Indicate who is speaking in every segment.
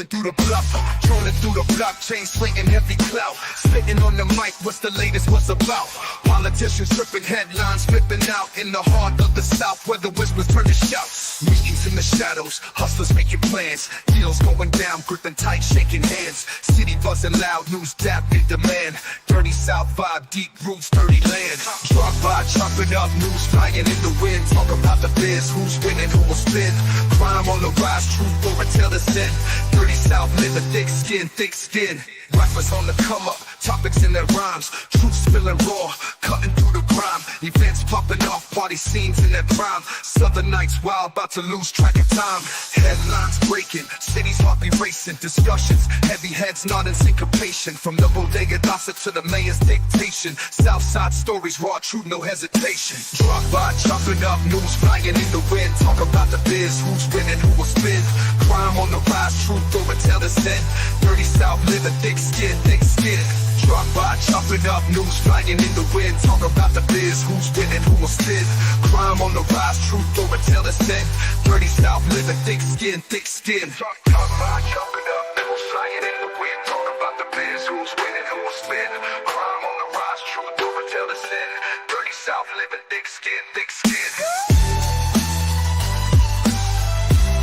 Speaker 1: rolling through the bluff, trolling through the blockchain, slinging heavy clout, spitting on the mic. What's the latest? What's about? Politicians tripping, headlines flipping out in the heart of the South, where the whispers turn to shouts. Meetings in the shadows, hustlers making plans, deals going down, gripping tight, shaking hands. City buzzing loud, news dap in demand. Dirty South vibe, deep roots, dirty land. Drop by, chopping up, news flying in the wind. Talk about the biz, who's winning, who will spin. Crime on the rise, truth over till it's end. Dirty South living, thick skin, thick skin. Rappers on the come up, topics in their rhymes. Truth spilling raw, cutting through the grime. Events popping off, party scenes in their prime. Southern nights wild, about to lose track of time. Headlines breaking, cities heart be racing. Discussions, heavy heads nodding syncopation. From the bodega gossip to the mayor's dictation. Southside stories, raw truth, no hesitation. Drop by, chopping up, news flying in the wind. Talk about the biz, who's winning, who will spin. Crime on the rise, truth over till it's end. Dirty South living, thick skin, thick skin. Drop by, chopping up, news flying in the wind. Talk about the biz, who's winning, who will spin. Crime on the rise, truth over till it's end. Dirty South living, thick skin, thick skin. Drop by, chopping up, news flying in the wind. Talk about the biz, who's winning, who will spin. Crime on the rise, truth over till it's end. Dirty South living, thick skin, thick skin.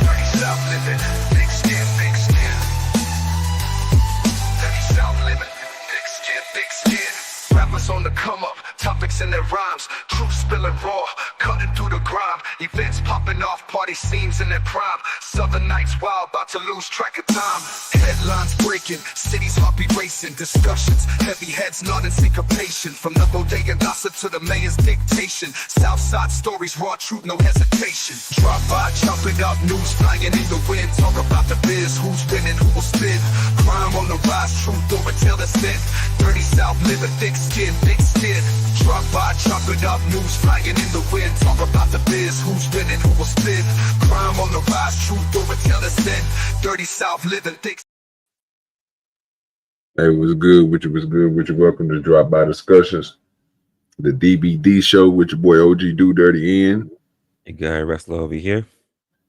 Speaker 1: Dirty South living, thick skin, thick skin. Dirty South living, thick skin, thick skin. Rappers on the come up, topics in their rhymes. Truth spilling raw, cutting through the grime. Events popping off, party scenes in their prime. Southern nights wild, about to lose track of time. Headlines breaking, cities heart be racing. Discussions, heavy heads nodding syncopation. From the bodega gossip to the mayor's dictation. Southside stories, raw truth, no hesitation. Drop by, chopping up, news flying in the wind. Talk about the biz, who's winning, who will spin. Crime on the rise, truth over till it's end. Dirty South living, thick skin, thick skin. Drop by, chopping up, news flying in the wind. Talk about the biz, who's winning, who will spin. Crime on the rise, truth over till it's end. Dirty South living, thick.
Speaker 2: Hey, what's good with you? What's good with you? Welcome to Drop By Discussions, the D.B.D show with your boy OGDoDirty in.
Speaker 3: Hey, guy, Resla over here.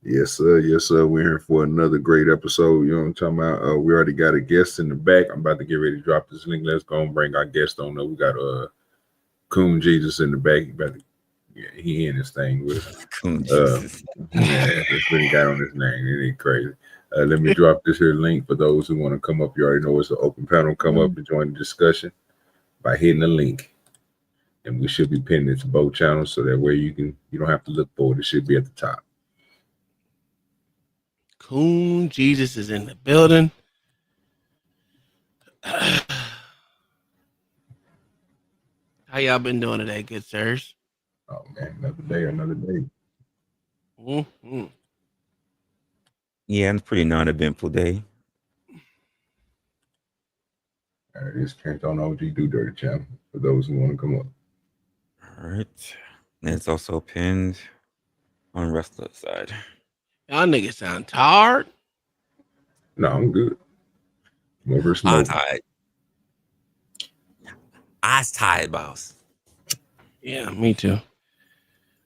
Speaker 2: Yes, sir. Yes, sir. We're here for another great episode. You know what I'm talking about? We already got a guest in the back. I'm about to get ready to drop this link. Let's go and bring our guest on. We got Coon Jesus in the back. He in this thing with us.
Speaker 3: Coon Jesus.
Speaker 2: Yeah, this really got on his name. It ain't crazy. Let me drop this here link for those who want to come up. You already know it's an open panel. Come up and join the discussion by hitting the link. And we should be pinning it to both channels so that way you don't have to look for it. It should be at the top.
Speaker 4: Coon Jesus is in the building. How y'all been doing today, good sirs?
Speaker 2: Oh man, another day.
Speaker 4: Mm-hmm.
Speaker 3: Yeah, it's a pretty non-eventful day.
Speaker 2: It's Trent on OGDoDirty channel for those who want to come up.
Speaker 3: All right. And it's also pinned on Wrestler's side.
Speaker 4: Y'all niggas sound tired.
Speaker 2: No, I'm good. I'm over
Speaker 3: I'm
Speaker 2: smoking.
Speaker 3: tired. I'm tired, boss.
Speaker 4: Yeah, me too.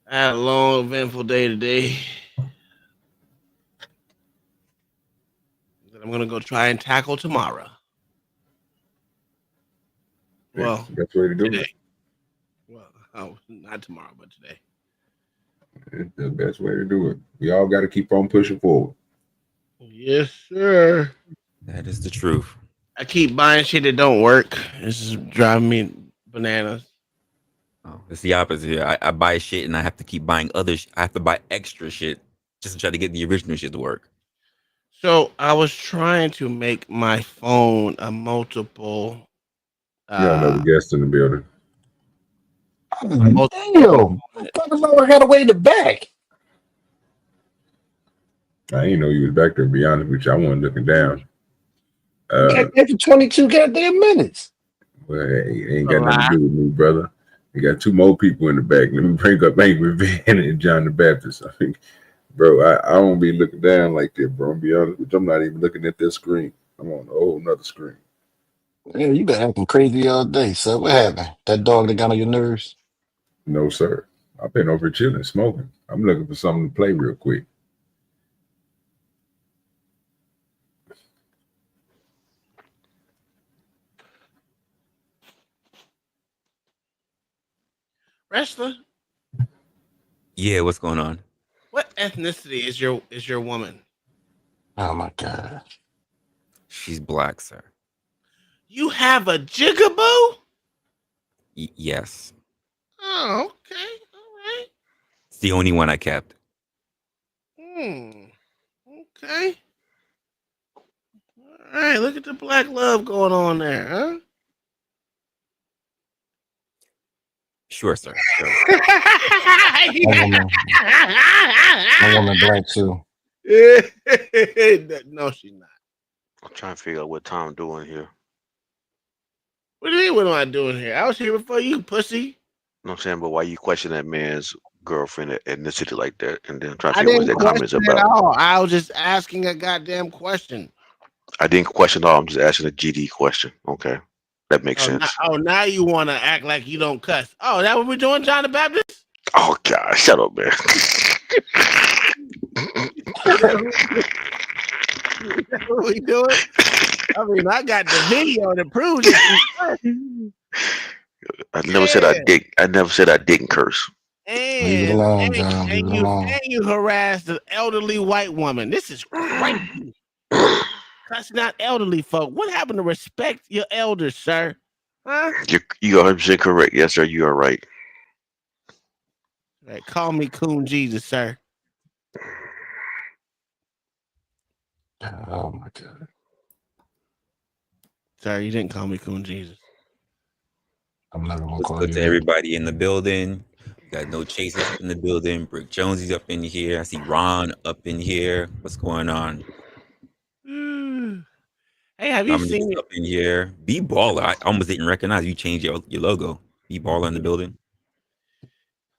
Speaker 4: I had a long, eventful day today that I'm gonna go try and tackle tomorrow.
Speaker 2: Yeah,
Speaker 4: Well,
Speaker 2: that's the way to do
Speaker 4: today.
Speaker 2: it.
Speaker 4: Well, not tomorrow, but today.
Speaker 2: It's the best way to do it. We all got to keep on pushing forward.
Speaker 4: Yes, sir.
Speaker 3: That is the truth.
Speaker 4: I keep buying shit that don't work. This is driving me bananas.
Speaker 3: Oh, it's the opposite. I buy shit and I have to keep buying others. I have to buy extra shit just to try to get the original shit to work.
Speaker 4: So I was trying to make my phone a multiple.
Speaker 2: Yeah, another guest in the building.
Speaker 5: Damn, I thought I got away the back.
Speaker 2: I didn't know you was back there, to be honest with you. I wasn't looking down.
Speaker 5: Got there for 22 goddamn minutes.
Speaker 2: Well, hey, it ain't got nothing to do with me, brother. You got two more people in the back. Let me bring up Angry Van and John the Baptist. I think, bro, I don't be looking down like that, bro. I'll be honest with you. I'm not even looking at this screen. I'm on a whole nother screen.
Speaker 5: Yeah, you been acting crazy all day, so what happened? That dog that got on your nerves?
Speaker 2: No, sir. I've been over chilling, smoking. I'm looking for something to play real quick.
Speaker 4: Wrestler,
Speaker 3: Yeah, what's going on?
Speaker 4: what ethnicity is your woman?
Speaker 5: Oh my god.
Speaker 3: She's black, sir.
Speaker 4: You have a jigaboo?
Speaker 3: Yes.
Speaker 4: Oh, okay. All right.
Speaker 3: It's the only one I kept.
Speaker 4: Okay. All right. Look at the black love going on there, huh?
Speaker 3: Sure, sir. Sure.
Speaker 5: My woman black too.
Speaker 4: No, she's not.
Speaker 6: I'm trying to figure out what Tom doing here.
Speaker 4: What do you mean? What am I doing here? I was here before you, pussy.
Speaker 6: You know what I'm saying? But why you question that man's girlfriend ethnicity like that? And then trying to
Speaker 4: I
Speaker 6: figure out what
Speaker 4: didn't
Speaker 6: that comment is
Speaker 4: question at
Speaker 6: about.
Speaker 4: all. I was just asking a goddamn question.
Speaker 6: I didn't question at all. I'm just asking a GD question. Okay. That makes sense.
Speaker 4: Now you want to act like you don't cuss. Oh, that what we're doing, John the Baptist?
Speaker 6: Oh, God. Shut up, man.
Speaker 4: What we doing? I mean, I got the video to prove it.
Speaker 6: I never said I did. I never said I didn't curse.
Speaker 5: Leave it alone, John. Leave it alone.
Speaker 4: And you harassed an elderly white woman. This is crazy. That's not elderly folk. What happened to respect your elders, sir? Huh?
Speaker 6: You are 100% correct. Yes, sir. You are right.
Speaker 4: Right, call me Coon Jesus, sir.
Speaker 5: Oh my god.
Speaker 4: Sorry, you didn't call me Coon Jesus.
Speaker 5: I'm never gonna
Speaker 3: What's
Speaker 5: call
Speaker 3: good
Speaker 5: you
Speaker 3: to
Speaker 5: that.
Speaker 3: everybody in the building? Got no Chasers up in the building. Brick Jonesy's up in here. I see Ron up in here. What's going on?
Speaker 4: Hey, have you
Speaker 3: Dominic's
Speaker 4: seen
Speaker 3: up in here? B Baller. I almost didn't recognize you. Changed your logo. B Baller in the building.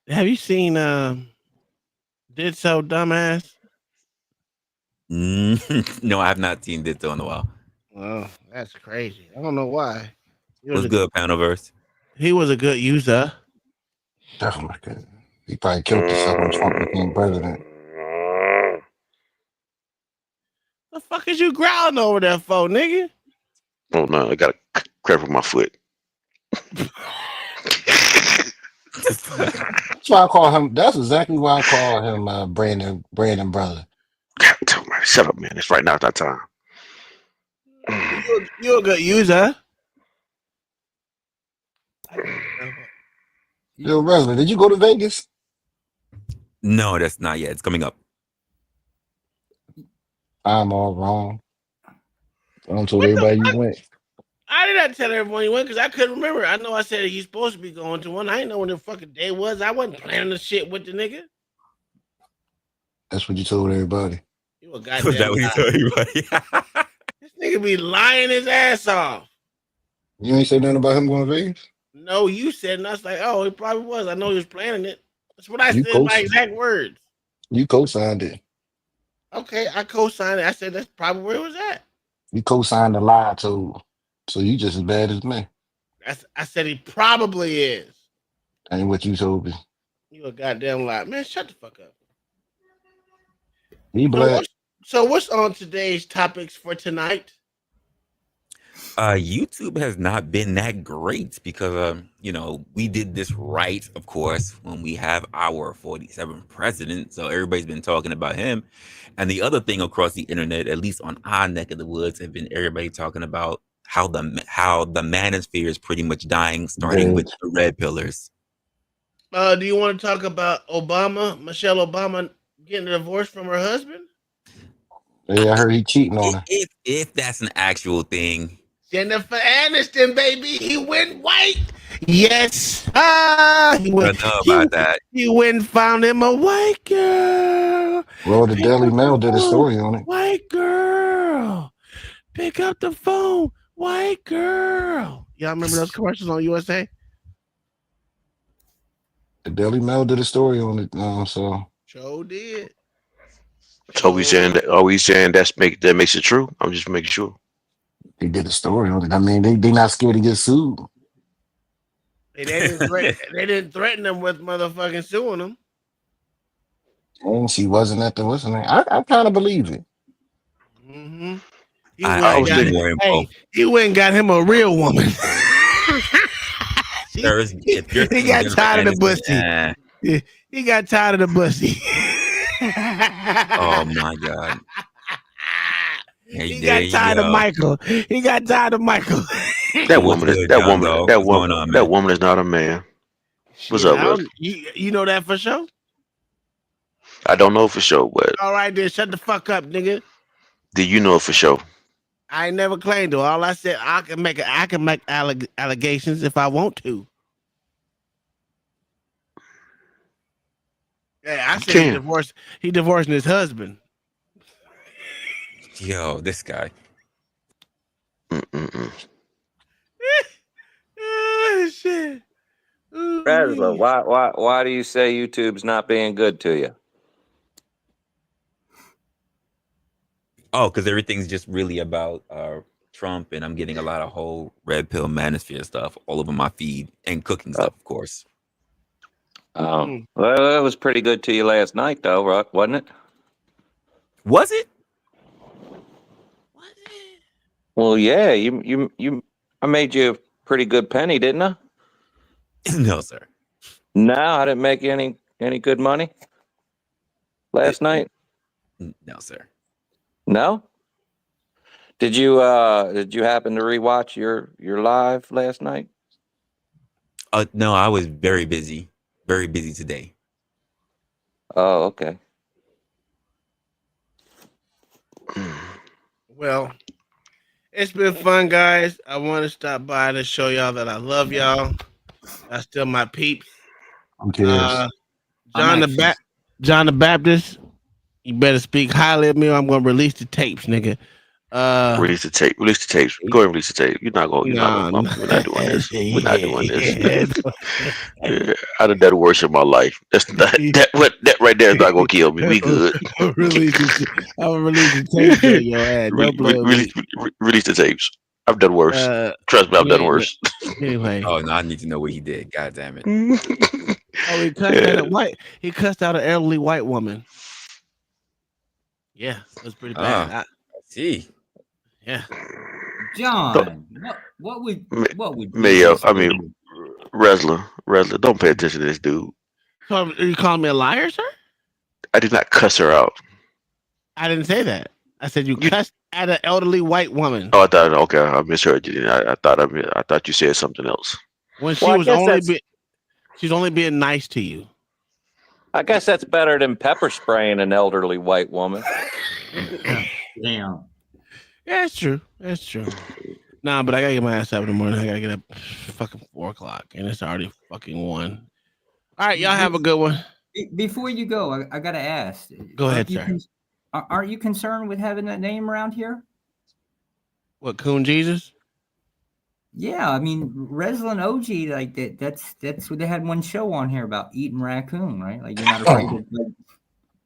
Speaker 4: Have you seen Did So Dumbass?
Speaker 3: No, I have not seen Ditto in a while.
Speaker 4: Oh, that's crazy. I don't know why.
Speaker 3: What's good, Panelverse?
Speaker 4: He was a good user.
Speaker 5: Oh my god. He probably killed himself when Trump became president.
Speaker 4: The fuck is you growling over there for, nigga?
Speaker 6: Oh, no. I got a crap with my foot.
Speaker 5: That's why I call him. That's exactly why I call him Brandon brother.
Speaker 6: God, shut up, man. It's right now. It's not time.
Speaker 4: You're a good user.
Speaker 5: Yo, Wesley, did you go to Vegas?
Speaker 3: No, that's not yet. It's coming up.
Speaker 5: I'm all wrong. I told everybody you went.
Speaker 4: I did not tell everyone you went because I couldn't remember. I know I said he's supposed to be going to one. I didn't know when the fucking day was. I wasn't planning the shit with the nigga.
Speaker 5: That's what you told everybody.
Speaker 4: You a goddamn
Speaker 3: Was that what you told everybody?
Speaker 4: This nigga be lying his ass off.
Speaker 5: You ain't say nothing about him going to Vegas?
Speaker 4: No, you said, and I was like, oh, it probably was. I know he was planning it. That's what I said, my exact words.
Speaker 5: You co-signed it.
Speaker 4: Okay, I co-signed it. I said that's probably where it was at.
Speaker 5: You co-signed the lie told. So you just as bad as me.
Speaker 4: I said he probably is.
Speaker 5: Ain't what you told me.
Speaker 4: You a goddamn lie. Man, shut the fuck up.
Speaker 5: He black.
Speaker 4: So what's on today's topics for tonight?
Speaker 3: YouTube has not been that great because, we did this right, of course, when we have our 47th president. So everybody's been talking about him. And the other thing across the internet, at least on our neck of the woods, have been everybody talking about how the manosphere is pretty much dying, starting with the red pillars.
Speaker 4: Do you want to talk about Michelle Obama getting a divorce from her husband?
Speaker 5: Yeah, I heard he cheating on her.
Speaker 3: If that's an actual thing.
Speaker 4: Jennifer Aniston, baby, he went white. Yes. He went.
Speaker 3: I know about that.
Speaker 4: He went and found him a white girl.
Speaker 5: Well, the Daily Mail did a story on it.
Speaker 4: White girl. Pick up the phone. White girl. Y'all remember those commercials on USA?
Speaker 5: The Daily Mail did a story on it. So
Speaker 4: Joe did.
Speaker 6: So we saying that? Are we saying that makes it true? I'm just making sure.
Speaker 5: he did a story on it. I mean, they not scared to get sued.
Speaker 4: They didn't threaten them with motherfucking suing them.
Speaker 5: And she wasn't at the what's her name? I kind of believe it.
Speaker 4: Mm-hmm.
Speaker 3: I was getting more info.
Speaker 4: He went and got him a real woman.
Speaker 3: Sir, if you're
Speaker 4: He
Speaker 3: saying
Speaker 4: got
Speaker 3: Jennifer
Speaker 4: tired of the
Speaker 3: Aniston,
Speaker 4: pussy. He got tired of the pussy.
Speaker 3: oh my God. Hey,
Speaker 4: He
Speaker 3: there
Speaker 4: got
Speaker 3: you
Speaker 4: tired of
Speaker 3: go.
Speaker 4: Michael. He got tired of Michael.
Speaker 6: That
Speaker 3: What's
Speaker 6: woman is
Speaker 3: good, John Doe? What's going on,
Speaker 6: that
Speaker 3: man?
Speaker 6: woman is not a man. What's
Speaker 4: Shit,
Speaker 6: up, Russ?
Speaker 4: you know that for sure?
Speaker 6: I don't know for sure, but
Speaker 4: All right, then shut the fuck up, nigga.
Speaker 6: do you know for sure?
Speaker 4: I ain't never claimed to. All I said, I can make allegations if I want to. Yeah, I
Speaker 6: You
Speaker 4: said
Speaker 6: can.
Speaker 4: he divorcing his husband.
Speaker 3: Yo, this guy.
Speaker 6: Mm-mm-mm.
Speaker 4: Oh, shit. Ooh,
Speaker 7: Resla,
Speaker 4: wee.
Speaker 7: why do you say YouTube's not being good to you?
Speaker 3: Oh, because everything's just really about Trump, and I'm getting a lot of whole red pill manosphere stuff all over my feed and cooking
Speaker 7: Oh.
Speaker 3: stuff, of course.
Speaker 4: Mm.
Speaker 7: Well, it was pretty good to you last night, though, wasn't it?
Speaker 3: Was it?
Speaker 7: Well, yeah, I made you a pretty good penny, didn't I?
Speaker 3: No, sir.
Speaker 7: No, I didn't make you any good money last night.
Speaker 3: No, sir.
Speaker 7: No. Did you happen to rewatch your live last night?
Speaker 3: No, I was very busy today.
Speaker 7: Oh, okay.
Speaker 4: Well, it's been fun, guys. I want to stop by to show y'all that I love y'all. That's still my peeps.
Speaker 5: Who cares?
Speaker 4: John the Baptist, you better speak highly of me or I'm gonna release the tapes, nigga.
Speaker 6: Release the tape. Release the tapes. Go ahead and release the tape. You're not gonna.
Speaker 4: Nah,
Speaker 6: We're not doing this. We're not doing this.
Speaker 4: yeah.
Speaker 6: Yeah, I done done worse in my life. That right there is not gonna kill me. We good.
Speaker 4: I'm releasing the tapes on your ass. Don't play with me.
Speaker 6: Release the tapes. I've done worse. Trust me, I've done worse.
Speaker 4: Anyway.
Speaker 3: Oh, no, I need to know what he did. God damn it.
Speaker 4: Oh, he cussed out an elderly white woman. Yeah, it was pretty bad.
Speaker 3: I see.
Speaker 4: Yeah.
Speaker 8: John, what would
Speaker 6: Mayo, I mean, Resla, don't pay attention to this dude.
Speaker 4: So are you calling me a liar, sir?
Speaker 6: I did not cuss her out.
Speaker 4: I didn't say that. I said you cussed at an elderly white woman.
Speaker 6: Oh, I thought, okay, I misheard you. I thought you said something else.
Speaker 4: When she
Speaker 7: Well, I
Speaker 4: was
Speaker 7: guess
Speaker 4: she's only being nice to you.
Speaker 7: I guess that's better than pepper spraying an elderly white woman.
Speaker 8: Damn.
Speaker 4: Yeah, that's true. That's true. Nah, but I gotta get my ass up in the morning. I gotta get up fucking 4:00, and it's already fucking 1. All right, y'all have a good one.
Speaker 8: Before you go, I gotta ask.
Speaker 4: Go ahead, sir.
Speaker 8: Aren't you concerned with having that name around here?
Speaker 4: What, Coon Jesus?
Speaker 8: Yeah, I mean, Resla and OG, like that's what they had one show on here about eating raccoon, right? Like you're not afraid of like...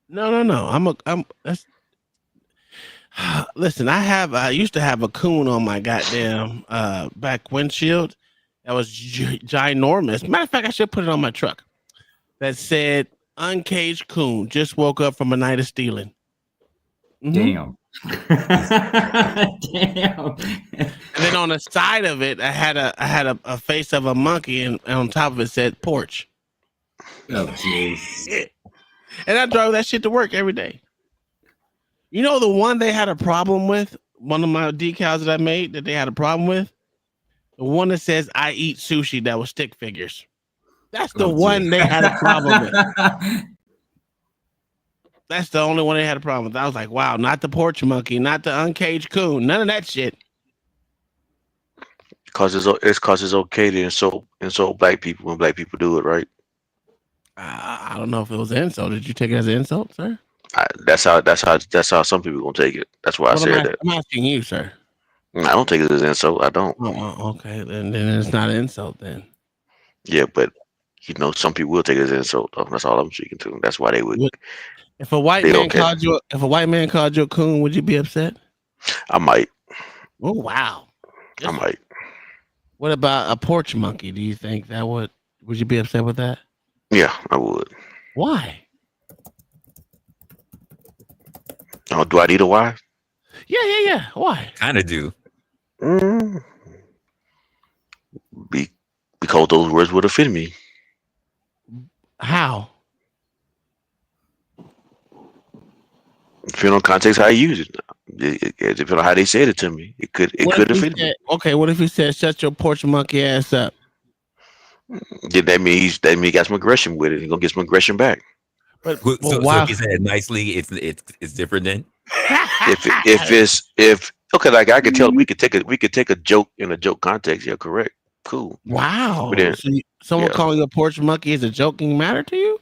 Speaker 4: No. That's listen, I used to have a coon on my goddamn back windshield that was ginormous. Matter of fact, I should put it on my truck that said uncaged coon just woke up from a night of stealing.
Speaker 8: Damn. Damn.
Speaker 4: And then on the side of it, I had a face of a monkey, and on top of it said porch.
Speaker 8: Oh jeez.
Speaker 4: And I drove that shit to work every day. You know the one they had a problem with? One of my decals that I made that they had a problem with? The one that says I eat sushi that was stick figures. That's the one they had a problem with. That's the only one they had a problem with. I was like, wow, not the porch monkey, not the uncaged coon, none of that shit.
Speaker 6: Because it's okay to insult black people when black people do it, right?
Speaker 4: I don't know if it was an insult. Did you take it as an insult, sir?
Speaker 6: That's how some people gonna take it. That's why I said that.
Speaker 4: I'm asking you, sir.
Speaker 6: I don't take it as an insult. I don't.
Speaker 4: Oh, okay. Then it's not an insult then.
Speaker 6: Yeah, but some people will take it as an insult. Though. That's all I'm speaking to. That's why they would.
Speaker 4: If a white man called you a coon, would you be upset?
Speaker 6: I might.
Speaker 4: Oh wow.
Speaker 6: I might.
Speaker 4: What about a porch monkey? Do you think that would you be upset with that?
Speaker 6: Yeah, I would.
Speaker 4: Why?
Speaker 6: Oh, do I need a why?
Speaker 4: Yeah. Why?
Speaker 3: Kind of do.
Speaker 6: because those words would offend me.
Speaker 4: How?
Speaker 6: Depending on context, how you use it. It depends on how they said it to me. It could offend me.
Speaker 4: Okay, what if he said, "Shut your porch monkey ass up"?
Speaker 6: Then that means he got some aggression with it. He's gonna get some aggression back.
Speaker 4: But
Speaker 3: So
Speaker 4: why?
Speaker 3: if you said it nicely, it's different then.
Speaker 6: If okay, like I could tell, we could take a joke in a joke context. Yeah, correct. Cool.
Speaker 4: Wow.
Speaker 6: But then,
Speaker 4: So someone
Speaker 6: yeah.
Speaker 4: calling you a porch monkey is a joking matter to you?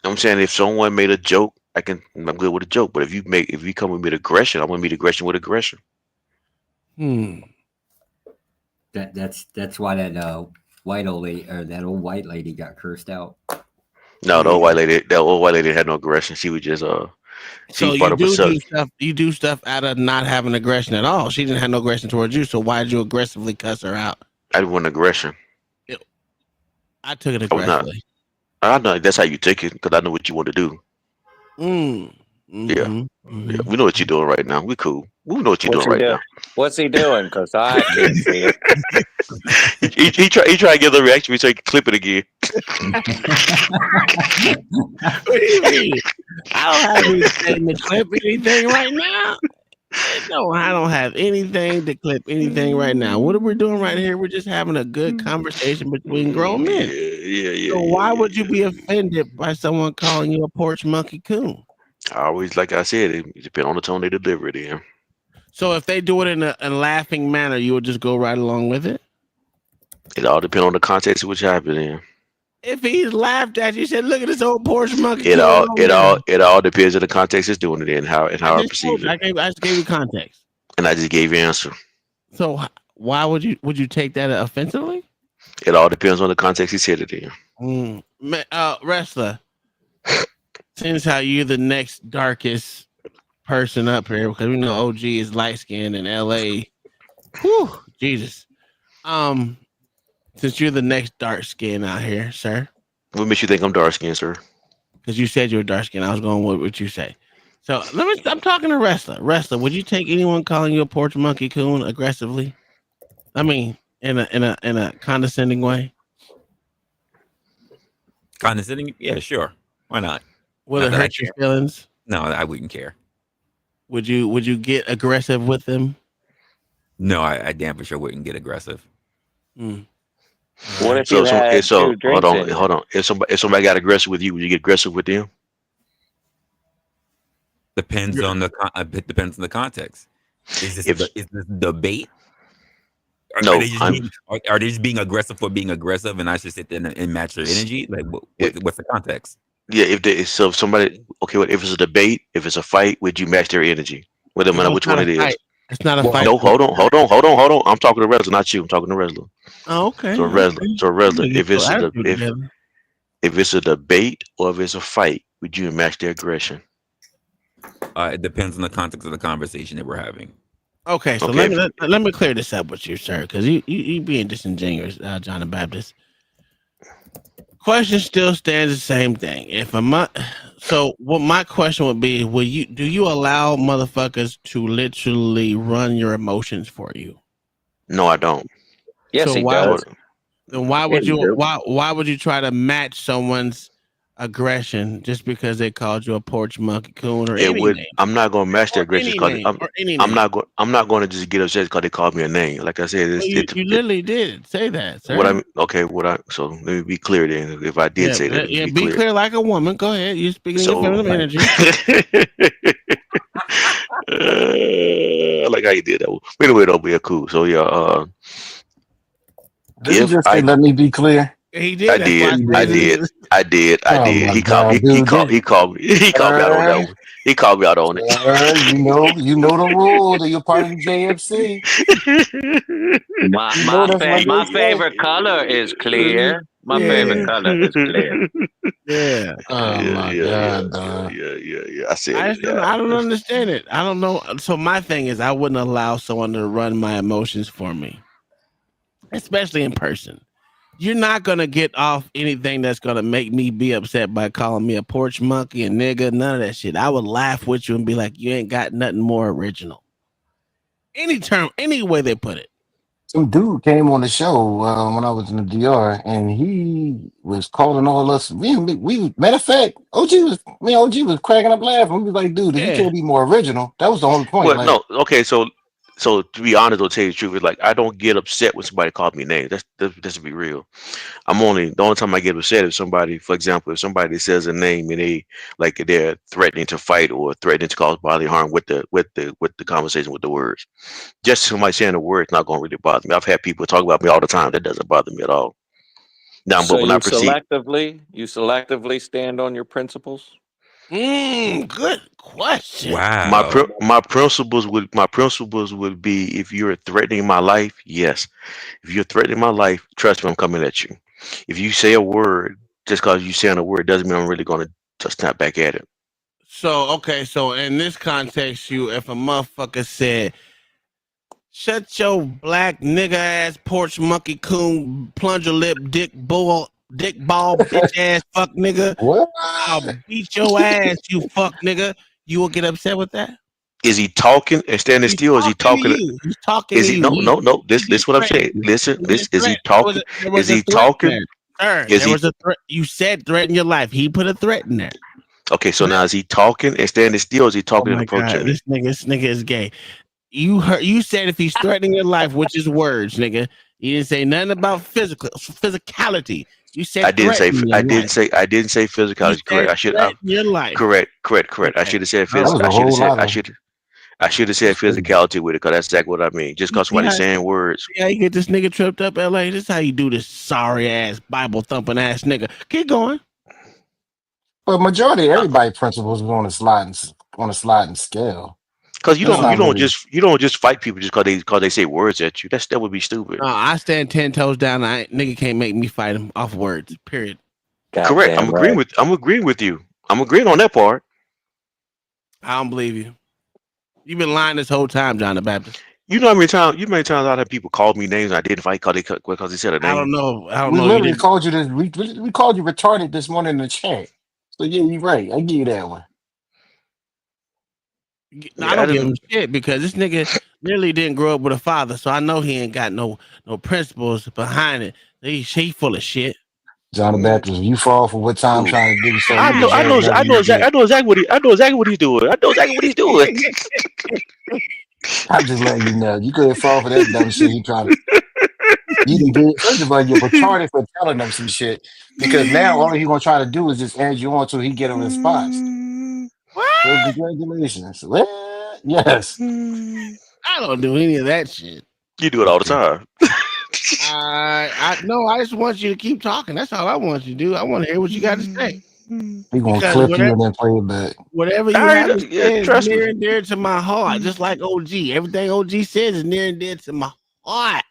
Speaker 6: I'm saying if someone made a joke, I'm good with a joke. But if you come with aggression, I'm gonna meet aggression with aggression.
Speaker 8: That's why that white old lady or that old white lady got cursed out.
Speaker 6: No, the old white lady had no aggression. She was just
Speaker 4: So you do stuff out of not having aggression at all. She didn't have no aggression towards you, so why did you aggressively cuss her out?
Speaker 6: I didn't want aggression.
Speaker 4: I took it aggressively.
Speaker 6: I know that's how you take it because I know what you want to do. Yeah, we know what you're doing right now. We cool. We know what you're doing right now.
Speaker 7: What's he doing? Because I can't see it.
Speaker 6: he try to get the reaction so he can clip it again.
Speaker 4: What do you mean? I don't have anything to clip anything right now. No, I don't have anything to clip anything right now. What are we doing right here? We're just having a good conversation between grown men.
Speaker 6: Yeah.
Speaker 4: So why would you be offended by someone calling you a porch monkey coon?
Speaker 6: I always, like I said, it depends on the tone they deliver it in.
Speaker 4: So if they do it in a laughing manner, you would just go right along with it?
Speaker 6: It all depends on the context of which happened in.
Speaker 4: If he's laughed at you, said, "Look at this old porch monkey."
Speaker 6: It all depends on the context it's doing it in, how I perceive it.
Speaker 4: I just gave you context,
Speaker 6: and I just gave you an answer.
Speaker 4: So why would you take that offensively?
Speaker 6: It all depends on the context he said it in.
Speaker 4: Wrestler, since how you're the next darkest person up here, because we know OG is light skinned in LA. Whew, Jesus. Since you're the next dark skin out here, sir.
Speaker 6: What makes you think I'm dark skinned, sir?
Speaker 4: Because you said you were dark skinned. I was going with what you say. So I'm talking to Wrestler. Wrestler, would you take anyone calling you a porch monkey coon aggressively? I mean, in a condescending way.
Speaker 3: Condescending? Yeah, sure. Why not?
Speaker 4: Will it hurt your feelings?
Speaker 3: No, I wouldn't care.
Speaker 4: Would you get aggressive with them?
Speaker 3: No, I damn for sure wouldn't get aggressive.
Speaker 7: What if you had two drinks
Speaker 6: hold on. If somebody got aggressive with you, would you get aggressive with them?
Speaker 3: Depends on the context. Is this debate?
Speaker 6: No,
Speaker 3: are they just being aggressive for being aggressive, and I should sit there and match their energy? Like, what's the context?
Speaker 6: Yeah, if somebody, okay, if it's a debate, if it's a fight, would you match their energy? Well, no matter which one it is.
Speaker 4: It's not a fight.
Speaker 6: No, hold on. I'm talking to Resla, not you. I'm talking to Resla.
Speaker 4: Oh, okay.
Speaker 6: So Resla, if it's a debate or if it's a fight, would you match their aggression?
Speaker 3: It depends on the context of the conversation that we're having.
Speaker 4: Okay, so let me clear this up with you, sir, because you being disingenuous, John the Baptist. Question still stands the same thing. So what my question would be, do you allow motherfuckers to literally run your emotions for you?
Speaker 6: No, I don't.
Speaker 7: Yes, he does.
Speaker 4: Then why would you try to match someone's aggression just because they called you a porch monkey coon or anything?
Speaker 6: I'm not going to match their aggression. I'm not going to just get upset because they called me a name. Like I said,
Speaker 4: you literally did say that, sir.
Speaker 6: So let me be clear then. If I did say that,
Speaker 4: be clear like a woman. Go ahead. You're speaking in your feminine energy.
Speaker 6: I like how you did that. Anyway, though, we're cool. So yeah.
Speaker 5: Did you just say, let me be clear?
Speaker 4: He did.
Speaker 6: I did. He called me out on that one. He called me out on it.
Speaker 5: You know the rule that you're part of the JFC.
Speaker 7: My favorite color is clear. My favorite color is clear.
Speaker 4: Yeah.
Speaker 5: Oh my God.
Speaker 6: Yeah.
Speaker 4: I don't understand it. I don't know. So my thing is, I wouldn't allow someone to run my emotions for me, especially in person. You're not going to get off anything that's going to make me be upset by calling me a porch monkey and nigga, none of that shit. I would laugh with you and be like, you ain't got nothing more original. Any term, any way they put it.
Speaker 5: Some dude came on the show when I was in the DR, and he was calling all us. We matter of fact, OG was cracking up laughing. We was like, dude, if you
Speaker 4: Yeah.
Speaker 5: can't be more original, that was the whole point.
Speaker 6: Well,
Speaker 5: Like,
Speaker 6: no, okay, so to be honest, I'll tell you the truth. Is like I don't get upset when somebody calls me names. That's to be real. The only time I get upset is somebody, for example, if somebody says a name and they're threatening to fight or threatening to cause bodily harm with the conversation with the words. Just somebody saying the word is not going to really bother me. I've had people talk about me all the time. That doesn't bother me at all. Now,
Speaker 7: So
Speaker 6: but when I proceed,
Speaker 7: you selectively stand on your principles?
Speaker 4: Good question.
Speaker 3: Wow.
Speaker 6: my principles would be if you're threatening my life, yes. If you're threatening my life, trust me, I'm coming at you. If you say a word, just because you saying a word doesn't mean I'm really going to just snap back at it.
Speaker 4: So okay, so in this context, if a motherfucker said, "Shut your black nigga ass porch monkey coon plunger lip dick ball bitch ass fuck nigga,
Speaker 5: what?
Speaker 4: I'll beat your ass, you fuck nigga," you will get upset with that?
Speaker 6: Is he talking and standing
Speaker 4: He's
Speaker 6: still? Is he
Speaker 4: talking to
Speaker 6: talking?
Speaker 4: you. He's talking to
Speaker 6: Is he
Speaker 4: you.
Speaker 6: no?
Speaker 4: He
Speaker 6: This what I'm saying.
Speaker 4: threatened.
Speaker 6: Listen,
Speaker 4: There was
Speaker 6: this
Speaker 4: a
Speaker 6: is he
Speaker 4: threat.
Speaker 6: talking?
Speaker 4: There
Speaker 6: Is
Speaker 4: was a
Speaker 6: he
Speaker 4: threat
Speaker 6: talking?
Speaker 4: there. Sir,
Speaker 6: Is
Speaker 4: there
Speaker 6: he
Speaker 4: was a threat. You said threaten your life. He put a threat in there.
Speaker 6: okay? So now is he talking and standing still? Or is he
Speaker 4: Oh
Speaker 6: talking and
Speaker 4: my
Speaker 6: approaching
Speaker 4: god,
Speaker 6: me?
Speaker 4: this nigga is gay. You said if he's threatening your life, which is words, nigga. You didn't say nothing about physicality. You said threatening your life.
Speaker 6: I didn't say
Speaker 4: You
Speaker 6: physicality.
Speaker 4: said
Speaker 6: Correct. I should.
Speaker 4: threaten your life.
Speaker 6: Correct. I
Speaker 4: Okay.
Speaker 6: should have said
Speaker 4: All
Speaker 5: That
Speaker 6: physical.
Speaker 5: was
Speaker 4: right.
Speaker 5: a whole lot of.
Speaker 6: I should have said physicality with it because that's exactly what I mean. Just
Speaker 4: You
Speaker 6: because
Speaker 4: see
Speaker 6: somebody's
Speaker 4: how,
Speaker 6: saying words.
Speaker 4: see how you get this nigga tripped up, LA? This is how you do this sorry ass Bible thumping ass nigga. Keep going.
Speaker 5: But majority of
Speaker 6: Uh,
Speaker 5: everybody principles is on a sliding scale.
Speaker 6: Because
Speaker 5: That's not really.
Speaker 6: you don't just fight people just because they say words at you. That would be stupid.
Speaker 4: No, I stand 10 toes down. Nigga can't make me fight him off words. Period.
Speaker 6: Correct.
Speaker 7: Goddamn right.
Speaker 6: I'm agreeing with you. I'm agreeing on that part.
Speaker 4: I don't believe you. You've been lying this whole time, John the Baptist.
Speaker 6: You know how many times I've had people call me names and I didn't fight because they said a
Speaker 4: I don't
Speaker 6: name.
Speaker 4: know. I don't
Speaker 5: We
Speaker 4: know. You
Speaker 5: literally
Speaker 4: didn't.
Speaker 5: called you this. We called you retarded this morning in the chat. So yeah, you're right. I give you that one.
Speaker 4: I
Speaker 6: Yeah, I
Speaker 4: don't give
Speaker 6: didn't.
Speaker 4: him shit because this nigga literally didn't grow up with a father, so I know he ain't got no principles behind it. He full of shit.
Speaker 5: John the Baptist, if you fall for what Tom
Speaker 6: Ooh.
Speaker 5: trying to do, sir, you deserve whatever you get.
Speaker 6: I know exactly what he's doing. I know exactly what he's doing.
Speaker 5: I'm just letting you know. You could fall for that dumb shit. He trying to. You can get. First of all, you're retarded for telling them some shit because now all he gonna try to do is just add you on till he get a response. So
Speaker 4: What?
Speaker 5: congratulations. Well, yes.
Speaker 4: I don't do any of that shit.
Speaker 6: You do it all the
Speaker 5: Okay.
Speaker 6: time.
Speaker 4: I no. I just want you to keep talking. That's all I want you to do. I want to hear what you got to say
Speaker 5: We gonna
Speaker 4: because
Speaker 5: clip you and then play it back.
Speaker 4: whatever you
Speaker 6: All
Speaker 4: have to
Speaker 6: right, yeah,
Speaker 4: say is
Speaker 6: trust me.
Speaker 4: near and dear to my heart. Just like OG, everything OG says is near and dear to my heart.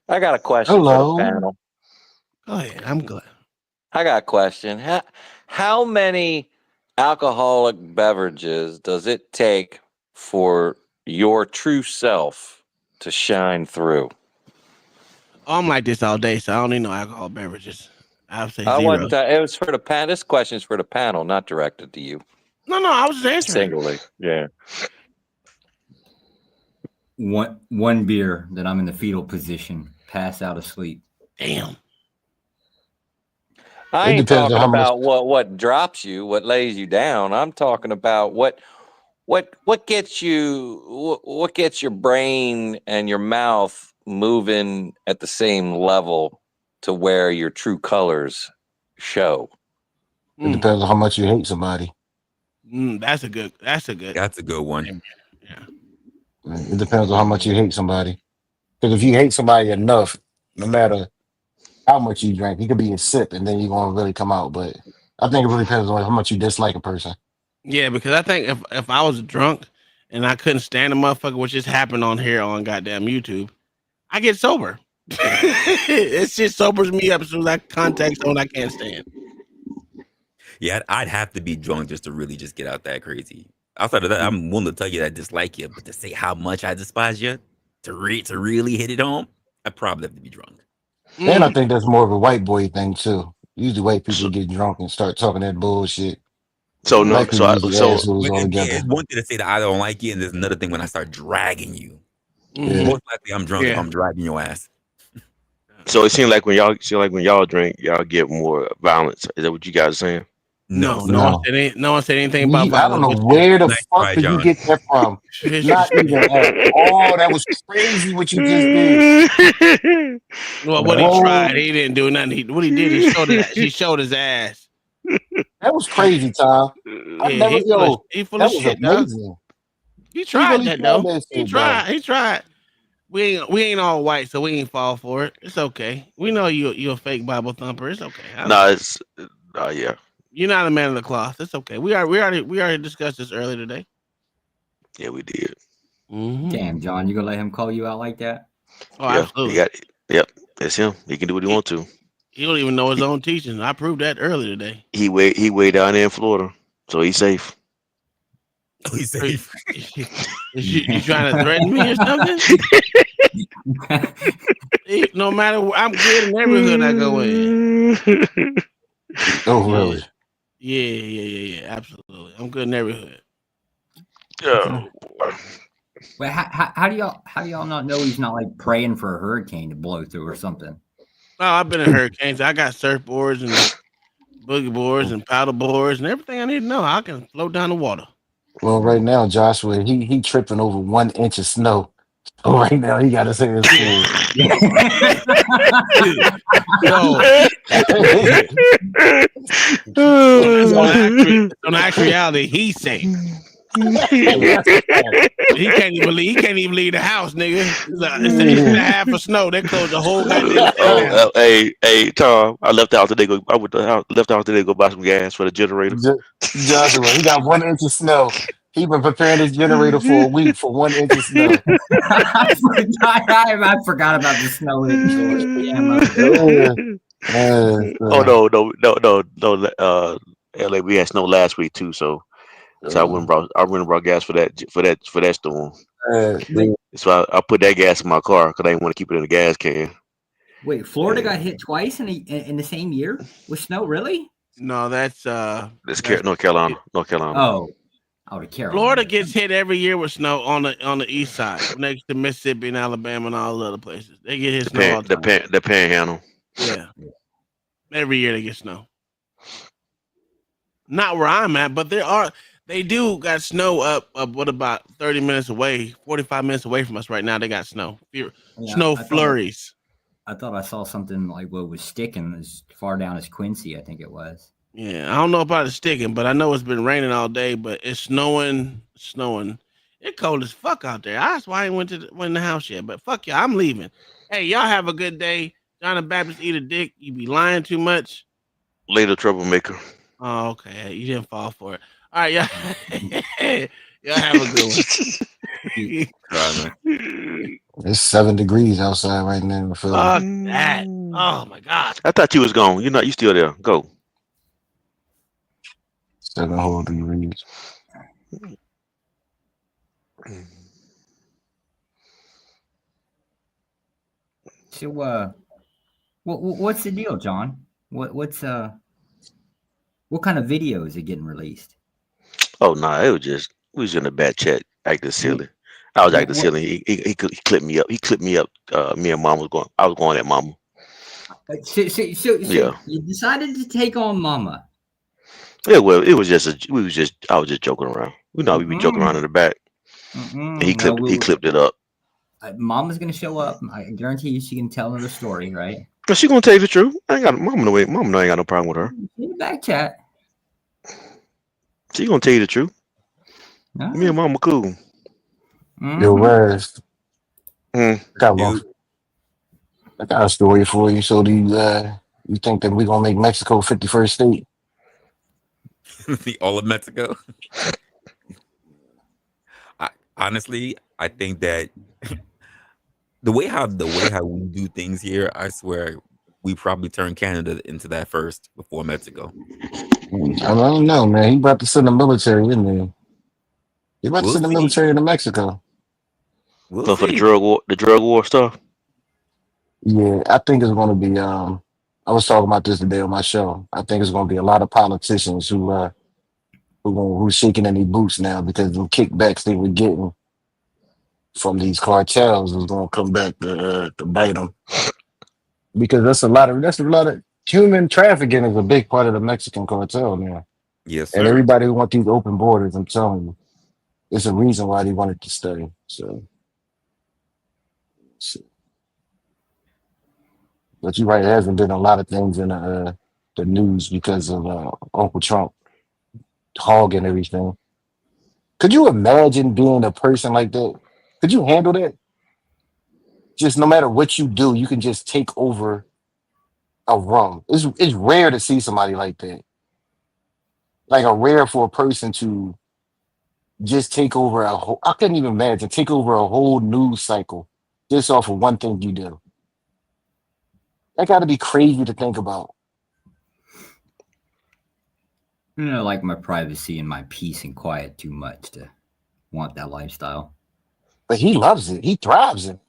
Speaker 7: I got a question for the
Speaker 5: Hello.
Speaker 7: panel.
Speaker 4: Go ahead. I'm glad.
Speaker 7: I got a question. How many alcoholic beverages does it take for your true self to shine through?
Speaker 4: I'm like this all day, so I don't need no alcohol beverages. I'll say
Speaker 7: I
Speaker 4: zero.
Speaker 7: wasn't. It was for the panel. This question is for the panel, not directed to you.
Speaker 4: No, I was just answering.
Speaker 7: Singly, yeah.
Speaker 8: One beer that I'm in the fetal position, pass out asleep.
Speaker 4: Damn.
Speaker 7: I
Speaker 5: It
Speaker 7: ain't
Speaker 5: depends on
Speaker 7: talking
Speaker 5: how much.
Speaker 7: about what drops you, what lays you down. I'm talking about what gets your brain and your mouth moving at the same level to where your true colors show.
Speaker 5: It depends on how much you hate somebody.
Speaker 4: That's a good.
Speaker 3: That's a good one.
Speaker 4: Yeah.
Speaker 5: It depends on how much you hate somebody. Because if you hate somebody enough, no matter how much you drink, it could be a sip and then you're gonna really come out. But I think it really depends on how much you dislike a person.
Speaker 4: Yeah, because I think if I was drunk and I couldn't stand a motherfucker, which just happened on here on goddamn YouTube, I get sober. It shit sobers me up as soon as I contact someone I can't stand.
Speaker 3: Yeah, I'd have to be drunk just to really just get out that crazy. Outside of that, I'm willing to tell you that I dislike you, but to say how much I despise you, to really hit it home, I probably have to be drunk.
Speaker 5: And I think that's more of a white boy thing too. Usually white people
Speaker 6: So,
Speaker 5: get drunk and start talking that bullshit.
Speaker 6: so no,
Speaker 5: Black people usually
Speaker 6: so
Speaker 5: assholes
Speaker 3: But it's
Speaker 5: altogether.
Speaker 3: one thing to say that I don't like you, and there's another thing when I start dragging you.
Speaker 5: Yeah.
Speaker 3: Most likely, I'm drunk if I'm driving your ass.
Speaker 6: So it seems like when y'all drink, y'all get more violence. Is that what you guys are saying?
Speaker 4: No
Speaker 5: No.
Speaker 4: one said anything about
Speaker 5: I don't
Speaker 4: violence.
Speaker 5: know
Speaker 4: What's
Speaker 5: where the
Speaker 3: Nice
Speaker 5: fuck
Speaker 3: try,
Speaker 5: did you
Speaker 3: John.
Speaker 5: get that from. Not even at all. That was crazy what you just did.
Speaker 4: Well, what he
Speaker 5: Whoa.
Speaker 4: tried, he didn't do nothing. What he did, he showed his ass.
Speaker 5: That was crazy, Tom. I
Speaker 4: Yeah,
Speaker 5: never,
Speaker 4: he full
Speaker 5: that
Speaker 4: of
Speaker 5: was
Speaker 4: shit, dog.
Speaker 5: amazing.
Speaker 4: He tried
Speaker 5: really
Speaker 4: that
Speaker 5: tried
Speaker 4: though.
Speaker 5: that
Speaker 4: He
Speaker 5: shit, bro.
Speaker 4: tried. We ain't all white, so we ain't fall for it. It's okay. We know you're a fake Bible thumper. It's okay.
Speaker 6: No, it's yeah.
Speaker 4: You're not a man of the cloth. It's okay. We already discussed this earlier today.
Speaker 6: Yeah, we did.
Speaker 8: Damn, John, you gonna let him call you out like that?
Speaker 4: Oh,
Speaker 6: Yeah,
Speaker 4: absolutely.
Speaker 6: yep, that's him. He can do what he wants to.
Speaker 4: He don't even know his own teachings. I proved that earlier today.
Speaker 6: He way down there in Florida, so he's safe.
Speaker 3: Oh, he's safe.
Speaker 4: You trying to threaten me or something? No matter what, I'm good in every hood I go in.
Speaker 5: Oh, really?
Speaker 4: Yeah. Absolutely. I'm good in every hood.
Speaker 6: Yeah.
Speaker 8: Wait, how do y'all not know he's not like praying for a hurricane to blow through or something?
Speaker 4: Oh, I've been in hurricanes. I got surfboards and boogie boards and paddle boards and everything I need to know. I can float down the water.
Speaker 5: Well, right now, Joshua, he tripping over 1 inch of snow. So right now, he got his hands full.
Speaker 4: Yo, on actual reality, he's safe. He can't even leave the house, nigga. It's an inch and a half of snow. They closed the whole goddamn thing down.
Speaker 6: Hey, Tom, I left out today. I went to the house. Left out today to go buy some gas for the generator.
Speaker 5: Joshua, he got 1 inch of snow. He been preparing his generator for a week for 1 inch of snow.
Speaker 8: I forgot about the snow hitting George.
Speaker 6: Oh no. LA, we had snow last week too, so I went and brought gas for that storm. So I put that gas in my car because I didn't want to keep it in the gas can.
Speaker 8: Wait, Florida got hit twice in the same year with snow? Really?
Speaker 4: No, that's
Speaker 6: North Carolina.
Speaker 8: Oh, the Carolina.
Speaker 4: Florida gets hit every year with snow on the east side, next to Mississippi and Alabama and all the other places. They get hit snow all the time.
Speaker 6: The Panhandle.
Speaker 4: Yeah, every year they get snow. Not where I'm at, but they do got snow up what about 30 minutes away, 45 minutes away from us right now. They got snow. Snow flurries.
Speaker 8: I thought I saw something like what was sticking as far down as Quincy, I think it was.
Speaker 4: Yeah, I don't know about it sticking, but I know it's been raining all day, but it's snowing. It's cold as fuck out there. That's why I ain't went in the house yet, but fuck y'all, I'm leaving. Hey, y'all have a good day. John the Baptist eat a dick. You be lying too much.
Speaker 6: Later, troublemaker.
Speaker 4: Oh, okay. You didn't fall for it. All right, y'all. Y'all have a good one.
Speaker 5: It's 7 degrees outside right now in Philly.
Speaker 4: Fuck that. Oh my God.
Speaker 6: I thought you was gone. You're not. You still there? Go.
Speaker 5: 7 whole degrees.
Speaker 8: So, what's the deal, John? What kind of video is it getting released?
Speaker 6: Oh no, we was in a bad chat, acting silly. I was acting silly. He clipped me up. He clipped me up. Me and Mom I was going at Mama.
Speaker 8: So
Speaker 6: Yeah.
Speaker 8: you decided to take on Mama.
Speaker 6: Yeah, well, I was just joking around. We be joking around in the back. And he clipped it up.
Speaker 8: Mama's gonna show up. I guarantee you, she can tell her the story, right?
Speaker 6: But she gonna tell you the truth. Mama know I ain't got no problem with her.
Speaker 8: In the back chat.
Speaker 6: She gonna tell you the truth.
Speaker 8: No.
Speaker 6: Me and Mama cool.
Speaker 5: Yo, where's I
Speaker 3: Dude.
Speaker 5: got a story for you. So do you think that we're gonna make Mexico 51st state?
Speaker 3: All of Mexico. Honestly, I think that the way how we do things here, I swear we probably turn Canada into that first before Mexico.
Speaker 5: I don't know, man. He about to send the military in there. He about to send the military into Mexico.
Speaker 6: So for the drug war stuff.
Speaker 5: Yeah, I think it's gonna be. I was talking about this today on my show. I think it's gonna be a lot of politicians who's shaking in their boots now because of the kickbacks they were getting from these cartels is going to come back to bite them, because that's a lot of human trafficking is a big part of the Mexican cartel now.
Speaker 3: Yes,
Speaker 5: And
Speaker 3: sir.
Speaker 5: everybody who want these open borders, I'm telling you, it's a reason why they wanted to stay. So, but you're right, there hasn't been a lot of things in the news because of Uncle Trump hogging everything. Could you imagine being a person like that? Could you handle that? Just no matter what you do, you can just take over a room. It's rare to see somebody like that. Like a rare for a person to just take over a whole. I couldn't even imagine take over a whole news cycle just off of one thing you do. That got to be crazy to think about.
Speaker 8: You know, like my privacy and my peace and quiet too much to want that lifestyle.
Speaker 5: But he loves it. He thrives in it.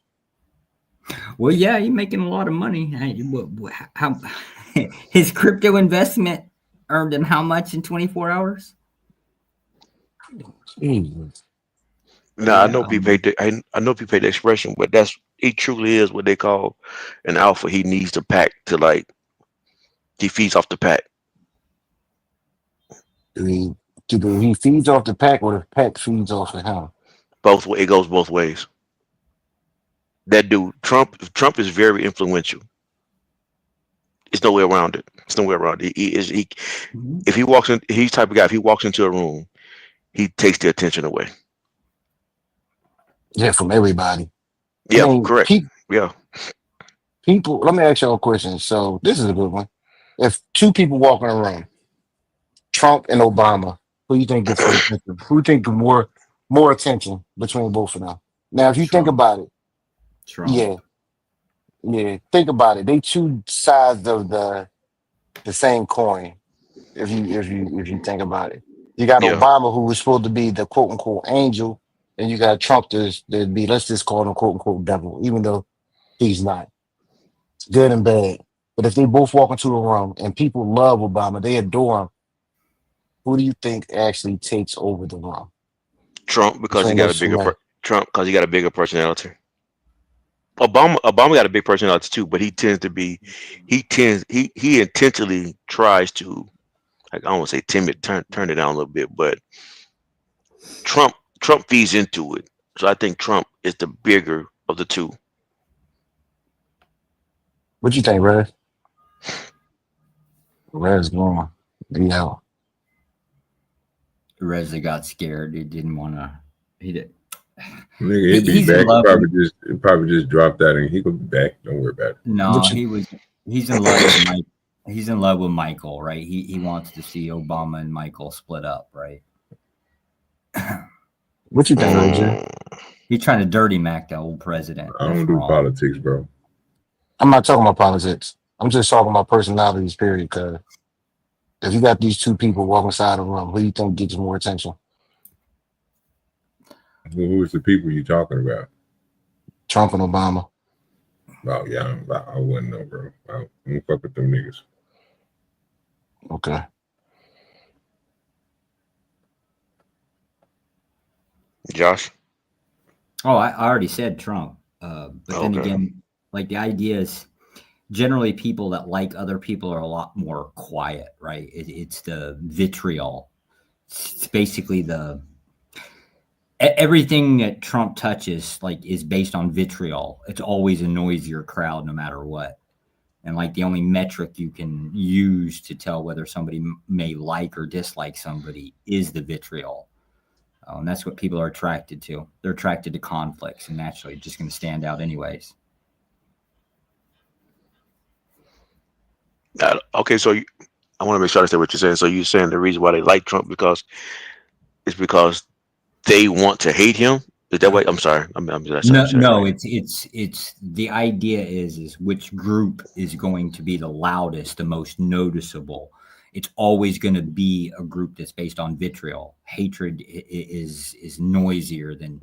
Speaker 8: Well, yeah, he's making a lot of money. How his crypto investment earned him how much in 24 hours?
Speaker 5: Jesus.
Speaker 6: Now I know
Speaker 8: Yeah.
Speaker 6: people hate I know people hate the expression, but it truly is what they call an alpha. He needs the pack to he feeds off the pack.
Speaker 5: He feeds off the pack, or the pack feeds off of him.
Speaker 6: It goes both ways. That dude, Trump is very influential. It's no way around it. It's no way around it. If he walks in, he's the type of guy, if he walks into a room, he takes the attention away.
Speaker 5: Yeah, from everybody.
Speaker 6: Yeah,
Speaker 5: I mean,
Speaker 6: correct. Yeah.
Speaker 5: people. Let me ask y'all a question. So this is a good one. If two people walk in a room, Trump and Obama, who you think gets the attention? Who you think more attention between both of them? Now, if you think
Speaker 8: Trump.
Speaker 5: about it,
Speaker 8: Trump.
Speaker 5: yeah, think about it. They two sides of the same coin. If you think about it, you got
Speaker 6: Yeah.
Speaker 5: Obama, who was supposed to be the quote unquote angel, and you got Trump to be, let's just call him quote unquote devil, even though he's not. It's good and bad. But if they both walk into a room and people love Obama, they adore him, who do you think actually takes over the room
Speaker 6: Trump because he
Speaker 5: between
Speaker 6: got a
Speaker 5: those two
Speaker 6: bigger
Speaker 5: men?
Speaker 6: Trump because he got a bigger personality. Obama got a big personality too, but he intentionally tries to, like, I don't want to say timid, turn it down a little bit, but Trump feeds into it. So I think Trump is the bigger of the two.
Speaker 5: What you think, Red? Red's going. He out.
Speaker 8: Reza got scared. He didn't want to. He did.
Speaker 2: Nigga, he'd be
Speaker 8: He's in
Speaker 2: back.
Speaker 8: love.
Speaker 2: He probably just dropped out and he could be back. Don't worry about it.
Speaker 8: No,
Speaker 5: What you,
Speaker 8: he's in love with Mike. He's in love with Michael, right? He wants to see Obama and Michael split up, right?
Speaker 5: what you think, Red?
Speaker 8: He's trying to dirty Mac the old president.
Speaker 2: I
Speaker 8: That's
Speaker 2: don't do
Speaker 8: wrong.
Speaker 2: politics, bro.
Speaker 5: I'm not talking about politics. I'm just talking about personalities, period. Because if you got these two people walking side of the room, who do you think gets more attention?
Speaker 2: Who is the people you talking about?
Speaker 5: Trump and Obama.
Speaker 2: Oh yeah, I wouldn't know, bro. I don't fuck with them niggas.
Speaker 5: Okay.
Speaker 6: Josh.
Speaker 8: Oh, I already said Trump. But then
Speaker 6: Okay.
Speaker 8: again, like the idea is generally people that like other people are a lot more quiet, right? It's the vitriol. It's basically everything that Trump touches, like, is based on vitriol. It's always a noisier crowd, no matter what. And like the only metric you can use to tell whether somebody may like or dislike somebody is the vitriol. And that's what people are attracted to. They're attracted to conflicts, and naturally just going to stand out anyways.
Speaker 6: Okay, so I want to make sure I understand what you're saying. So you're saying the reason why they like Trump because they want to hate him? Is that what? I'm sorry.
Speaker 8: No, it's the idea is which group is going to be the loudest, the most noticeable. It's always going to be a group that's based on vitriol. Hatred is noisier than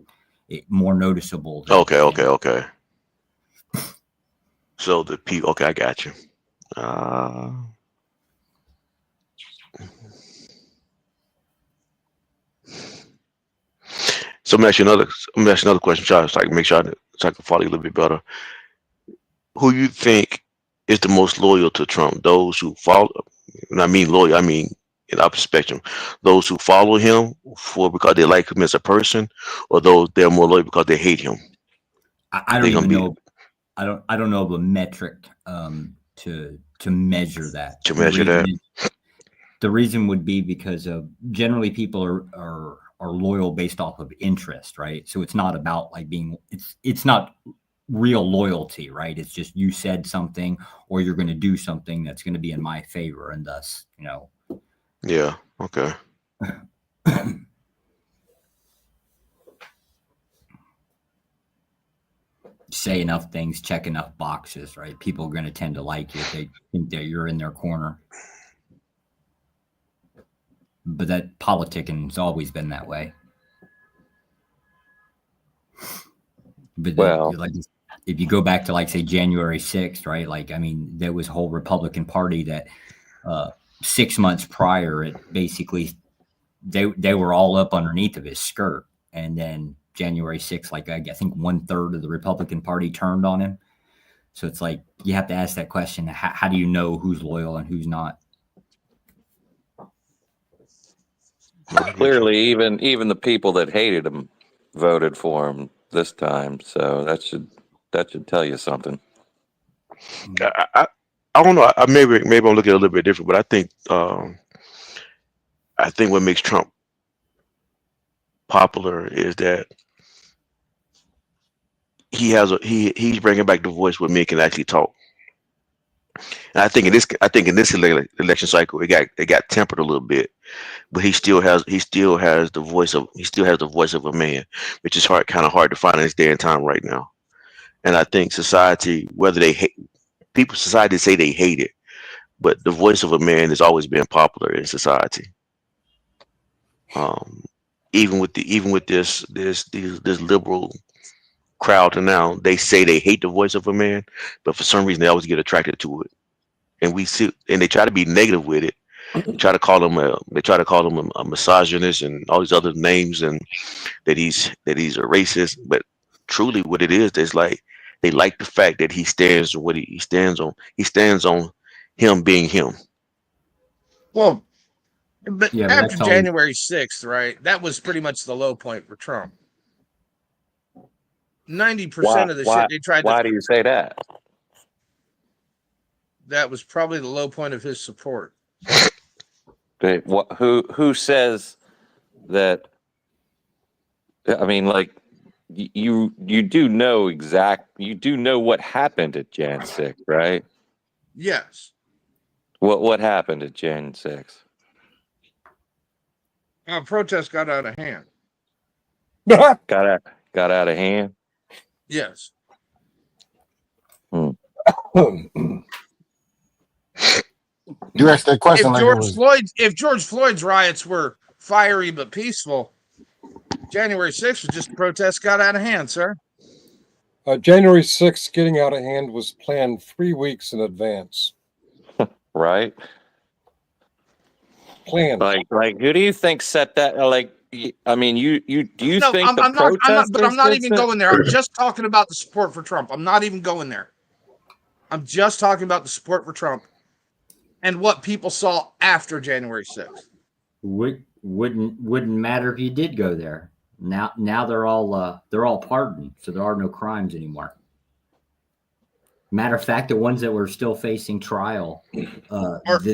Speaker 8: more noticeable.
Speaker 6: Okay. So the people. Okay, I got you. So I'm gonna ask you another question, Charles, so I can make sure so I can follow you a little bit better. Who you think is the most loyal to Trump? Those who follow, and I mean loyal, I mean in the opposite spectrum. Those who follow him because they like him as a person, or those they're more loyal because they hate him.
Speaker 8: I don't even know. I don't know of a metric to measure that.
Speaker 6: To measure that.
Speaker 8: The reason would be because generally people are loyal based off of interest, right? So it's not about like being it's not real loyalty, right? It's just you said something or you're going to do something that's going to be in my favor, and thus, you know.
Speaker 6: Yeah. Okay.
Speaker 8: Say enough things, check enough boxes, right? People are going to tend to like you if they think that you're in their corner. But that politicking has always been that way. But
Speaker 7: Well,
Speaker 8: like if you go back to like say January 6th, right? Like, I mean, there was a whole Republican Party that 6 months prior, it basically they were all up underneath of his skirt, and then January 6th, like I think 1/3 of the Republican Party turned on him. So it's like you have to ask that question: how do you know who's loyal and who's not?
Speaker 7: clearly, even the people that hated him voted for him this time. So that should tell you something.
Speaker 6: I don't know. Maybe I'm looking at it a little bit different, but I think what makes Trump popular is that he's bringing back the voice where men can actually talk. And I think in this election cycle, it got tempered a little bit, but he still has the voice of a man, which is kind of hard to find in this day and time right now. And I think society, whether society say they hate it, but the voice of a man has always been popular in society. Even with this liberal crowd to now, they say they hate the voice of a man, but for some reason they always get attracted to it, and they try to be negative with it. They try to call him a misogynist and all these other names, and that he's a racist. But truly, what it is like they like the fact that he stands on what he stands on. He stands on him being him.
Speaker 9: Well, but
Speaker 8: Yeah, but
Speaker 9: after
Speaker 8: that's all-
Speaker 9: January 6th, right? That was pretty much the low point for Trump. 90% of the shit they tried
Speaker 7: Why
Speaker 9: to.
Speaker 7: do you say that?
Speaker 9: That was probably the low point of his support.
Speaker 7: Who says that? I mean, like you do know what happened at Jan 6, right?
Speaker 9: Yes.
Speaker 7: What happened at Jan 6?
Speaker 9: Protest got out of hand.
Speaker 7: Got out of hand.
Speaker 9: Yes.
Speaker 5: You asked that question
Speaker 9: If George Floyd's riots were fiery but peaceful, January 6th was just protest got out of hand, sir.
Speaker 10: January 6th getting out of hand was planned 3 weeks in advance.
Speaker 7: Right.
Speaker 10: Planned.
Speaker 7: Like who do you think set that? Like, I mean, do you think
Speaker 9: I'm not even going there. I'm just talking about the support for Trump. I'm not even going there. I'm just talking about the support for Trump and what people saw after January 6th.
Speaker 8: Wouldn't matter if you did go there. Now they're all pardoned, so there are no crimes anymore. Matter of fact, the ones that were still facing trial,
Speaker 9: All of them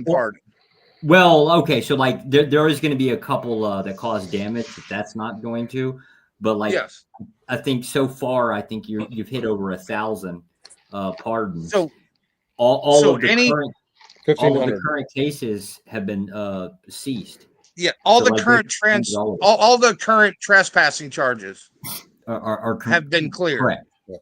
Speaker 9: pardoned.
Speaker 8: Well, okay, so like there is going to be a couple that cause damage, but that's not going to. But like,
Speaker 9: yes.
Speaker 8: I think so far, I think you've hit over 1,000 pardons.
Speaker 9: So
Speaker 8: all of the current cases have been ceased.
Speaker 9: Yeah, all the current trespassing charges have been cleared.
Speaker 8: Correct. Yeah.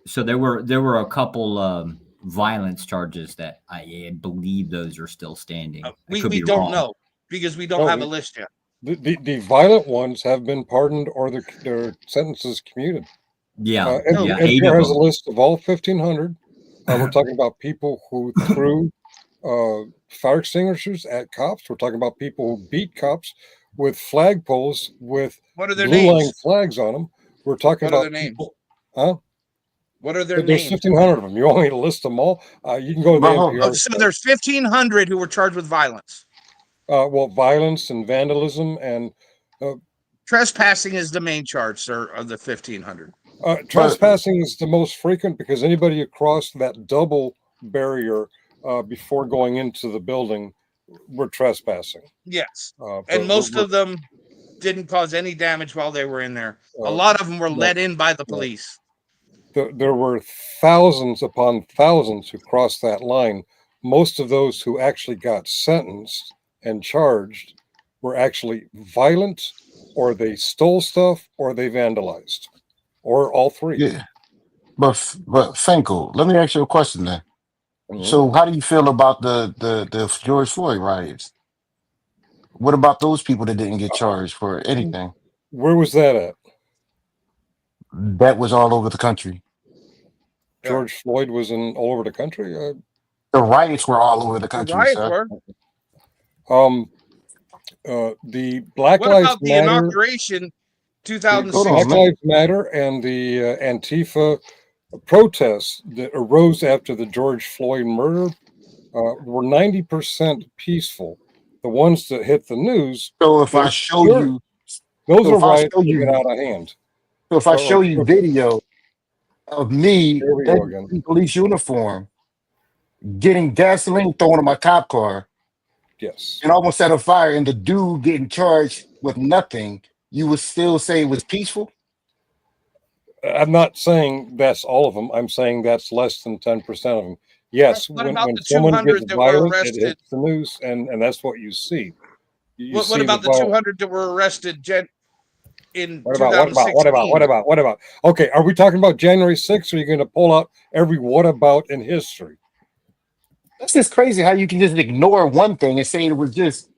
Speaker 8: So there were a couple violence charges that I believe those are still standing.
Speaker 9: We don't know because we don't have a list yet.
Speaker 10: The violent ones have been pardoned or their sentences commuted.
Speaker 8: Yeah.
Speaker 10: NPR has a list of all 1,500. We're talking about people who threw fire extinguishers at cops. We're talking about people who beat cops with flagpoles with
Speaker 9: What are their
Speaker 10: blue line
Speaker 9: names?
Speaker 10: flags on them. We're talking
Speaker 9: What are
Speaker 10: about
Speaker 9: their names?
Speaker 10: people, huh?
Speaker 9: What are their
Speaker 10: There's
Speaker 9: names?
Speaker 10: 1,500 of them. You want me to list them all? You can go to the
Speaker 5: Well,
Speaker 10: NPR.
Speaker 9: So there's 1,500 who were charged with violence.
Speaker 10: Well, violence and vandalism and
Speaker 9: Trespassing is the main charge, sir, of the 1,500.
Speaker 10: trespassing is the most frequent because anybody across that double barrier before going into the building were trespassing.
Speaker 9: Yes.
Speaker 10: But
Speaker 9: And most of them didn't cause any damage while they were in there. A lot of them were let in by the police.
Speaker 10: There were thousands upon thousands who crossed that line. Most of those who actually got sentenced and charged were actually violent, or they stole stuff, or they vandalized, or all three.
Speaker 5: yeah. But Finkel, let me ask you a question then.
Speaker 10: Mhm.
Speaker 5: So how do you feel about the George Floyd riots? What about those people that didn't get charged for anything?
Speaker 10: Where was that at?
Speaker 5: That was all over the country.
Speaker 10: George Floyd was in all over the country.
Speaker 5: The riots were all over the
Speaker 9: The
Speaker 5: country,
Speaker 9: riots
Speaker 5: sir.
Speaker 9: were.
Speaker 10: The Black
Speaker 9: What
Speaker 10: Lives
Speaker 9: about the
Speaker 10: Matter,
Speaker 9: inauguration
Speaker 5: Hold
Speaker 9: 2016?
Speaker 5: on,
Speaker 10: Black
Speaker 5: man.
Speaker 10: Lives Matter, and the Antifa protests that arose after the George Floyd murder were 90% peaceful. The ones that hit the news,
Speaker 5: So if I
Speaker 10: those
Speaker 5: show
Speaker 10: were-
Speaker 5: you,
Speaker 10: those
Speaker 5: so
Speaker 10: are
Speaker 5: if I
Speaker 10: riots
Speaker 5: show
Speaker 10: that
Speaker 5: you,
Speaker 10: get out of hand.
Speaker 5: so if I show you video of me
Speaker 10: Here we go
Speaker 5: in
Speaker 10: again.
Speaker 5: police uniform getting gasoline thrown in my cop car
Speaker 10: Yes.
Speaker 5: and almost set a fire, and the dude getting charged with nothing, you would still say it was peaceful?
Speaker 10: I'm not saying that's all of them. I'm saying that's less than 10% of them. Yes,
Speaker 9: What
Speaker 10: when
Speaker 9: about the
Speaker 10: someone
Speaker 9: 200
Speaker 10: gets
Speaker 9: that were
Speaker 10: violent, it
Speaker 9: arrested?
Speaker 10: hits the news, and that's what you see. You
Speaker 9: What
Speaker 10: see
Speaker 9: about the
Speaker 10: violence.
Speaker 9: 200 that were arrested in
Speaker 10: What
Speaker 9: 2016?
Speaker 10: about? Okay, are we talking about January 6th, or are you going to pull out every what about in history?
Speaker 5: That's just crazy how you can just ignore one thing and say it was just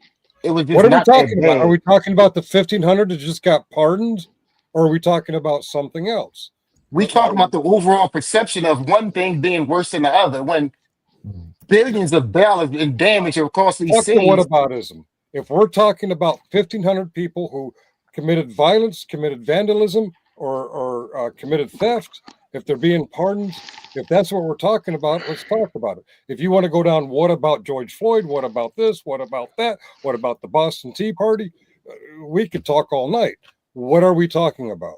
Speaker 10: What are we
Speaker 5: not that
Speaker 10: talking about? Are
Speaker 5: bad.
Speaker 10: we talking about the 1,500 that just got pardoned, or are we talking about something else?
Speaker 5: We talking about the overall perception of one thing being worse than the other when billions of dollars in damage across these
Speaker 10: Fuck the
Speaker 5: cities.
Speaker 10: whataboutism. If we're talking about 1,500 people who committed violence, committed vandalism, or committed theft, if they're being pardoned, if that's what we're talking about, let's talk about it. If you want to go down, what about George Floyd? What about this? What about that? What about the Boston Tea Party? We could talk all night. What are we talking about?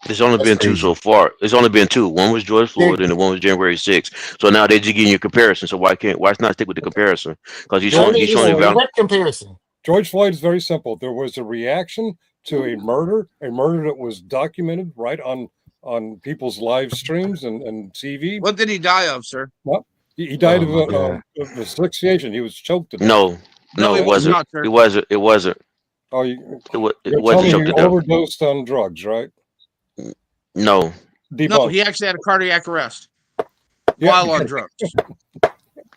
Speaker 6: There's only
Speaker 5: That's
Speaker 6: been two
Speaker 5: crazy.
Speaker 6: so far. There's only been two. One was George Floyd, and the one was January 6th. So now they're just giving you a comparison. So why not stick with the comparison? Because he's showing
Speaker 5: It's
Speaker 6: you
Speaker 5: a
Speaker 6: value.
Speaker 5: direct comparison.
Speaker 10: George Floyd is very simple. There was a reaction to a murder that was documented right on people's live streams and TV.
Speaker 9: What did he die of, sir?
Speaker 10: Well, he died
Speaker 5: Oh, my God.
Speaker 10: of asphyxiation. He was choked to death.
Speaker 6: No, it wasn't.
Speaker 9: not, sir.
Speaker 6: It wasn't. It wasn't.
Speaker 10: Oh,
Speaker 6: It
Speaker 10: you're
Speaker 6: wasn't
Speaker 10: telling
Speaker 6: choked
Speaker 10: me
Speaker 6: to
Speaker 10: he
Speaker 6: death.
Speaker 10: overdosed on drugs, right?
Speaker 6: No.
Speaker 9: No,
Speaker 10: Debunk.
Speaker 9: he actually had a cardiac arrest
Speaker 10: Yeah.
Speaker 9: while on drugs.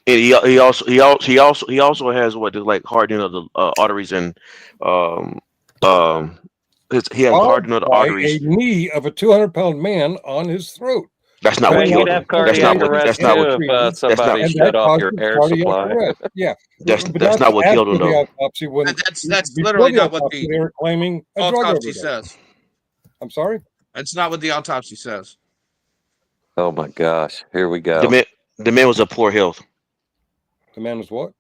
Speaker 6: And he also has what like hardening of the arteries and he has hardening of the
Speaker 10: By
Speaker 6: arteries.
Speaker 10: a knee of a 200-pound man on his throat.
Speaker 6: That's not what
Speaker 7: Right,
Speaker 6: killed
Speaker 7: you'd
Speaker 6: him.
Speaker 7: have cardiac arrest too if somebody
Speaker 10: And
Speaker 7: shut
Speaker 10: that
Speaker 7: off your
Speaker 10: causes
Speaker 7: air
Speaker 10: cardiac
Speaker 7: supply.
Speaker 10: arrest. Yeah.
Speaker 6: That's
Speaker 10: But
Speaker 6: not what killed
Speaker 10: after
Speaker 6: him
Speaker 10: the
Speaker 6: though.
Speaker 10: autopsy. When
Speaker 9: That's
Speaker 10: before
Speaker 9: literally
Speaker 10: the
Speaker 9: not what
Speaker 10: autopsy,
Speaker 9: the
Speaker 10: they were claiming a drug
Speaker 9: autopsy
Speaker 10: overdose.
Speaker 9: says.
Speaker 10: I'm sorry?
Speaker 9: That's not what the autopsy says.
Speaker 7: Oh my gosh, here we go.
Speaker 6: The man was of poor health.
Speaker 10: The man was what?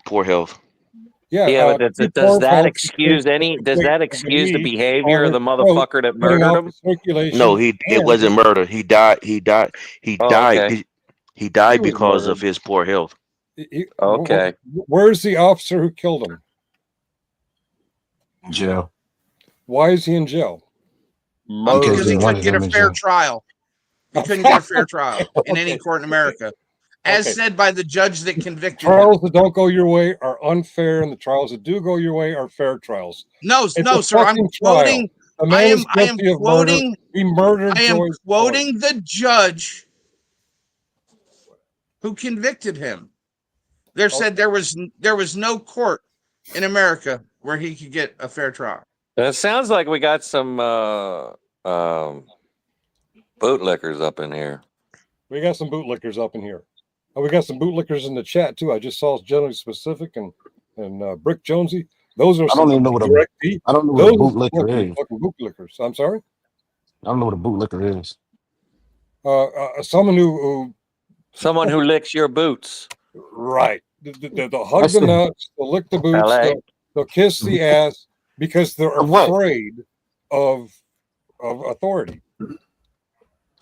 Speaker 6: Poor health.
Speaker 10: Yeah.
Speaker 7: Yeah, but does that excuse any? Does that
Speaker 10: the
Speaker 7: excuse the
Speaker 10: knee
Speaker 7: behavior of the
Speaker 10: on his throat,
Speaker 7: motherfucker that
Speaker 10: cutting
Speaker 7: murdered
Speaker 10: off
Speaker 7: him?
Speaker 10: the circulation.
Speaker 6: No, it wasn't murder. He died. He died
Speaker 7: okay.
Speaker 6: He died
Speaker 7: He was
Speaker 6: because of
Speaker 7: murdered.
Speaker 6: his poor health.
Speaker 7: Okay.
Speaker 10: Where's the officer who killed him?
Speaker 5: Jail.
Speaker 10: Why is he in jail?
Speaker 9: Because he
Speaker 5: they
Speaker 9: couldn't
Speaker 5: wanted
Speaker 9: get
Speaker 5: him
Speaker 9: a
Speaker 5: in
Speaker 9: fair
Speaker 5: jail.
Speaker 9: trial. He couldn't get a fair trial in any
Speaker 10: Okay.
Speaker 9: court in America, as
Speaker 10: Okay.
Speaker 9: said by the judge that convicted him.
Speaker 10: Trials that don't go your way are unfair, and the trials that do go your way are fair trials.
Speaker 9: No,
Speaker 10: It's
Speaker 9: no,
Speaker 10: a
Speaker 9: sir. I'm
Speaker 10: fucking trial.
Speaker 9: quoting.
Speaker 10: The man is
Speaker 9: I am
Speaker 10: guilty of murder.
Speaker 9: quoting.
Speaker 10: He murdered
Speaker 9: I am
Speaker 10: George
Speaker 9: quoting the judge who convicted him. There said there was no court in America where he could get a fair trial.
Speaker 7: It sounds like we got some bootlickers up in here.
Speaker 10: We got some bootlickers up in here. We got some bootlickers in the chat too. I just saw Generally Specific and Brick Jonesy. Those are
Speaker 5: I don't even know what a bootlicker is.
Speaker 10: Fucking bootlickers. I'm sorry.
Speaker 5: I don't know what a bootlicker is.
Speaker 10: Someone who
Speaker 7: licks your boots.
Speaker 10: Right. They'll hug the nuts. They'll lick the boots. They'll kiss the ass because they're afraid of authority.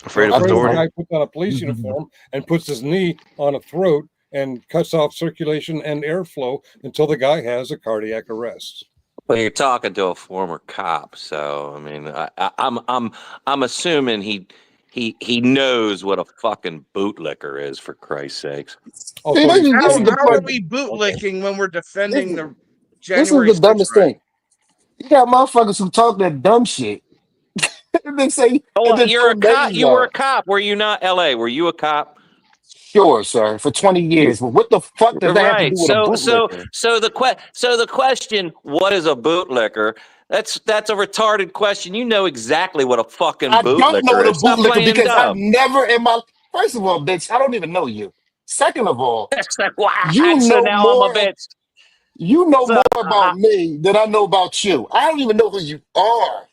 Speaker 6: Afraid of authority.
Speaker 10: The guy puts on a police uniform and puts his knee on a throat and cuts off circulation and airflow until the guy has a cardiac arrest.
Speaker 7: Well, you're talking to a former cop, so I mean, I'm assuming he knows what a fucking bootlicker is, for Christ's sakes.
Speaker 9: How are we bootlicking when we're defending the January?
Speaker 5: This is the dumbest thing. You got motherfuckers who talk that dumb shit. And then say,
Speaker 7: you're a cop. You were a cop. Were you not, LA? Were you a cop?
Speaker 5: Sure, sir, for 20 years. But what the fuck does that have to do with a bootlicker?
Speaker 7: So the question, what is a bootlicker? That's a retarded question. You know exactly what a fucking bootlicker is.
Speaker 5: I don't know what a bootlicker because I've never in my... First of all, bitch, I don't even know you. Second of all, you know more... You know more about me than I know about you. I don't even know who you are.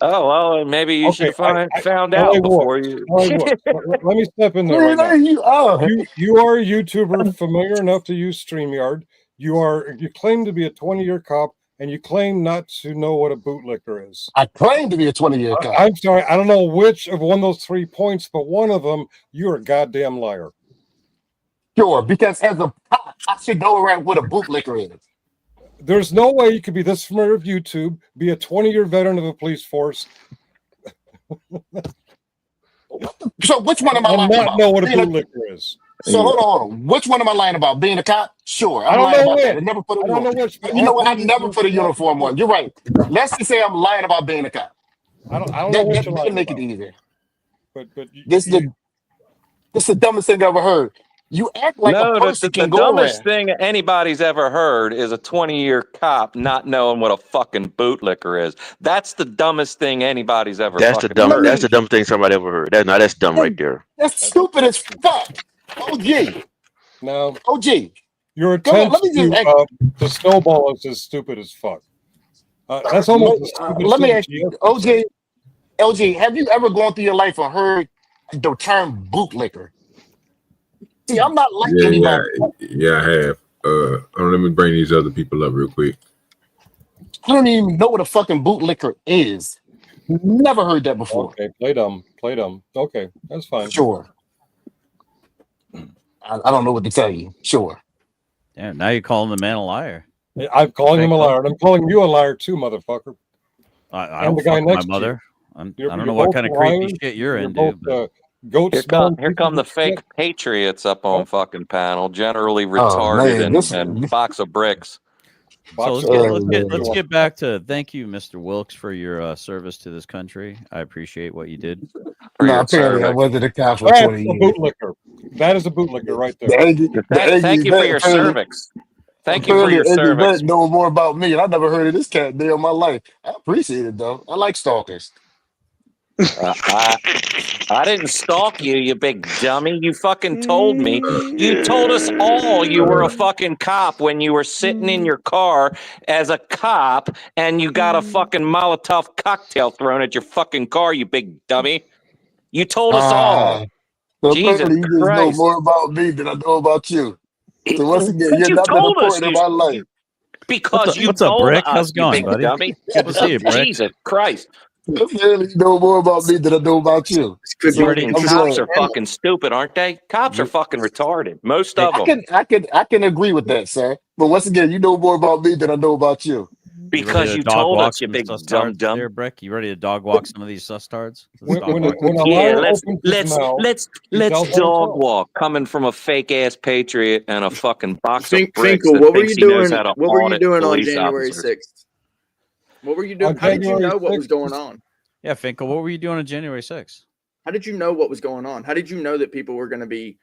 Speaker 7: Oh, well, maybe you should have found out before you.
Speaker 10: Let me step in there. Right you are a YouTuber familiar enough to use StreamYard. You claim to be a 20-year cop, and you claim not to know what a bootlicker is.
Speaker 5: I claim to be a 20-year cop.
Speaker 10: I'm sorry. I don't know which of one of those 3 points, but one of them, you're a goddamn liar.
Speaker 5: Sure, because as a cop, I should know around what a bootlicker is.
Speaker 10: There's no way you could be this familiar with YouTube, be a 20-year veteran of the police force.
Speaker 5: So which one am I lying about?
Speaker 10: Not know what a bootlicker is.
Speaker 5: So hold on. Which one am I lying about? Being a cop? Sure. I'm lying about that. I never put a uniform. You know what? I never put a uniform on. You're right. Let's just say I'm lying about being a cop.
Speaker 10: I don't know what you're lying
Speaker 5: make
Speaker 10: about.
Speaker 5: it easier.
Speaker 10: But
Speaker 5: this is the dumbest thing I've ever heard. You act like a person can go around.
Speaker 7: The dumbest thing anybody's ever heard is a 20-year cop not knowing what a fucking bootlicker is. That's the dumbest thing anybody's ever
Speaker 6: That's the dumbest thing somebody ever heard. That's dumb right there.
Speaker 5: That's stupid as fuck. OG.
Speaker 10: No.
Speaker 5: OG.
Speaker 10: Your attempt to snowball is as stupid as fuck. That's almost as stupid.
Speaker 5: Let me ask you, LG, have you ever gone through your life and heard the term bootlicker? See, I'm not like anybody.
Speaker 2: Yeah, I have. Let me bring these other people up real quick.
Speaker 5: I don't even know what a fucking bootlicker is. Never heard that before.
Speaker 10: Okay, play dumb. Okay, that's fine.
Speaker 5: Sure. I don't know what to tell you. Sure.
Speaker 11: Yeah, now you're calling the man a liar.
Speaker 10: I'm calling him a liar, and I'm calling you a liar too, motherfucker.
Speaker 11: I don't fuck my mother. I don't know what kind of creepy shit you're into.
Speaker 7: Here come the fake patriots up on fucking panel, generally retarded and box of bricks.
Speaker 11: So let's get back to thank you, Mr. Wilkes, for your service to this country. I appreciate what you did.
Speaker 5: No, apparently I wasn't a cop for 20 years.
Speaker 10: Bootlicker. That is a bootlicker right there.
Speaker 7: Thank you for your cervix. Thank you for your cervix.
Speaker 5: Know more about me, and I never heard of this cat day in my life. I appreciate it though. I like stalkers.
Speaker 7: I didn't stalk you, you big dummy. You fucking told me. You told us all you were a fucking cop when you were sitting in your car as a cop and you got a fucking Molotov cocktail thrown at your fucking car, you big dummy. You told us all.
Speaker 5: So
Speaker 7: Jesus
Speaker 5: you just know more about me than I know about you. So once again, you're not that important in my life.
Speaker 7: Because
Speaker 11: what's up, Brick? How's it going, buddy?
Speaker 7: Dummy.
Speaker 11: Good to see you, Brick.
Speaker 7: Jesus Christ.
Speaker 5: You know more about me than I know about you.
Speaker 7: Cops are fucking stupid, aren't they? Cops are fucking retarded. Most of them.
Speaker 5: I can agree with that, sir. But once again, you know more about me than I know about you.
Speaker 7: Because you told us, you big dumb.
Speaker 11: There, Brick. You ready to dog walk some of these sustards?
Speaker 7: Let's dog walk. Coming from a fake ass patriot and a fucking box of bricks.
Speaker 12: Finkel, what were you doing? What were you doing on January 6th? What were you doing? How did you know what was going on?
Speaker 11: Yeah, Finkel, what were you doing on January 6th?
Speaker 12: How did you know what was going on? How did you know that people were going to be,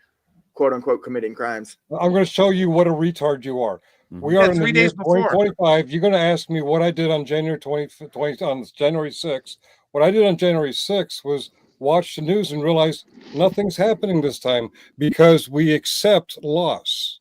Speaker 12: quote unquote, committing crimes?
Speaker 10: I'm going to show you what a retard you are. We are in the year 2025. You're going to ask me what I did on January 6th. What I did on January 6th was watch the news and realize nothing's happening this time because we accept loss.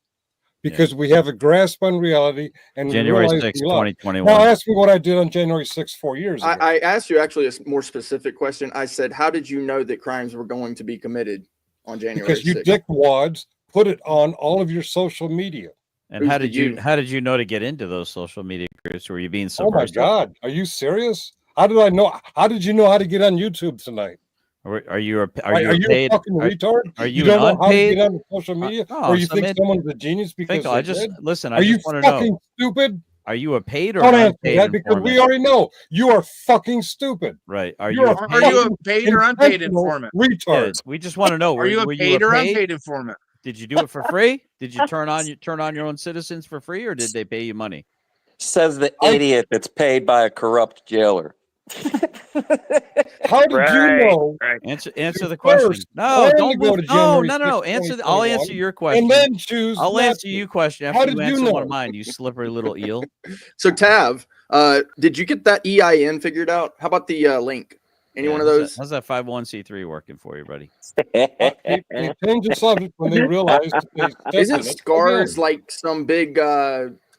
Speaker 10: Because we have a grasp on reality and
Speaker 11: January
Speaker 10: we
Speaker 11: 6th,
Speaker 10: realize
Speaker 11: 2021.
Speaker 10: Now ask me what I did on January 6th 4 years ago.
Speaker 12: I asked you actually a more specific question. I said, how did you know that crimes were going to be committed on January 6th?
Speaker 10: Because you dickwads put it on all of your social media.
Speaker 11: And how did you know to get into those social media groups? Were you being
Speaker 10: Oh my
Speaker 11: subversive?
Speaker 10: God, are you serious? How did I know? How did you know how to get on YouTube tonight?
Speaker 11: Are you a
Speaker 10: a fucking retard?
Speaker 11: Are you
Speaker 10: don't
Speaker 11: an
Speaker 10: know how to
Speaker 11: unpaid?
Speaker 10: get on social media, or you think someone's a genius because
Speaker 11: I
Speaker 10: they
Speaker 11: just
Speaker 10: did?
Speaker 11: listen. I
Speaker 10: Are you
Speaker 11: just want to
Speaker 10: fucking
Speaker 11: know.
Speaker 10: stupid?
Speaker 11: Are you a paid or
Speaker 10: Don't answer
Speaker 11: unpaid
Speaker 10: that because we
Speaker 11: informant?
Speaker 10: already know you are fucking stupid.
Speaker 11: Right? Are
Speaker 10: You're
Speaker 11: you
Speaker 10: a
Speaker 9: Are you a
Speaker 10: fucking
Speaker 9: paid or unpaid
Speaker 10: intentional
Speaker 9: informant?
Speaker 11: Yeah,
Speaker 10: retard.
Speaker 11: we just want to know.
Speaker 9: Are you a
Speaker 11: were
Speaker 9: paid or unpaid informant?
Speaker 11: Did you do it for free? Did you turn on your own citizens for free, or did they pay you money?
Speaker 7: Says the idiot that's paid by a corrupt jailer.
Speaker 10: How did you know?
Speaker 11: Answer the question. No, don't
Speaker 10: go
Speaker 11: move.
Speaker 10: to
Speaker 11: No,
Speaker 10: January
Speaker 11: no.
Speaker 10: 6th,
Speaker 11: I'll answer your question.
Speaker 10: and then choose.
Speaker 11: I'll
Speaker 10: not
Speaker 11: answer
Speaker 10: to.
Speaker 11: your question
Speaker 10: How
Speaker 11: after
Speaker 10: did
Speaker 11: you
Speaker 10: you
Speaker 11: answer
Speaker 10: know?
Speaker 11: one of mine. You slippery little eel.
Speaker 12: So Tav, did you get that EIN figured out? How about the link? Any one of those?
Speaker 11: How's that 501c3 working for you, buddy?
Speaker 10: They changed the subject when they realized they
Speaker 12: Isn't
Speaker 10: tested it.
Speaker 12: Scars
Speaker 10: Again.
Speaker 12: like some big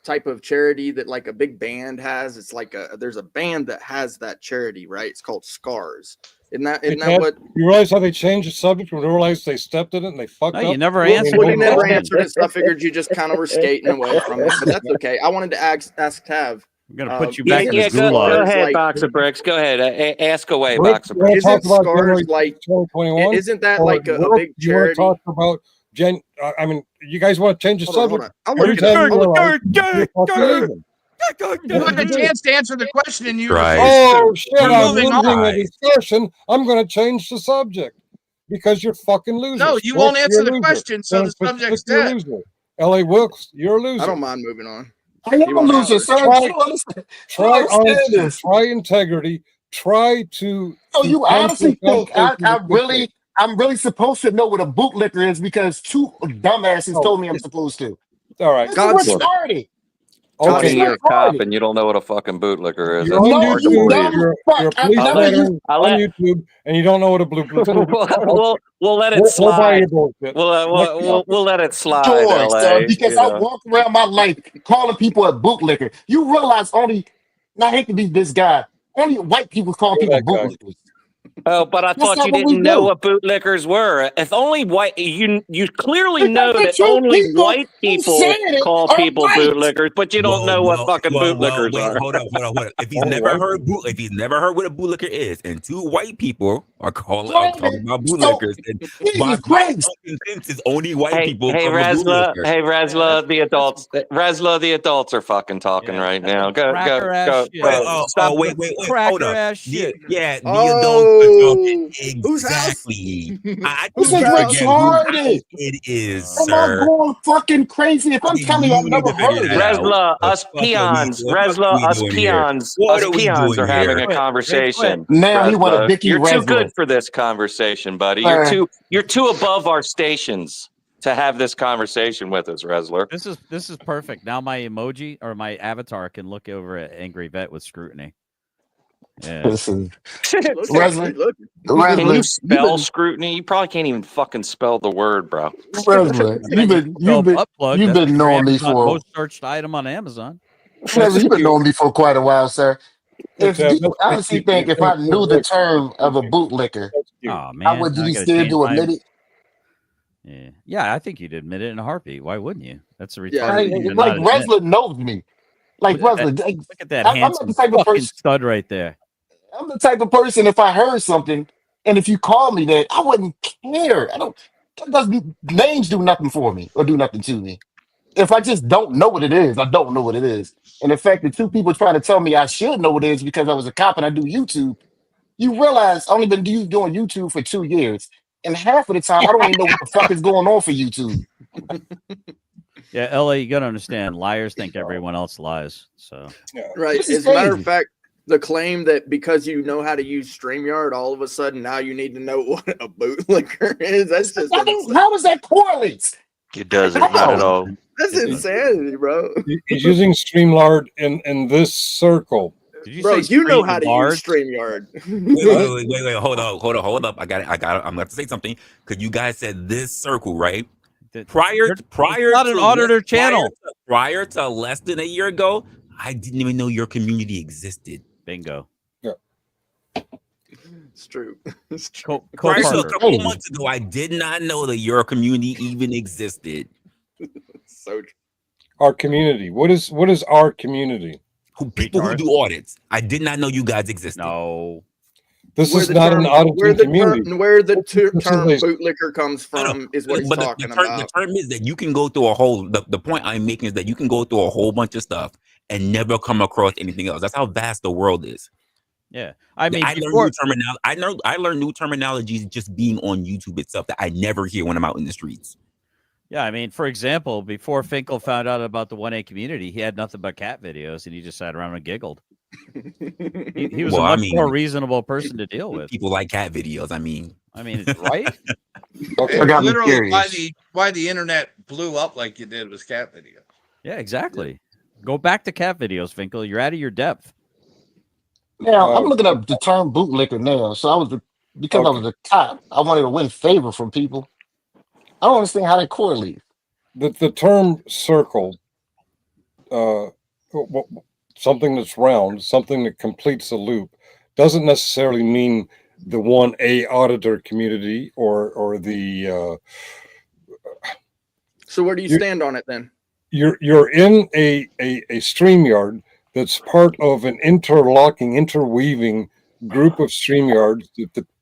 Speaker 12: type of charity that like a big band has? It's like there's a band that has that charity, right? It's called Scars. Isn't that what
Speaker 10: You realize how they changed the subject when they realized they stepped in it and they fucked
Speaker 11: No,
Speaker 10: up?
Speaker 11: you never
Speaker 12: Well,
Speaker 11: answered.
Speaker 12: well, you never
Speaker 11: question.
Speaker 12: answered it, so I figured you just kind of were skating away from it. But that's okay. I wanted to ask Tav.
Speaker 11: I'm gonna put you
Speaker 7: Yeah,
Speaker 11: back in
Speaker 7: yeah.
Speaker 11: the
Speaker 7: Go
Speaker 11: gulag.
Speaker 7: ahead,
Speaker 12: like-
Speaker 7: Box of Bricks. Go ahead. Ask away,
Speaker 10: Rick,
Speaker 7: Box of
Speaker 10: you wanna
Speaker 7: Bricks.
Speaker 10: talk
Speaker 12: Isn't
Speaker 10: about
Speaker 12: Scars
Speaker 10: January
Speaker 12: like
Speaker 10: 2021?
Speaker 12: isn't that
Speaker 10: Or
Speaker 12: like a
Speaker 10: Rick,
Speaker 12: big
Speaker 10: you want to
Speaker 12: charity?
Speaker 10: talk about I mean, you guys want to change the
Speaker 12: Hold on,
Speaker 10: subject?
Speaker 12: hold on. I'll
Speaker 10: Every
Speaker 12: look it up.
Speaker 10: time you
Speaker 12: I'll look
Speaker 10: realize you're fucking leaving.
Speaker 9: You had a chance to answer the question and you
Speaker 3: Right.
Speaker 9: refused
Speaker 10: Oh
Speaker 9: to.
Speaker 10: shit!
Speaker 9: You're
Speaker 10: I'm
Speaker 9: moving
Speaker 10: losing
Speaker 9: on.
Speaker 10: the discussion. I'm going to change the subject because you're fucking losers.
Speaker 9: No, you
Speaker 10: Rick,
Speaker 9: won't answer
Speaker 10: you're a
Speaker 9: the
Speaker 10: loser.
Speaker 9: question, so the
Speaker 10: Then
Speaker 9: subject's
Speaker 10: you're a
Speaker 9: dead.
Speaker 10: loser. L.A. Wilkes, you're a loser.
Speaker 12: I don't mind moving on.
Speaker 5: I am a loser, sir.
Speaker 10: Try-
Speaker 5: You don't understand.
Speaker 10: Try
Speaker 5: understand
Speaker 10: honesty.
Speaker 5: this.
Speaker 10: Try integrity. Try to.
Speaker 5: So you
Speaker 10: come to
Speaker 5: honestly think
Speaker 10: conversation with good faith.
Speaker 5: I'm really supposed to know what a bootlicker is because two dumbasses
Speaker 10: Oh,
Speaker 5: told me I'm supposed to.
Speaker 10: All right.
Speaker 5: This
Speaker 12: God's
Speaker 5: is retarded.
Speaker 10: Okay.
Speaker 7: You're a
Speaker 5: It's
Speaker 7: cop
Speaker 5: retarded.
Speaker 7: and you don't know what a fucking bootlicker is.
Speaker 10: You're
Speaker 7: That's
Speaker 10: on
Speaker 7: hard to
Speaker 10: YouTube.
Speaker 7: believe.
Speaker 5: dumb
Speaker 10: You're a
Speaker 5: fuck. I've
Speaker 10: police
Speaker 5: never
Speaker 10: veteran
Speaker 5: used-
Speaker 7: I'll
Speaker 10: on
Speaker 7: let-
Speaker 10: YouTube, and you don't know what a blue.
Speaker 7: we'll let it
Speaker 10: We'll buy
Speaker 7: slide.
Speaker 10: your bullshit.
Speaker 7: We'll let it slide.
Speaker 5: Sure,
Speaker 7: LA,
Speaker 5: sir, because
Speaker 7: you
Speaker 5: I
Speaker 7: know.
Speaker 5: walk around my life calling people a bootlicker. You realize only, and I hate to be this guy, only white people call
Speaker 10: You're
Speaker 5: people
Speaker 10: that guy.
Speaker 5: bootlickers.
Speaker 7: Oh, but I
Speaker 5: That's
Speaker 7: thought
Speaker 5: not
Speaker 7: you
Speaker 5: what we
Speaker 7: didn't know
Speaker 5: do.
Speaker 7: what bootlickers were. If only white, you clearly
Speaker 5: Because
Speaker 7: know
Speaker 5: the
Speaker 7: that
Speaker 5: two
Speaker 7: only
Speaker 5: people
Speaker 7: white
Speaker 5: who
Speaker 7: people
Speaker 5: said it
Speaker 7: call
Speaker 5: are
Speaker 7: people
Speaker 5: white.
Speaker 7: bootlickers, but you don't know what fucking bootlickers
Speaker 3: wait,
Speaker 7: are.
Speaker 3: hold up. If he's
Speaker 10: Oh,
Speaker 3: never
Speaker 10: white
Speaker 3: heard if he's never heard what a bootlicker is, and two white people are talking about
Speaker 5: So,
Speaker 3: bootlickers, and
Speaker 5: Jesus
Speaker 3: my
Speaker 5: Christ.
Speaker 3: consensus only white
Speaker 7: Hey,
Speaker 3: people
Speaker 7: hey,
Speaker 3: call a
Speaker 7: Resla,
Speaker 3: bootlicker.
Speaker 7: hey, Resla, the adults are fucking talking right now. Go,
Speaker 11: Cracker ass shit.
Speaker 7: Stop.
Speaker 3: Wait, hold
Speaker 11: Cracker
Speaker 3: up.
Speaker 11: ass shit.
Speaker 3: The adults are
Speaker 12: Oh,
Speaker 3: talking
Speaker 12: whose house?
Speaker 3: exactly. I
Speaker 5: This
Speaker 3: think
Speaker 5: is
Speaker 3: you forget who
Speaker 5: retarded.
Speaker 3: it is,
Speaker 5: Am I
Speaker 3: sir.
Speaker 5: going fucking crazy? If
Speaker 3: I
Speaker 5: I'm
Speaker 3: think
Speaker 5: telling you, I've
Speaker 3: you need
Speaker 5: never
Speaker 3: to figure
Speaker 5: heard
Speaker 3: that
Speaker 5: it.
Speaker 3: out.
Speaker 7: Resla,
Speaker 3: The
Speaker 7: us
Speaker 3: fuck are we
Speaker 7: peons,
Speaker 3: doing? What the fuck are
Speaker 7: Resla,
Speaker 3: we
Speaker 7: us
Speaker 3: doing here?
Speaker 7: peons,
Speaker 3: What
Speaker 7: us
Speaker 3: are we
Speaker 7: peons
Speaker 3: doing
Speaker 7: are having
Speaker 3: here?
Speaker 7: a conversation.
Speaker 5: Now he want a
Speaker 7: Resla,
Speaker 5: Vicky
Speaker 7: you're too
Speaker 5: Resla.
Speaker 7: good for this conversation, buddy.
Speaker 5: Man.
Speaker 7: You're too above our stations to have this conversation with us, Resler.
Speaker 11: This is perfect. Now my emoji or my avatar can look over at Angry Vet with scrutiny. Yeah.
Speaker 5: Listen,
Speaker 12: Look,
Speaker 5: Resla,
Speaker 7: Can you
Speaker 5: Resla,
Speaker 7: spell scrutiny? You probably can't even fucking spell the word, bro.
Speaker 5: Resla,
Speaker 11: Butt-plug,
Speaker 5: you've
Speaker 11: that's
Speaker 5: been
Speaker 11: the
Speaker 5: knowing me
Speaker 11: Amazon
Speaker 5: for
Speaker 11: most searched item on Amazon.
Speaker 5: Resla, you've been knowing me for quite a while, sir. If
Speaker 10: Okay,
Speaker 5: you honestly think if I knew the term of a bootlicker,
Speaker 11: Oh man,
Speaker 5: how would you
Speaker 11: now I
Speaker 5: be
Speaker 11: gotta
Speaker 5: scared
Speaker 11: change
Speaker 5: to
Speaker 11: my-
Speaker 5: admit it?
Speaker 11: Yeah, I think you'd admit it in a heartbeat. Why wouldn't you? That's a retarded
Speaker 12: Yeah,
Speaker 11: thing to
Speaker 5: Like
Speaker 11: not admit.
Speaker 5: Resla knows me. Like
Speaker 11: Look at
Speaker 5: Resla,
Speaker 11: that,
Speaker 5: like,
Speaker 11: look at that
Speaker 5: I'm not
Speaker 11: handsome
Speaker 5: the type of
Speaker 11: fucking
Speaker 5: person.
Speaker 11: stud right there.
Speaker 5: I'm the type of person. If I heard something, and if you call me that, I wouldn't care. I don't. That doesn't. Names do nothing for me or do nothing to me. If I just don't know what it is, I don't know what it is. And in fact, the two people trying to tell me I should know what it is because I was a cop and I do YouTube. You realize I only been doing YouTube for 2 years, and half of the time I don't even know what the fuck is going on for YouTube.
Speaker 11: Yeah, LA, you gotta understand, liars think everyone else lies. So
Speaker 12: right.
Speaker 5: This is
Speaker 12: As a matter of
Speaker 5: crazy.
Speaker 12: fact, the claim that because you know how to use StreamYard, all of a sudden now you need to know what a bootlicker is. That's just
Speaker 5: How does that correlate?
Speaker 6: It doesn't, not at all.
Speaker 12: that's insanity, bro.
Speaker 10: He's using StreamYard in this circle.
Speaker 11: Did you
Speaker 12: Bro,
Speaker 11: say
Speaker 12: you know how to
Speaker 11: StreamYard?
Speaker 12: use StreamYard.
Speaker 3: Wait. Hold up. I got it. I'm gonna have to say something because you guys said this circle, right? Prior
Speaker 11: It's not an auditor channel.
Speaker 3: Prior to less than a year ago, I didn't even know your community existed.
Speaker 11: Bingo.
Speaker 10: Yeah.
Speaker 12: It's true. It's
Speaker 11: true.
Speaker 3: Prior to a couple of months ago, I did not know that your community even existed.
Speaker 12: So true.
Speaker 10: Our community. What is our community?
Speaker 3: People who do audits. I did not know you guys existed.
Speaker 11: No.
Speaker 10: This is not an auditing community.
Speaker 12: Where the term bootlicker comes from is what he's talking about.
Speaker 3: The term is that you can go through a whole. The point I'm making is that you can go through a whole bunch of stuff and never come across anything else. That's how vast the world is.
Speaker 11: Yeah, I mean,
Speaker 3: I learned new terminologies just being on YouTube itself that I never hear when I'm out in the streets.
Speaker 11: Yeah, I mean, for example, before Finkel found out about the 1A community, he had nothing but cat videos, and he just sat around and giggled. He was a much more reasonable person to deal with.
Speaker 3: People like cat videos. I mean,
Speaker 11: it's right.
Speaker 9: Literally, why the internet blew up like it did was cat video.
Speaker 11: Yeah, exactly. Go back to cat videos, Finkel. You're out of your depth.
Speaker 5: Now I'm looking up the term bootlicker now. So I was a cop. I wanted to win favor from people. I don't understand how that correlates.
Speaker 10: The term circle, something that's round, something that completes a loop, doesn't necessarily mean the 1A auditor community or the.
Speaker 12: So where do you stand on it then?
Speaker 10: You're in a StreamYard that's part of an interweaving group of StreamYards.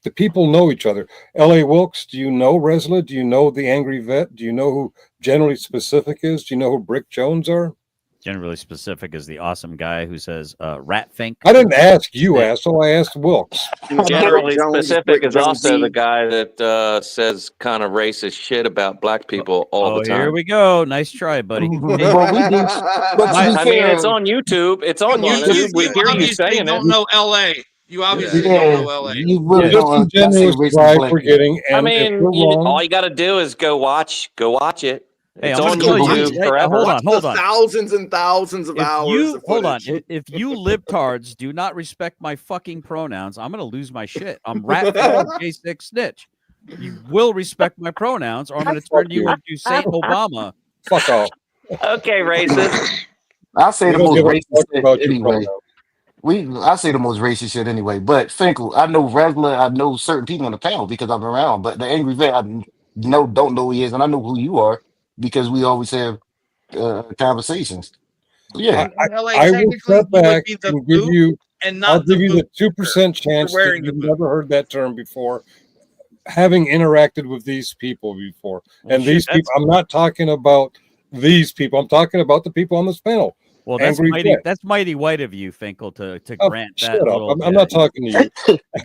Speaker 10: The people know each other. L.A. Wilkes, do you know Resla? Do you know the Angry Vet? Do you know who Generally Specific is? Do you know who Brick Jones are?
Speaker 11: Generally Specific is the awesome guy who says rat fink.
Speaker 10: I didn't ask you, asshole. I asked Wilkes.
Speaker 7: Generally Specific is also the guy that says kind of racist shit about black people all the time.
Speaker 11: Here we go. Nice try, buddy.
Speaker 7: I mean, it's on YouTube. It's on YouTube. We hear you saying it.
Speaker 9: Don't know LA. You obviously don't know LA.
Speaker 5: You really don't
Speaker 7: I mean, all you got to do is go watch it.
Speaker 11: Hey,
Speaker 7: it's
Speaker 11: I'm
Speaker 7: on
Speaker 11: gonna tell you,
Speaker 7: YouTube forever.
Speaker 11: Hold on.
Speaker 12: Thousands and thousands of hours.
Speaker 11: Hold on. If you libtards do not respect my fucking pronouns, I'm gonna lose my shit. I'm rat J6 snitch. You will respect my pronouns, or I'm gonna turn you into Saint Obama.
Speaker 10: Fuck off.
Speaker 7: Okay, racist.
Speaker 5: I say the most racist shit anyway. I say the most racist shit anyway. But Finkel, I know Resla, I know certain people on the panel because I'm around. But the Angry Vet, I don't know who he is, and I know who you are because we always have conversations. Yeah,
Speaker 10: I will step back and give you. I'll give you the 2% chance that you've never heard that term before, having interacted with these people before. And these people, I'm not talking about these people. I'm talking about the people on this panel.
Speaker 11: Well, that's mighty white of you, Finkel, to grant that.
Speaker 10: I'm not talking to you.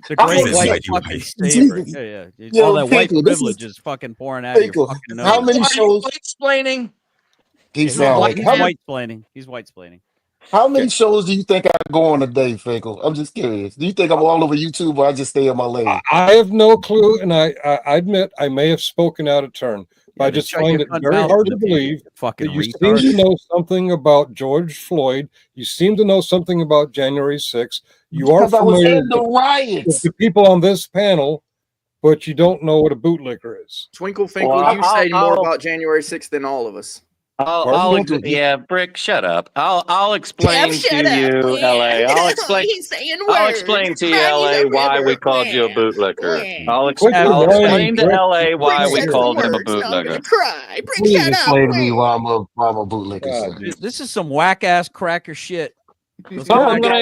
Speaker 11: The great white fucking savior. Yeah. All that white privilege is fucking pouring out of your fucking nose.
Speaker 5: How many shows?
Speaker 9: Explaining.
Speaker 11: He's white-splaining. He's white-splaining.
Speaker 5: How many shows do you think I go on a day, Finkel? I'm just curious. Do you think I'm all over YouTube or I just stay in my lane?
Speaker 10: I have no clue, and I admit I may have spoken out of turn. I just find it very hard to believe that you seem to know something about George Floyd. You seem to know something about January 6th. You are familiar with the people on this panel, but you don't know what a bootlicker is.
Speaker 12: Twinkle Finkel, you say more about January 6th than all of us.
Speaker 7: Brick, shut up. I'll explain to you, LA. I'll explain to you, LA, why we called you a bootlicker. I'll explain to LA why we called him a bootlicker.
Speaker 5: Please explain to me why I'm a bootlicker.
Speaker 11: This is some whack ass cracker shit.
Speaker 7: I'm going to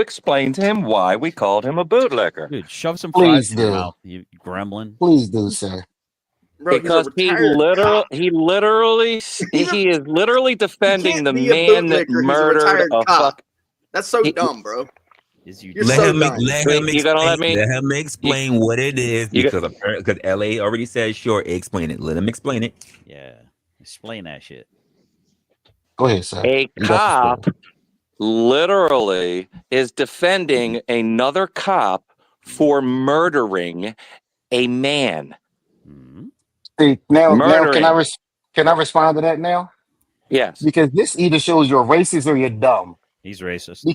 Speaker 7: explain to him why we called him a bootlicker.
Speaker 11: Dude, shove some fries in your mouth, you gremlin.
Speaker 5: Please do, sir.
Speaker 12: Bro,
Speaker 7: because he is literally defending the man that murdered a fuck.
Speaker 12: That's so dumb, bro.
Speaker 3: Let him explain what it is because LA already said sure, explain it. Let him explain it.
Speaker 11: Yeah, explain that shit.
Speaker 5: Go ahead, sir.
Speaker 7: A cop literally is defending another cop for murdering a man.
Speaker 5: See, now can I respond to that now?
Speaker 7: Yes.
Speaker 5: Because this either shows you're racist or you're dumb.
Speaker 11: He's racist.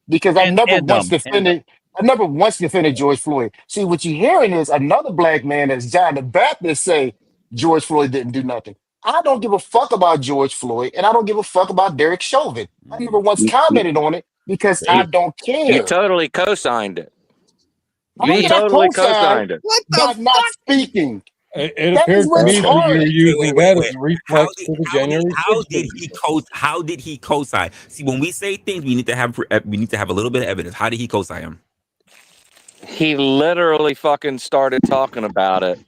Speaker 5: because I never
Speaker 11: and
Speaker 5: once
Speaker 11: dumb.
Speaker 5: defended. I never once defended George Floyd. See, what you're hearing is another black man, as John the Baptist, say George Floyd didn't do nothing. I don't give a fuck about George Floyd, and I don't give a fuck about Derek Chauvin. I never once commented on it because I don't
Speaker 7: You
Speaker 5: care.
Speaker 7: totally co-signed it.
Speaker 5: How
Speaker 7: You
Speaker 5: did I
Speaker 7: totally
Speaker 5: co-sign
Speaker 7: co-signed it.
Speaker 12: What the
Speaker 5: by not
Speaker 12: fuck?
Speaker 5: speaking?
Speaker 10: It
Speaker 5: That is
Speaker 10: appeared to me that
Speaker 5: retarded.
Speaker 10: you're using that as a
Speaker 3: How
Speaker 10: reflex
Speaker 3: did
Speaker 10: to the
Speaker 3: how did
Speaker 10: January
Speaker 3: how
Speaker 10: 6th
Speaker 3: did he
Speaker 10: video.
Speaker 3: how did he co-sign? See, when we say things, we need to have a little bit of evidence. How did he co-sign him?
Speaker 7: He literally fucking started talking about it.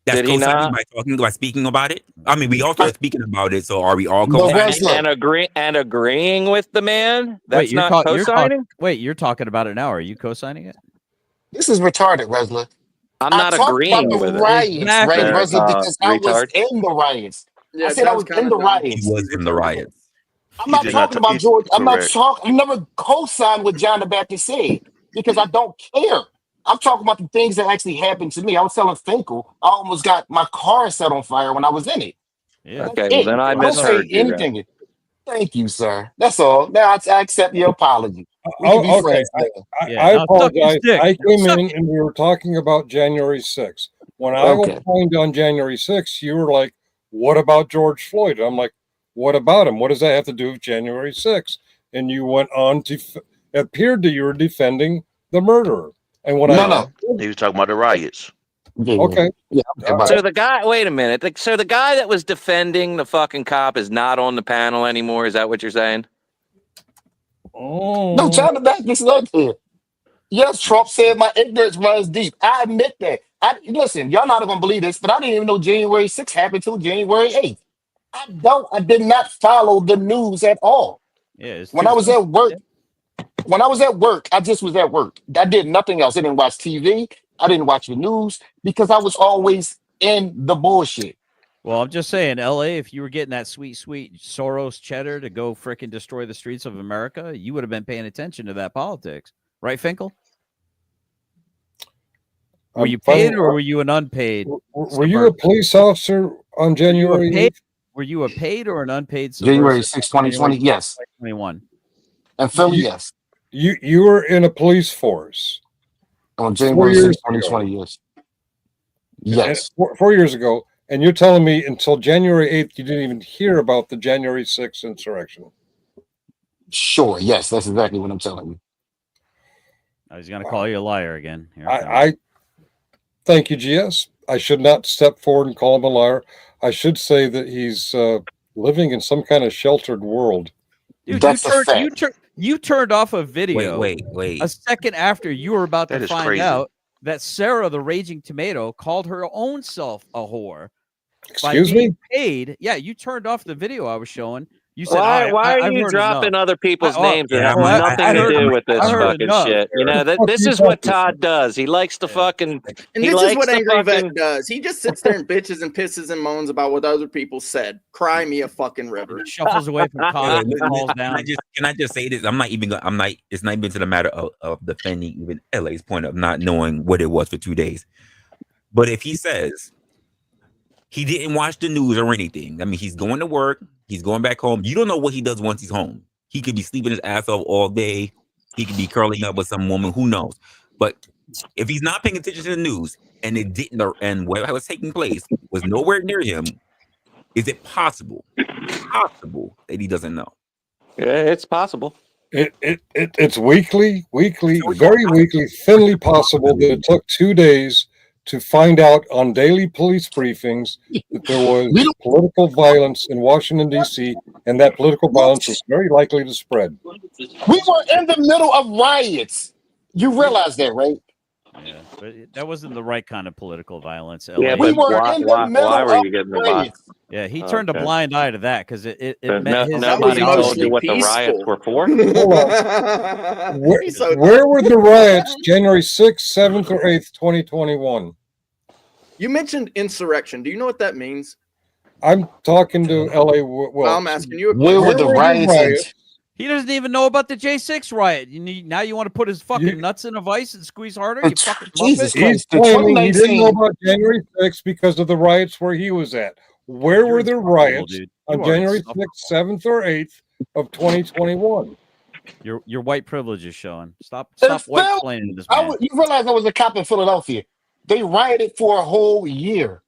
Speaker 3: That's
Speaker 7: Did he
Speaker 3: co-signing
Speaker 7: not?
Speaker 3: by speaking about it. I mean, we all started speaking about it. So are we all
Speaker 5: But
Speaker 3: co-signing?
Speaker 5: Wrestler,
Speaker 7: And agreeing with the man? That's not co-signing?
Speaker 11: You're talking about it now. Are you co-signing it?
Speaker 5: this is retarded, Wrestler.
Speaker 7: I'm
Speaker 5: I
Speaker 7: not
Speaker 5: talked about
Speaker 7: agreeing
Speaker 5: the
Speaker 7: with it.
Speaker 5: riots, right,
Speaker 11: Exactly.
Speaker 5: Wrestler, because I was
Speaker 7: Retard.
Speaker 5: in the riots.
Speaker 12: Yeah,
Speaker 5: I said I
Speaker 12: John's
Speaker 5: was in
Speaker 12: kind
Speaker 5: the
Speaker 12: of dumb.
Speaker 3: He
Speaker 5: riots.
Speaker 3: was in the riots.
Speaker 5: I'm
Speaker 6: He
Speaker 5: not
Speaker 6: did not.
Speaker 5: talking about
Speaker 6: He's
Speaker 5: George. I'm not
Speaker 6: correct.
Speaker 5: talking. I never co-signed what John the Baptist said because I don't care. I'm talking about the things that actually happened to me. I was telling Finkel, I almost got my car set on fire when I was in it.
Speaker 11: Yeah.
Speaker 5: That's
Speaker 7: Okay, well
Speaker 5: it.
Speaker 7: then I
Speaker 5: Don't say
Speaker 7: misheard you then.
Speaker 5: anything. Thank you, sir. That's all. Now I accept your apology. We can be
Speaker 10: Okay,
Speaker 5: friends now.
Speaker 10: I
Speaker 11: now suck his
Speaker 10: apologize.
Speaker 11: dick.
Speaker 10: I came
Speaker 11: Suck
Speaker 10: in and we were talking about January 6th. When I
Speaker 5: Okay.
Speaker 10: opined on January 6th, you were like, what about George Floyd? I'm like, what about him? What does that have to do with January 6th? And you went on to, it appeared that you were defending the murderer. And when
Speaker 5: No.
Speaker 6: He was talking about the riots.
Speaker 5: Yeah.
Speaker 10: Okay.
Speaker 5: Yeah.
Speaker 7: So the guy, wait a minute. So the guy that was defending the fucking cop is not on the panel anymore. Is that what you're saying?
Speaker 10: Oh.
Speaker 5: No, John the Baptist is up there. Yes, Trump said my ignorance runs deep. I admit that. Listen, y'all not gonna believe this, but I didn't even know January 6th happened till January 8th. I did not follow the news at all.
Speaker 11: Yeah. It's
Speaker 5: When
Speaker 11: too
Speaker 5: I was
Speaker 11: soon.
Speaker 5: at work, I just was at work. I did nothing else. I didn't watch TV. I didn't watch the news because I was always in the bullshit.
Speaker 11: Well, I'm just saying, LA, if you were getting that sweet Soros cheddar to go frickin' destroy the streets of America, you would have been paying attention to that politics. Right, Finkel? Were you paid or were you an unpaid?
Speaker 10: Were you a police officer on January 8th?
Speaker 11: Were you a paid or an unpaid
Speaker 5: January
Speaker 11: subversive?
Speaker 5: 6, 2020, yes.
Speaker 11: 2021.
Speaker 5: And Philly, yes.
Speaker 10: You were in a police force
Speaker 5: On
Speaker 10: 4
Speaker 5: January
Speaker 10: years
Speaker 5: 6, 2020, yes. Yes.
Speaker 10: 4 years ago, and you're telling me until January 8th you didn't even hear about the January 6th insurrection.
Speaker 5: Sure, yes, that's exactly what I'm telling you.
Speaker 11: Oh, he's going to call you a liar again. Here it comes.
Speaker 10: I thank you, GS. I should not step forward and call him a liar. I should say that he's living in some kind of sheltered world.
Speaker 11: Dude,
Speaker 5: That's a fact.
Speaker 11: you turned off a video
Speaker 3: Wait.
Speaker 11: a second after you were about
Speaker 6: That
Speaker 11: to
Speaker 6: is
Speaker 11: find
Speaker 6: crazy.
Speaker 11: out that Sarah, the Raging Tomato, called her own self a whore.
Speaker 10: Excuse me?
Speaker 11: Paid. Yeah, you turned off the video I was showing. You said,
Speaker 7: Why are
Speaker 11: I've
Speaker 7: you
Speaker 11: heard
Speaker 7: dropping
Speaker 11: enough.
Speaker 7: other people's names that
Speaker 3: yeah,
Speaker 7: have
Speaker 3: I
Speaker 7: nothing to
Speaker 3: heard-
Speaker 7: do with this
Speaker 11: I heard
Speaker 7: fucking
Speaker 11: enough.
Speaker 7: shit? You know, this is what Todd does. He likes to fucking.
Speaker 12: And
Speaker 7: He
Speaker 12: this is
Speaker 7: likes
Speaker 12: what
Speaker 7: to
Speaker 12: Angry
Speaker 7: fucking-
Speaker 12: Vet does. He just sits there and bitches and pisses and moans about what other people said. Cry me a fucking river.
Speaker 11: Shuffles away from Todd and falls down.
Speaker 3: Can I just say this? It's not even to the matter of defending even LA's point of not knowing what it was for 2 days. But if he says he didn't watch the news or anything, I mean, he's going to work, he's going back home. You don't know what he does once he's home. He could be sleeping his ass off all day. He could be curling up with some woman, who knows? But if he's not paying attention to the news and it didn't, and what was taking place was nowhere near him, is it possible that he doesn't know?
Speaker 7: Yeah, it's possible.
Speaker 10: It's weekly, very weekly, thinly possible that it took 2 days to find out on daily police briefings that there was political violence in Washington, D.C., and that political violence was very likely to spread.
Speaker 5: We were in the middle of riots. You realize that, right?
Speaker 11: Yeah, but that wasn't the right kind of political violence.
Speaker 7: Yeah,
Speaker 11: LA.
Speaker 5: We
Speaker 7: but
Speaker 5: were in the
Speaker 7: why
Speaker 5: middle
Speaker 7: were
Speaker 5: of
Speaker 7: you getting the vibe?
Speaker 5: riots.
Speaker 11: Yeah, he turned a
Speaker 7: Okay.
Speaker 11: blind eye to that because it
Speaker 7: So
Speaker 11: meant his
Speaker 7: nobody
Speaker 12: was
Speaker 7: told
Speaker 12: mostly
Speaker 7: you what the riots
Speaker 12: peaceful.
Speaker 7: were for.
Speaker 12: He's so
Speaker 10: Where were the riots January 6th, 7th, or 8th, 2021?
Speaker 12: You mentioned insurrection. Do you know what that means?
Speaker 10: I'm talking to LA. Well,
Speaker 12: I'm asking you a
Speaker 5: Where
Speaker 12: question.
Speaker 5: were the riots?
Speaker 11: He doesn't even know about the J6 riot. Now you want to put his fucking nuts in a vice and squeeze harder? You fucking
Speaker 5: Jesus
Speaker 11: muppet?
Speaker 10: He's
Speaker 5: Christ. The
Speaker 10: claiming he didn't know
Speaker 5: 2019
Speaker 10: about January 6th because of the riots where he was at. Where
Speaker 11: You're
Speaker 10: were the
Speaker 11: insufferable,
Speaker 10: riots
Speaker 11: dude.
Speaker 10: on
Speaker 11: You are
Speaker 10: January
Speaker 11: insufferable.
Speaker 10: 6th, 7th, or 8th of 2021?
Speaker 11: Your white privilege is showing. Stop
Speaker 5: Phil,
Speaker 11: white explaining this man.
Speaker 5: you realize I was a cop in Philadelphia. They rioted for a whole year.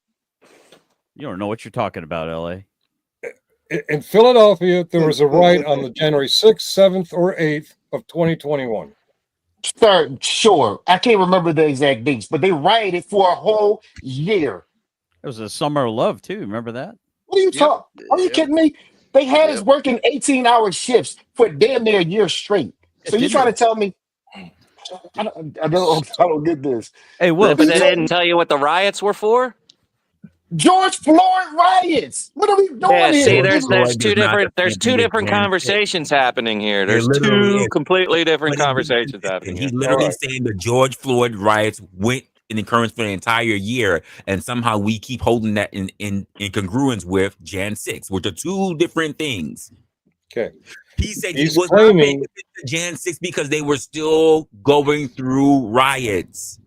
Speaker 11: You don't know what you're talking about, LA.
Speaker 10: In Philadelphia, there was a riot on the January 6th, 7th, or 8th of 2021.
Speaker 5: Sir, sure. I can't remember the exact dates, but they rioted for a whole year.
Speaker 11: It was a summer of love too. Remember that?
Speaker 5: What are you talking? Are you kidding me? They had us working 18-hour shifts for damn near a year straight. So you trying to tell me? I don't get this.
Speaker 11: Hey, Will,
Speaker 13: but they didn't tell you what the riots were for?
Speaker 5: George Floyd riots. What are we doing here?
Speaker 13: See, there's two different conversations happening here. There's two completely different conversations happening.
Speaker 3: He's literally saying the George Floyd riots went in occurrence for the entire year, and somehow we keep holding that in congruence with Jan 6, which are two different things.
Speaker 10: Okay.
Speaker 3: He said he was not paying attention to Jan 6 because they were still going through riots.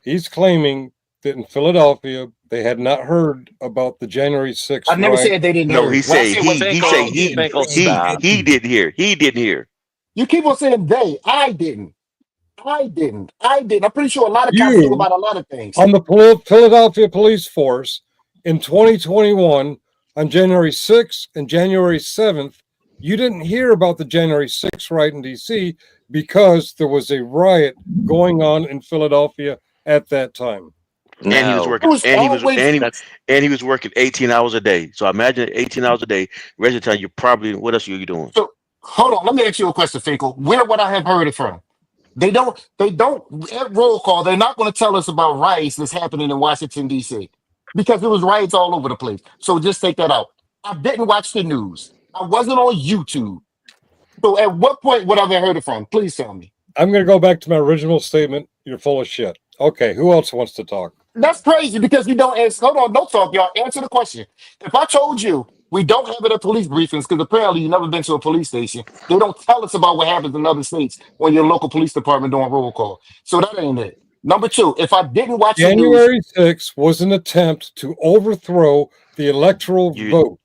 Speaker 10: He's claiming that in Philadelphia they had not heard about the January 6th.
Speaker 5: I never said they didn't.
Speaker 6: No, he said he didn't hear. He didn't hear.
Speaker 5: You keep on saying they. I didn't. I'm pretty sure a lot of cops knew about a lot of things.
Speaker 10: On the Philadelphia police force in 2021, on January 6th and January 7th, you didn't hear about the January 6th riot in D.C. because there was a riot going on in Philadelphia at that time.
Speaker 6: And he was working. And he was working 18 hours a day. So imagine 18 hours a day. The rest of the time, you probably. What else are you doing?
Speaker 5: So hold on. Let me ask you a question, Finkel. Where would I have heard it from? They don't at roll call. They're not going to tell us about riots that's happening in Washington, D.C. because there was riots all over the place. So just take that out. I didn't watch the news. I wasn't on YouTube. So at what point would I have heard it from? Please tell me.
Speaker 10: I'm going to go back to my original statement. You're full of shit. Okay, who else wants to talk?
Speaker 5: That's crazy because you don't answer. Hold on, don't talk, y'all. Answer the question. If I told you we don't have it at police briefings because apparently you've never been to a police station, they don't tell us about what happens in other states when your local police department doing roll call. So that ain't it. Number two, if I didn't watch
Speaker 10: January 6th was an attempt to overthrow the electoral vote.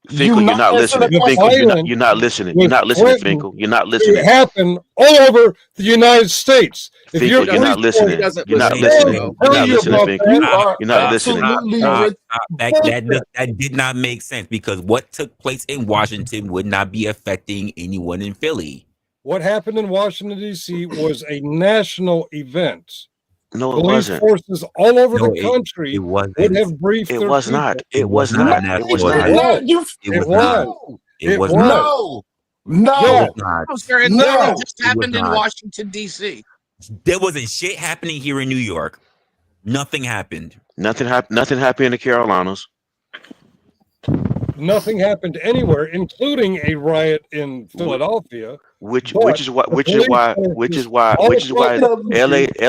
Speaker 6: Finkel, you're not listening. Finkel, you're not listening. You're not listening, Finkel. You're not listening.
Speaker 10: It happened all over the United States. If
Speaker 6: Finkel, you're not listening. You're not listening. You're not listening, Finkel. You're not listening.
Speaker 3: That did not make sense because what took place in Washington would not be affecting anyone in Philly.
Speaker 10: What happened in Washington, D.C. was a national event.
Speaker 6: No, it
Speaker 10: police
Speaker 6: wasn't.
Speaker 10: Forces all over the country would have briefed
Speaker 6: It
Speaker 10: their
Speaker 6: was
Speaker 10: people.
Speaker 6: not. It was not. It was not.
Speaker 10: It was.
Speaker 3: It was not.
Speaker 5: No.
Speaker 9: Sir, it literally just happened in Washington, D.C.
Speaker 3: There wasn't shit happening here in New York. Nothing happened.
Speaker 6: Nothing happened in the Carolinas.
Speaker 10: Nothing happened anywhere, including a riot in Philadelphia.
Speaker 6: Which is why LA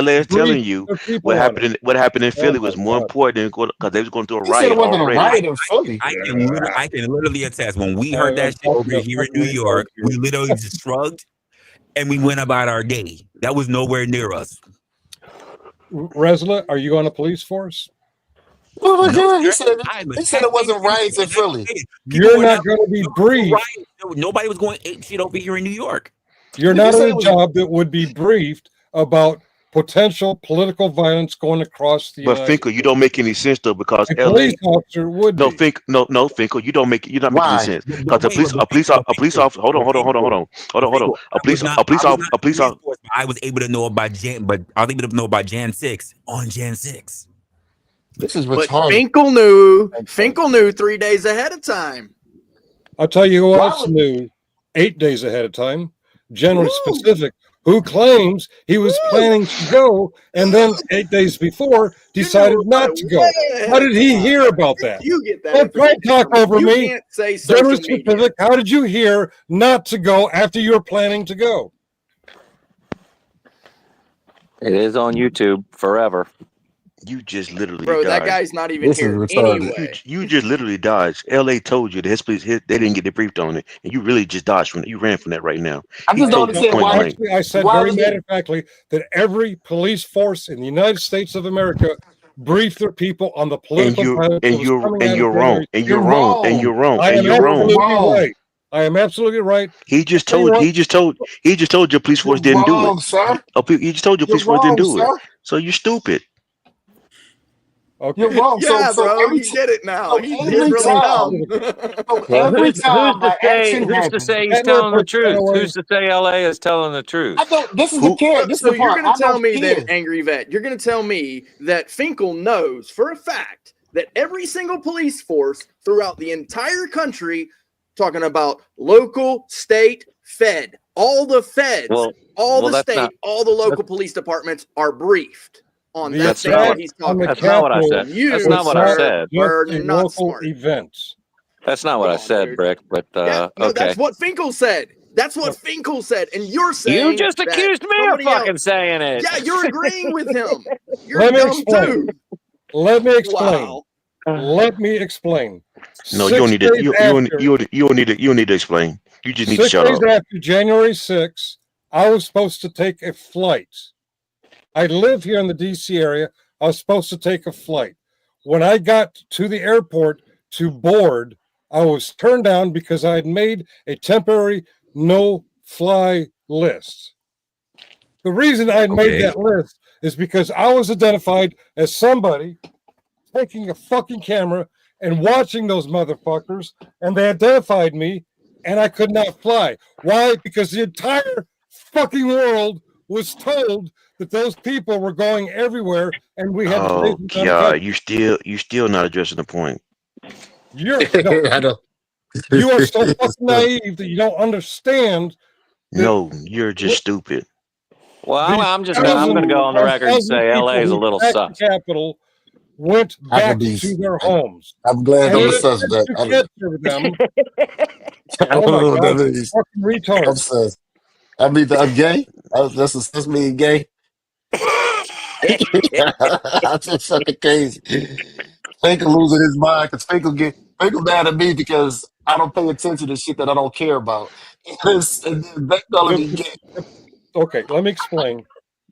Speaker 6: is telling you what happened in Philly was more important because they was going through a riot already.
Speaker 3: I can literally attest when we heard that shit over here in New York, we literally just shrugged and we went about our day. That was nowhere near us.
Speaker 10: Resla, are you on a police force?
Speaker 5: He said it wasn't riots in Philly.
Speaker 10: You're not going to be briefed.
Speaker 3: Nobody was going ape shit over here in New York.
Speaker 10: You're not on a job that would be briefed about potential political violence going across the.
Speaker 6: But Finkel, you don't make any sense though because
Speaker 10: a police officer would.
Speaker 6: No, Finkel, you're not making any sense because a police officer. Hold on. A police officer.
Speaker 3: I was able to know about Jan 6 on Jan 6.
Speaker 5: This is
Speaker 12: but
Speaker 5: retarded.
Speaker 12: Finkel knew 3 days ahead of time.
Speaker 10: I'll tell you who else knew 8 days ahead of time. General Specific, who claims he was planning to go and then 8 days before decided not to go. How did he hear about that?
Speaker 12: You get that?
Speaker 10: Don't talk over me.
Speaker 12: Can't say
Speaker 10: General Specific, how did you hear not to go after you were planning to go?
Speaker 13: It is on YouTube forever.
Speaker 6: You just literally
Speaker 12: Bro,
Speaker 6: dodged.
Speaker 12: that guy's not even here anyway.
Speaker 6: You just literally dodged. LA told you that his police they didn't get debriefed on it, and you really just dodged from it. You ran from that right now.
Speaker 5: I just don't understand why.
Speaker 10: Actually, I said very matter of factly that every police force in the United States of America briefed their people on the political violence.
Speaker 6: And you're wrong. And you're wrong. And you're wrong.
Speaker 10: I am absolutely right. I am absolutely right.
Speaker 6: He just told your police force
Speaker 5: You're
Speaker 6: didn't do
Speaker 5: wrong,
Speaker 6: it.
Speaker 5: sir.
Speaker 6: He just told your police
Speaker 5: You're
Speaker 6: force didn't
Speaker 5: wrong,
Speaker 6: do it.
Speaker 5: sir.
Speaker 6: So you're stupid.
Speaker 10: Okay.
Speaker 5: You're wrong.
Speaker 12: Yeah,
Speaker 5: So
Speaker 12: bro,
Speaker 5: every
Speaker 12: he did it now.
Speaker 5: so
Speaker 12: He's
Speaker 5: every
Speaker 12: really
Speaker 5: time,
Speaker 12: dumb.
Speaker 5: so
Speaker 13: Well,
Speaker 5: every
Speaker 13: who's
Speaker 5: time
Speaker 13: to
Speaker 5: an action
Speaker 13: who's to
Speaker 5: happens,
Speaker 13: say he's
Speaker 10: That
Speaker 13: telling the
Speaker 10: airport's gone
Speaker 13: truth?
Speaker 10: away.
Speaker 13: Who's to say LA is telling the truth?
Speaker 5: I don't. This is
Speaker 6: Who-
Speaker 5: the kid. This
Speaker 12: So
Speaker 5: is the
Speaker 12: you're
Speaker 5: part.
Speaker 12: going
Speaker 5: I
Speaker 12: to tell
Speaker 5: don't
Speaker 12: me
Speaker 5: care.
Speaker 12: that, Angry Vet, you're going to tell me that Finkel knows for a fact that every single police force throughout the entire country, talking about local, state, fed, all the feds, all the
Speaker 13: that's
Speaker 12: state,
Speaker 13: not
Speaker 12: all the local police departments are briefed on
Speaker 10: The
Speaker 12: that
Speaker 13: That's
Speaker 12: thing
Speaker 13: not
Speaker 12: that
Speaker 13: what-
Speaker 12: he's
Speaker 10: on
Speaker 12: talking
Speaker 10: the
Speaker 12: about.
Speaker 13: that's not what I
Speaker 10: Capitol
Speaker 13: said.
Speaker 12: You,
Speaker 13: That's not what I
Speaker 10: was
Speaker 13: said.
Speaker 10: not
Speaker 12: are
Speaker 10: just a
Speaker 12: not
Speaker 10: local
Speaker 12: smart.
Speaker 10: events.
Speaker 13: That's not what
Speaker 12: Come
Speaker 13: I
Speaker 12: on,
Speaker 13: said,
Speaker 12: dude.
Speaker 13: Brick. But
Speaker 12: Yeah, no,
Speaker 13: okay.
Speaker 12: that's what Finkel said. That's what Finkel said, and you're saying
Speaker 13: You just
Speaker 12: that
Speaker 13: accused me of
Speaker 12: somebody
Speaker 13: fucking
Speaker 12: else.
Speaker 13: saying it.
Speaker 12: Yeah, you're agreeing with him. You're
Speaker 10: Let me
Speaker 12: dumb
Speaker 10: explain.
Speaker 12: too.
Speaker 10: Let me explain.
Speaker 12: Wow.
Speaker 10: Let me explain.
Speaker 6: No, you don't need to. You don't need to. You don't need to explain. You just need to
Speaker 10: 6
Speaker 6: shut
Speaker 10: days
Speaker 6: up.
Speaker 10: after January 6th, I was supposed to take a flight. I live here in the DC area. I was supposed to take a flight. When I got to the airport to board, I was turned down because I had made a temporary no-fly list. The reason I had made that list is because I was identified as somebody taking a fucking camera and watching those motherfuckers, and they identified me, and I could not fly. Why? Because the entire fucking world was told that those people were going everywhere, and we had to
Speaker 6: Oh
Speaker 10: face them down the
Speaker 6: God,
Speaker 10: country.
Speaker 6: you still not addressing the point.
Speaker 10: You're no, you are so fucking naive that you don't understand.
Speaker 6: No, you're just stupid.
Speaker 13: Well, I'm going to go on the
Speaker 10: and
Speaker 13: record and say
Speaker 10: people
Speaker 13: LA is a
Speaker 10: who
Speaker 13: little
Speaker 10: attacked
Speaker 13: sus.
Speaker 10: the Capitol went back
Speaker 5: Applebee's.
Speaker 10: to their homes.
Speaker 5: I'm glad
Speaker 10: And
Speaker 5: I'm a
Speaker 10: they
Speaker 5: suspect.
Speaker 10: took pictures of them.
Speaker 5: I
Speaker 10: Oh
Speaker 5: don't
Speaker 10: my
Speaker 5: know what
Speaker 10: God,
Speaker 5: that is.
Speaker 10: fucking
Speaker 5: I'm
Speaker 10: retard.
Speaker 5: sus. I mean, I'm gay. That's me gay. I'm just fucking crazy. Finkel losing his mind because Finkel mad at me because I don't pay attention to shit that I don't care about. And then they calling me gay.
Speaker 10: Okay, let me explain.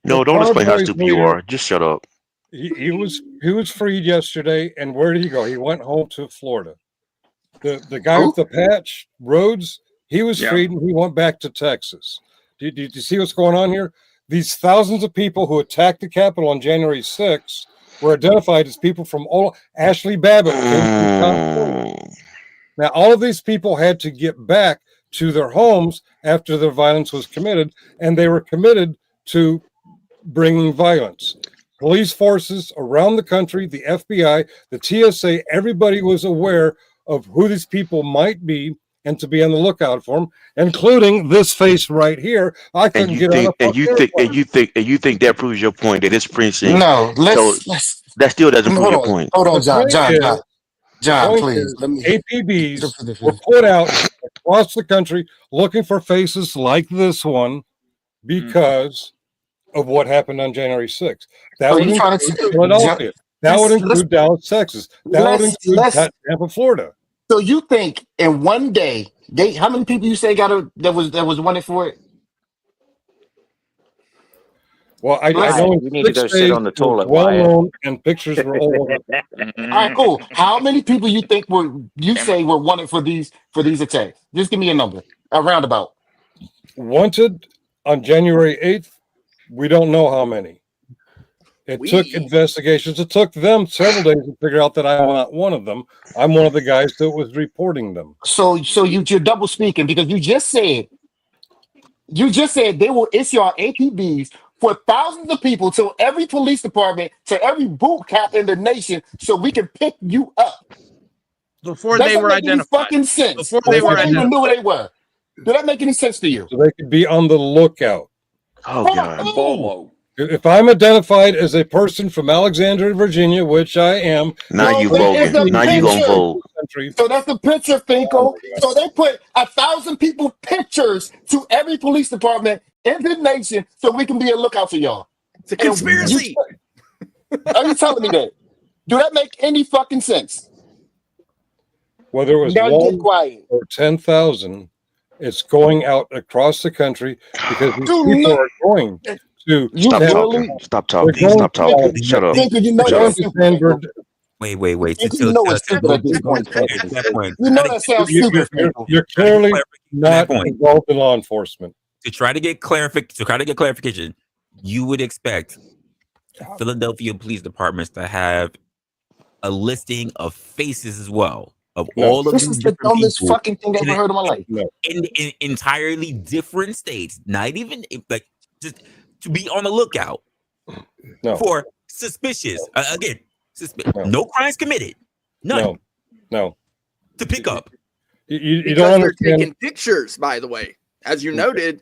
Speaker 6: No,
Speaker 10: The
Speaker 6: don't explain how
Speaker 10: Proud Boys
Speaker 6: stupid you
Speaker 10: leader,
Speaker 6: are. Just shut up.
Speaker 10: he was freed yesterday, and where did he go? He went home to Florida. The guy with the patch, Rhodes, he was freed and he went back to Texas. Do you see what's going on here? These thousands of people who attacked the Capitol on January 6th were identified as people from all. Ashley Babbitt came from California. Now, all of these people had to get back to their homes after the violence was committed, and they were committed to bringing violence. Police forces around the country, the FBI, the TSA, everybody was aware of who these people might be and to be on the lookout for them, including this face right here. I couldn't get on a
Speaker 6: you think that proves your point that it's precinct.
Speaker 5: No,
Speaker 6: So that still doesn't prove your point.
Speaker 5: Hold on,
Speaker 10: The
Speaker 5: John,
Speaker 10: point
Speaker 5: please.
Speaker 10: is,
Speaker 5: Let me.
Speaker 10: APBs were put out across the country looking for faces like this one because of what happened on January 6th. That would include Philadelphia. That would include Dallas, Texas. That would include Tampa, Florida.
Speaker 5: So you think in one day, how many people you say that was wanted for it?
Speaker 10: Well, I know
Speaker 13: you need to go sit on the toilet,
Speaker 10: well
Speaker 13: Wyatt.
Speaker 10: known and pictures were all over.
Speaker 5: All right, cool. How many people you think were wanted for these attacks? Just give me a number, a roundabout.
Speaker 10: Wanted on January 8th, we don't know how many. It took investigations. It took them several days to figure out that I'm not one of them. I'm one of the guys that was reporting them.
Speaker 5: So you're double speaking because you just said they will issue our APBs for thousands of people to every police department, to every boot camp in the nation, so we can pick you up.
Speaker 9: Before they were identified.
Speaker 5: Fucking sense.
Speaker 9: Before they were
Speaker 5: even
Speaker 9: identified.
Speaker 5: knew who they were. Did that make any sense to you?
Speaker 10: So they could be on the lookout.
Speaker 6: Oh God.
Speaker 10: If I'm identified as a person from Alexandria, Virginia, which I am,
Speaker 6: now you voting. Now you gonna vote.
Speaker 5: So that's the picture, Finkel. So they put 1,000 people pictures to every police department in the nation, so we can be a lookout for y'all.
Speaker 12: It's a conspiracy.
Speaker 5: Are you telling me that? Do that make any fucking sense?
Speaker 10: Whether it was one or 10,000, it's going out across the country because these people are going to
Speaker 6: Stop talking. Stop talking. Stop talking. Shut up.
Speaker 5: You know
Speaker 10: Sanford,
Speaker 3: Wait.
Speaker 5: You know it's stupid at this point.
Speaker 3: To that point,
Speaker 5: You know that sounds stupid.
Speaker 10: You're clearly not involved in law enforcement.
Speaker 3: To try to get clarification, you would expect Philadelphia police departments to have a listing of faces as well of all of
Speaker 5: This
Speaker 3: these
Speaker 5: is the
Speaker 3: different
Speaker 5: dumbest
Speaker 3: people
Speaker 5: fucking thing I ever heard in my life.
Speaker 3: in entirely different states. Not even like just to be on the lookout for suspicious. Again, no crimes committed. None.
Speaker 10: No.
Speaker 3: To pick up.
Speaker 10: You
Speaker 12: Because
Speaker 10: don't
Speaker 12: they're
Speaker 10: understand.
Speaker 12: taking pictures, by the way, as you noted.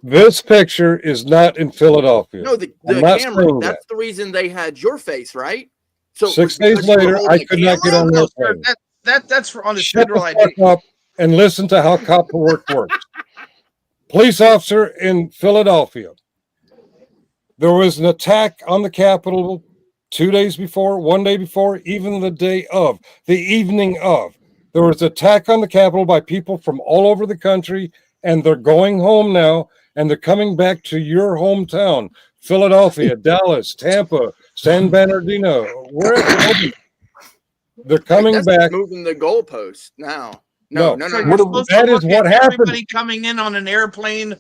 Speaker 10: This picture is not in Philadelphia.
Speaker 12: No, the
Speaker 10: I'm not
Speaker 12: camera.
Speaker 10: saying
Speaker 12: That's the reason they had your face, right? So
Speaker 10: 6 days
Speaker 12: because you were
Speaker 10: later,
Speaker 12: holding
Speaker 10: I
Speaker 12: a
Speaker 10: could not get
Speaker 12: camera?
Speaker 10: on
Speaker 9: No,
Speaker 10: their
Speaker 9: sir,
Speaker 10: plane.
Speaker 9: that's for on the
Speaker 10: Shut
Speaker 9: federal
Speaker 10: the
Speaker 9: ID.
Speaker 10: fuck up and listen to how cop work works. Police officer in Philadelphia. There was an attack on the Capitol 2 days before, 1 day before, even the evening of. There was an attack on the Capitol by people from all over the country, and they're going home now, and they're coming back to your hometown, Philadelphia, Dallas, Tampa, San Bernardino, wherever. They're coming
Speaker 12: That's
Speaker 10: back.
Speaker 12: moving the goalpost now.
Speaker 10: No.
Speaker 12: No.
Speaker 9: So you're supposed to
Speaker 10: That
Speaker 9: look
Speaker 10: is what
Speaker 9: at
Speaker 10: happened.
Speaker 9: everybody coming in on an airplane,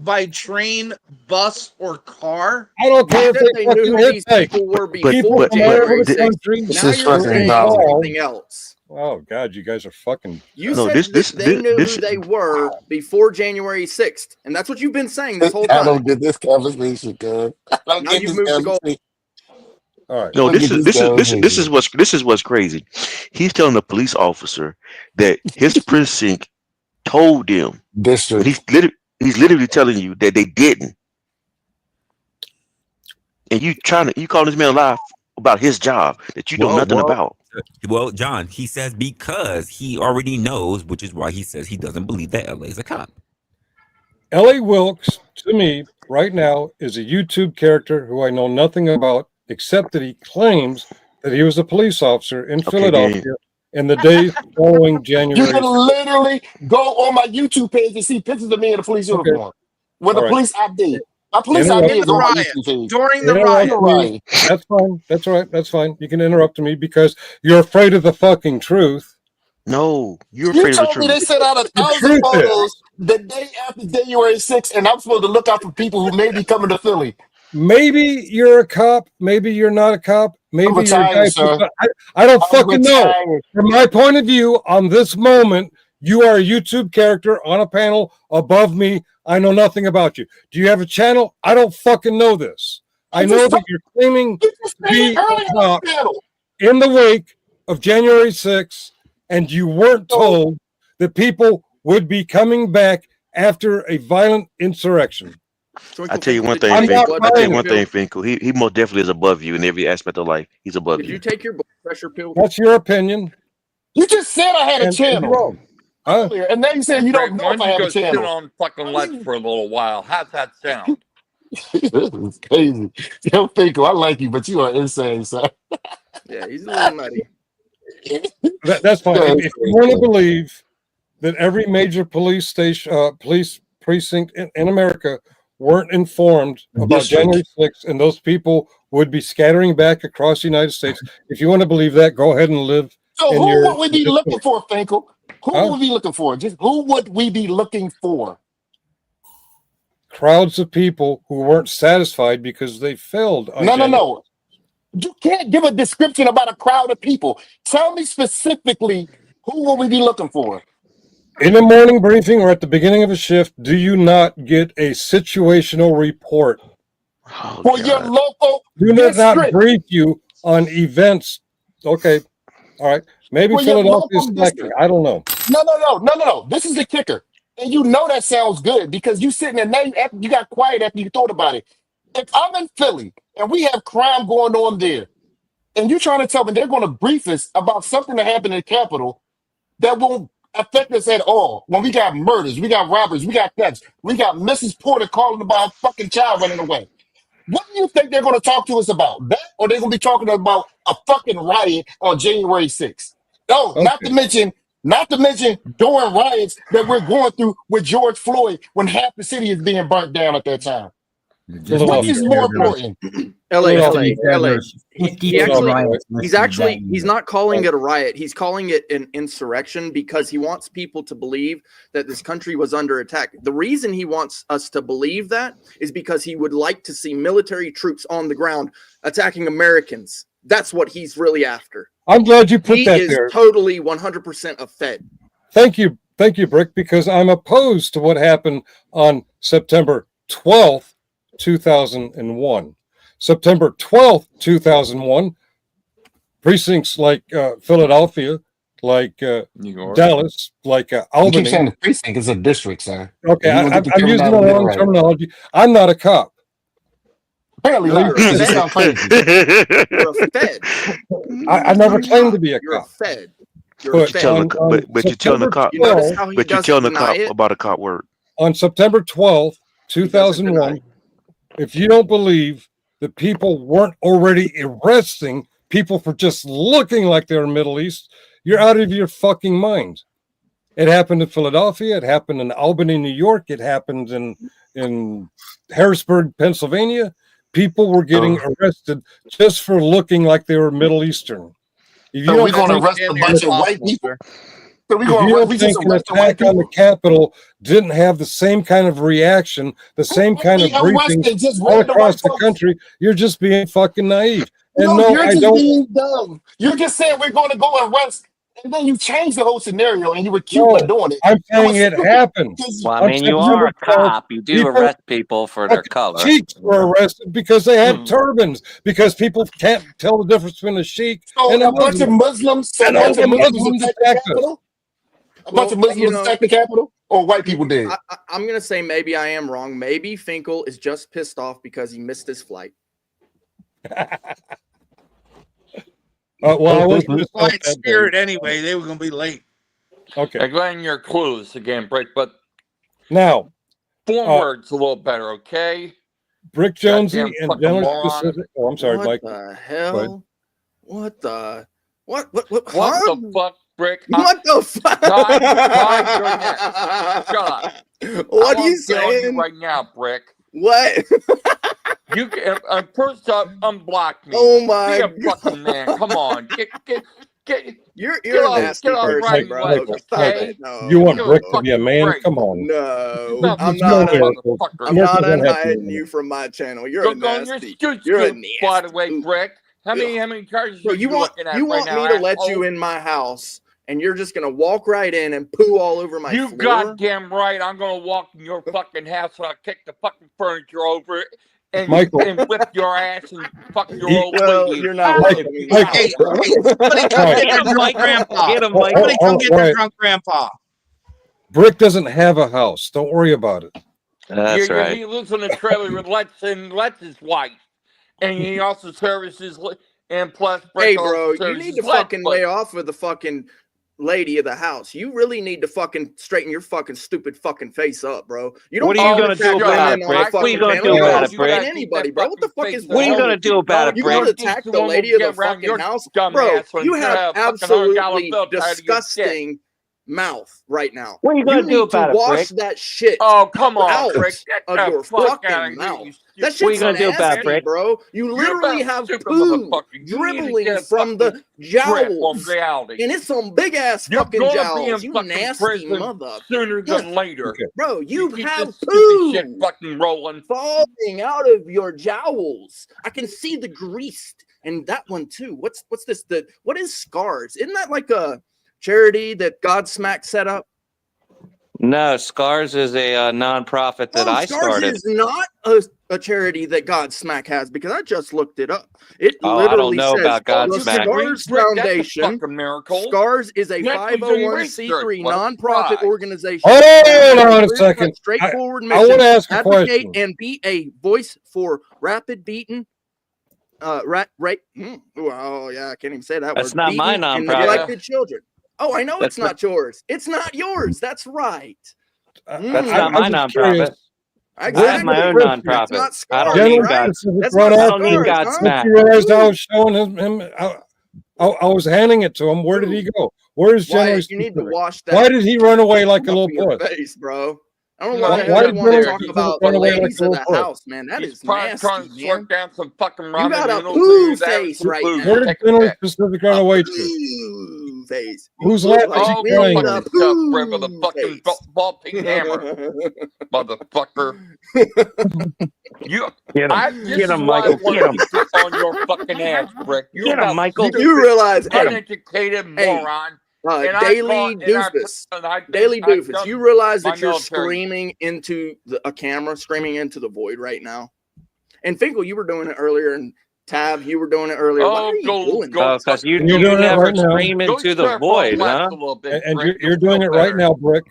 Speaker 9: by train, bus, or car.
Speaker 10: I don't care if
Speaker 12: They
Speaker 10: they
Speaker 12: knew
Speaker 10: fucking
Speaker 12: who
Speaker 10: hit
Speaker 12: these
Speaker 10: me.
Speaker 12: people were
Speaker 10: People
Speaker 12: before
Speaker 10: from all over
Speaker 12: January
Speaker 10: the
Speaker 12: 6th.
Speaker 10: country.
Speaker 12: Now you're saying something else.
Speaker 10: Oh God, you guys are fucking.
Speaker 12: You said they knew who they were before January 6th, and that's what you've been saying this whole time.
Speaker 5: I don't get this conversation, cuz.
Speaker 12: Now you've moved the goal.
Speaker 10: All right.
Speaker 6: No, this is what's crazy. He's telling the police officer that his precinct told them.
Speaker 5: District.
Speaker 6: He's literally telling you that they didn't. And you calling this man a lie about his job that you know nothing about.
Speaker 3: Well, John, he says because he already knows, which is why he says he doesn't believe that LA is a cop.
Speaker 10: L.A. Wilkes, to me, right now, is a YouTube character who I know nothing about, except that he claims that he was a police officer in Philadelphia in the days following January.
Speaker 5: You can literally go on my YouTube page and see pictures of me in a police uniform with a police ID. My police ID is on my YouTube page.
Speaker 9: During the riot.
Speaker 10: That's fine. That's all right. That's fine. You can interrupt me because you're afraid of the fucking truth.
Speaker 6: No, you're
Speaker 5: You
Speaker 6: afraid of the
Speaker 5: told me
Speaker 6: truth.
Speaker 5: they sent out 1,000 photos the day after January 6th, and I'm supposed to look out for people who may be coming to Philly.
Speaker 10: Maybe you're a cop. Maybe you're not a cop. Maybe you're a guy. I don't fucking know. From my point of view, on this moment, you are a YouTube character on a panel above me. I know nothing about you. Do you have a channel? I don't fucking know this. I know that you're claiming to be a cop in the wake of January 6th, and you weren't told that people would be coming back after a violent insurrection.
Speaker 6: I tell you one thing, Finkel. He most definitely is above you in every aspect of life. He's above
Speaker 12: Did
Speaker 6: you.
Speaker 12: you take your blood pressure pill?
Speaker 10: That's your opinion.
Speaker 5: You just said I had a channel.
Speaker 10: Huh?
Speaker 5: And then you said you don't know
Speaker 14: Why
Speaker 5: if
Speaker 14: don't
Speaker 5: I
Speaker 14: you
Speaker 5: have
Speaker 14: go
Speaker 5: a channel.
Speaker 14: sit on fucking lunch for a little while? How's that sound?
Speaker 5: This is crazy. Yo, Finkel, I like you, but you are insane, son.
Speaker 12: Yeah, he's a little nutty.
Speaker 10: That's fine. If you want to believe that every major police station, police precinct in America weren't informed about January 6th, and those people would be scattering back across the United States. If you want to believe that, go ahead and live.
Speaker 5: So who would we be looking for, Finkel? Who would we be looking for? Just who would we be looking for?
Speaker 10: Crowds of people who weren't satisfied because they failed.
Speaker 5: No. You can't give a description about a crowd of people. Tell me specifically who will we be looking for?
Speaker 10: In a morning briefing or at the beginning of a shift, do you not get a situational report?
Speaker 5: For your local
Speaker 10: Do not
Speaker 5: district.
Speaker 10: brief you on events. Okay. All right. Maybe
Speaker 5: For your
Speaker 10: Philadelphia's
Speaker 5: local
Speaker 10: slacking.
Speaker 5: district.
Speaker 10: I don't know.
Speaker 5: No. This is the kicker. And you know that sounds good because you sitting there now, you got quiet after you thought about it. If I'm in Philly and we have crime going on there, and you're trying to tell me they're going to brief us about something that happened in the Capitol that won't affect us at all. When we got murders, we got robberies, we got thefts, we got Mrs. Porter calling about a fucking child running away. What do you think they're going to talk to us about? That, or they're going to be talking about a fucking riot on January 6th? No, not to mention during riots that we're going through with George Floyd when half the city is being burnt down at that time. Which is more important?
Speaker 12: LA. He's not calling it a riot. He's calling it an insurrection because he wants people to believe that this country was under attack. The reason he wants us to believe that is because he would like to see military troops on the ground attacking Americans. That's what he's really after.
Speaker 10: I'm glad you put that there.
Speaker 12: He is totally 100% a Fed.
Speaker 10: Thank you, Brick, because I'm opposed to what happened on September 12th, 2001. September 12th, 2001, precincts like Philadelphia, like Dallas, like Albany.
Speaker 5: You keep saying the precinct is a district, sir.
Speaker 10: Okay, I'm using the wrong terminology. I'm not a cop.
Speaker 5: Apparently not. You sound crazy.
Speaker 12: You're a Fed.
Speaker 10: I never claimed to be a
Speaker 12: You're
Speaker 10: cop.
Speaker 12: a Fed.
Speaker 6: But you're telling the cop. But you're telling the cop about a cop word.
Speaker 10: On September 12th, 2001, if you don't believe that people weren't already arresting people for just looking like they're Middle East, you're out of your fucking mind. It happened in Philadelphia. It happened in Albany, New York. It happened in Harrisburg, Pennsylvania. People were getting arrested just for looking like they were Middle Eastern.
Speaker 5: So we're going to arrest a bunch of white people? So we going to
Speaker 10: think an attack on the Capitol didn't have the same kind of reaction, the same kind of briefing all across the country, you're just being fucking naive. And no,
Speaker 5: you're
Speaker 10: I
Speaker 5: just
Speaker 10: don't.
Speaker 5: being dumb. You just said we're going to go arrest, and then you changed the whole scenario, and you were cute by doing it.
Speaker 10: I'm saying it happened.
Speaker 13: Well, I mean, you are a cop. You do arrest people for their color.
Speaker 10: Sheiks were arrested because they had turbans, because people can't tell the difference between a sheik and
Speaker 5: a bunch of Muslims.
Speaker 10: And a bunch of Muslims attacked us.
Speaker 5: A bunch of Muslims attacked the Capitol, or white people did.
Speaker 12: I'm going to say maybe I am wrong. Maybe Finkel is just pissed off because he missed his flight.
Speaker 10: Well, I was
Speaker 9: Flight Spirit anyway. They were going to be late.
Speaker 10: Okay.
Speaker 14: Explain your clues again, Brick, but
Speaker 10: now
Speaker 14: forward's a little better, okay?
Speaker 10: Brick Jonesy
Speaker 14: Goddamn
Speaker 10: and
Speaker 14: fucking
Speaker 10: generally
Speaker 14: moron.
Speaker 10: specific. Oh, I'm sorry, Mike.
Speaker 12: What the hell? What the? What
Speaker 14: What the fuck, Brick?
Speaker 12: What the fuck?
Speaker 14: Shut up.
Speaker 12: What
Speaker 14: are
Speaker 12: you saying?
Speaker 14: right now, Brick.
Speaker 12: What?
Speaker 14: You can first up, unblock me.
Speaker 12: Oh my
Speaker 14: Be a fucking man. Come on. Get
Speaker 12: You're a nasty person,
Speaker 14: right,
Speaker 12: bro.
Speaker 14: Mike,
Speaker 12: Stop
Speaker 14: okay?
Speaker 12: it. No.
Speaker 10: You want Brick to be a man? Come on.
Speaker 12: No, I'm
Speaker 10: No,
Speaker 12: not.
Speaker 10: miracles.
Speaker 12: I'm
Speaker 10: Miracles
Speaker 12: not
Speaker 10: don't happen.
Speaker 12: unhiding you from my channel. You're
Speaker 14: Go
Speaker 12: a
Speaker 14: on your
Speaker 12: nasty.
Speaker 14: scoot,
Speaker 12: You're a
Speaker 14: scoot,
Speaker 12: nasty.
Speaker 14: by the way, Brick. How many charges
Speaker 12: Bro,
Speaker 14: are you looking at right
Speaker 12: want
Speaker 14: now?
Speaker 12: me to let
Speaker 14: asshole?
Speaker 12: you in my house, and you're just gonna walk right in and poo all over my
Speaker 14: You
Speaker 12: floor?
Speaker 14: goddamn right. I'm gonna walk in your fucking house and I'll kick the fucking furniture over and whip your ass and fuck your old lady.
Speaker 12: You're not welcome in my house, bro.
Speaker 9: Somebody come get that drunk grandpa.
Speaker 13: Get him, Mike.
Speaker 9: Somebody come get that
Speaker 10: Right.
Speaker 9: drunk grandpa.
Speaker 10: Brick doesn't have a house. Don't worry about it.
Speaker 13: That's right.
Speaker 14: He lives in a trailer with Lex his wife. And he also services, and plus,
Speaker 12: Hey,
Speaker 14: Brick
Speaker 12: bro,
Speaker 14: also
Speaker 12: you need to
Speaker 14: services Lex,
Speaker 12: fucking
Speaker 14: but-
Speaker 12: lay off with the fucking lady of the house. You really need to fucking straighten your fucking stupid fucking face up, bro. You don't
Speaker 13: What are you
Speaker 12: fucking
Speaker 13: gonna do
Speaker 12: attack
Speaker 13: about
Speaker 12: women
Speaker 13: it,
Speaker 12: on
Speaker 13: Brick?
Speaker 12: the
Speaker 13: What are you
Speaker 12: fucking
Speaker 13: gonna
Speaker 12: panel.
Speaker 13: do
Speaker 12: You
Speaker 13: about
Speaker 12: don't
Speaker 13: it, Brick?
Speaker 12: fucking anybody, bro. What the fuck is
Speaker 13: What are you
Speaker 12: wrong
Speaker 13: gonna
Speaker 12: with
Speaker 13: do about it,
Speaker 12: You gonna
Speaker 13: Brick?
Speaker 12: attack the lady of the fucking house, bro? You have absolutely disgusting mouth right now.
Speaker 13: What are you gonna
Speaker 12: need
Speaker 13: do about
Speaker 12: to
Speaker 13: it,
Speaker 12: wash
Speaker 13: Brick?
Speaker 12: that shit
Speaker 14: Oh, come on,
Speaker 12: out
Speaker 14: Brick. Get
Speaker 12: of
Speaker 14: the
Speaker 12: your
Speaker 14: fuck outta
Speaker 12: fucking
Speaker 14: here,
Speaker 12: mouth.
Speaker 14: you
Speaker 12: That
Speaker 13: What are you
Speaker 12: shit's
Speaker 13: gonna do about it,
Speaker 12: nasty,
Speaker 13: Brick?
Speaker 12: bro. You
Speaker 14: You're
Speaker 12: literally
Speaker 14: about
Speaker 12: have
Speaker 14: stupid
Speaker 12: poo
Speaker 14: motherfucker. You need to
Speaker 12: dribbling
Speaker 14: get a
Speaker 12: from the
Speaker 14: grip on
Speaker 12: jowls.
Speaker 14: reality.
Speaker 12: And it's some big ass
Speaker 14: You're
Speaker 12: fucking
Speaker 14: gonna be
Speaker 12: jowls.
Speaker 14: in
Speaker 12: You
Speaker 14: fucking
Speaker 12: nasty
Speaker 14: prison
Speaker 12: mother.
Speaker 14: sooner than later.
Speaker 12: Bro, you
Speaker 14: keep
Speaker 12: have
Speaker 14: this stupid
Speaker 12: poo
Speaker 14: shit fucking rolling.
Speaker 12: falling out of your jowls. I can see the grease and that one too. What's this? What is Scars? Isn't that like a charity that Godsmack set up?
Speaker 13: No, Scars is a nonprofit that I
Speaker 12: Scars
Speaker 13: started.
Speaker 12: is not a charity that Godsmack has because I just looked it up. It
Speaker 13: Oh, I don't
Speaker 12: literally
Speaker 13: know
Speaker 12: says
Speaker 13: about
Speaker 12: the
Speaker 13: Godsmack.
Speaker 12: Scars
Speaker 14: Brick, that's a
Speaker 12: Foundation.
Speaker 14: fucking miracle.
Speaker 12: Scars is a
Speaker 14: Next week's
Speaker 12: 501c3
Speaker 14: research, what a
Speaker 12: nonprofit
Speaker 14: surprise.
Speaker 12: organization.
Speaker 10: Hold on a
Speaker 12: Clear-cut,
Speaker 10: second.
Speaker 12: Straightforward
Speaker 10: I
Speaker 12: mission.
Speaker 10: want to ask a
Speaker 12: Advocate
Speaker 10: question.
Speaker 12: and be a voice for rapid beaten. Oh yeah, I can't even say that
Speaker 13: That's
Speaker 12: word.
Speaker 13: not my
Speaker 12: Beaten and
Speaker 13: nonprofit.
Speaker 12: neglected children. Oh, I know
Speaker 13: That's
Speaker 12: it's not yours. It's not yours. That's right.
Speaker 13: That's not my nonprofit. I have my own
Speaker 12: That's
Speaker 13: nonprofit.
Speaker 12: not
Speaker 13: I don't
Speaker 12: Scars,
Speaker 13: need
Speaker 12: right?
Speaker 13: God.
Speaker 12: That's
Speaker 10: Right
Speaker 12: not
Speaker 13: I don't need
Speaker 12: Scars, huh?
Speaker 13: Godsmack.
Speaker 10: You realized I was showing him. I was handing it to him. Where did he go? Where is General
Speaker 12: Wyatt, you need to
Speaker 10: Specific?
Speaker 12: wash that.
Speaker 10: Why did he run away like a
Speaker 12: up
Speaker 10: little
Speaker 12: in your
Speaker 10: puss?
Speaker 12: face, bro. I don't know why
Speaker 10: Why
Speaker 12: you
Speaker 10: did
Speaker 12: want to
Speaker 10: Billy
Speaker 12: talk
Speaker 10: Pacific
Speaker 12: about
Speaker 10: run
Speaker 12: the
Speaker 10: away like
Speaker 12: ladies
Speaker 10: a
Speaker 12: of
Speaker 10: little
Speaker 12: the
Speaker 10: boy?
Speaker 12: house, man. That
Speaker 14: He's
Speaker 12: is
Speaker 14: probably
Speaker 12: nasty,
Speaker 14: trying to
Speaker 12: man.
Speaker 14: slurp down some fucking ramen
Speaker 12: You got a
Speaker 14: noodles.
Speaker 12: poo
Speaker 14: and have
Speaker 12: face
Speaker 14: some
Speaker 12: right
Speaker 14: food.
Speaker 12: now.
Speaker 10: Where did
Speaker 14: Take a
Speaker 10: Billy
Speaker 14: pic.
Speaker 10: Pacific run away to?
Speaker 12: Poo face.
Speaker 10: Who's
Speaker 12: You look
Speaker 10: laughing?
Speaker 12: like
Speaker 14: Oh,
Speaker 12: you
Speaker 14: go
Speaker 12: in
Speaker 14: fuck
Speaker 12: a
Speaker 14: yourself, Brett, with a
Speaker 12: poo
Speaker 14: fucking
Speaker 12: face.
Speaker 14: ball peen hammer, motherfucker.
Speaker 13: Get him.
Speaker 14: This
Speaker 13: Get
Speaker 14: is
Speaker 13: him,
Speaker 14: why I
Speaker 13: Michael. Get
Speaker 14: wanted
Speaker 13: him.
Speaker 14: to get on your fucking ass, Brick. You're
Speaker 13: Get him,
Speaker 14: about
Speaker 13: Michael.
Speaker 12: You realize, hey,
Speaker 14: uneducated
Speaker 12: hey,
Speaker 14: moron.
Speaker 12: Daily Doofus. Daily Doofus. You realize that you're screaming into a camera, screaming into the void right now. And Finkel, you were doing it earlier, and Tab, you were doing it earlier. Why are you doing that?
Speaker 13: Because you
Speaker 10: You're doing it
Speaker 13: never
Speaker 10: right now.
Speaker 13: scream into the void, huh?
Speaker 10: And you're doing it right now, Brick.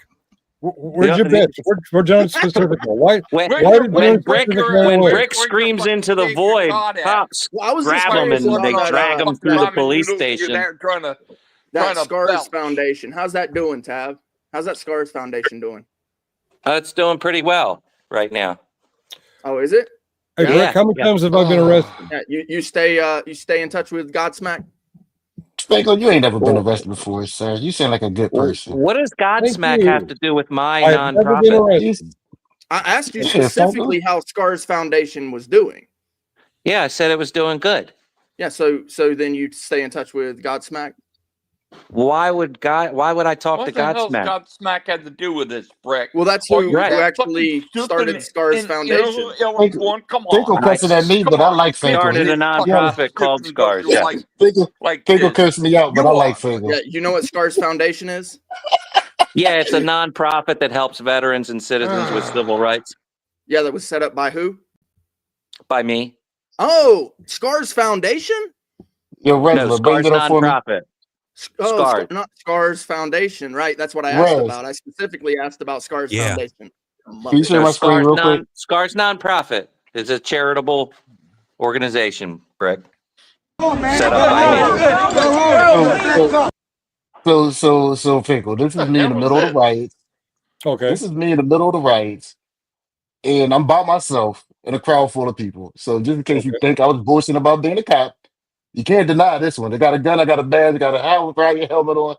Speaker 10: Where's your bitch? We're John specific. Why
Speaker 13: When
Speaker 10: did
Speaker 13: Brick screams into the void, cops grab him and they drag him through the police station.
Speaker 12: That Scars Foundation. How's that doing, Tab? How's that Scars Foundation doing?
Speaker 13: It's doing pretty well right now.
Speaker 12: Oh, is it?
Speaker 10: Hey, Brick, how many times have I been arrested?
Speaker 12: Yeah, you stay in touch with Godsmack?
Speaker 5: Spanko, you ain't never been arrested before, sir. You seem like a good person.
Speaker 13: What does Godsmack have to do with my
Speaker 5: I've never been
Speaker 13: nonprofit?
Speaker 5: arrested.
Speaker 12: I asked you
Speaker 5: Yeah,
Speaker 12: specifically how Scars Foundation was doing.
Speaker 13: Yeah, I said it was doing good.
Speaker 12: Yeah, so then you stay in touch with Godsmack?
Speaker 13: Why would I talk
Speaker 14: What
Speaker 13: to
Speaker 14: the hell's
Speaker 13: Godsmack?
Speaker 14: Godsmack had to do with this, Brick?
Speaker 12: Well, that's who actually started Scars Foundation.
Speaker 14: Come
Speaker 5: Finkel
Speaker 14: on.
Speaker 5: cussing at me, but I like Finkel.
Speaker 13: Started a nonprofit called Scars. Yeah.
Speaker 5: Finkel cursed me out, but I like Finkel.
Speaker 12: Yeah, you know what Scars Foundation is?
Speaker 13: Yeah, it's a nonprofit that helps veterans and citizens with civil rights.
Speaker 12: Yeah, that was set up by who?
Speaker 13: By me.
Speaker 12: Oh, Scars Foundation?
Speaker 5: Yo, Resla,
Speaker 13: No,
Speaker 5: bring
Speaker 13: Scars
Speaker 5: it up for me.
Speaker 13: nonprofit.
Speaker 12: Oh,
Speaker 13: Scars.
Speaker 12: not Scars Foundation, right? That's what I asked
Speaker 5: Res.
Speaker 12: about. I specifically asked about Scars
Speaker 3: Yeah.
Speaker 12: Foundation.
Speaker 5: Can you share my screen real quick?
Speaker 13: Scars nonprofit is a charitable organization, Brick. Set up by me.
Speaker 5: So Finkel, this is me in the middle of the riots.
Speaker 10: Okay.
Speaker 5: This is me in the middle of the riots, and I'm by myself in a crowd full of people. So just in case you think I was bullshitting about being a cop, you can't deny this one. They got a gun, I got a badge, I got a helmet on,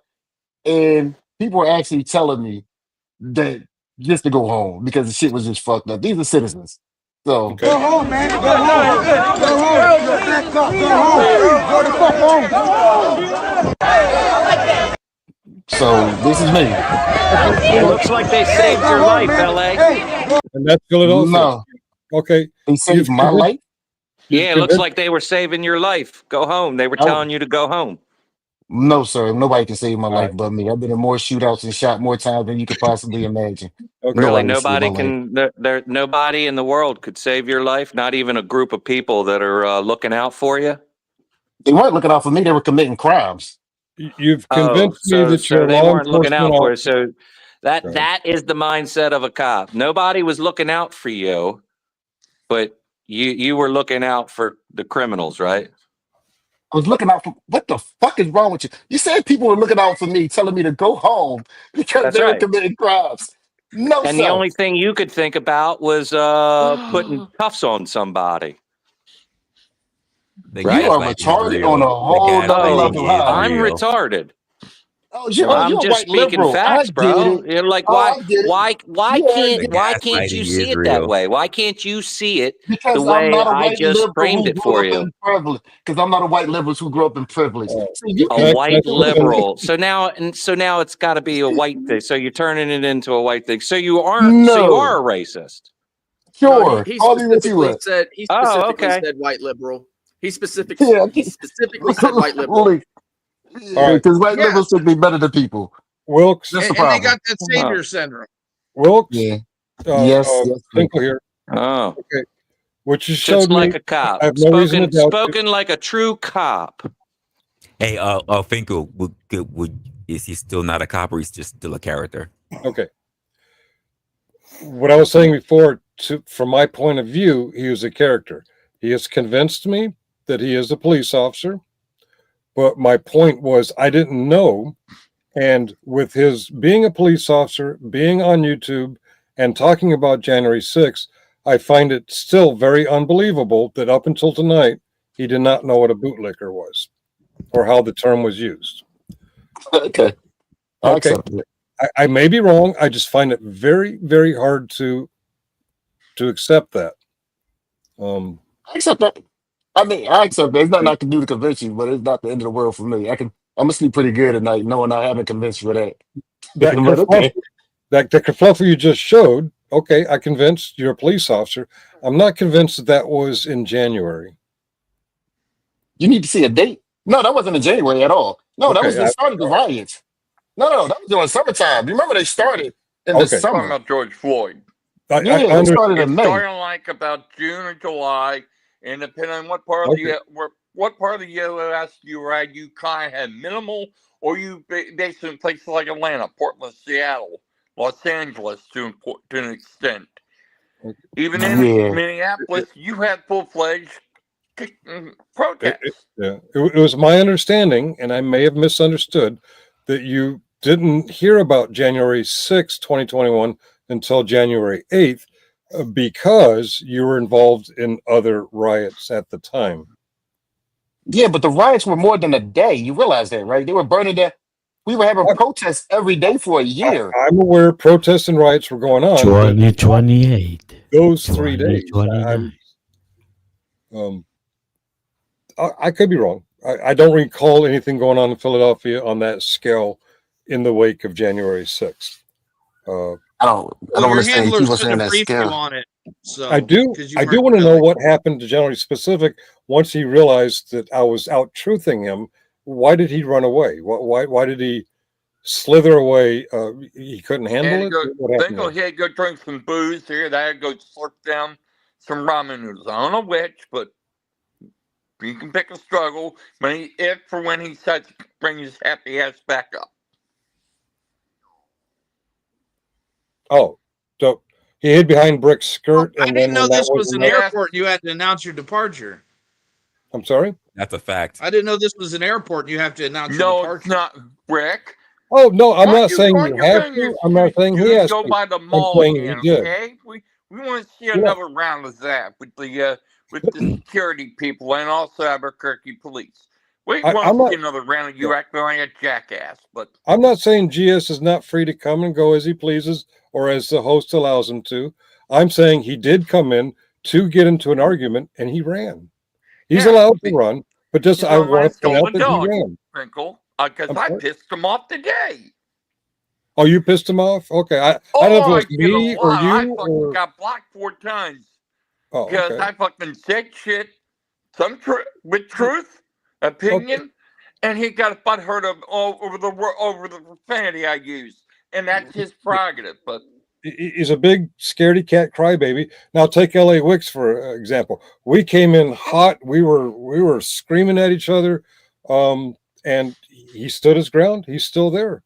Speaker 5: and people are actually telling me that just to go home because the shit was just fucked up. These are citizens. So
Speaker 1: Go home, man. Go home. Go home. Go home. Go the fuck home.
Speaker 5: So this is me.
Speaker 13: It looks like they saved your life, LA.
Speaker 10: And that's Philadelphia.
Speaker 5: No.
Speaker 10: Okay.
Speaker 5: They saved my life?
Speaker 13: Yeah, it looks like they were saving your life. Go home. They were
Speaker 5: Oh.
Speaker 13: telling you to go home.
Speaker 5: No, sir. Nobody can save my life but me. I've been in more shootouts and shot more times than you could possibly imagine.
Speaker 13: Really,
Speaker 5: Nobody can save my life.
Speaker 13: nobody in the world could save your life. Not even a group of people that are looking out for you.
Speaker 5: They weren't looking out for me. They were committing crimes.
Speaker 10: You've convinced me that
Speaker 13: so
Speaker 10: you're a
Speaker 13: they
Speaker 10: law
Speaker 13: weren't looking out
Speaker 10: enforcement
Speaker 13: for you.
Speaker 10: officer.
Speaker 13: So that is the mindset of a cop. Nobody was looking out for you, but you were looking out for the criminals, right?
Speaker 5: I was looking out for what the fuck is wrong with you? You said people were looking out for me, telling me to go home because
Speaker 13: That's
Speaker 5: they were
Speaker 13: right.
Speaker 5: committing crimes. No,
Speaker 13: And
Speaker 5: sir.
Speaker 13: the only thing you could think about was putting cuffs on somebody.
Speaker 3: The
Speaker 5: You are
Speaker 3: gaslighting is
Speaker 5: retarded
Speaker 3: real.
Speaker 5: on a
Speaker 3: The
Speaker 5: whole nother
Speaker 3: gaslighting
Speaker 5: level.
Speaker 3: is
Speaker 5: Huh?
Speaker 13: I'm
Speaker 3: real.
Speaker 13: retarded.
Speaker 5: Oh, you're
Speaker 13: I'm
Speaker 5: a
Speaker 13: just
Speaker 5: white
Speaker 13: speaking
Speaker 5: liberal. I
Speaker 13: facts,
Speaker 5: get
Speaker 13: bro.
Speaker 5: it.
Speaker 13: You're like,
Speaker 5: Oh, I get it.
Speaker 13: why
Speaker 5: Yeah,
Speaker 13: can't you
Speaker 3: gaslighting
Speaker 13: see
Speaker 3: is
Speaker 13: it that
Speaker 3: real.
Speaker 13: way? Why can't you see it the
Speaker 5: because I'm
Speaker 13: way
Speaker 5: not a
Speaker 13: I
Speaker 5: white
Speaker 13: just
Speaker 5: liberal
Speaker 13: framed
Speaker 5: who
Speaker 13: it
Speaker 5: grew
Speaker 13: for
Speaker 5: up
Speaker 13: you?
Speaker 5: in privilege. Because I'm not a white liberal who grew up in privilege. So you
Speaker 13: A
Speaker 5: can't
Speaker 13: white
Speaker 5: do it.
Speaker 13: liberal. So now it's got to be a white thing. So you're turning it into a white thing. So you are a
Speaker 5: No.
Speaker 13: racist.
Speaker 12: No,
Speaker 5: Sure.
Speaker 12: he
Speaker 5: Call me what you
Speaker 12: specifically
Speaker 5: want.
Speaker 12: said
Speaker 13: Oh, okay.
Speaker 12: said white liberal. He specifically
Speaker 5: Yeah.
Speaker 12: said white liberal.
Speaker 5: Because white
Speaker 9: Yeah.
Speaker 5: liberals should be better than people.
Speaker 10: Wilkes.
Speaker 5: That's the
Speaker 9: And they
Speaker 5: problem.
Speaker 9: got that savior syndrome.
Speaker 10: Wilkes.
Speaker 5: Yeah. Yes.
Speaker 10: Finkel here.
Speaker 13: Oh,
Speaker 10: Okay. What you
Speaker 13: just
Speaker 10: showed
Speaker 13: like
Speaker 10: me,
Speaker 13: a cop.
Speaker 10: I have no reason to doubt you.
Speaker 13: Spoken like a true cop.
Speaker 3: Hey, Finkel, is he still not a cop, or he's just still a character?
Speaker 10: Okay. What I was saying before, from my point of view, he was a character. He has convinced me that he is a police officer, but my point was I didn't know. And with his being a police officer, being on YouTube, and talking about January 6th, I find it still very unbelievable that up until tonight, he did not know what a bootlicker was or how the term was used.
Speaker 5: Okay. I
Speaker 10: Okay.
Speaker 5: accept it.
Speaker 10: I may be wrong. I just find it very, very hard to accept that.
Speaker 5: I accept that. I mean, I accept that. It's nothing I can do to convince you, but it's not the end of the world for me. I'm gonna sleep pretty good at night knowing I haven't convinced you of that.
Speaker 10: That
Speaker 5: But okay.
Speaker 10: that the kerfluffle you just showed, okay, I convinced you're a police officer. I'm not convinced that was in January.
Speaker 5: You need to see a date. No, that wasn't in January at all. No, that was
Speaker 10: Okay,
Speaker 5: the start of the riots. No, that was during summertime. You remember they started in the
Speaker 10: Okay.
Speaker 14: Talking
Speaker 5: summer.
Speaker 14: about George Floyd.
Speaker 10: I
Speaker 5: Yeah, they
Speaker 10: understand.
Speaker 5: started
Speaker 14: It
Speaker 5: in May.
Speaker 14: started like about June or July, and depending on what part of
Speaker 10: Okay.
Speaker 14: what part of the U.S. you were at, you kind of had minimal, or you based in places like Atlanta, Portland, Seattle, Los Angeles to an extent. Even in
Speaker 5: Yeah.
Speaker 14: Minneapolis, you had full-fledged protests.
Speaker 10: It was my understanding, and I may have misunderstood, that you didn't hear about January 6, 2021 until January 8th because you were involved in other riots at the time.
Speaker 5: Yeah, but the riots were more than a day. You realize that, right? They were burning that. We were having protests every day for a year.
Speaker 10: I'm aware protests and riots were going on.
Speaker 15: 2028.
Speaker 10: Those 3 days.
Speaker 15: 2029.
Speaker 10: I could be wrong. I don't recall anything going on in Philadelphia on that scale in the wake of January 6th.
Speaker 5: I don't
Speaker 9: Well, your
Speaker 5: understand.
Speaker 9: handler
Speaker 5: People
Speaker 9: should
Speaker 5: saying
Speaker 9: have
Speaker 5: that
Speaker 9: briefed you
Speaker 5: scale.
Speaker 9: on it. So
Speaker 10: I do want to know what happened to January specific once he realized that I was out truthing him. Why did he run away? Why did he slither away? He couldn't handle it? What happened
Speaker 14: Then he had to go drink some booze here. They had to go slurp down some ramen noodles. I don't know which, but you can pick a struggle. But when he starts to bring his happy ass back up.
Speaker 10: Oh, so he hid behind Brick's skirt,
Speaker 9: I
Speaker 10: and
Speaker 9: didn't
Speaker 10: then
Speaker 9: know
Speaker 10: when that
Speaker 9: this was an
Speaker 10: enough-
Speaker 9: airport. You had to announce your departure.
Speaker 10: I'm sorry.
Speaker 3: That's a fact.
Speaker 9: I didn't know this was an airport. And you have to announce your
Speaker 14: No,
Speaker 9: departure.
Speaker 14: it's not, Rick.
Speaker 10: Oh no, I'm
Speaker 14: Why
Speaker 10: not
Speaker 14: you
Speaker 10: saying
Speaker 14: going
Speaker 10: you
Speaker 14: your
Speaker 10: have
Speaker 14: thing?
Speaker 10: to. I'm not saying he has
Speaker 14: go
Speaker 10: to.
Speaker 14: by the
Speaker 10: I'm
Speaker 14: mall
Speaker 10: saying
Speaker 14: again,
Speaker 10: he did.
Speaker 14: okay? We want to see
Speaker 10: Yeah.
Speaker 14: another round of that with the security people and also Albuquerque police. We
Speaker 10: I'm
Speaker 14: want to
Speaker 10: not-
Speaker 14: see another round of you acting like a jackass, but
Speaker 10: I'm not saying GS is not free to come and go as he pleases or as the host allows him to. I'm saying he did come in to get into an argument and he ran. He's
Speaker 14: Yeah,
Speaker 10: allowed to run, but just I want to point out that he
Speaker 14: dog,
Speaker 10: ran.
Speaker 14: Sprinkle, because
Speaker 10: I'm
Speaker 14: I
Speaker 10: sorry?
Speaker 14: pissed him off today.
Speaker 10: Oh, you pissed him off? Okay, I don't know if it was me or
Speaker 14: I
Speaker 10: you
Speaker 14: fucking
Speaker 10: or.
Speaker 14: got blocked 4 times
Speaker 10: Oh,
Speaker 14: because
Speaker 10: okay.
Speaker 14: I fucking said shit, with truth, opinion, and he got butthurt over the profanity I used, and that's his prerogative. But
Speaker 10: He's a big scaredy cat crybaby. Now take LA Wicks for example. We came in hot. We were screaming at each other, and he stood his ground. He's still there.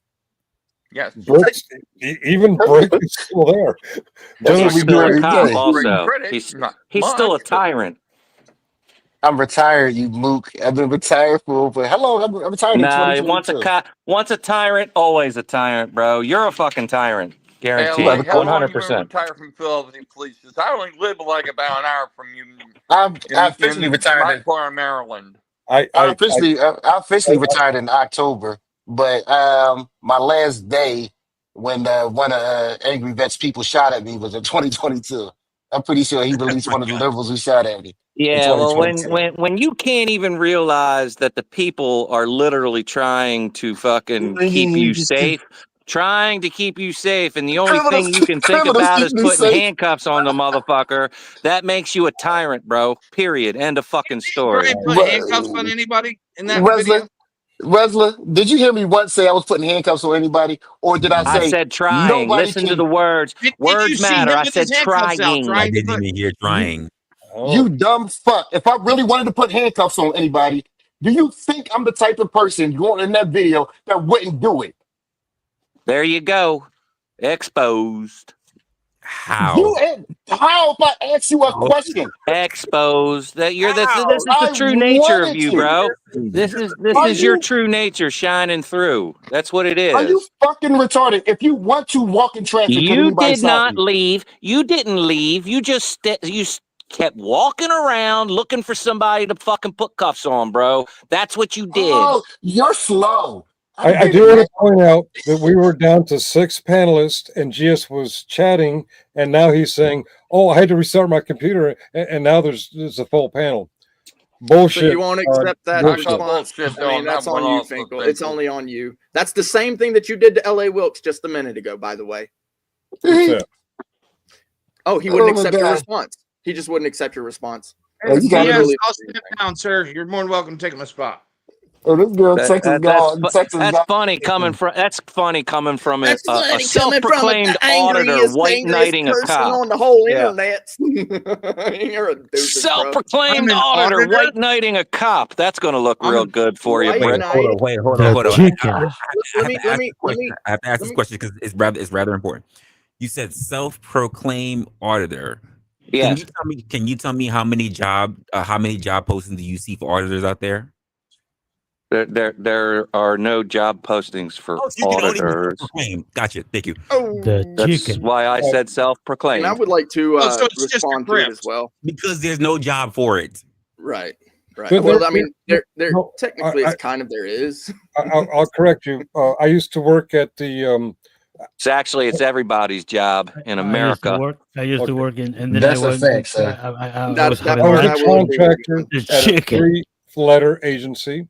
Speaker 14: yes,
Speaker 10: Bricks, even Brick is still there.
Speaker 13: He's still a
Speaker 5: every
Speaker 13: cop
Speaker 5: day.
Speaker 13: also.
Speaker 14: Critic, not
Speaker 13: He's still a
Speaker 14: much, but-
Speaker 13: tyrant.
Speaker 5: I'm retired, you mook. I've been retired for how long? I'm retired in
Speaker 13: Nah, once
Speaker 5: 2022.
Speaker 13: a tyrant, always a tyrant, bro. You're a fucking tyrant. Guaranteed.
Speaker 14: Hey, how long you
Speaker 13: 100%.
Speaker 14: been retired from Philadelphia Police? 'Cause I only live like about an hour from you.
Speaker 5: I officially retired
Speaker 14: my
Speaker 5: in-
Speaker 14: part of Maryland.
Speaker 5: I officially retired in October, but my last day when one of Angry Vet's people shot at me was in 2022. I'm pretty sure he released one of the liberals who shot at me.
Speaker 13: Yeah, well,
Speaker 5: 2022.
Speaker 13: when you can't even realize that the people are literally trying to fucking keep you safe, and the only thing you can think
Speaker 5: criminals
Speaker 13: about
Speaker 5: keep
Speaker 13: is
Speaker 5: me
Speaker 13: putting
Speaker 5: safe.
Speaker 13: handcuffs on the motherfucker, that makes you a tyrant, bro. Period. End of fucking story.
Speaker 9: Right, put handcuffs on anybody in that video.
Speaker 5: Resla, did you hear me once say I was putting handcuffs on anybody, or did I say
Speaker 13: I said trying.
Speaker 5: nobody
Speaker 13: Listen
Speaker 5: can?
Speaker 13: to the words.
Speaker 9: Did you
Speaker 13: Words
Speaker 9: see him
Speaker 13: matter. I
Speaker 9: with
Speaker 13: said
Speaker 9: his handcuffs out,
Speaker 13: trying.
Speaker 3: I didn't even hear trying.
Speaker 5: You dumb fuck. If I really wanted to put handcuffs on anybody, do you think I'm the type of person going in that video that wouldn't do it?
Speaker 13: There you go. Exposed.
Speaker 3: How?
Speaker 5: How if I ask you a question?
Speaker 13: Exposed. That you're this is the
Speaker 5: I
Speaker 13: true nature of
Speaker 5: wanted
Speaker 13: you,
Speaker 5: to.
Speaker 13: bro. This is your true nature shining through. That's what it
Speaker 5: Are you
Speaker 13: is.
Speaker 5: fucking retarded? If you want to walk in traffic, can
Speaker 13: You
Speaker 5: anybody
Speaker 13: did
Speaker 5: stop
Speaker 13: not
Speaker 5: you?
Speaker 13: leave. You didn't leave. You just kept walking around looking for somebody to fucking put cuffs on, bro. That's what you did.
Speaker 5: Oh, you're slow.
Speaker 10: I do want to point out that we were down to 6 panelists, and GS was chatting, and now he's saying, "Oh, I had to restart my computer," and now there's a full panel. Bullshit.
Speaker 12: So you won't accept that
Speaker 10: bullshit.
Speaker 12: response?
Speaker 14: Bullshit,
Speaker 12: I mean,
Speaker 14: though,
Speaker 12: that's
Speaker 14: that
Speaker 12: on
Speaker 14: one
Speaker 12: you,
Speaker 14: also,
Speaker 12: Finkel.
Speaker 14: Finkel.
Speaker 12: It's only on you. That's the same thing that you did to L.A. Wilkes just a minute ago, by the way.
Speaker 10: What's that?
Speaker 12: Oh, he wouldn't
Speaker 5: Oh, my
Speaker 12: accept your
Speaker 5: God.
Speaker 12: response. He just wouldn't accept your response.
Speaker 5: Oh, you got
Speaker 9: Yes,
Speaker 5: it.
Speaker 9: I'll step down, sir. You're more than welcome to take my spot.
Speaker 5: Oh, this girl, Texas
Speaker 13: That's
Speaker 5: God. Texas God.
Speaker 13: funny coming from
Speaker 12: That's
Speaker 13: a
Speaker 12: funny coming from
Speaker 13: self-proclaimed
Speaker 12: the
Speaker 13: auditor
Speaker 12: angriest,
Speaker 13: white knighting a
Speaker 12: person
Speaker 13: cop.
Speaker 12: on the whole
Speaker 13: Yeah.
Speaker 12: internet. You're a doofus, bro.
Speaker 13: Self-proclaimed
Speaker 9: I'm an
Speaker 13: auditor
Speaker 9: auditor?
Speaker 13: white knighting a cop. That's going to look
Speaker 9: I'm
Speaker 13: real
Speaker 9: an
Speaker 13: good for you,
Speaker 12: white
Speaker 13: Brett.
Speaker 12: knight.
Speaker 3: Hold
Speaker 15: The
Speaker 3: on.
Speaker 15: chicken.
Speaker 12: Let me
Speaker 3: I have to ask this question because it's rather important. You said self-proclaimed auditor.
Speaker 13: Yes.
Speaker 3: Can you tell me how many job postings do you see for auditors out there?
Speaker 13: There are no job postings for
Speaker 3: Oh, so you can only be
Speaker 13: auditors.
Speaker 3: self-proclaimed. Gotcha. Thank you.
Speaker 12: Oh,
Speaker 15: The
Speaker 13: That's
Speaker 15: chicken.
Speaker 13: why I said
Speaker 12: and
Speaker 13: self-proclaimed.
Speaker 12: I would like to
Speaker 9: Oh, so it's just a
Speaker 12: respond to it
Speaker 9: grift.
Speaker 12: as well.
Speaker 3: Because there's no job for it.
Speaker 12: Right.
Speaker 10: But
Speaker 12: Well, I mean, there
Speaker 10: no,
Speaker 12: technically it's kind of there is.
Speaker 10: I'll correct you. I used to work at the
Speaker 13: It's everybody's job in America.
Speaker 15: I used to work in, and then
Speaker 5: That's
Speaker 15: I
Speaker 5: a
Speaker 15: went.
Speaker 5: fact, sir.
Speaker 15: I was
Speaker 10: I
Speaker 15: having
Speaker 10: was a
Speaker 15: lunch.
Speaker 10: contractor
Speaker 15: The
Speaker 10: at a
Speaker 15: chicken.
Speaker 10: 3-letter agency.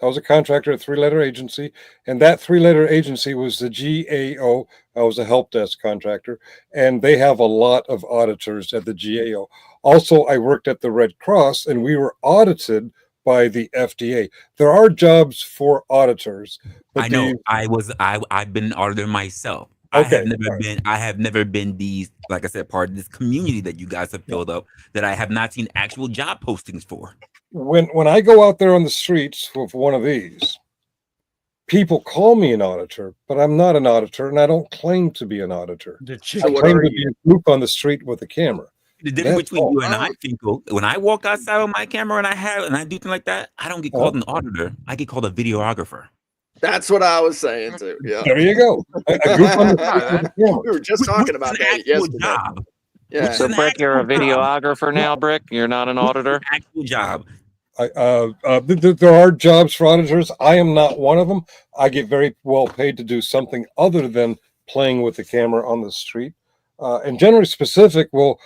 Speaker 10: I was a contractor at a 3-letter agency, and that 3-letter agency was the GAO. I was a help desk contractor, and they have a lot of auditors at the GAO. Also, I worked at the Red Cross, and we were audited by the FDA. There are jobs for auditors. But
Speaker 3: I know. I've been an auditor myself.
Speaker 10: Okay.
Speaker 3: I have never been these, like I said, part of this community that you guys have filled up that I have not seen actual job postings for.
Speaker 10: When I go out there on the streets with one of these, people call me an auditor, but I'm not an auditor, and I don't claim to be an auditor.
Speaker 15: The
Speaker 10: I
Speaker 15: chicken.
Speaker 10: claim to be a group on the street with a camera.
Speaker 3: The difference
Speaker 10: That's
Speaker 3: between
Speaker 10: all.
Speaker 3: you and I, Finkel, when I walk outside with my camera and I do things like that, I don't get called an auditor. I get called a videographer.
Speaker 12: That's what I was saying too. Yeah.
Speaker 10: There you go. A group on the street with a camera.
Speaker 12: We were just talking about that yesterday.
Speaker 3: Job.
Speaker 12: Yeah.
Speaker 13: So, Brick, you're a videographer now, Brick? You're not an auditor?
Speaker 3: Actual job.
Speaker 10: There are jobs for auditors. I am not one of them. I get very well paid to do something other than playing with the camera on the street. And generally specific, well,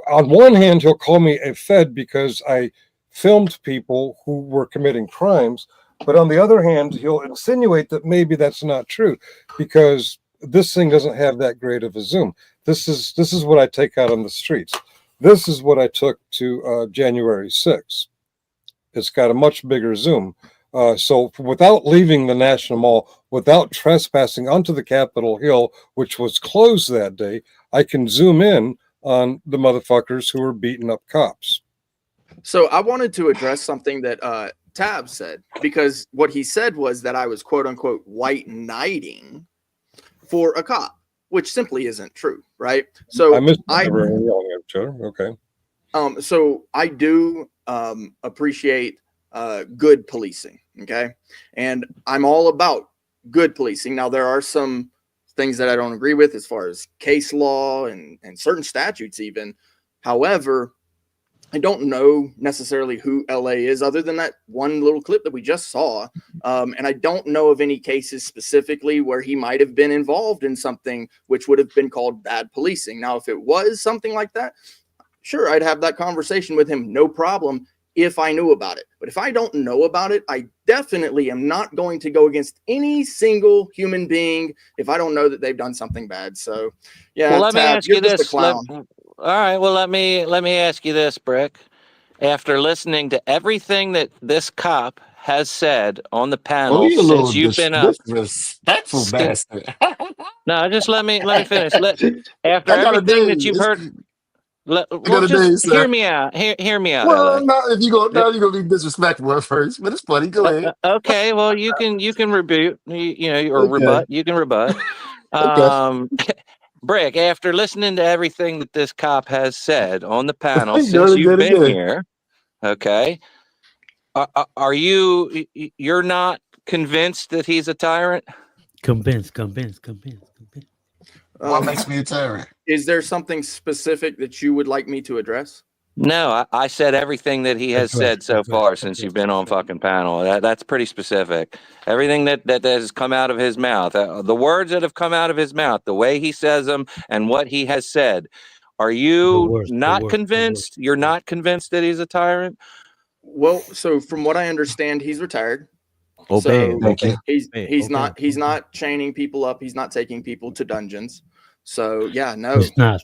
Speaker 10: on one hand, he'll call me a fed because I filmed people who were committing crimes. But on the other hand, he'll insinuate that maybe that's not true because this thing doesn't have that great of a zoom. This is what I take out on the streets. This is what I took to January 6th. It's got a much bigger zoom. So without leaving the National Mall, without trespassing onto the Capitol Hill, which was closed that day, I can zoom in on the motherfuckers who were beating up cops.
Speaker 12: So I wanted to address something that Tab said, because what he said was that I was quote unquote white knighting for a cop, which simply isn't true, right? So
Speaker 10: okay.
Speaker 12: So I do appreciate good policing, okay? And I'm all about good policing. Now, there are some things that I don't agree with as far as case law and certain statutes even. However, I don't know necessarily who LA is other than that one little clip that we just saw. And I don't know of any cases specifically where he might have been involved in something which would have been called bad policing. Now, if it was something like that, sure, I'd have that conversation with him, no problem, if I knew about it. But if I don't know about it, I definitely am not going to go against any single human being if I don't know that they've done something bad. So, yeah,
Speaker 13: Well, let me ask you this.
Speaker 12: Clown.
Speaker 13: All right. Well, let me ask you this, Brick. After listening to everything that this cop has said on the panel since you've been up,
Speaker 5: disrespectful bastard.
Speaker 13: No, just let me finish. After everything that you've heard. Hear me out. Hear me out.
Speaker 5: Well, now if you go, now you're gonna be disrespectful at first, but it's funny. Go ahead.
Speaker 13: Okay, well you can rebut, or rebut. You can rebut. Brick, after listening to everything that this cop has said on the panel since you've been here, okay, are you're not convinced that he's a tyrant?
Speaker 15: Convinced.
Speaker 5: What makes me a tyrant?
Speaker 12: Is there something specific that you would like me to address?
Speaker 13: No, I said everything that he has said so far since you've been on fucking panel. That's pretty specific. Everything that has come out of his mouth, the words that have come out of his mouth, the way he says them, and what he has said. Are you not convinced? You're not convinced that he's a tyrant?
Speaker 12: Well, so from what I understand, he's retired.
Speaker 11: Obey.
Speaker 12: So he's not chaining people up. He's not taking people to dungeons. So yeah, no, he's not.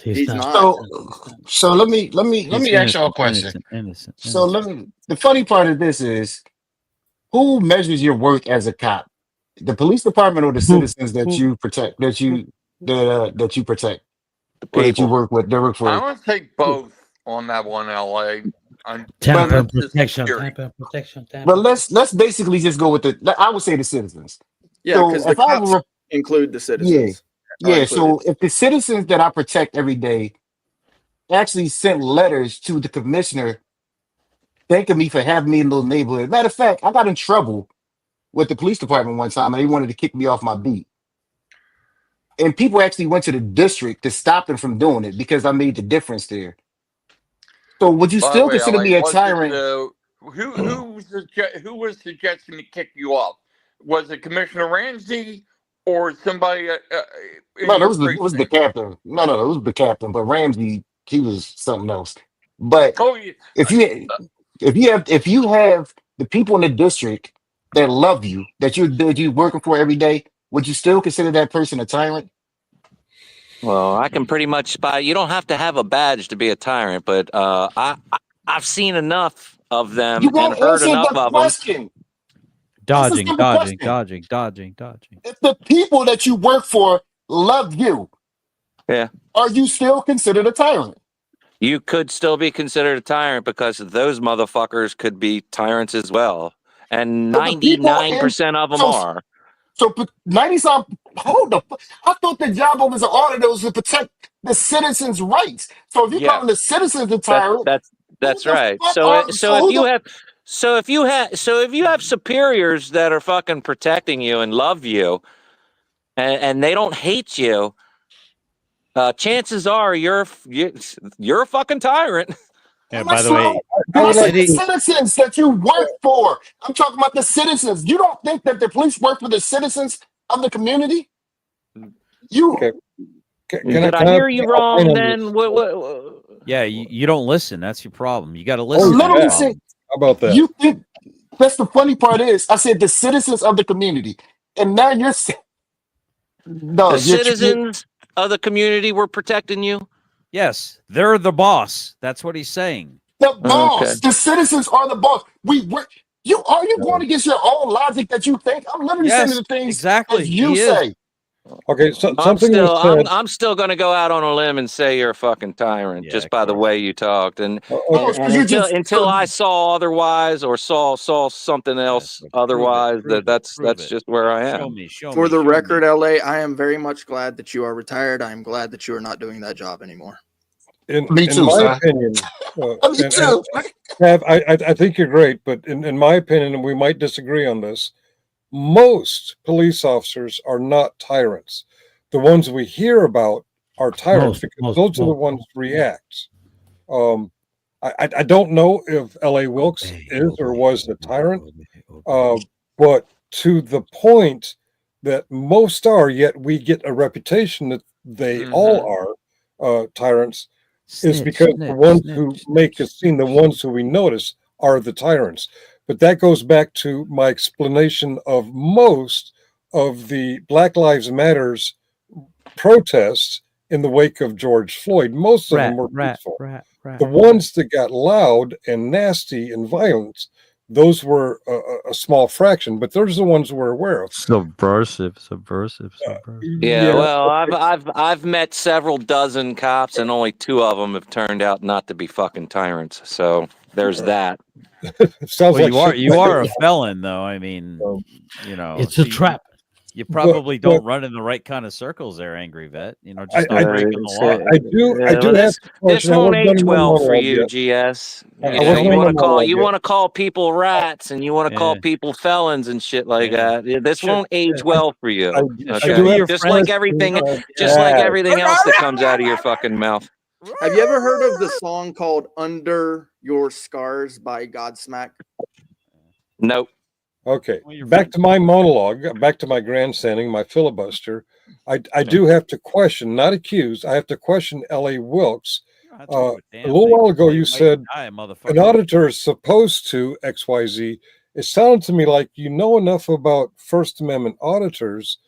Speaker 5: So let me ask y'all a question.
Speaker 11: Innocent.
Speaker 5: So the funny part of this is, who measures your work as a cop? The police department or the citizens that you protect, that you protect, or that you work with? They work for.
Speaker 14: I want to take both on that one, LA.
Speaker 15: Tampa protection.
Speaker 5: But let's basically just go with I would say the citizens.
Speaker 12: Yeah,
Speaker 5: So
Speaker 12: because the
Speaker 5: if I
Speaker 12: cops
Speaker 5: were-
Speaker 12: include the citizens.
Speaker 5: Yeah. So if the citizens that I protect every day actually sent letters to the commissioner thanking me for having me in the little neighborhood. Matter of fact, I got in trouble with the police department one time and they wanted to kick me off my beat. And people actually went to the district to stop them from doing it because I made the difference there. So would you
Speaker 14: By the
Speaker 5: still
Speaker 14: way,
Speaker 5: consider
Speaker 14: LA,
Speaker 5: me a
Speaker 14: was it,
Speaker 5: tyrant?
Speaker 14: who was suggesting to kick you off? Was it Commissioner Ramsey or somebody?
Speaker 5: No, it was the captain. No, it was the captain. But Ramsey, he was something else. But if you have the people in the district that love you, that you're working for every day, would you still consider that person a tyrant?
Speaker 13: Well, I can pretty much spy. You don't have to have a badge to be a tyrant, but I've seen enough of them
Speaker 5: You
Speaker 13: and
Speaker 5: won't
Speaker 13: heard
Speaker 5: answer
Speaker 13: enough
Speaker 5: the
Speaker 13: of them.
Speaker 5: question.
Speaker 11: Dodging.
Speaker 5: If the people that you work for love you,
Speaker 13: Yeah.
Speaker 5: are you still considered a tyrant?
Speaker 13: You could still be considered a tyrant because those motherfuckers could be tyrants as well. And
Speaker 5: So the people
Speaker 13: 99% of them are.
Speaker 5: So 90-some, hold the I thought the job of as an auditor was to protect the citizens' rights. So if you're calling the citizens a tyrant,
Speaker 13: That's right.
Speaker 5: fuck
Speaker 13: So
Speaker 5: are- so who
Speaker 13: if you have superiors that are fucking protecting you and love you, and they don't hate you, chances are you're a fucking tyrant.
Speaker 4: Yeah,
Speaker 5: by the way, I said the citizens that you work for. I'm talking about the citizens. You don't think that the police work for the citizens of the community? You
Speaker 13: Did I hear you wrong then? What?
Speaker 11: Yeah, you don't listen. That's your problem. You got to listen.
Speaker 5: I literally said,
Speaker 10: how about that?
Speaker 5: You think that's the funny part is I said the citizens of the community, and now you're saying
Speaker 13: The citizens of the community were protecting you?
Speaker 11: Yes, they're the boss. That's what he's saying.
Speaker 5: The boss, the citizens are the boss. We work. You going against your own logic that you think? I'm literally saying the things as you say.
Speaker 10: Okay, so something was said.
Speaker 13: I'm still going to go out on a limb and say you're a fucking tyrant just by the way you talked, and until I saw otherwise or saw something else otherwise, that's just where I am.
Speaker 12: For the record, LA, I am very much glad that you are retired. I am glad that you are not doing that job anymore.
Speaker 10: Me too, my opinion,
Speaker 12: Me too.
Speaker 10: I think you're great, but in my opinion, and we might disagree on this, most police officers are not tyrants. The ones we hear about are tyrants because those are the ones who react. I don't know if L.A. Wilkes is or was a tyrant, but to the point that most are, yet we get a reputation that they all are tyrants, is because the ones who make a scene, the ones who we notice, are the tyrants. But that goes back to my explanation of most of the Black Lives Matters protests in the wake of George Floyd. Most of them were peaceful. The ones that got loud and nasty and violent, those were a small fraction, but those are the ones we're aware of.
Speaker 15: Subversive.
Speaker 13: Yeah, well, I've met several dozen cops, and only 2 of them have turned out not to be fucking tyrants. So there's that.
Speaker 10: Sounds
Speaker 11: well, you are a felon, though. I mean, you know,
Speaker 15: It's a trap.
Speaker 11: You probably don't run in the right kind of circles there, Angry Vet. You know, just not breaking the law.
Speaker 10: I do have
Speaker 13: this won't age well for you, GS. You want to call people rats, and you want to call people felons and shit like that. This won't age well for you. Okay? Just like everything else that comes out of your fucking mouth.
Speaker 12: Have you ever heard of the song called "Under Your Scars" by Godsmack?
Speaker 13: Nope.
Speaker 10: Okay, back to my monologue, back to my grandstanding, my filibuster. I do have to question, not accuse, I have to question L.A. Wilkes. A little while ago, you said an auditor is supposed to XYZ. It sounded to me like you know enough about First Amendment auditors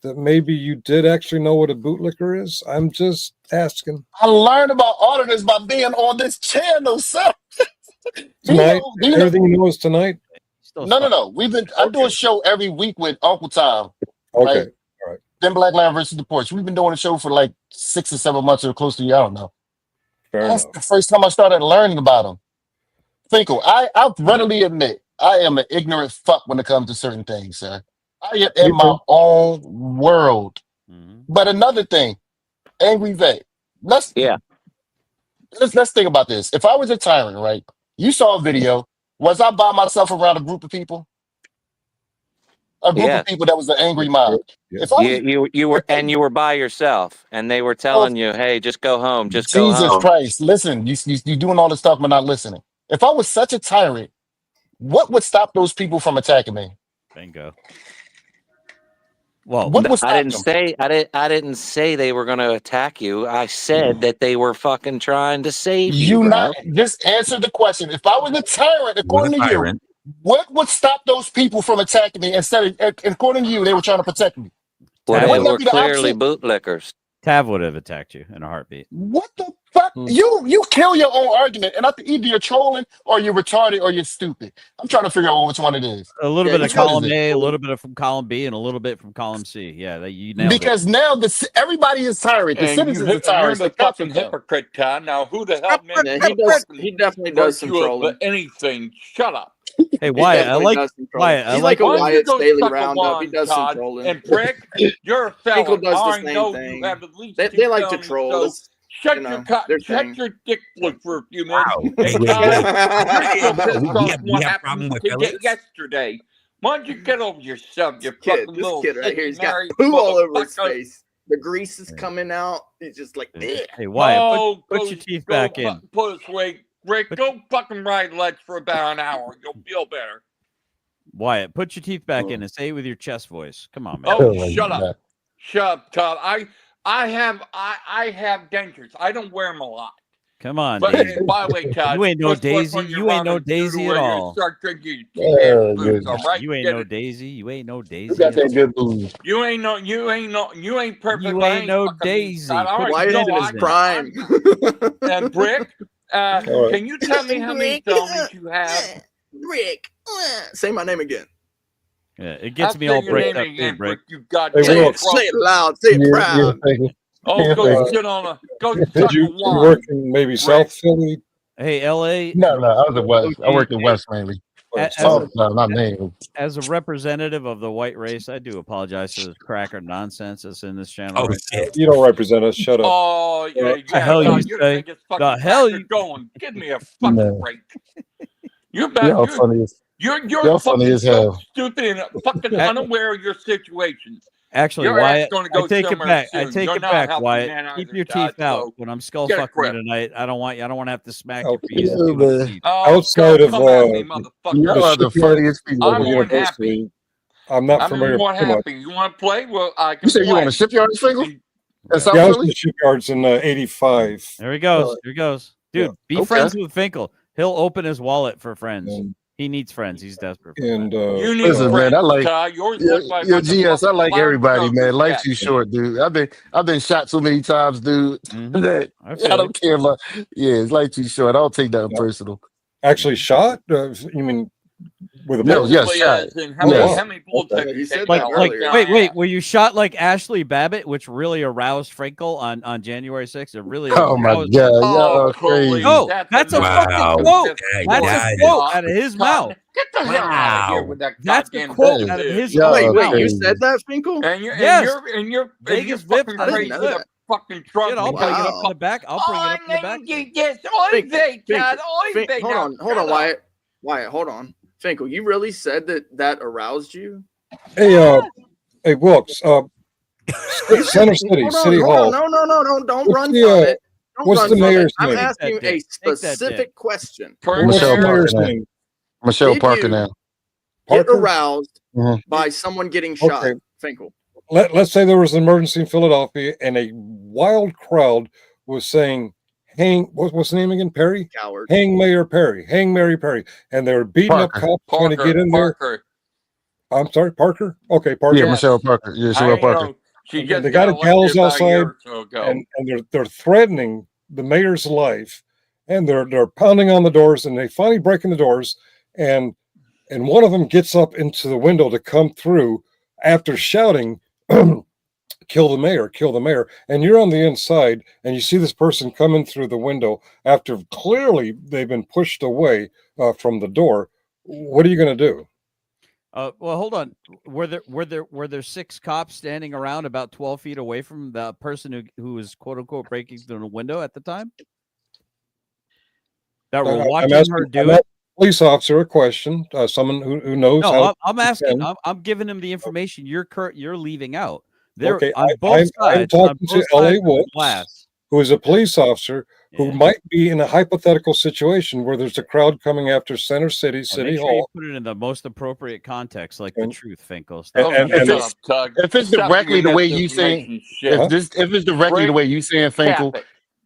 Speaker 10: that maybe you did actually know what a bootlicker is. I'm just asking.
Speaker 5: I learned about auditors by being on this channel, sir.
Speaker 10: Tonight, everything you know is tonight?
Speaker 5: No. I do a show every week with Uncle Tom.
Speaker 10: Okay.
Speaker 5: Right? All right. Then Black Line versus the Porch. We've been doing a show for like 6 or 7 months or close to a year. I don't know. That's the first time I started learning about him. Finkel, I readily admit I am an ignorant fuck when it comes to certain things, sir. I am in my own world. But another thing, Angry Vet, let's think about this. If I was a tyrant, right? You saw a video. Was I by myself around a group of people? A group of people that was an angry mob. If I was,
Speaker 13: you were by yourself, and they were telling you, "Hey, just go home, just go
Speaker 5: Jesus
Speaker 13: home."
Speaker 5: Christ, listen, you doing all this stuff but not listening. If I was such a tyrant, what would stop those people from attacking me?
Speaker 11: Bingo. Well,
Speaker 5: what was
Speaker 13: I didn't say they were going to attack you. I said that they were fucking trying to save you.
Speaker 5: Just answer the question. If I was a tyrant, according to you, what would stop those people from attacking me? According to you, they were trying to protect me.
Speaker 13: Well, they
Speaker 5: Wouldn't that
Speaker 13: were
Speaker 5: be the
Speaker 13: clearly
Speaker 5: opposite?
Speaker 13: bootlickers.
Speaker 11: Tav would have attacked you in a heartbeat.
Speaker 5: What the fuck? You kill your own argument, and either you're trolling or you're retarded or you're stupid. I'm trying to figure out which one it is.
Speaker 11: A little bit of
Speaker 5: which one
Speaker 11: column
Speaker 5: is it?
Speaker 11: A, a little bit from column B, and a little bit from column C. Yeah, you nailed
Speaker 5: Because now everybody is tyrant. The
Speaker 14: And
Speaker 5: citizens are
Speaker 14: you're
Speaker 5: tyrants.
Speaker 14: the
Speaker 5: The cops are
Speaker 14: fucking
Speaker 5: tyrants.
Speaker 14: hypocrite, Todd. Now, who the hell made
Speaker 12: He definitely does some
Speaker 14: virtue of
Speaker 12: trolling.
Speaker 14: anything? Shut up.
Speaker 11: it. Hey, Wyatt, I like Wyatt. I
Speaker 12: He's
Speaker 11: like
Speaker 12: like a
Speaker 14: Why don't you
Speaker 12: Wyatt's
Speaker 14: go
Speaker 12: daily
Speaker 14: suck a
Speaker 12: roundup. He
Speaker 14: wand,
Speaker 12: does some
Speaker 14: Todd?
Speaker 12: trolling.
Speaker 14: And Brick, you're a
Speaker 12: Finkel
Speaker 14: felon.
Speaker 12: does the
Speaker 14: I
Speaker 12: same
Speaker 14: know
Speaker 12: thing.
Speaker 14: you have at least
Speaker 12: They
Speaker 14: two
Speaker 12: like to
Speaker 14: felonies,
Speaker 12: troll.
Speaker 14: so
Speaker 12: It's,
Speaker 14: shut
Speaker 12: you know,
Speaker 14: your
Speaker 12: their thing.
Speaker 14: dick look for a few minutes.
Speaker 3: Wow.
Speaker 14: Hey,
Speaker 3: Hey,
Speaker 14: Todd,
Speaker 3: hey,
Speaker 14: you're still
Speaker 3: we
Speaker 14: pissed off
Speaker 3: have
Speaker 14: what
Speaker 3: a
Speaker 14: happened
Speaker 3: problem with
Speaker 14: to
Speaker 3: fellas.
Speaker 14: yesterday. Why don't you get over yourself, you fucking
Speaker 12: This
Speaker 14: little
Speaker 12: kid right here, he's got
Speaker 14: married
Speaker 12: poo all over his
Speaker 14: motherfucker?
Speaker 12: face. The grease is coming out. He's just like, "Bleh."
Speaker 11: Hey, Wyatt,
Speaker 14: Oh,
Speaker 11: put
Speaker 14: go-
Speaker 11: your teeth
Speaker 14: go
Speaker 11: back in.
Speaker 14: Put it away. Rick, go fucking ride legs for about an hour. You'll feel better.
Speaker 11: Wyatt, put your teeth back in and say it with your chest voice. Come on, man.
Speaker 14: Oh, shut up. Shut up, Todd. I have dentures. I don't wear them a lot.
Speaker 11: Come on,
Speaker 14: But
Speaker 11: Daisy.
Speaker 14: by the way, Todd,
Speaker 11: You ain't no
Speaker 14: let's work
Speaker 11: Daisy.
Speaker 14: on your
Speaker 11: You ain't no
Speaker 14: ramen
Speaker 11: Daisy
Speaker 14: noodle
Speaker 11: at
Speaker 14: where you
Speaker 11: all.
Speaker 14: Start drinking your damn booze, all right?
Speaker 11: You ain't
Speaker 14: Get
Speaker 11: no
Speaker 14: it?
Speaker 11: Daisy. You ain't no Daisy.
Speaker 5: You got
Speaker 11: at
Speaker 5: that
Speaker 11: all.
Speaker 5: good booze.
Speaker 14: You ain't perfect.
Speaker 11: You
Speaker 14: but I
Speaker 11: ain't no
Speaker 14: fucking
Speaker 11: Daisy.
Speaker 14: Todd. All
Speaker 11: Put
Speaker 14: right,
Speaker 12: Wyatt's
Speaker 11: your
Speaker 12: in his
Speaker 11: citizen.
Speaker 12: prime.
Speaker 14: And Brick,
Speaker 5: right.
Speaker 14: can you tell me how many felonies you have?
Speaker 12: Rick, say my name again.
Speaker 11: Yeah, it gets
Speaker 14: I'll
Speaker 11: me
Speaker 14: say
Speaker 11: all
Speaker 14: your
Speaker 11: bricked
Speaker 14: name
Speaker 11: up,
Speaker 14: again,
Speaker 11: too, Brick.
Speaker 14: You got
Speaker 10: Hey,
Speaker 12: Say
Speaker 10: Will,
Speaker 12: it, say it loud, say it proud.
Speaker 14: Oh, go sit on a
Speaker 10: Did
Speaker 14: suck
Speaker 10: you
Speaker 14: a wand.
Speaker 10: work in maybe South Philly?
Speaker 11: Hey, LA.
Speaker 5: No, I was at West. I worked at
Speaker 11: OG,
Speaker 5: West mainly.
Speaker 11: as
Speaker 5: Oh, no, not me.
Speaker 11: as a representative of the white race, I do apologize for the cracker nonsense that's in this channel
Speaker 3: Oh
Speaker 11: right now.
Speaker 3: shit.
Speaker 10: You don't represent us. Shut up.
Speaker 14: Oh, yeah,
Speaker 11: The hell
Speaker 14: Todd,
Speaker 11: you
Speaker 14: you're
Speaker 11: say?
Speaker 14: the biggest
Speaker 11: The
Speaker 14: fucking
Speaker 11: hell
Speaker 14: cracker
Speaker 11: you?
Speaker 14: going. Give me a fucking
Speaker 5: No.
Speaker 14: break. You're
Speaker 5: Y'all
Speaker 14: back.
Speaker 5: funny as
Speaker 14: You're
Speaker 5: y'all funny
Speaker 14: fucking
Speaker 5: as
Speaker 14: so
Speaker 5: hell.
Speaker 14: stupid and fucking unaware of your situations.
Speaker 11: Actually,
Speaker 14: Your ass
Speaker 11: Wyatt,
Speaker 14: going to
Speaker 11: I
Speaker 14: go
Speaker 11: take it
Speaker 14: somewhere
Speaker 11: back.
Speaker 14: soon.
Speaker 11: I take
Speaker 14: You're
Speaker 11: it
Speaker 14: not
Speaker 11: back,
Speaker 14: helping
Speaker 11: Wyatt.
Speaker 14: man
Speaker 11: Keep
Speaker 14: either,
Speaker 11: your
Speaker 14: Todd,
Speaker 11: teeth out
Speaker 14: so
Speaker 11: when I'm skull
Speaker 14: get a
Speaker 11: fucking you
Speaker 14: grip.
Speaker 11: tonight. I don't want to have to smack you for
Speaker 5: Yeah,
Speaker 11: using too much
Speaker 5: man.
Speaker 11: teeth.
Speaker 14: Oh,
Speaker 10: Outside
Speaker 14: go
Speaker 10: of
Speaker 14: come at me,
Speaker 10: the
Speaker 14: motherfucker.
Speaker 5: Y'all are the
Speaker 10: shipyard
Speaker 5: funniest people.
Speaker 14: I'm
Speaker 10: of
Speaker 14: more than happy.
Speaker 10: university, I'm not
Speaker 14: I'm
Speaker 10: familiar
Speaker 14: more
Speaker 10: too much.
Speaker 14: happy. You want to play? Well, I
Speaker 5: You
Speaker 14: can
Speaker 5: said you on the
Speaker 14: play.
Speaker 5: shipyard, Fingal?
Speaker 14: And
Speaker 5: In South
Speaker 10: Yeah, I was in
Speaker 5: Philly?
Speaker 10: the shipyards in '85.
Speaker 11: There he goes. Here he goes. Dude, be
Speaker 5: Okay.
Speaker 11: friends with Finkel. He'll open his wallet for friends.
Speaker 10: And,
Speaker 11: He needs friends. He's desperate for
Speaker 10: and
Speaker 11: friends.
Speaker 14: you need
Speaker 5: Listen, man,
Speaker 14: friends,
Speaker 5: I like
Speaker 14: Todd. Yours
Speaker 5: your,
Speaker 14: look like
Speaker 5: your
Speaker 14: what the
Speaker 5: GS. I
Speaker 14: fucking
Speaker 5: like
Speaker 14: clown
Speaker 5: everybody,
Speaker 14: shows
Speaker 5: man.
Speaker 14: with
Speaker 5: Life's
Speaker 14: Jack.
Speaker 5: too short, dude. I've been shot so many times, dude.
Speaker 11: Mhm.
Speaker 5: That
Speaker 11: I
Speaker 5: I
Speaker 11: feel you.
Speaker 5: don't care about. Yeah, it's life too short. I don't take nothing personal.
Speaker 10: actually shot? You mean with a
Speaker 5: No,
Speaker 10: bullet?
Speaker 5: yes,
Speaker 14: Basically,
Speaker 5: shot.
Speaker 14: as in
Speaker 10: Oh, wow.
Speaker 14: how many bullets
Speaker 10: Okay.
Speaker 14: have
Speaker 12: He
Speaker 14: you
Speaker 12: said
Speaker 14: taken
Speaker 12: that
Speaker 14: out
Speaker 11: Like,
Speaker 12: earlier.
Speaker 14: right
Speaker 11: wait,
Speaker 14: now?
Speaker 11: were you shot like Ashley Babbitt, which really aroused Finkel on January 6th? It really
Speaker 5: Oh my
Speaker 11: aroused
Speaker 5: god,
Speaker 11: him.
Speaker 5: y'all
Speaker 14: Oh,
Speaker 5: are crazy.
Speaker 14: please.
Speaker 11: No,
Speaker 14: That's
Speaker 11: that's a
Speaker 14: enough.
Speaker 11: fucking
Speaker 3: Wow.
Speaker 11: quote.
Speaker 3: Yeah,
Speaker 11: That's
Speaker 3: that
Speaker 11: a
Speaker 3: is
Speaker 11: quote out of his mouth.
Speaker 14: Todd, get the hell out of here with that
Speaker 11: That's a
Speaker 14: goddamn
Speaker 11: quote
Speaker 14: bullshit.
Speaker 11: out of his
Speaker 5: Y'all
Speaker 11: own
Speaker 5: are
Speaker 12: Wait,
Speaker 11: mouth.
Speaker 12: you
Speaker 5: crazy.
Speaker 12: said that, Finkel?
Speaker 14: And you're
Speaker 11: Yes.
Speaker 14: and you're
Speaker 11: Vegas
Speaker 14: fucking
Speaker 11: Vips
Speaker 12: I
Speaker 11: doesn't
Speaker 12: didn't
Speaker 14: crazy
Speaker 12: know
Speaker 11: know
Speaker 14: the
Speaker 12: that.
Speaker 14: fucking trunk.
Speaker 11: Shit, I'll bring it up in
Speaker 12: Wow.
Speaker 11: the back. I'll bring it up in the back.
Speaker 14: Yes,
Speaker 12: Finkel,
Speaker 14: Oive, Todd,
Speaker 12: Finkel,
Speaker 14: Oive.
Speaker 12: hold
Speaker 14: Now,
Speaker 12: on,
Speaker 14: shut up.
Speaker 12: Wyatt. Wyatt, hold on. Finkel, you really said that aroused you?
Speaker 10: Hey, Wilkes, Center City,
Speaker 12: Hold on,
Speaker 10: City
Speaker 12: hold
Speaker 10: Hall.
Speaker 12: on. No, don't
Speaker 10: What's
Speaker 12: run
Speaker 10: the,
Speaker 12: from it.
Speaker 10: What's the mayor's
Speaker 12: I'm
Speaker 10: name?
Speaker 12: asking you a specific question.
Speaker 10: What's the mayor's name?
Speaker 5: Michelle
Speaker 12: Did
Speaker 5: Parker
Speaker 12: you
Speaker 5: now.
Speaker 12: get
Speaker 10: Parker?
Speaker 12: aroused by someone getting shot,
Speaker 10: Okay.
Speaker 12: Finkel?
Speaker 10: Let's say there was an emergency in Philadelphia and a wild crowd was saying, hang, what's the name again? Perry?
Speaker 12: Coward.
Speaker 10: Hang Mayor Perry. Hang Mary Perry. And they were beating up cops trying to get in there. I'm sorry, Parker? Okay, Parker.
Speaker 5: Yeah, Michelle Parker. Yeah, Michelle Parker.
Speaker 10: They got a gallows outside and they're threatening the mayor's life, and they're pounding on the doors, and they finally break in the doors, and one of them gets up into the window to come through after shouting, kill the mayor, and you're on the inside and you see this person coming through the window after clearly they've been pushed away from the door. What are you going to do?
Speaker 11: Well, hold on. Were there 6 cops standing around about 12 feet away from the person who was quote unquote breaking through the window at the time? That were watching her do it.
Speaker 10: Police officer a question. Someone who knows.
Speaker 11: No, I'm asking. I'm giving him the information you're leaving out. They're
Speaker 10: okay,
Speaker 11: on both sides.
Speaker 10: I'm talking to L.A. Woods, who is a police officer who might be in a hypothetical situation where there's a crowd coming after Center City, City
Speaker 11: Hall.
Speaker 10: Hall.
Speaker 11: Put it in the most appropriate context, like the truth, Finkel.
Speaker 5: If it's directly the way you saying, if it's directly the way you saying, Finkel,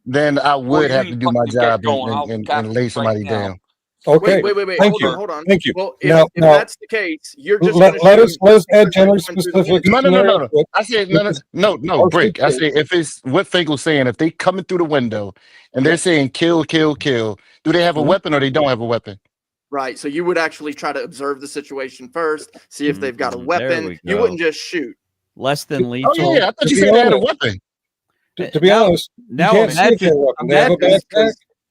Speaker 5: then I would have to do my job and lay somebody down.
Speaker 10: Okay.
Speaker 12: Wait. Hold on.
Speaker 10: Thank you.
Speaker 12: Well, if that's the case, you're just
Speaker 10: let us add general specifics.
Speaker 5: No. I said no. Break. I say if it's what Finkel's saying, if they coming through the window and they're saying kill, do they have a weapon or they don't have a weapon?
Speaker 12: Right. So you would actually try to observe the situation first, see if they've got a weapon. You wouldn't just shoot.
Speaker 11: Less than lethal.
Speaker 5: Oh yeah, I thought you said they had a weapon.
Speaker 10: To be honest,
Speaker 11: now imagine.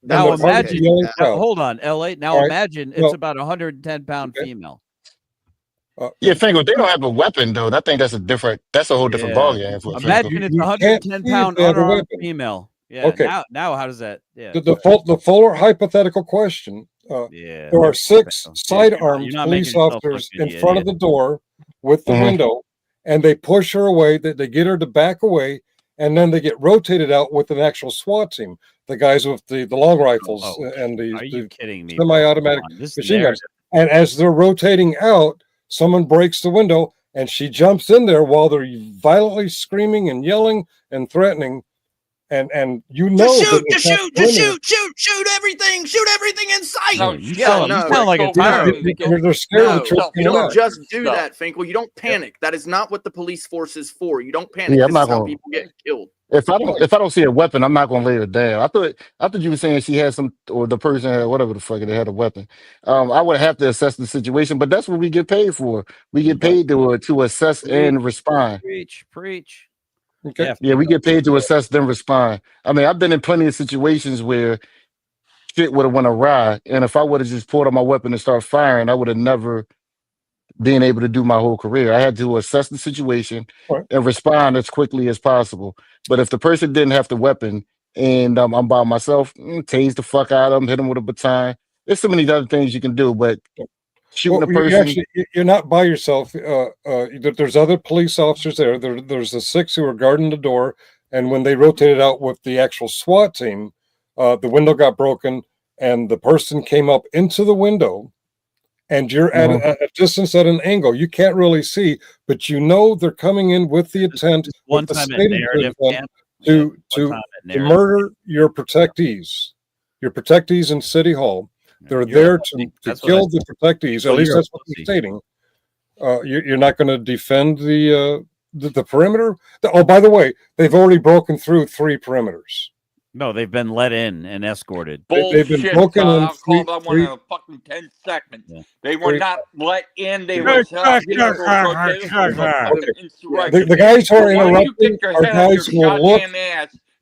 Speaker 11: Now imagine. Hold on, LA. Now imagine it's about 110-pound female.
Speaker 5: Yeah, Finkel, they don't have a weapon though. I think that's a whole different ballgame.
Speaker 11: Imagine it's 110-pound unarmed female. Yeah.
Speaker 10: Okay.
Speaker 11: Now how does that? Yeah.
Speaker 10: The fuller hypothetical question. There are 6 sidearmed police officers in front of the door with the window, and they push her away. They get her to back away, and then they get rotated out with an actual SWAT team. The guys with the long rifles and the semi-automatic machine guns. And as they're rotating out, someone breaks the window, and she jumps in there while they're violently screaming and yelling and threatening. And you know,
Speaker 12: shoot everything in sight.
Speaker 11: You sound like a tyrant.
Speaker 10: They're scared of the truth.
Speaker 12: You don't just do that, Finkel. You don't panic. That is not what the police force is for. You don't panic.
Speaker 5: Yeah,
Speaker 12: this is how people get killed.
Speaker 5: If I don't see a weapon, I'm not gonna lay her down. I thought you were saying she had some, or the person had whatever the fuck they had a weapon. I would have to assess the situation, but that's what we get paid for. We get paid to assess and respond.
Speaker 11: Preach.
Speaker 10: Okay.
Speaker 5: Yeah, we get paid to assess then respond. I mean, I've been in plenty of situations where shit would have went awry, and if I would have just pulled out my weapon and started firing, I would have never been able to do my whole career. I had to assess the situation and respond as quickly as possible. But if the person didn't have the weapon and I'm by myself, tase the fuck out of them, hit them with a baton. There's so many other things you can do, but shooting a person.
Speaker 10: You're not by yourself. There's other police officers there. There's the 6 who are guarding the door, and when they rotated out with the actual SWAT team, the window got broken, and the person came up into the window, and you're at a distance, at an angle. You can't really see, but you know they're coming in with the intent to murder your protectees. Your protectees in City Hall. They're there to kill the protectees. At least that's what they're stating. You're not going to defend the perimeter. Oh, by the way, they've already broken through 3 perimeters.
Speaker 11: No, they've been let in and escorted.
Speaker 14: Bullshit,
Speaker 10: they've been broken in.
Speaker 14: I'll call that one in a fucking 10 seconds. Yeah. They were not let in. They were
Speaker 10: the guys who are interrupting are guys who will look.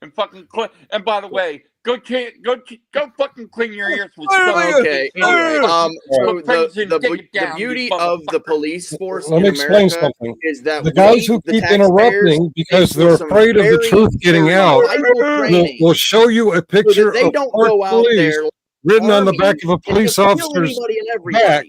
Speaker 14: And fucking and by the way, go fucking clean your ears with
Speaker 12: okay. Anyway, so the beauty of the police force
Speaker 10: Let me explain something.
Speaker 12: Is that
Speaker 10: the guys who keep interrupting because they're afraid of the truth getting out will show you a picture
Speaker 12: they
Speaker 10: of
Speaker 12: don't go out
Speaker 10: police
Speaker 12: there
Speaker 10: written on the back of a police officer's back,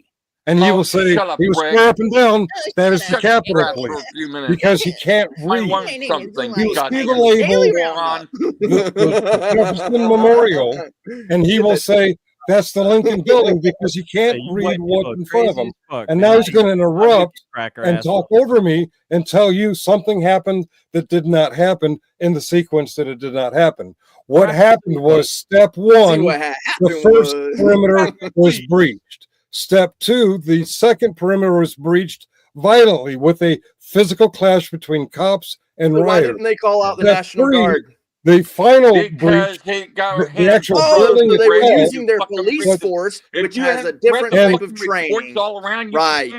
Speaker 10: And he will say,
Speaker 14: shut up,
Speaker 10: he will
Speaker 14: Greg.
Speaker 10: swear up and down that is the
Speaker 14: Shut your
Speaker 10: Capitol
Speaker 14: trap for
Speaker 10: Police
Speaker 14: a few minutes.
Speaker 10: because he can't
Speaker 14: I
Speaker 10: read.
Speaker 14: learned something.
Speaker 10: He will
Speaker 14: God,
Speaker 10: see the label,
Speaker 14: moron.
Speaker 10: the Jefferson Memorial, and he will say, that's the Lincoln Building because he can't read what's in front of him. And now he's going to interrupt and talk over me and tell you something happened that did not happen in the sequence that it did not happen. What happened was step one, the first perimeter was breached. Step two, the second perimeter was breached violently with a physical clash between cops and
Speaker 12: Why
Speaker 10: rioters.
Speaker 12: didn't they call out the
Speaker 10: Step
Speaker 12: National
Speaker 10: three,
Speaker 12: Guard?
Speaker 10: the final
Speaker 14: Because
Speaker 10: breach,
Speaker 14: he got
Speaker 10: the actual
Speaker 12: Oh,
Speaker 10: building
Speaker 12: so they were
Speaker 10: itself,
Speaker 12: using their police force,
Speaker 14: If
Speaker 12: which
Speaker 14: you
Speaker 12: has a
Speaker 14: hadn't
Speaker 12: different
Speaker 14: read the
Speaker 12: type of
Speaker 14: fucking reports
Speaker 12: training.
Speaker 14: all around you,
Speaker 12: Right.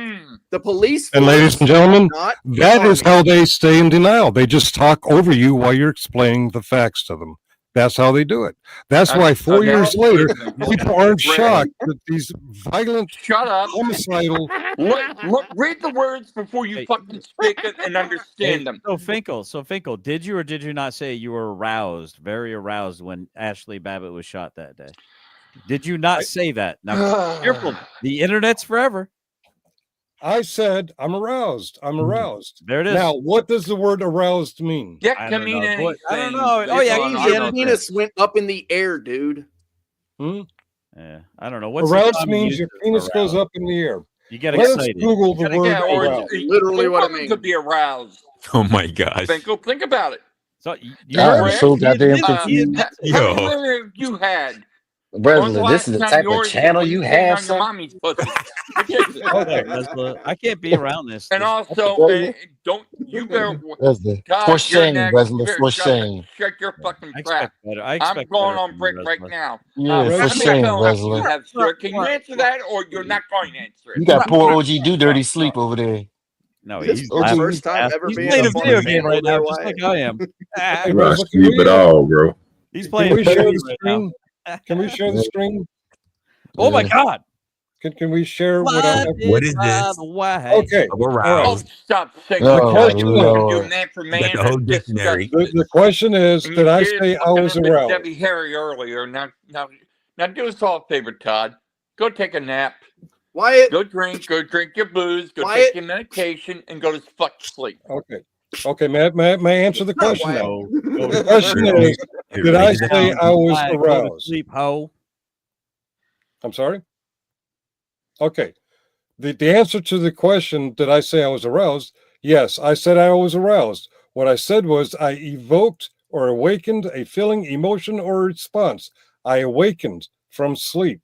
Speaker 12: The police
Speaker 10: and
Speaker 12: force,
Speaker 10: ladies and gentlemen,
Speaker 12: not the
Speaker 10: that is
Speaker 12: army.
Speaker 10: how they stay in denial. They just talk over you while you're explaining the facts to them. That's how they do it. That's why 4 years later, people aren't shocked that these violent,
Speaker 14: shut up,
Speaker 10: homicidal.
Speaker 14: Look, read the words before you fucking speak it and understand them.
Speaker 11: So Finkel, did you or did you not say you were aroused, very aroused when Ashley Babbitt was shot that day? Did you not say that? Now, careful. The internet's forever.
Speaker 10: I said, I'm aroused. I'm aroused.
Speaker 11: There it is.
Speaker 10: Now, what does the word aroused mean?
Speaker 14: That can mean anything.
Speaker 12: I don't
Speaker 11: know.
Speaker 12: Oh yeah, your penis went up in the air, dude.
Speaker 11: Yeah, I don't know. What's
Speaker 10: Aroused means your penis goes up in the air.
Speaker 11: You get
Speaker 10: Let us
Speaker 11: excited.
Speaker 10: Google the word
Speaker 14: Yeah, or
Speaker 10: aroused.
Speaker 12: literally what it means.
Speaker 14: Could be aroused.
Speaker 3: Oh my gosh.
Speaker 14: Think about it.
Speaker 11: So
Speaker 5: I'm so goddamn confused.
Speaker 14: How many women have you had?
Speaker 5: Brethren, this is the type of channel you have, son?
Speaker 14: Mommy's pussy.
Speaker 11: I can't be around this.
Speaker 14: And also, don't you better. God,
Speaker 5: For shame,
Speaker 14: you're next.
Speaker 5: Wesley,
Speaker 14: You better
Speaker 5: for
Speaker 14: shut
Speaker 5: shame.
Speaker 14: your fucking
Speaker 11: I
Speaker 14: crap.
Speaker 11: expect better. I
Speaker 14: I'm
Speaker 11: expect
Speaker 14: going
Speaker 11: better
Speaker 14: on
Speaker 11: from
Speaker 14: break
Speaker 11: you,
Speaker 14: right
Speaker 11: Wesley.
Speaker 14: now.
Speaker 5: Yeah, for
Speaker 14: How many
Speaker 5: shame,
Speaker 14: felons
Speaker 5: Wesley.
Speaker 14: you have, sir? Can you answer that, or you're not going to answer it?
Speaker 5: You got poor OGDoDirty sleep over there.
Speaker 11: No,
Speaker 12: This
Speaker 11: he's
Speaker 12: is the first time ever
Speaker 11: he's
Speaker 12: being
Speaker 11: playing a
Speaker 12: up on
Speaker 11: video
Speaker 12: a
Speaker 11: game
Speaker 12: panel
Speaker 11: right now,
Speaker 12: there,
Speaker 11: just
Speaker 12: Wyatt.
Speaker 11: like I am.
Speaker 10: Hey,
Speaker 2: Not
Speaker 10: Wesley, can
Speaker 2: sleep
Speaker 10: we,
Speaker 2: at all, bro.
Speaker 11: He's
Speaker 10: can
Speaker 11: playing
Speaker 10: we
Speaker 11: a
Speaker 10: share
Speaker 11: video
Speaker 10: the
Speaker 11: right now.
Speaker 10: screen? Can we share the screen?
Speaker 11: Oh my God!
Speaker 10: Can we share what I have?
Speaker 3: What is this?
Speaker 10: Okay.
Speaker 3: I'm
Speaker 10: All right.
Speaker 3: aroused.
Speaker 14: Oh, stop saying
Speaker 10: The
Speaker 5: Oh,
Speaker 10: question
Speaker 5: Lord.
Speaker 10: is,
Speaker 14: man for
Speaker 3: You got
Speaker 14: man.
Speaker 3: the whole
Speaker 14: That's
Speaker 3: dictionary.
Speaker 14: disgusting.
Speaker 10: the question is,
Speaker 14: And
Speaker 10: did
Speaker 14: you
Speaker 10: I
Speaker 14: did
Speaker 10: say I
Speaker 14: fucking
Speaker 10: was
Speaker 14: up with
Speaker 10: aroused?
Speaker 14: Debbie Harry earlier. Now do us all a favor, Todd. Go take a nap.
Speaker 12: Wyatt,
Speaker 14: Go drink your booze. Go
Speaker 12: Wyatt.
Speaker 14: take your medication and go to fuck sleep.
Speaker 10: Okay. Okay, may I answer the question now?
Speaker 11: Go
Speaker 10: The question is, did I say I was aroused?
Speaker 11: Sleep, ho.
Speaker 10: I'm sorry? Okay. The answer to the question, did I say I was aroused? Yes, I said I was aroused. What I said was I evoked or awakened a feeling, emotion, or response. I awakened from sleep.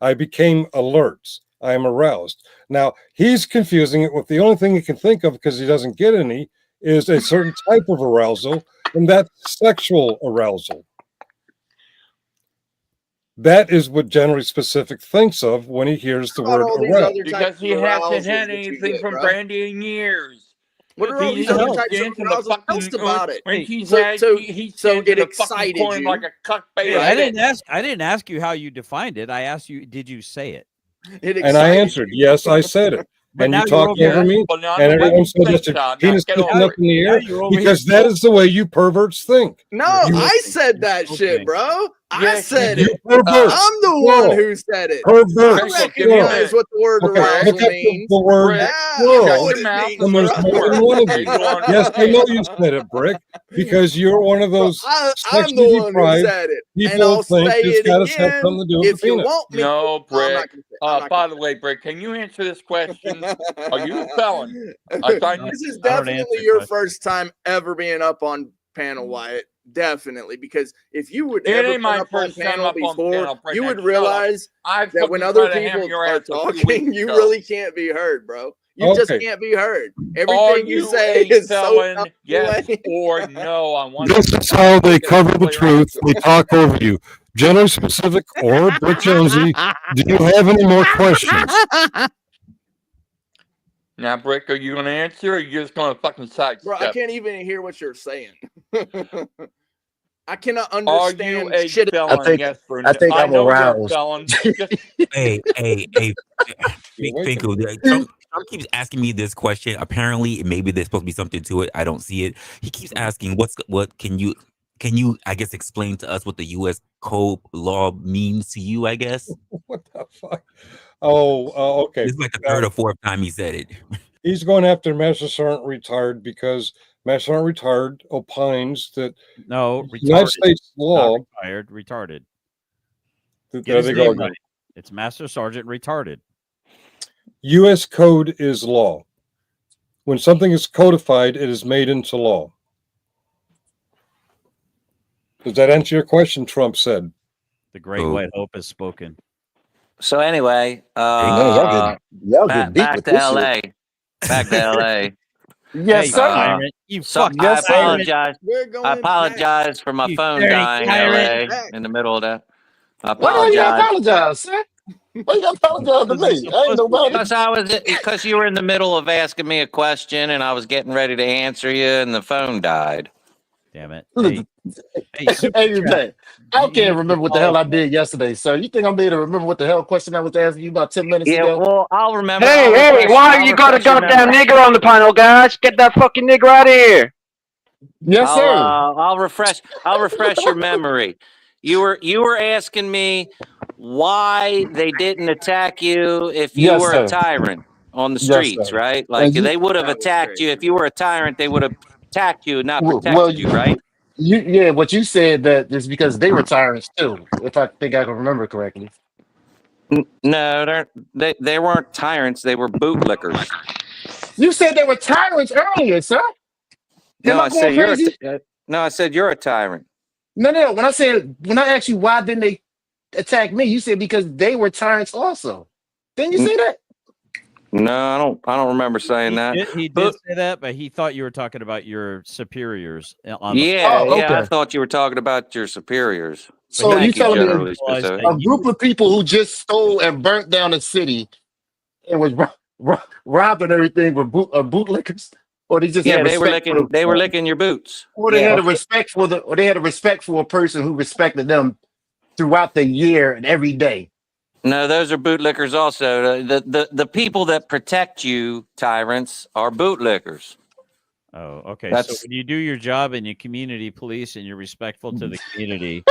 Speaker 10: I became alert. I am aroused. Now, he's confusing it with the only thing he can think of, because he doesn't get any, is a certain type of arousal, and that's sexual arousal. That is what Generally Specific thinks of when he hears the word aroused.
Speaker 14: Because he hasn't had anything from Brandy in years.
Speaker 12: What are all these other types of arousals? Tell us about it.
Speaker 14: When he's
Speaker 12: So-
Speaker 14: had,
Speaker 12: so-
Speaker 14: he
Speaker 12: so
Speaker 14: stands
Speaker 12: it
Speaker 14: in the fucking
Speaker 12: excited
Speaker 14: corner
Speaker 12: you.
Speaker 14: like a cuck
Speaker 11: Hey,
Speaker 14: baby.
Speaker 11: I didn't ask you how you defined it. I asked you, did you say it?
Speaker 10: And I answered, yes, I said it.
Speaker 11: But
Speaker 10: And
Speaker 11: now
Speaker 10: you
Speaker 11: you're
Speaker 10: talked
Speaker 11: over
Speaker 10: over
Speaker 11: here.
Speaker 10: me,
Speaker 14: Well, now
Speaker 10: and
Speaker 14: the way
Speaker 10: everyone
Speaker 14: you
Speaker 10: said
Speaker 14: think,
Speaker 10: that your
Speaker 14: Todd,
Speaker 10: penis
Speaker 14: now get
Speaker 10: sticking
Speaker 14: over
Speaker 10: up in the
Speaker 11: Now
Speaker 10: air,
Speaker 11: you're over
Speaker 10: because
Speaker 11: here.
Speaker 10: that is the way you perverts think.
Speaker 12: No,
Speaker 10: You-
Speaker 12: I said that shit,
Speaker 11: Okay.
Speaker 12: bro. I
Speaker 14: Yes,
Speaker 12: said
Speaker 10: You
Speaker 12: it.
Speaker 10: pervert.
Speaker 12: I'm the
Speaker 10: Plural.
Speaker 12: one who said it.
Speaker 10: Pervert.
Speaker 12: I
Speaker 14: Rachel, give me a
Speaker 12: recognize
Speaker 14: minute.
Speaker 12: what the word
Speaker 10: Okay,
Speaker 12: arousal
Speaker 10: look up
Speaker 12: means.
Speaker 10: the word
Speaker 14: Brick,
Speaker 12: Yeah, I
Speaker 10: plural.
Speaker 12: know
Speaker 14: shut
Speaker 12: what
Speaker 14: your
Speaker 12: it
Speaker 14: mouth
Speaker 12: means,
Speaker 10: And
Speaker 14: and
Speaker 10: there's
Speaker 14: go to
Speaker 12: bro.
Speaker 10: more than
Speaker 14: work.
Speaker 10: one of
Speaker 14: Okay,
Speaker 10: you.
Speaker 14: go on.
Speaker 10: Yes, I know
Speaker 14: Okay.
Speaker 10: you said it, Brick, because you're one of those
Speaker 12: I'm the
Speaker 10: sexually
Speaker 12: one who
Speaker 10: deprived
Speaker 12: said it. And
Speaker 10: people
Speaker 12: I'll
Speaker 10: who think
Speaker 12: say
Speaker 10: it's
Speaker 12: it
Speaker 10: got to have
Speaker 12: again
Speaker 10: something to do with
Speaker 12: if
Speaker 10: the
Speaker 12: you
Speaker 10: penis.
Speaker 12: want me.
Speaker 14: No,
Speaker 12: I'm not
Speaker 14: Brick.
Speaker 12: gonna say it. I'm not
Speaker 14: By
Speaker 12: gonna
Speaker 14: the way, Brick, can you answer this question?
Speaker 12: say
Speaker 14: Are you a felon?
Speaker 12: it.
Speaker 14: I thought
Speaker 12: This is
Speaker 11: I don't
Speaker 12: definitely
Speaker 11: answer
Speaker 12: your
Speaker 11: questions.
Speaker 12: first time ever being up on panel, Wyatt. Definitely, because if you would
Speaker 14: It
Speaker 12: ever
Speaker 14: ain't
Speaker 12: been
Speaker 14: my
Speaker 12: up on
Speaker 14: first time
Speaker 12: panel
Speaker 14: up on
Speaker 12: before,
Speaker 14: panel, Brick.
Speaker 12: you
Speaker 14: Now
Speaker 12: would
Speaker 14: shut up.
Speaker 12: realize
Speaker 14: I
Speaker 12: that when
Speaker 14: fucking
Speaker 12: other
Speaker 14: tried to hammer
Speaker 12: people
Speaker 14: your
Speaker 12: are
Speaker 14: ass a few
Speaker 12: talking,
Speaker 14: weeks
Speaker 12: you
Speaker 14: ago.
Speaker 12: really can't be heard, bro. You just
Speaker 10: Okay.
Speaker 12: can't be heard.
Speaker 14: Are
Speaker 12: Everything you
Speaker 14: you
Speaker 12: say
Speaker 14: a
Speaker 12: is so
Speaker 14: felon? Yes
Speaker 12: calculated.
Speaker 14: or no? I want
Speaker 10: This
Speaker 14: to
Speaker 10: is how they
Speaker 14: make a
Speaker 10: cover the
Speaker 14: clear
Speaker 10: truth.
Speaker 14: answer.
Speaker 10: They talk over you. Generally Specific or Brick Jonesy, do you have any more questions?
Speaker 14: Now, Brick, are you going to answer, or are you just going to fucking
Speaker 12: Bro, I
Speaker 14: sidestep?
Speaker 12: can't even hear what you're saying. I cannot
Speaker 14: Are you
Speaker 12: understand
Speaker 14: a
Speaker 12: shit.
Speaker 14: felon? Yes or no?
Speaker 5: I think
Speaker 14: I
Speaker 5: I'm
Speaker 14: know you're a
Speaker 5: aroused.
Speaker 14: felon. Just
Speaker 3: Hey, Finkel, Trump keeps asking me this question. Apparently, maybe there's supposed to be something to it. I don't see it. He keeps asking, what can you can you, I guess, explain to us what the U.S. code law means to you? I guess
Speaker 10: What the fuck? Oh, okay.
Speaker 3: this is like the third or fourth time he said it.
Speaker 10: He's going after Master Sergeant Retired because Master Sergeant Retired opines that
Speaker 11: No,
Speaker 10: United
Speaker 11: retarded.
Speaker 10: States law.
Speaker 11: Not retired, retarded.
Speaker 10: There
Speaker 11: Get his
Speaker 10: they
Speaker 11: name
Speaker 10: go.
Speaker 11: right. It's Master Sergeant Retarded.
Speaker 10: U.S. code is law. When something is codified, it is made into law. Does that answer your question? Trump said.
Speaker 11: The great white hope has spoken.
Speaker 13: So anyway,
Speaker 5: y'all get deep
Speaker 13: back
Speaker 5: with
Speaker 13: to
Speaker 5: this
Speaker 13: LA.
Speaker 5: shit.
Speaker 13: Back to LA.
Speaker 5: Yes, sir.
Speaker 11: Tyrant. You
Speaker 13: So
Speaker 11: fucking
Speaker 13: I
Speaker 11: tyrant.
Speaker 13: apologize.
Speaker 12: We're going
Speaker 13: I apologize for my
Speaker 11: You
Speaker 13: phone
Speaker 11: dirty
Speaker 13: dying
Speaker 11: tyrant.
Speaker 13: LA in the middle of that. I
Speaker 5: Why do you
Speaker 13: apologize.
Speaker 5: apologize, sir? Why you gotta apologize to me? I ain't nobody.
Speaker 13: Because you were in the middle of asking me a question and I was getting ready to answer you and the phone died.
Speaker 11: Damn it.
Speaker 5: Hey, man, I can't remember what the hell I did yesterday, sir. You think I'm able to remember what the hell question I was asking you about 10 minutes
Speaker 13: Yeah,
Speaker 5: ago?
Speaker 13: well, I'll remember.
Speaker 16: Hey, hey, why you got a goddamn nigger on the panel, guys? Get that fucking nigger out of here.
Speaker 5: Yes, sir.
Speaker 13: I'll refresh your memory. You were asking me why they didn't attack you if you
Speaker 5: Yes,
Speaker 13: were
Speaker 5: sir.
Speaker 13: a tyrant on the
Speaker 5: Yes,
Speaker 13: streets,
Speaker 5: sir.
Speaker 13: right? Like
Speaker 5: And you,
Speaker 13: they would have attacked you if you were a tyrant. They would have attacked you, not
Speaker 5: well,
Speaker 13: protected you, right?
Speaker 5: yeah, what you said that is because they were tyrants too, if I think I can remember correctly.
Speaker 13: No, they weren't tyrants. They were bootlickers.
Speaker 5: You said they were tyrants earlier, sir. Am
Speaker 13: No,
Speaker 5: I going crazy?
Speaker 13: I said you're a tyrant.
Speaker 5: No. When I asked you why didn't they attack me, you said because they were tyrants also. Didn't you say that?
Speaker 13: No, I don't remember saying that.
Speaker 11: He did say that, but he thought you were talking about your superiors. On
Speaker 13: I thought you were talking about your superiors.
Speaker 5: So you telling
Speaker 13: generally
Speaker 5: me
Speaker 13: specific.
Speaker 5: a group of people who just stole and burnt down a city and was robbing everything with bootlickers, or they just had
Speaker 13: they were
Speaker 5: respect
Speaker 13: licking. They were licking your boots.
Speaker 5: or they had a respect for a person who respected them throughout the year and every day.
Speaker 13: No, those are bootlickers also. The people that protect you, tyrants, are bootlickers.
Speaker 11: Oh, okay. So when you do your job in your community police and you're respectful to the community,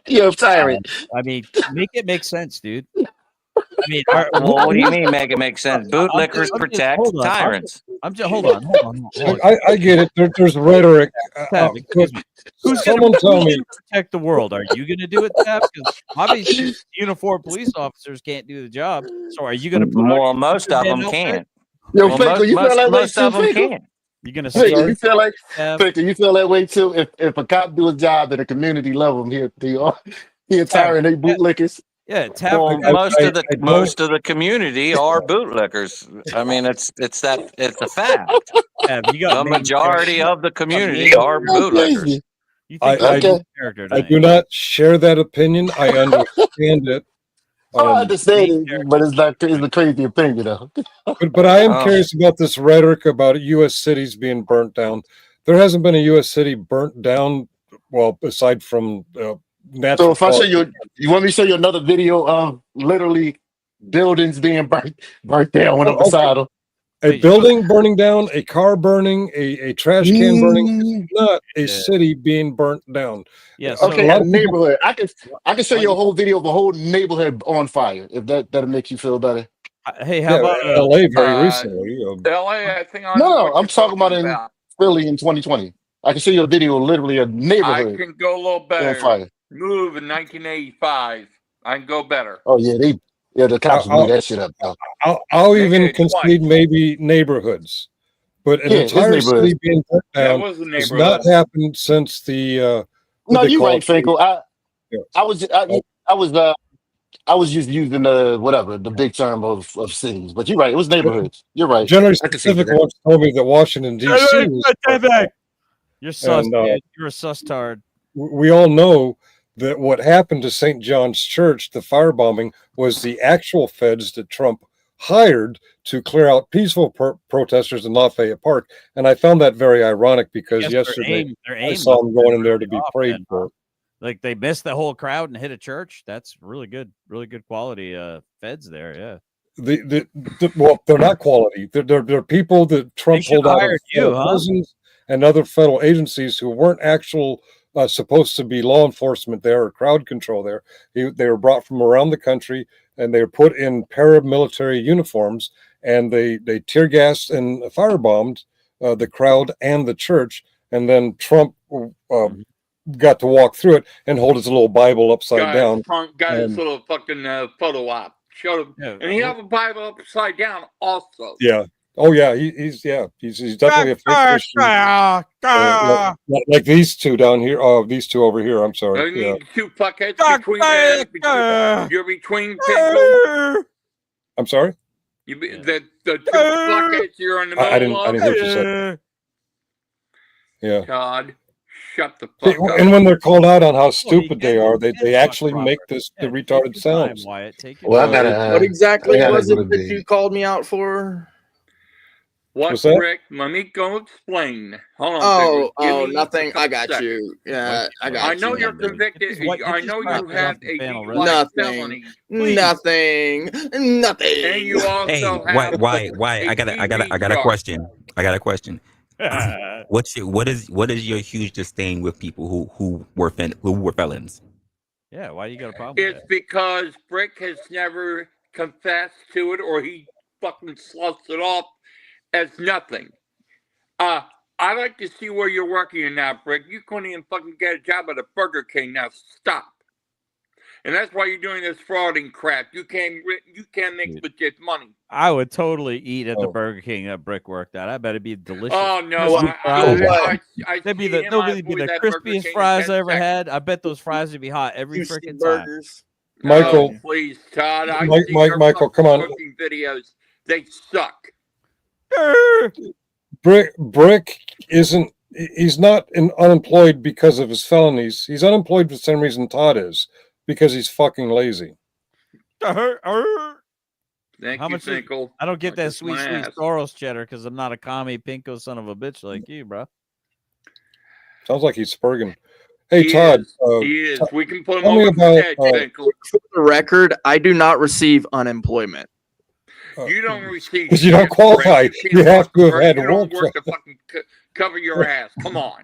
Speaker 5: you're a tyrant.
Speaker 11: I mean, make it make sense, dude. I mean,
Speaker 13: well, what do you mean make it make sense? Bootlickers protect tyrants.
Speaker 11: Hold on.
Speaker 10: I get it. There's rhetoric.
Speaker 11: Excuse me. Who's going to protect the world? Are you going to do it, Tab? Because obviously, uniformed police officers can't do the job. So, are you going to?
Speaker 13: Well, most of them can't.
Speaker 5: Yo, Faker, you feel that way
Speaker 13: most
Speaker 5: too,
Speaker 13: of them
Speaker 5: Faker?
Speaker 13: can't.
Speaker 11: You're going to
Speaker 5: Faker,
Speaker 11: say
Speaker 5: you feel like Faker, you feel that way too? If a cop do a job at a community level, he a tyrant, they bootlickers.
Speaker 11: Yeah,
Speaker 13: well, most of the community are bootlickers. I mean, it's a fact. The majority of the community are bootlickers.
Speaker 10: I do not share that opinion. I understand it.
Speaker 5: I understand it, but it's a crazy opinion, though.
Speaker 10: But I am curious about this rhetoric about U.S. cities being burnt down. There hasn't been a U.S. city burnt down, well, aside from natural.
Speaker 5: So if I show you want me to show you another video of literally buildings being burnt down when I'm beside them?
Speaker 10: A building burning down, a car burning, a trash can burning, it's not a city being burnt down.
Speaker 11: Yes.
Speaker 5: Okay, a neighborhood. I can show you a whole video of a whole neighborhood on fire if that'll make you feel better.
Speaker 11: Hey, how about
Speaker 10: LA very recently?
Speaker 14: LA, I think
Speaker 5: I'm talking about in Philly in 2020. I can show you a video of literally a neighborhood.
Speaker 14: I can go a little better.
Speaker 5: On fire.
Speaker 14: Move in 1985. I can go better.
Speaker 5: Oh yeah, the cops blew that shit up.
Speaker 10: I'll even concede maybe neighborhoods, but an entire city being burnt down has not happened since the.
Speaker 5: No, you're right, Finkel. I was just using the big term of cities, but you're right. It was neighborhoods. You're right.
Speaker 10: Generally Specific once told me that Washington D.C.
Speaker 11: You're sus, dude. You're a sus-tard.
Speaker 10: We all know that what happened to St. John's Church, the firebombing, was the actual feds that Trump hired to clear out peaceful protesters in Lafayette Park. And I found that very ironic because yesterday I saw them going in there to be prayed for.
Speaker 11: Like they missed the whole crowd and hit a church. That's really good quality feds there. Yeah.
Speaker 10: Well, they're not quality. They're people that Trump pulled out of prisons and other federal agencies who weren't actual supposed to be law enforcement there or crowd control there. They were brought from around the country, and they were put in paramilitary uniforms, and they tear gassed and firebombed the crowd and the church. And then Trump got to walk through it and hold his little Bible upside down.
Speaker 14: Trump got his little fucking photo op. Showed him, and he have a Bible upside down also.
Speaker 10: Yeah. Oh yeah. He's definitely a fake Christian. Like these two down here. Oh, these two over here. I'm sorry. Yeah.
Speaker 14: Two fuckheads you're between people.
Speaker 10: I'm sorry.
Speaker 14: The two fuckheads you're in the middle
Speaker 10: I didn't hear what you said. Yeah.
Speaker 14: God, shut the fuck up.
Speaker 10: And when they're called out on how stupid they are, they actually make the retarded sounds.
Speaker 5: Well, I gotta.
Speaker 12: What exactly was it
Speaker 5: go to
Speaker 12: that
Speaker 5: bed.
Speaker 12: you called me out for?
Speaker 14: What's Rick? Let me go explain. Hold on.
Speaker 12: Oh, nothing. I got you. Yeah, I got you.
Speaker 14: I know you're convicted. I know you have a
Speaker 12: nothing. Nothing. Nothing.
Speaker 14: And you also
Speaker 3: Hey,
Speaker 14: have
Speaker 3: why? I got a question. I got a question. What is your huge disdain with people who were felons?
Speaker 11: Yeah, why you got a problem?
Speaker 14: It's because Brick has never confessed to it, or he fucking sloughs it off as nothing. I like to see where you're working now, Brick. You couldn't even fucking get a job at a Burger King. Now stop. And that's why you're doing this frauding crap. You can't make legit money.
Speaker 11: I would totally eat at the Burger King that Brick worked at. I bet it'd be delicious.
Speaker 14: Oh no!
Speaker 11: They'd be the crispiest fries I ever had. I bet those fries would be hot every freaking time.
Speaker 10: Michael,
Speaker 14: please, Todd.
Speaker 10: Michael, come on.
Speaker 14: Cooking videos, they suck.
Speaker 10: Brick isn't. He's not unemployed because of his felonies. He's unemployed for the same reason Todd is, because he's fucking lazy.
Speaker 14: Thank
Speaker 11: How
Speaker 14: you,
Speaker 11: much
Speaker 14: Finkel.
Speaker 11: I don't get that
Speaker 14: Kiss
Speaker 11: sweet
Speaker 14: my ass.
Speaker 11: Soros cheddar because I'm not a commie pinko son of a bitch like you, bro.
Speaker 10: Sounds like he's spurging. Hey,
Speaker 14: He
Speaker 10: Todd.
Speaker 14: is. He is. We can put him
Speaker 10: tell me
Speaker 14: over the
Speaker 10: about,
Speaker 14: head, Finkel.
Speaker 12: For the record, I do not receive unemployment.
Speaker 14: You don't receive.
Speaker 10: Because you don't
Speaker 14: shit,
Speaker 10: qualify.
Speaker 14: Brett.
Speaker 10: You have to have
Speaker 14: Brett,
Speaker 10: had
Speaker 14: you don't
Speaker 10: work.
Speaker 14: work to fucking cover your ass. Come on.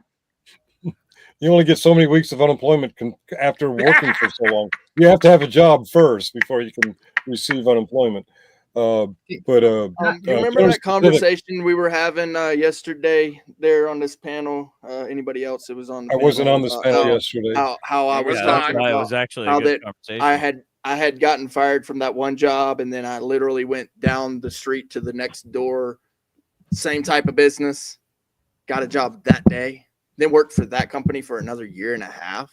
Speaker 10: You only get so many weeks of unemployment after working for so long. You have to have a job first before you can receive unemployment.
Speaker 12: You remember that conversation we were having yesterday there on this panel? Anybody else that was on the
Speaker 10: I
Speaker 12: panel?
Speaker 10: wasn't on this panel yesterday.
Speaker 12: How I was talking about
Speaker 11: it was actually a
Speaker 12: how
Speaker 11: good
Speaker 12: that
Speaker 11: conversation.
Speaker 12: I had gotten fired from that one job, and then I literally went down the street to the next door, same type of business, got a job that day, then worked for that company for another year and a half.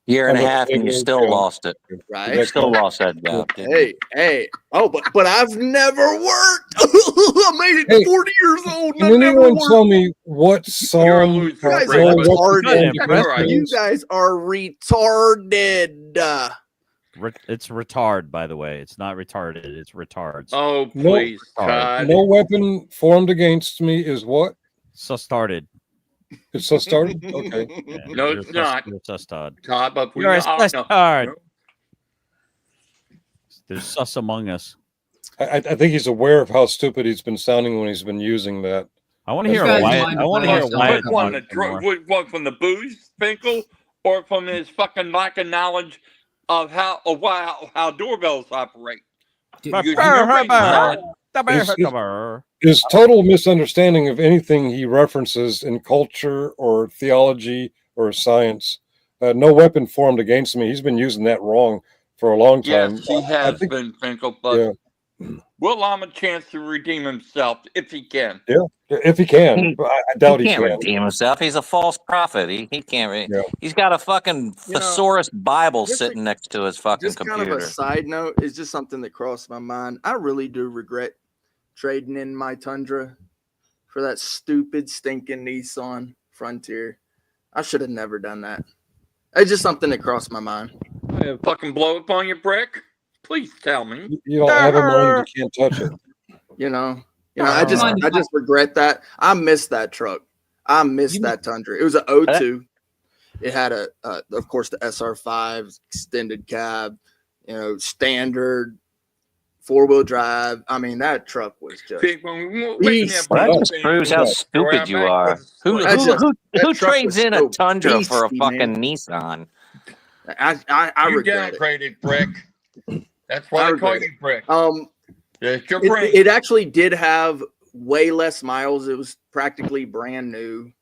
Speaker 13: Year and a half, and you still lost it.
Speaker 12: Right?
Speaker 13: You still lost that job.
Speaker 12: Hey. Oh, but I've never worked. I made it 40 years old. And
Speaker 10: Can anyone tell me what song?
Speaker 12: You guys are retarded. You guys are retarded.
Speaker 11: It's retard, by the way. It's not retarded. It's retards.
Speaker 14: Oh, please, Todd.
Speaker 10: No weapon formed against me is what?
Speaker 11: So started.
Speaker 10: It's so started? Okay.
Speaker 11: Yeah,
Speaker 14: No, it's not.
Speaker 11: You're sus, Todd.
Speaker 14: Todd, but we
Speaker 11: You're a
Speaker 14: all
Speaker 11: sus,
Speaker 14: know.
Speaker 11: Todd. There's sus among us.
Speaker 10: I think he's aware of how stupid he's been sounding when he's been using that.
Speaker 11: I want to hear Wyatt. I want to hear Wyatt.
Speaker 14: Which one, from the booze, Finkel, or from his fucking lack of knowledge of how doorbells operate?
Speaker 10: His total misunderstanding of anything he references in culture or theology or science. No weapon formed against me. He's been using that wrong for a long time.
Speaker 14: Yes, he has been, Finkel, but we'll allow him a chance to redeem himself if he can.
Speaker 10: Yeah, if he can. I doubt he
Speaker 13: can't
Speaker 10: can.
Speaker 13: redeem himself. He's a false prophet. He can't. He's got a fucking thesaurus Bible sitting next to his fucking
Speaker 12: Just
Speaker 13: computer.
Speaker 12: kind of a side note, it's just something that crossed my mind. I really do regret trading in my Tundra for that stupid, stinking Nissan Frontier. I should have never done that. It's just something that crossed my mind.
Speaker 14: Fucking blow up on your brick? Please tell me.
Speaker 10: You don't have a mind, you can't touch it.
Speaker 12: You know, I just regret that. I missed that truck. I missed that Tundra. It was an 02. It had of course, the SR5 extended cab, standard 4-wheel drive. I mean, that truck was just.
Speaker 13: Well, that just proves how stupid you are. Who trades in a Tundra for a fucking Nissan?
Speaker 12: I
Speaker 14: You
Speaker 12: regret it.
Speaker 14: downgraded, Brick. That's why
Speaker 12: I
Speaker 14: I call
Speaker 12: regret
Speaker 14: you Brick. It's your
Speaker 12: It,
Speaker 14: brain.
Speaker 12: it actually did have way less miles. It was practically brand new.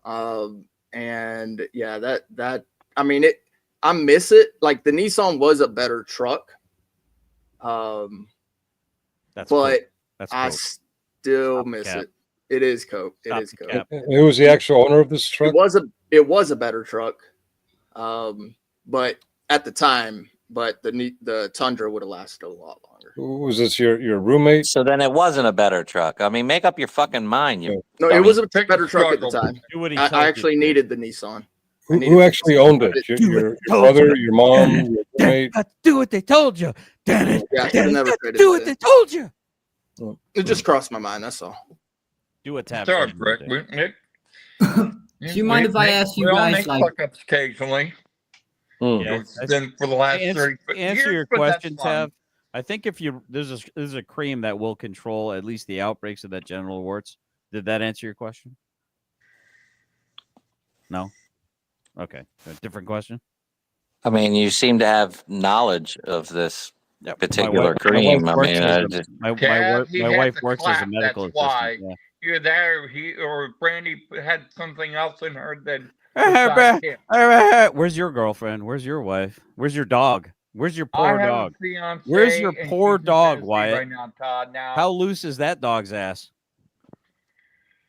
Speaker 12: And yeah, that I mean it. I miss it. Like the Nissan was a better truck.
Speaker 11: That's
Speaker 12: but
Speaker 11: cool. That's
Speaker 12: I
Speaker 11: cool.
Speaker 12: still
Speaker 11: Stop
Speaker 12: miss
Speaker 11: cap.
Speaker 12: it. It is Coke. It
Speaker 11: Stop
Speaker 12: is
Speaker 11: the
Speaker 12: Coke.
Speaker 11: cap.
Speaker 10: Who was the actual owner of this truck?
Speaker 12: It was a better truck. But at the time, the Tundra would have lasted a lot longer.
Speaker 10: Was this your roommate?
Speaker 13: So then it wasn't a better truck. I mean, make up your fucking mind. You
Speaker 12: No, it was a better truck at the time.
Speaker 11: Do what he
Speaker 12: I
Speaker 11: tells you
Speaker 12: actually
Speaker 11: to.
Speaker 12: needed the Nissan.
Speaker 10: Who actually owned it? Your brother, your mom, your roommate?
Speaker 11: Do what they told you. Damn it.
Speaker 12: Yeah, I should have never traded
Speaker 11: Do
Speaker 12: it
Speaker 11: what they told you.
Speaker 12: It just crossed my mind. That's all.
Speaker 11: Do a tap.
Speaker 14: Sorry, Brick.
Speaker 17: Do you mind if I ask you
Speaker 14: we all
Speaker 17: guys,
Speaker 14: make
Speaker 17: like,
Speaker 14: fuck-ups occasionally.
Speaker 11: Yeah,
Speaker 14: It's been for the last 30
Speaker 11: answer
Speaker 14: years,
Speaker 11: your
Speaker 14: but that's
Speaker 11: question,
Speaker 14: fine.
Speaker 11: Tav. I think if you there's a cream that will control at least the outbreaks of that genital warts. Did that answer your question? No. Okay. A different question.
Speaker 13: I mean, you seem to have knowledge of this particular cream.
Speaker 11: My
Speaker 13: I
Speaker 11: wife
Speaker 13: mean,
Speaker 11: works as a- my wife works as a
Speaker 14: clap,
Speaker 11: medical
Speaker 14: that's why.
Speaker 11: assistant. Yeah.
Speaker 14: You're there. Brandy had something else in her that.
Speaker 11: Where's your girlfriend? Where's your wife? Where's your dog? Where's your
Speaker 14: I
Speaker 11: poor
Speaker 14: have
Speaker 11: dog?
Speaker 14: a fiance
Speaker 11: Where's your
Speaker 14: and
Speaker 11: poor
Speaker 14: she's in
Speaker 11: dog,
Speaker 14: Tennessee
Speaker 11: Wyatt?
Speaker 14: right now, Todd. Now,
Speaker 11: How loose is that dog's ass?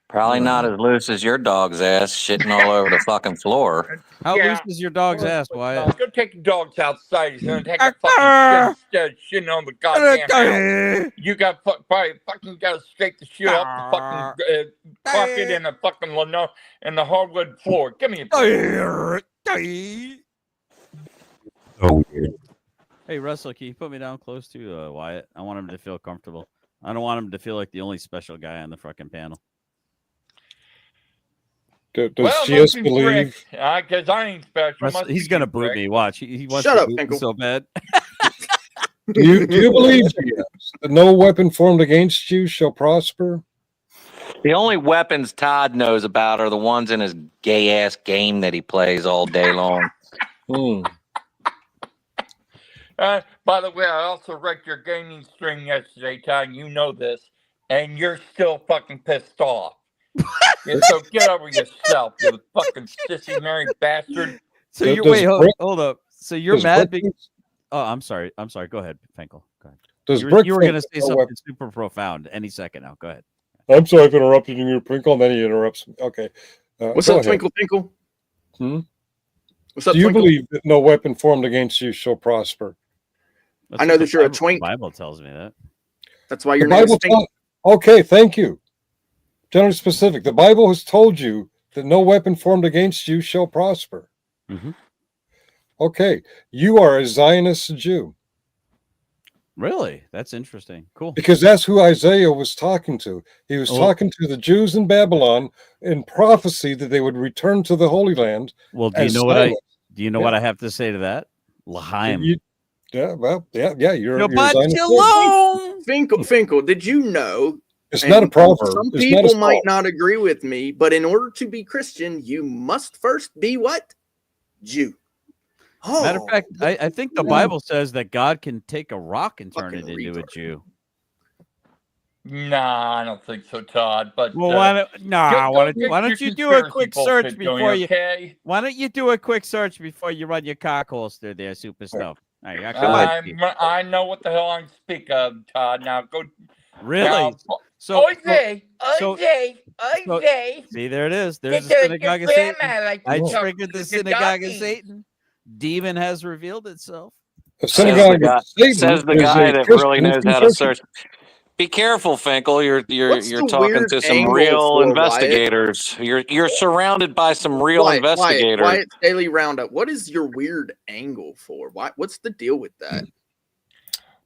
Speaker 13: probably not as loose as your dog's ass shitting all over the fucking floor.
Speaker 11: How
Speaker 14: Yeah.
Speaker 11: loose is your dog's ass, Wyatt?
Speaker 14: go take the dogs outside. He's gonna take a fucking shit instead of shitting on the goddamn house. You got probably fucking got to scrape the shit off the fucking carpet and the fucking lino and the hardwood floor. Give me a
Speaker 2: Oh, weird.
Speaker 11: Hey, Russell, can you put me down close to Wyatt? I want him to feel comfortable. I don't want him to feel like the only special guy on the fucking panel.
Speaker 10: Does
Speaker 14: well,
Speaker 10: GS
Speaker 14: looking
Speaker 10: believe?
Speaker 14: because I ain't special.
Speaker 11: Russell,
Speaker 14: Must
Speaker 11: he's
Speaker 14: be
Speaker 11: gonna
Speaker 14: you,
Speaker 11: brute
Speaker 14: Brick.
Speaker 11: me. Watch. He wants
Speaker 12: Shut
Speaker 11: to
Speaker 12: up,
Speaker 11: brute me
Speaker 12: Finkel.
Speaker 11: so bad.
Speaker 10: Do you believe GS, that no weapon formed against you shall prosper?
Speaker 13: The only weapons Todd knows about are the ones in his gay ass game that he plays all day long.
Speaker 14: By the way, I also wrecked your gaming stream yesterday, Todd. You know this, and you're still fucking pissed off. Yeah, so get over yourself, you fucking sissy Mary bastard.
Speaker 11: So you're wait, hold up. So you're mad because I'm sorry. Go ahead, Finkel. Go ahead. You were gonna say something super profound any second now. Go ahead.
Speaker 10: I'm sorry for interrupting you, Twinkle, and then he interrupts me. Okay.
Speaker 12: What's up, Twinkle? What's up,
Speaker 10: Do you
Speaker 12: Twinkle?
Speaker 10: believe that no weapon formed against you shall prosper?
Speaker 11: That's
Speaker 12: I know
Speaker 11: what
Speaker 12: that
Speaker 11: the
Speaker 12: you're a
Speaker 11: Bible-
Speaker 12: twink.
Speaker 11: The Bible tells me that.
Speaker 12: That's why
Speaker 10: The
Speaker 12: your name is
Speaker 10: Bible
Speaker 12: Twinkle.
Speaker 10: okay, thank you. Generally specific. The Bible has told you that no weapon formed against you shall prosper.
Speaker 11: Mm-hmm.
Speaker 10: Okay, you are a Zionist Jew.
Speaker 11: Really? That's interesting. Cool.
Speaker 10: Because that's who Isaiah was talking to. He was
Speaker 11: Oh.
Speaker 10: talking to the Jews in Babylon in prophecy that they would return to the Holy Land.
Speaker 11: Well, do you
Speaker 10: as
Speaker 11: know what
Speaker 10: Zionists.
Speaker 11: what I have to say to that? L'chaim.
Speaker 10: Yeah, you're a
Speaker 11: Shabbat
Speaker 10: Zionist Jew.
Speaker 11: shalom.
Speaker 12: Finkel, did you know?
Speaker 10: It's
Speaker 12: and
Speaker 10: not a proverb.
Speaker 12: Some
Speaker 10: It's not a
Speaker 12: people might
Speaker 10: song.
Speaker 12: not agree with me, but in order to be Christian, you must first be what? Jew. Oh,
Speaker 11: Matter of fact, I think the Bible says that God can take a rock and turn it into a Jew.
Speaker 14: Nah, I don't think so, Todd. But
Speaker 11: Well,
Speaker 14: go
Speaker 11: why don't
Speaker 14: get
Speaker 11: you
Speaker 14: your
Speaker 11: do a
Speaker 14: conspiracy
Speaker 11: quick
Speaker 14: bullshit
Speaker 11: search
Speaker 14: going,
Speaker 11: before you?
Speaker 14: okay?
Speaker 11: Why don't you do a quick search before you run your cock holster there, super stuff? All right, come on.
Speaker 14: I know what the hell I speak of, Todd. Now go.
Speaker 11: Really?
Speaker 14: Now,
Speaker 11: So
Speaker 14: see,
Speaker 11: there it is. There's the synagogue of Satan. I triggered the synagogue of Satan. Demon has revealed itself.
Speaker 13: Says the guy that really knows how to search. Be careful, Finkel. You're
Speaker 12: the
Speaker 13: talking
Speaker 12: weird
Speaker 13: to some
Speaker 12: angle
Speaker 13: real
Speaker 12: for
Speaker 13: investigators. You're surrounded by some real investigators.
Speaker 12: Wyatt Daily Roundup. What is your weird angle for? What's the deal with that?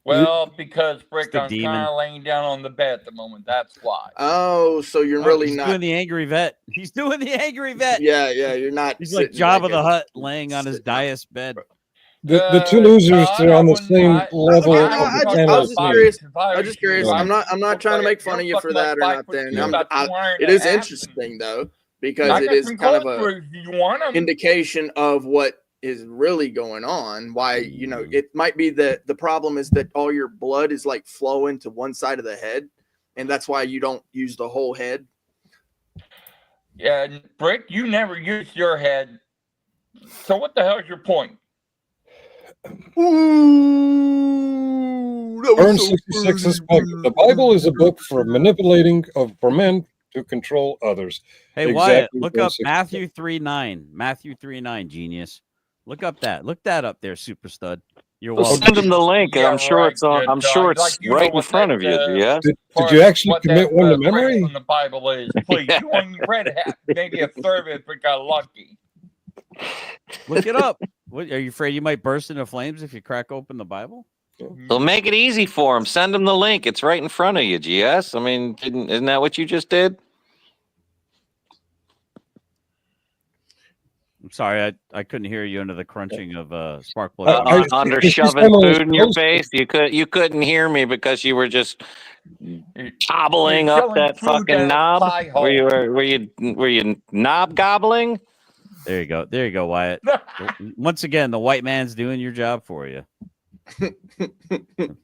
Speaker 14: Well, because Brick,
Speaker 11: the
Speaker 14: I'm
Speaker 11: demon.
Speaker 14: kind of laying down on the bed at the moment. That's why.
Speaker 12: Oh, so you're really
Speaker 11: he's
Speaker 12: not
Speaker 11: doing the angry vet. He's doing the angry vet.
Speaker 12: Yeah, you're not.
Speaker 11: He's like
Speaker 12: sitting
Speaker 11: Jabba
Speaker 12: like
Speaker 11: the
Speaker 12: a-
Speaker 11: Hutt laying on his dais bed.
Speaker 10: The two losers are on the same level of
Speaker 12: I
Speaker 10: the
Speaker 12: was
Speaker 10: analyst
Speaker 12: just
Speaker 10: meeting.
Speaker 12: curious. I'm just curious. I'm not trying to make fun of you for that or nothing. It is interesting though, because it is kind of a indication of what is really going on. Why, you know, it might be that the problem is that all your blood is like flowing to one side of the head, and that's why you don't use the whole head.
Speaker 14: Yeah, Brick, you never used your head. So what the hell is your point?
Speaker 10: Burn 66 is the Bible is a book for manipulating for men to control others.
Speaker 11: Hey, Wyatt,
Speaker 10: Exactly
Speaker 11: look
Speaker 10: Burn
Speaker 11: up
Speaker 10: 66.
Speaker 11: Matthew 3:9. Matthew 3:9, genius. Look up that. Look that up there, super stud. You're
Speaker 13: Well,
Speaker 11: welcome.
Speaker 13: send him the link, and
Speaker 14: Yeah,
Speaker 13: I'm sure
Speaker 14: right,
Speaker 13: it's on.
Speaker 14: good
Speaker 13: I'm sure
Speaker 14: dog.
Speaker 13: it's
Speaker 14: Like, you
Speaker 13: right
Speaker 14: know
Speaker 13: in
Speaker 14: what
Speaker 13: front
Speaker 14: that,
Speaker 13: of you. Yes.
Speaker 10: Did you actually
Speaker 14: what
Speaker 10: commit
Speaker 14: that,
Speaker 10: one to
Speaker 14: phrase
Speaker 10: memory?
Speaker 14: from the Bible is, please. You only read maybe a third of it, but got lucky.
Speaker 11: Look it up. What, are you afraid you might burst into flames if you crack open the Bible?
Speaker 13: Well, make it easy for him. Send him the link. It's right in front of you. GS. I mean, isn't that what you just did?
Speaker 11: I'm sorry, I couldn't hear you under the crunching of spark plug.
Speaker 13: Under shoving food in your face. You couldn't hear me because you were just hobbling
Speaker 14: You're
Speaker 13: up
Speaker 14: shoving
Speaker 13: that
Speaker 14: food
Speaker 13: fucking
Speaker 14: down a
Speaker 13: knob.
Speaker 14: pie
Speaker 13: Were you knob gobbling?
Speaker 11: There you go. There you go, Wyatt. Once again, the white man's doing your job for you.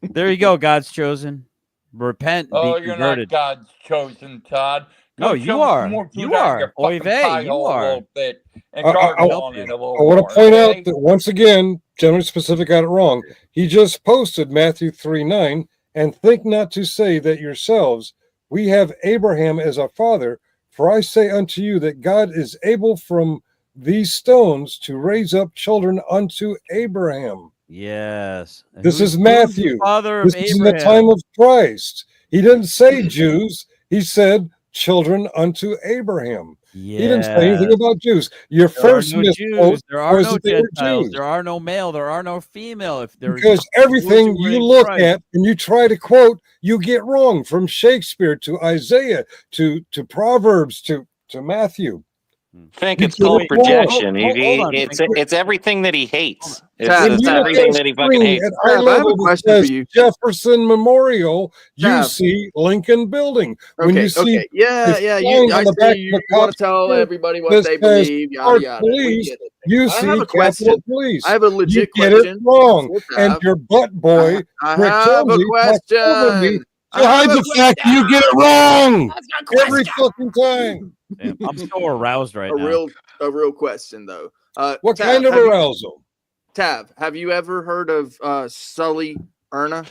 Speaker 11: There you go, God's chosen. Repent and
Speaker 14: Oh,
Speaker 11: be
Speaker 14: you're
Speaker 11: converted.
Speaker 14: not God's chosen, Todd.
Speaker 11: No,
Speaker 14: Go
Speaker 11: you
Speaker 14: shove
Speaker 11: are.
Speaker 14: some more food
Speaker 11: You
Speaker 14: down
Speaker 11: are.
Speaker 14: your
Speaker 11: Oy
Speaker 14: fucking
Speaker 11: vey,
Speaker 14: pie
Speaker 11: you
Speaker 14: hole
Speaker 11: are.
Speaker 14: a little bit and
Speaker 10: I
Speaker 14: gargle on it a little
Speaker 10: want
Speaker 14: more.
Speaker 10: to point
Speaker 14: Okay?
Speaker 10: out that once again, General Specific got it wrong. He just posted Matthew 3:9, and think not to say that yourselves, we have Abraham as our father, for I say unto you that God is able from these stones to raise up children unto Abraham.
Speaker 11: Yes. And
Speaker 10: This
Speaker 11: who's
Speaker 10: is
Speaker 11: the
Speaker 10: Matthew.
Speaker 11: father of
Speaker 10: This is in the
Speaker 11: Abraham.
Speaker 10: time of Christ. He didn't say Jews. He said children unto Abraham. He didn't say anything
Speaker 11: Yes.
Speaker 10: about Jews. Your
Speaker 11: There are
Speaker 10: first
Speaker 11: no
Speaker 10: misquote
Speaker 11: Jews. There are
Speaker 10: was
Speaker 11: no
Speaker 10: that they were
Speaker 11: Gentiles.
Speaker 10: Jews.
Speaker 11: There are no male. There are no female. If there is
Speaker 10: Because
Speaker 11: those
Speaker 10: everything
Speaker 11: who were
Speaker 10: you
Speaker 11: in
Speaker 10: look
Speaker 11: Christ.
Speaker 10: at and you try to quote, you get wrong, from Shakespeare to Isaiah to Proverbs to Matthew.
Speaker 13: I think
Speaker 10: You
Speaker 13: it's
Speaker 10: get
Speaker 13: called
Speaker 10: it wrong.
Speaker 13: projection.
Speaker 11: hold on.
Speaker 13: It's everything that he hates.
Speaker 12: Tab,
Speaker 10: When
Speaker 13: It's
Speaker 10: you look
Speaker 13: everything
Speaker 10: at
Speaker 13: that
Speaker 10: a
Speaker 13: he fucking
Speaker 10: screen
Speaker 13: hates.
Speaker 10: at eye
Speaker 12: Tab, I have a
Speaker 10: level that
Speaker 12: question for
Speaker 10: says
Speaker 12: you.
Speaker 10: Jefferson Memorial, you
Speaker 12: Tab.
Speaker 10: see Lincoln Building. When
Speaker 12: Okay,
Speaker 10: you see
Speaker 12: okay. Yeah,
Speaker 10: a
Speaker 12: yeah.
Speaker 10: sign
Speaker 12: I
Speaker 10: on the
Speaker 12: see
Speaker 10: back
Speaker 12: you,
Speaker 10: of the
Speaker 12: you want
Speaker 10: cop's
Speaker 12: to tell
Speaker 10: shirt
Speaker 12: everybody what
Speaker 10: that
Speaker 12: they
Speaker 10: says
Speaker 12: believe, yada
Speaker 10: Park
Speaker 12: yada. We
Speaker 10: Police,
Speaker 12: get it.
Speaker 10: you
Speaker 12: I
Speaker 10: see
Speaker 12: have a
Speaker 10: Capitol
Speaker 12: question.
Speaker 10: Police.
Speaker 12: I have a
Speaker 10: You
Speaker 12: legit
Speaker 10: get it
Speaker 12: question.
Speaker 10: wrong.
Speaker 12: for
Speaker 10: And
Speaker 12: Tab.
Speaker 10: your butt boy,
Speaker 12: I
Speaker 10: Rick
Speaker 12: have a
Speaker 10: Tilsey, talks over me
Speaker 12: question. I
Speaker 10: to
Speaker 12: have
Speaker 10: hide
Speaker 12: a
Speaker 10: the fact that you get it wrong every fucking time.
Speaker 11: Damn, I'm so aroused right now.
Speaker 12: A real question though.
Speaker 10: What
Speaker 12: Tab,
Speaker 10: kind of arousal?
Speaker 12: Tav, have you ever heard of Sully Erna?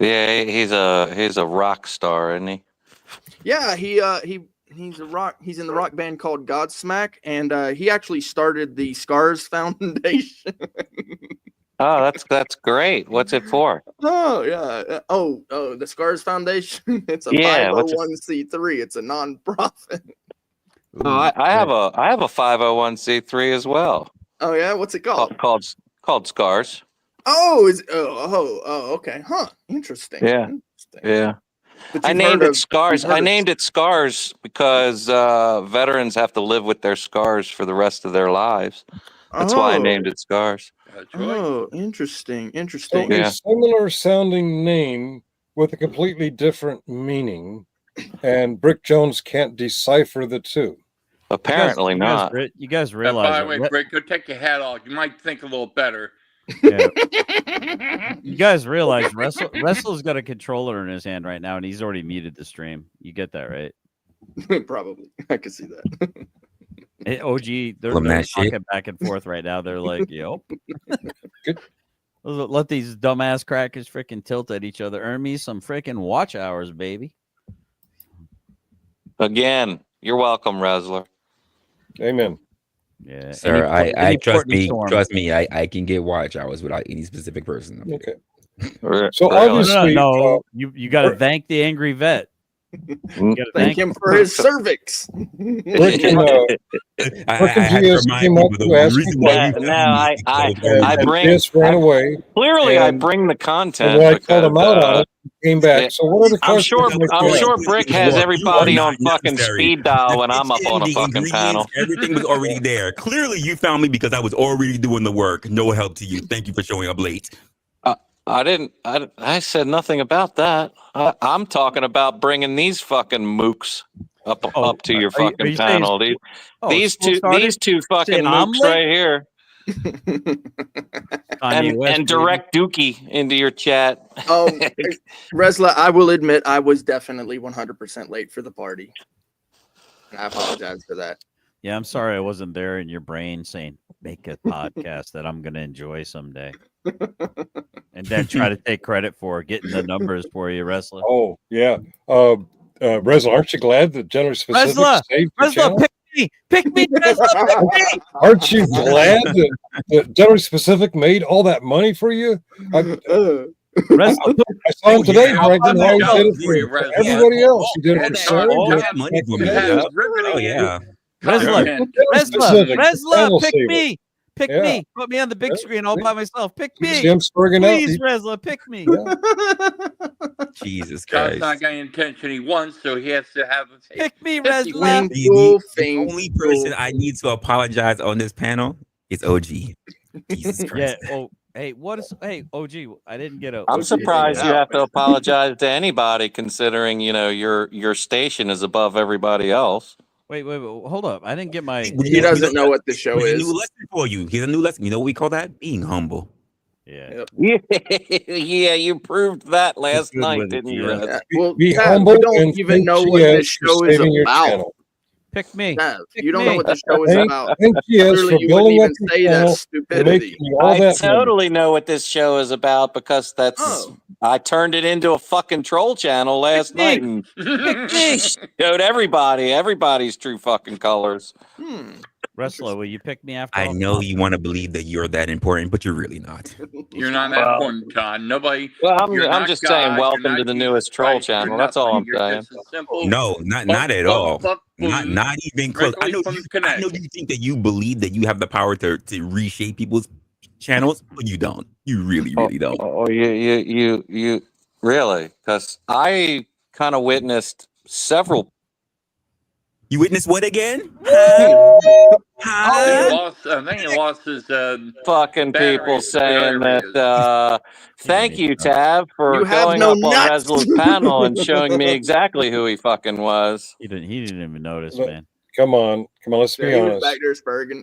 Speaker 13: Yeah, he's a rock star, isn't he?
Speaker 12: Yeah, he's a rock. He's in the rock band called Godsmack, and he actually started the Scars Foundation.
Speaker 13: Oh, that's great. What's it for?
Speaker 12: Oh yeah. Oh, the Scars Foundation. It's a
Speaker 13: Yeah, what's it-
Speaker 12: 501c3. It's a non-profit.
Speaker 13: Oh, I have a 501c3 as well.
Speaker 12: Oh yeah, what's it called?
Speaker 13: Called Scars.
Speaker 12: Oh, okay. Huh. Interesting.
Speaker 13: Yeah. Yeah.
Speaker 12: But
Speaker 13: I
Speaker 12: you've
Speaker 13: named
Speaker 12: heard
Speaker 13: it
Speaker 12: of-
Speaker 13: Scars.
Speaker 12: you've heard
Speaker 13: I
Speaker 12: of-
Speaker 13: named it Scars because veterans have to live with their scars for the rest of their lives. That's why I
Speaker 12: Oh.
Speaker 13: named it Scars.
Speaker 12: Oh, interesting.
Speaker 10: So
Speaker 12: Interesting.
Speaker 10: a similar sounding name with a completely different meaning, and Brick Jones can't decipher the two.
Speaker 13: Apparently not.
Speaker 11: You guys
Speaker 14: And
Speaker 11: realize
Speaker 14: by
Speaker 11: that
Speaker 14: the way, Brick, go take your hat off. You might think a little better.
Speaker 11: Yeah. You guys realize Wrestle's got a controller in his hand right now, and he's already muted the stream. You get that, right?
Speaker 12: Probably. I can see that.
Speaker 11: Hey, OG, they're
Speaker 3: that shit.
Speaker 11: talking back and forth right now. They're like, "Yep." Let these dumbass crackers freaking tilt at each other. Earn me some freaking watch hours, baby.
Speaker 13: Again, you're welcome, Resler.
Speaker 10: Amen.
Speaker 11: Yeah,
Speaker 3: Sir, I
Speaker 11: any
Speaker 3: trust
Speaker 11: port in
Speaker 3: me.
Speaker 11: storm.
Speaker 3: Trust me. I can get watch hours without any specific person.
Speaker 10: Okay.
Speaker 13: So
Speaker 10: obviously,
Speaker 11: no, you got to thank the angry vet.
Speaker 12: Thank him for his cervix.
Speaker 10: Rick and GS came up to ask me questions.
Speaker 13: I bring.
Speaker 10: GS ran away.
Speaker 13: Clearly, I
Speaker 10: and-
Speaker 13: bring the
Speaker 10: And
Speaker 13: content.
Speaker 10: when I called
Speaker 13: because,
Speaker 10: him out on it, he came back. So what other
Speaker 13: I'm
Speaker 10: questions?
Speaker 13: sure.
Speaker 10: might you
Speaker 13: I'm
Speaker 10: have?
Speaker 13: sure Brick has everybody on fucking
Speaker 3: necessary.
Speaker 13: speed dial when
Speaker 3: The
Speaker 13: I'm up
Speaker 3: kitchen,
Speaker 13: on a
Speaker 3: the
Speaker 13: fucking panel.
Speaker 3: ingredients, everything was already there. Clearly, you found me because I was already doing the work. No help to you. Thank you for showing up late.
Speaker 13: I didn't. I said nothing about that. I'm talking about bringing these fucking mooks up to your
Speaker 11: are you
Speaker 13: fucking
Speaker 11: saying
Speaker 13: panel. These
Speaker 11: school started?
Speaker 13: these two fucking
Speaker 11: Saying I'm
Speaker 13: mooks
Speaker 11: late?
Speaker 13: right here.
Speaker 11: Kanye West,
Speaker 13: And direct Dookie into your chat.
Speaker 12: Resla, I will admit I was definitely 100% late for the party. And I apologize for that.
Speaker 11: Yeah, I'm sorry I wasn't there in your brain saying make a podcast that I'm going to enjoy someday. And then try to take credit for getting the numbers for you, Wrestler.
Speaker 10: Oh, yeah. Resla, aren't you glad that General Specific
Speaker 11: Wrestler,
Speaker 10: saved your
Speaker 11: Wrestler,
Speaker 10: channel?
Speaker 11: pick me, Wrestler, pick me.
Speaker 10: Aren't you glad that General Specific made all that money for you? I saw him today bragging how he did it for everybody else. He did it for Sarah.
Speaker 3: All
Speaker 10: he did
Speaker 3: that
Speaker 10: it
Speaker 3: money for me.
Speaker 10: for
Speaker 3: Oh, yeah.
Speaker 11: Wrestler, pick me. Pick
Speaker 10: Yeah.
Speaker 11: me. Put me on the big screen all by myself. Pick me.
Speaker 10: See him spurging out.
Speaker 11: Please, Wrestler, pick me.
Speaker 3: Jesus
Speaker 14: God's
Speaker 3: Christ.
Speaker 14: not got any attention he wants, so he has to have a
Speaker 11: Pick me,
Speaker 14: Pissy
Speaker 11: Wrestler.
Speaker 3: The only person I need to apologize on this panel is OG. Jesus Christ.
Speaker 11: Yeah. Oh, hey, what is? Hey, OG. I didn't get a.
Speaker 13: I'm surprised you have to apologize to anybody, considering your station is above everybody else.
Speaker 11: Wait. Hold up. I didn't get my.
Speaker 12: He doesn't know what the show
Speaker 3: Here's a
Speaker 12: is.
Speaker 3: new lesson for you. Here's a new lesson. You know what we call that? Being humble.
Speaker 11: Yeah.
Speaker 13: Yeah, you proved that last
Speaker 11: good
Speaker 13: night,
Speaker 11: with it,
Speaker 13: didn't you?
Speaker 11: yeah.
Speaker 13: Rez?
Speaker 12: Well,
Speaker 10: Be
Speaker 12: Tab,
Speaker 10: humble
Speaker 12: you don't
Speaker 10: and
Speaker 12: even
Speaker 10: thank
Speaker 12: know what
Speaker 10: GS
Speaker 12: this
Speaker 10: for
Speaker 12: show is
Speaker 10: saving your
Speaker 12: about.
Speaker 10: channel.
Speaker 11: Pick me.
Speaker 12: Tab,
Speaker 11: Pick
Speaker 12: you don't
Speaker 11: me.
Speaker 12: know what the show is about.
Speaker 10: Thank GS
Speaker 12: Clearly,
Speaker 10: for
Speaker 12: you wouldn't
Speaker 10: building
Speaker 12: even
Speaker 10: up your
Speaker 12: say that
Speaker 10: channel and
Speaker 12: stupidity.
Speaker 10: making you all
Speaker 13: I
Speaker 10: that money.
Speaker 13: totally know what this show is about because I turned it into a fucking troll channel last night and showed everybody's true fucking colors.
Speaker 11: Wrestler, will you pick me after?
Speaker 3: I
Speaker 11: all?
Speaker 3: know you want to believe that you're that important, but you're really not.
Speaker 14: You're not that important, Todd. Nobody.
Speaker 13: Well,
Speaker 14: you're
Speaker 13: I'm
Speaker 14: not
Speaker 13: just
Speaker 14: God,
Speaker 13: saying,
Speaker 14: you're
Speaker 13: welcome
Speaker 14: not
Speaker 13: to the
Speaker 14: Jesus
Speaker 13: newest troll
Speaker 14: Christ, you're
Speaker 13: channel. That's all I'm
Speaker 14: nothing. You're
Speaker 13: saying.
Speaker 14: just a simple.
Speaker 3: No, not at all. Not even close. I know
Speaker 14: Connect.
Speaker 3: you think that you believe that you have the power to reshape people's channels, but you don't. You really don't.
Speaker 13: Oh, you really? Because I kind of witnessed several.
Speaker 3: You witnessed what again?
Speaker 14: I think he lost his
Speaker 13: fucking people saying that. Thank you, Tab, for
Speaker 12: You have
Speaker 13: going
Speaker 12: no
Speaker 13: up on
Speaker 12: nuts.
Speaker 13: Resla's panel and showing me exactly who he fucking was.
Speaker 11: He didn't even notice, man.
Speaker 10: Come on. Let's be
Speaker 12: Yeah, he was
Speaker 10: honest.
Speaker 12: back there spurging.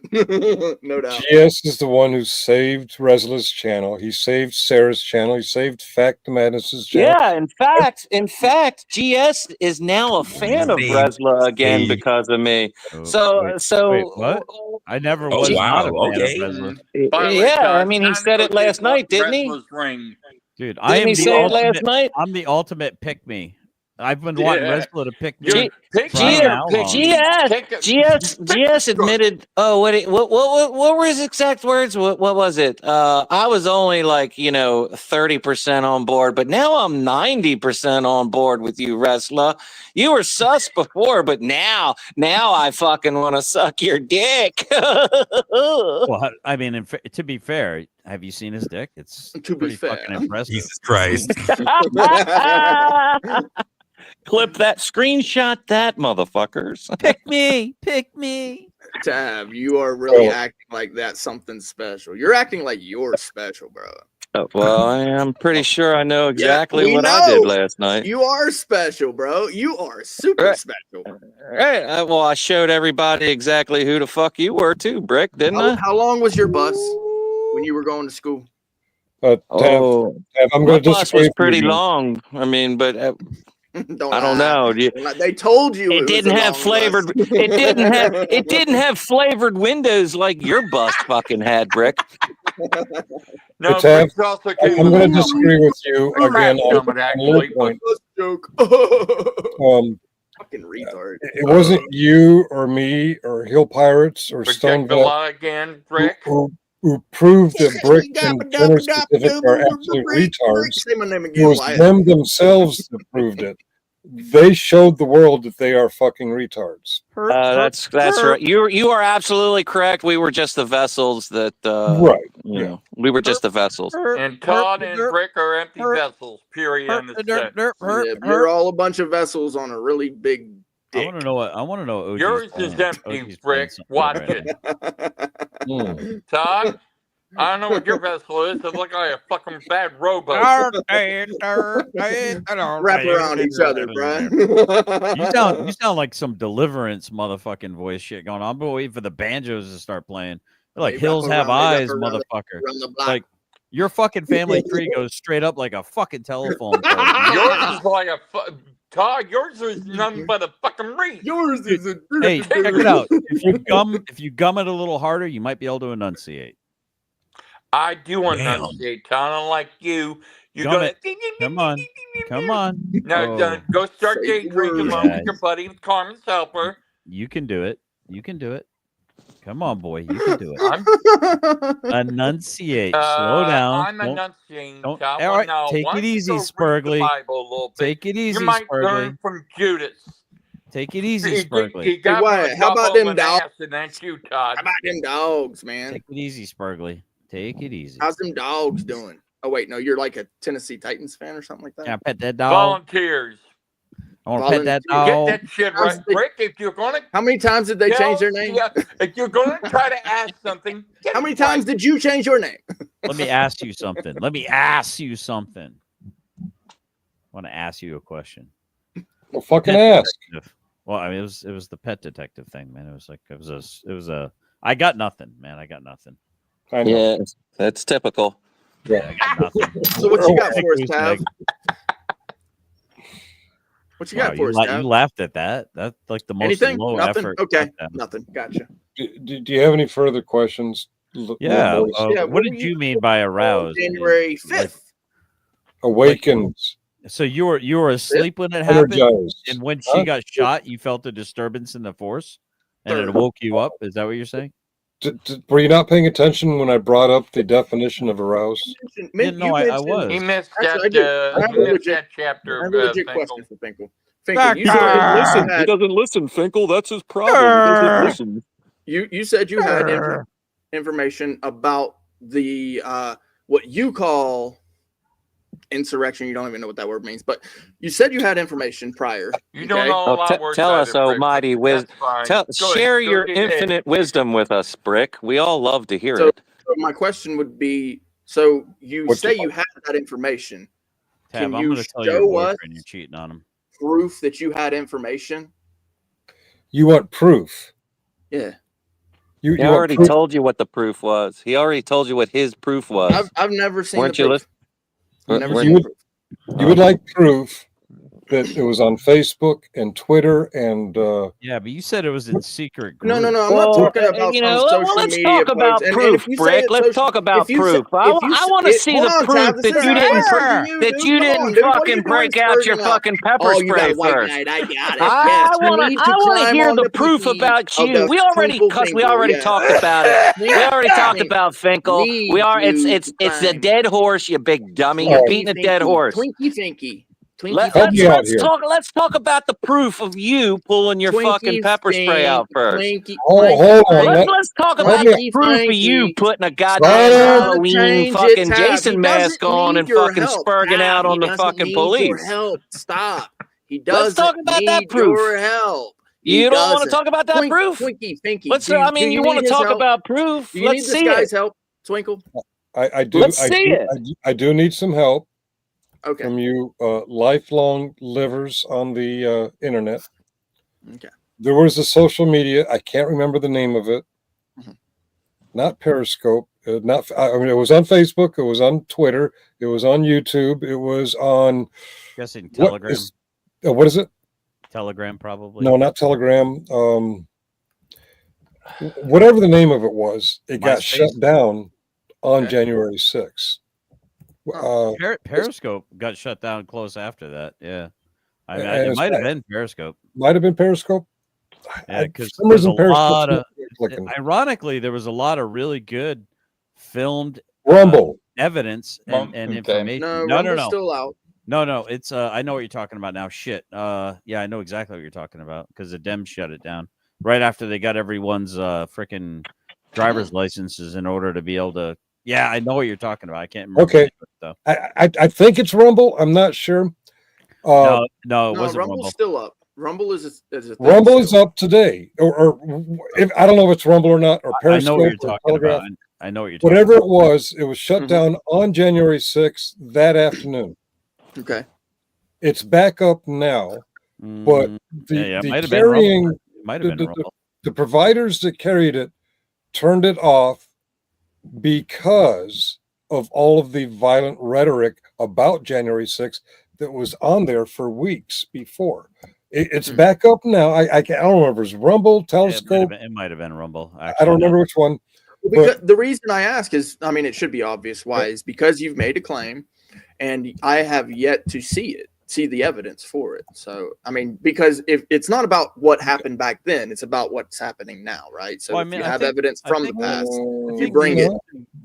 Speaker 12: No doubt.
Speaker 10: GS is the one who saved Resla's channel. He saved Sarah's channel. He saved Fact to Madness's channel.
Speaker 13: Yeah, in fact, GS is now a fan of Resla again because of me.
Speaker 11: Wait, what? I never was not a fan of Resla.
Speaker 13: Yeah, I mean, he said it last night, didn't he?
Speaker 14: Ring.
Speaker 11: Dude, I am
Speaker 13: he
Speaker 11: the
Speaker 13: say it last
Speaker 11: ultimate.
Speaker 13: night?
Speaker 11: I'm the ultimate pick me. I've been wanting Resla to pick me.
Speaker 13: GS admitted. Oh, what were his exact words? What was it? I was only 30% on board, but now I'm 90% on board with you, Resla. You were sus before, but now I fucking want to suck your dick.
Speaker 11: Well, I mean, to be fair, have you seen his dick? It's pretty fucking impressive.
Speaker 3: Jesus Christ.
Speaker 13: Clip that, screenshot that, motherfuckers.
Speaker 11: Pick me.
Speaker 12: Tab, you are really acting like that's something special. You're acting like you're special, bro.
Speaker 13: Well, I'm pretty sure I know exactly
Speaker 12: we
Speaker 13: what
Speaker 12: know.
Speaker 13: I did last night.
Speaker 12: You are special, bro. You are super special.
Speaker 13: Right. Well, I showed everybody exactly who the fuck you were too, Brick, didn't I?
Speaker 12: How long was your bus when you were going to school?
Speaker 10: Tab, I'm
Speaker 13: my
Speaker 10: going to
Speaker 13: bus
Speaker 10: disagree
Speaker 13: was
Speaker 10: with
Speaker 13: pretty
Speaker 10: you.
Speaker 13: long. I mean, but I don't know.
Speaker 12: They told you
Speaker 13: it didn't have flavored. It didn't have flavored windows like your bus fucking had, Brick.
Speaker 14: No,
Speaker 10: Tab,
Speaker 14: Brick's also
Speaker 10: I'm going to disagree with you again on a little point.
Speaker 12: Joke.
Speaker 10: Fucking
Speaker 12: retard.
Speaker 10: It wasn't you or me or Hill Pirates or Stone
Speaker 14: Villa again, Brick.
Speaker 10: Who proved that Brick and General Specific are absolute retards.
Speaker 12: Say my name
Speaker 10: It
Speaker 12: again.
Speaker 10: was them themselves that proved it. they showed the world that they are fucking retards.
Speaker 13: That's right. You are absolutely correct. We were just the vessels that
Speaker 10: Right.
Speaker 13: you know, we were just the vessels.
Speaker 14: And Todd and Brick are empty vessels. Period. End of sentence.
Speaker 12: Yeah, you're all a bunch of vessels on a really big dick.
Speaker 11: I want to know what OG's
Speaker 14: Yours
Speaker 11: playing.
Speaker 14: is empty,
Speaker 11: OG's playing
Speaker 14: Brick.
Speaker 11: something
Speaker 14: Watch
Speaker 11: right now.
Speaker 14: it. Todd, I don't know what your vessel is. It looks like a fucking bad rowboat.
Speaker 12: Wrap around each other, Brian.
Speaker 11: You sound like some Deliverance motherfucking voice shit going on. I'm waiting for the banjos to start playing. They're like
Speaker 12: They
Speaker 11: Hills
Speaker 12: wrap
Speaker 11: Have
Speaker 12: around- they
Speaker 11: Eyes,
Speaker 12: wrap around
Speaker 11: motherfucker.
Speaker 12: around the block.
Speaker 11: Like your fucking family tree goes straight up like a fucking telephone pole.
Speaker 14: Yours is like a Todd. Yours is nothing but a fucking reed.
Speaker 12: Yours is a
Speaker 11: Hey, check it out. If you gum it a little harder, you might be able to enunciate.
Speaker 14: I do enunciate, Todd. Unlike you, you
Speaker 11: Gum
Speaker 14: go.
Speaker 11: it. Come on. Come on.
Speaker 14: No,
Speaker 11: Oh,
Speaker 14: go start
Speaker 12: Say
Speaker 14: day drinking
Speaker 12: words.
Speaker 14: along with your buddy Carmen's helper.
Speaker 11: you can do it. You can do it. Come on, boy. You can do it. Enunciate. Slow down.
Speaker 14: I'm enunciating.
Speaker 11: don't-
Speaker 14: Todd.
Speaker 11: all right,
Speaker 14: Now,
Speaker 11: take
Speaker 14: once
Speaker 11: it
Speaker 14: you
Speaker 11: easy,
Speaker 14: go read the
Speaker 11: Spurgly.
Speaker 14: Bible a little bit,
Speaker 11: Take it easy,
Speaker 14: you might
Speaker 11: Spurgly.
Speaker 14: learn from Judas.
Speaker 11: Take it easy,
Speaker 14: He
Speaker 11: Spurgly.
Speaker 14: got
Speaker 12: What? How about them dogs?
Speaker 14: dogs? And that's you, Todd.
Speaker 12: How about them dogs, man?
Speaker 11: Take it easy, Spurgly. Take it easy.
Speaker 12: How's them dogs doing? Oh wait, no, you're like a Tennessee Titans fan or something like that.
Speaker 11: Can I pet that dog?
Speaker 14: Volunteers.
Speaker 11: I want to pet that
Speaker 12: Volunteer.
Speaker 11: dog.
Speaker 14: Get that shit right, Rick. If you're gonna,
Speaker 12: How many times did they change their name?
Speaker 14: if you're gonna try to ask something, get
Speaker 12: How many
Speaker 14: it
Speaker 12: times
Speaker 14: right.
Speaker 12: did you change your name?
Speaker 11: Let me ask you something. Let me ask you something. I want to ask you a question.
Speaker 10: Well, fucking
Speaker 11: Pet
Speaker 10: ask.
Speaker 11: detective. Well, I mean, it was the pet detective thing, man. It was a. I got nothing, man. I got nothing.
Speaker 10: I know.
Speaker 13: Yeah, that's typical.
Speaker 11: Yeah, I got nothing.
Speaker 12: So what you got for us,
Speaker 11: Goose
Speaker 12: Tav?
Speaker 11: egg.
Speaker 12: What you
Speaker 11: Wow,
Speaker 12: got for us, Tav?
Speaker 11: you laughed at that. That's like the most
Speaker 12: Anything?
Speaker 11: low
Speaker 12: Nothing?
Speaker 11: effort.
Speaker 12: Okay,
Speaker 11: touchdown.
Speaker 12: nothing. Gotcha.
Speaker 10: Do you have any further questions?
Speaker 11: Yeah.
Speaker 10: Boys?
Speaker 12: Yeah,
Speaker 11: What
Speaker 12: what
Speaker 11: did
Speaker 12: were
Speaker 11: you
Speaker 12: you
Speaker 11: mean by aroused?
Speaker 12: January
Speaker 11: Like,
Speaker 12: 5th.
Speaker 10: Awakens,
Speaker 11: so you were asleep when it happened,
Speaker 10: energized.
Speaker 11: and when she
Speaker 10: Huh?
Speaker 11: got shot, you felt a disturbance in the force, and it woke you up. Is that what you're saying?
Speaker 10: Were you not paying attention when I brought up the definition of aroused?
Speaker 11: Yeah, no, I was.
Speaker 14: He missed
Speaker 12: Actually,
Speaker 14: that.
Speaker 12: I have
Speaker 14: He
Speaker 12: a
Speaker 14: missed
Speaker 12: legit-
Speaker 14: that chapter.
Speaker 12: I have a legit
Speaker 14: Finkel.
Speaker 12: question for Finkel. Finkel, you said you had,
Speaker 18: doesn't listen, Finkel. That's his problem. He doesn't listen.
Speaker 12: you said you had information about the what you call insurrection. You don't even know what that word means, but you said you had information prior.
Speaker 14: You don't know a lot of words
Speaker 13: Tell
Speaker 14: out
Speaker 13: us,
Speaker 14: of Brick.
Speaker 13: Almighty Wisdom.
Speaker 14: That's fine. Go
Speaker 13: Share
Speaker 14: ahead. Go
Speaker 13: your
Speaker 14: get ahead.
Speaker 13: infinite wisdom with us, Brick. We all love to hear
Speaker 12: So,
Speaker 13: it.
Speaker 12: so my question would be: so you
Speaker 10: What's
Speaker 12: say
Speaker 10: your-
Speaker 12: you had that information?
Speaker 11: Tab,
Speaker 12: Can
Speaker 11: I'm
Speaker 12: you
Speaker 11: going to tell your
Speaker 12: show us
Speaker 11: boyfriend you're cheating on him.
Speaker 12: proof that you had information?
Speaker 10: You want proof?
Speaker 12: Yeah,
Speaker 10: You
Speaker 13: He
Speaker 10: want
Speaker 13: already
Speaker 10: proof?
Speaker 13: told you what the proof was. He already told you what his proof was.
Speaker 12: I've never seen
Speaker 13: Weren't
Speaker 12: the
Speaker 13: you
Speaker 12: proof.
Speaker 13: listening?
Speaker 12: I've never
Speaker 13: Weren't-
Speaker 12: seen the proof.
Speaker 10: You would like proof that it was on Facebook and Twitter and
Speaker 11: Yeah, but you said it was in secret.
Speaker 12: No,
Speaker 11: group.
Speaker 12: I'm not talking about
Speaker 13: you
Speaker 12: some
Speaker 13: know,
Speaker 12: social
Speaker 13: let's
Speaker 12: media
Speaker 13: talk
Speaker 12: posts.
Speaker 13: about
Speaker 12: And
Speaker 13: proof,
Speaker 12: if you say
Speaker 13: Brick.
Speaker 12: it's
Speaker 13: Let's
Speaker 12: social-
Speaker 13: talk about
Speaker 12: if you say-
Speaker 13: proof. I
Speaker 12: if you say-
Speaker 13: want to see
Speaker 12: hold
Speaker 13: the
Speaker 12: on,
Speaker 13: proof
Speaker 12: Tav, this
Speaker 13: that
Speaker 12: is
Speaker 13: you
Speaker 12: an
Speaker 13: didn't
Speaker 12: answer to you,
Speaker 13: that
Speaker 12: dude.
Speaker 13: you
Speaker 12: Come
Speaker 13: didn't
Speaker 12: on, dude. What are
Speaker 13: fucking
Speaker 12: you
Speaker 13: break
Speaker 12: doing,
Speaker 13: out your
Speaker 12: spurting up?
Speaker 13: fucking pepper
Speaker 12: Oh, you got
Speaker 13: spray
Speaker 12: a white
Speaker 13: first.
Speaker 12: knight. I got it. Yes,
Speaker 13: I
Speaker 12: you
Speaker 13: want
Speaker 12: need
Speaker 13: to
Speaker 12: climb
Speaker 13: hear
Speaker 12: on
Speaker 13: the proof
Speaker 12: peak
Speaker 13: about
Speaker 12: of
Speaker 13: you.
Speaker 12: the
Speaker 13: We already
Speaker 12: Twinkle
Speaker 13: because we
Speaker 12: Finkel,
Speaker 13: already
Speaker 12: yeah.
Speaker 13: talked about it. We already talked
Speaker 12: Need
Speaker 13: about Finkel.
Speaker 12: you
Speaker 13: It's
Speaker 12: to
Speaker 13: a
Speaker 12: climb.
Speaker 13: dead horse, you big dummy.
Speaker 10: All
Speaker 13: You're
Speaker 10: right.
Speaker 13: beating a dead horse.
Speaker 12: Twinkie Finky. Twinkie
Speaker 13: Let's
Speaker 10: Help me out
Speaker 13: let's
Speaker 10: here.
Speaker 13: talk. Let's talk about the proof of you pulling your fucking
Speaker 12: Twinkie
Speaker 13: pepper spray out
Speaker 12: Fink,
Speaker 13: first.
Speaker 12: Twinkie,
Speaker 10: Hold on.
Speaker 13: Let's talk
Speaker 10: Help
Speaker 13: about
Speaker 10: me
Speaker 13: the proof of you putting a goddamn
Speaker 10: Silence.
Speaker 13: Halloween
Speaker 12: Change it,
Speaker 13: fucking
Speaker 12: Tab.
Speaker 13: Jason
Speaker 12: He
Speaker 13: mask
Speaker 12: doesn't
Speaker 13: on
Speaker 12: need
Speaker 13: and
Speaker 12: your
Speaker 13: fucking
Speaker 12: help,
Speaker 13: spurging
Speaker 12: Tab.
Speaker 13: out on
Speaker 12: He
Speaker 13: the
Speaker 12: doesn't
Speaker 13: fucking
Speaker 12: need your
Speaker 13: police.
Speaker 12: help. Stop. He
Speaker 13: Let's
Speaker 12: doesn't
Speaker 13: talk about that
Speaker 12: need
Speaker 13: proof.
Speaker 12: your help. He
Speaker 13: You don't want to
Speaker 12: doesn't.
Speaker 13: talk about that proof?
Speaker 12: Twinkie Finky.
Speaker 13: Let's.
Speaker 12: Do
Speaker 13: I mean,
Speaker 12: do
Speaker 13: you
Speaker 12: need
Speaker 13: want to
Speaker 12: his
Speaker 13: talk
Speaker 12: help?
Speaker 13: about proof?
Speaker 12: Do you need
Speaker 13: Let's
Speaker 12: this
Speaker 13: see
Speaker 12: guy's
Speaker 13: it.
Speaker 12: help, Twinkle?
Speaker 10: I do.
Speaker 13: Let's see it.
Speaker 10: I do need some help
Speaker 12: Okay.
Speaker 10: from you, lifelong livers on the internet.
Speaker 12: Okay.
Speaker 10: There was a social media. I can't remember the name of it.
Speaker 12: Mhm.
Speaker 10: Not Periscope. Not. I mean, it was on Facebook. It was on Twitter. It was on YouTube. It was on.
Speaker 11: Guessing Telegram.
Speaker 10: What is it?
Speaker 11: Telegram, probably.
Speaker 10: No, not Telegram. Whatever the name of it was, it got
Speaker 11: MySpace?
Speaker 10: shut down on
Speaker 12: Okay.
Speaker 10: January 6th.
Speaker 11: Periscope got shut down close after that. Yeah,
Speaker 10: And
Speaker 11: it
Speaker 10: it's
Speaker 11: might have
Speaker 10: bad.
Speaker 11: been Periscope.
Speaker 10: Might have been Periscope.
Speaker 11: Yeah, because
Speaker 10: for some
Speaker 11: there's a
Speaker 10: reason, Periscope's
Speaker 11: lot of.
Speaker 10: not clicking.
Speaker 11: Ironically, there was a lot of really good filmed
Speaker 10: Rumble.
Speaker 11: evidence and
Speaker 14: Okay.
Speaker 11: information.
Speaker 12: No,
Speaker 11: No,
Speaker 12: Rumble's still out.
Speaker 11: No, it's I know what you're talking about now. Shit. Yeah, I know exactly what you're talking about because the Dems shut it down right after they got everyone's freaking driver's licenses in order to be able to. Yeah, I know what you're talking about. I can't remember.
Speaker 10: Okay,
Speaker 11: though.
Speaker 10: I think it's Rumble. I'm not sure.
Speaker 11: No, it
Speaker 12: No,
Speaker 11: wasn't
Speaker 12: Rumble's
Speaker 11: Rumble.
Speaker 12: still up. Rumble is a thing
Speaker 10: Rumble is
Speaker 12: still.
Speaker 10: up today, or if I don't know if it's Rumble or not, or
Speaker 11: I know what
Speaker 10: Periscope
Speaker 11: you're
Speaker 10: or
Speaker 11: talking about.
Speaker 10: Telegraph.
Speaker 11: I know what you're talking
Speaker 10: Whatever
Speaker 11: about.
Speaker 10: it was shut down on January 6th that afternoon.
Speaker 12: Okay.
Speaker 10: It's back up now, but
Speaker 11: it
Speaker 10: the
Speaker 11: might have been
Speaker 10: carrying,
Speaker 11: Rumble. It might have been Rumble.
Speaker 10: the providers that carried it turned it off because of all of the violent rhetoric about January 6th that was on there for weeks before. It's back up now. I don't remember. It's Rumble, Telescope.
Speaker 11: It might have been Rumble.
Speaker 10: I don't remember which one.
Speaker 12: Well, because the reason I ask is, I mean, it should be obvious why is because you've made a claim, and I have yet to see the evidence for it. So, I mean, because if it's not about what happened back then, it's about what's happening now, right? So,
Speaker 11: Well, I
Speaker 12: if
Speaker 11: mean,
Speaker 12: you
Speaker 11: I
Speaker 12: have
Speaker 11: think-
Speaker 12: evidence
Speaker 11: I
Speaker 12: from
Speaker 11: think
Speaker 12: the past,
Speaker 11: I
Speaker 12: you
Speaker 11: think
Speaker 12: bring it.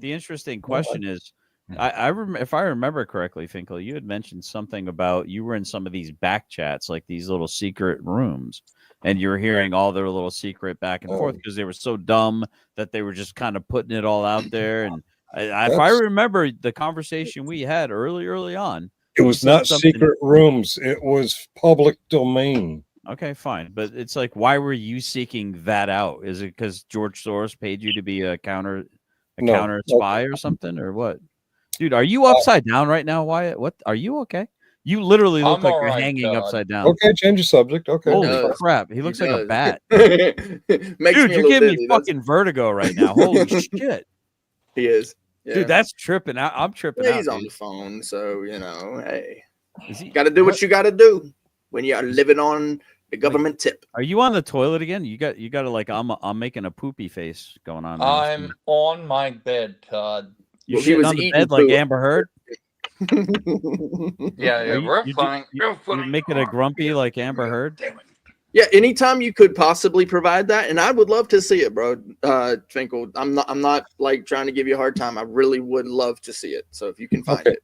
Speaker 11: The interesting question is, if I remember correctly, Finkel, you had mentioned something about you were in some of these back chats, like these little secret rooms, and you were hearing all their little secret back and forth because they were so dumb that they were just kind of putting it all out there. And if I remember the conversation we had early on,
Speaker 10: It
Speaker 11: you
Speaker 10: was
Speaker 11: said
Speaker 10: not
Speaker 11: something-
Speaker 10: secret rooms. It was public domain.
Speaker 11: Okay, fine, but it's like, why were you seeking that out? Is it because George Soros paid you to be a counter spy or something, or what? Dude, are you upside down right now, Wyatt? What are you okay? You literally look
Speaker 14: I'm
Speaker 11: like
Speaker 14: all
Speaker 11: you're
Speaker 14: right,
Speaker 11: hanging
Speaker 14: Todd.
Speaker 11: upside down.
Speaker 10: Okay, change the subject. Okay.
Speaker 11: Holy crap, he looks like a
Speaker 12: does.
Speaker 11: bat.
Speaker 12: Makes
Speaker 11: Dude,
Speaker 12: me a
Speaker 11: you're
Speaker 12: little
Speaker 11: giving me
Speaker 12: dizzy, doesn't
Speaker 11: fucking vertigo right now. Holy shit.
Speaker 12: He is. Yeah.
Speaker 11: Dude, that's tripping out. I'm tripping
Speaker 12: Yeah,
Speaker 11: out.
Speaker 12: he's on
Speaker 11: dude.
Speaker 12: the phone, so you know, hey,
Speaker 11: Is he-
Speaker 12: got to do what you got to do when you are living on the government tip.
Speaker 11: Are you on the toilet again? You got to like I'm making a poopy face going on. There.
Speaker 14: I'm on my bed, Todd.
Speaker 11: You
Speaker 12: Well, he
Speaker 11: shitting
Speaker 12: was
Speaker 11: on the
Speaker 12: eating
Speaker 11: bed like
Speaker 12: poo.
Speaker 11: Amber Heard?
Speaker 14: Yeah,
Speaker 11: Are you,
Speaker 14: we're
Speaker 11: you're,
Speaker 14: fine.
Speaker 11: you're making a grumpy like Amber Heard?
Speaker 12: Yeah, anytime you could possibly provide that, and I would love to see it, bro. Finkel, I'm not like trying to give you a hard time. I really would love to see it. So if you can find it,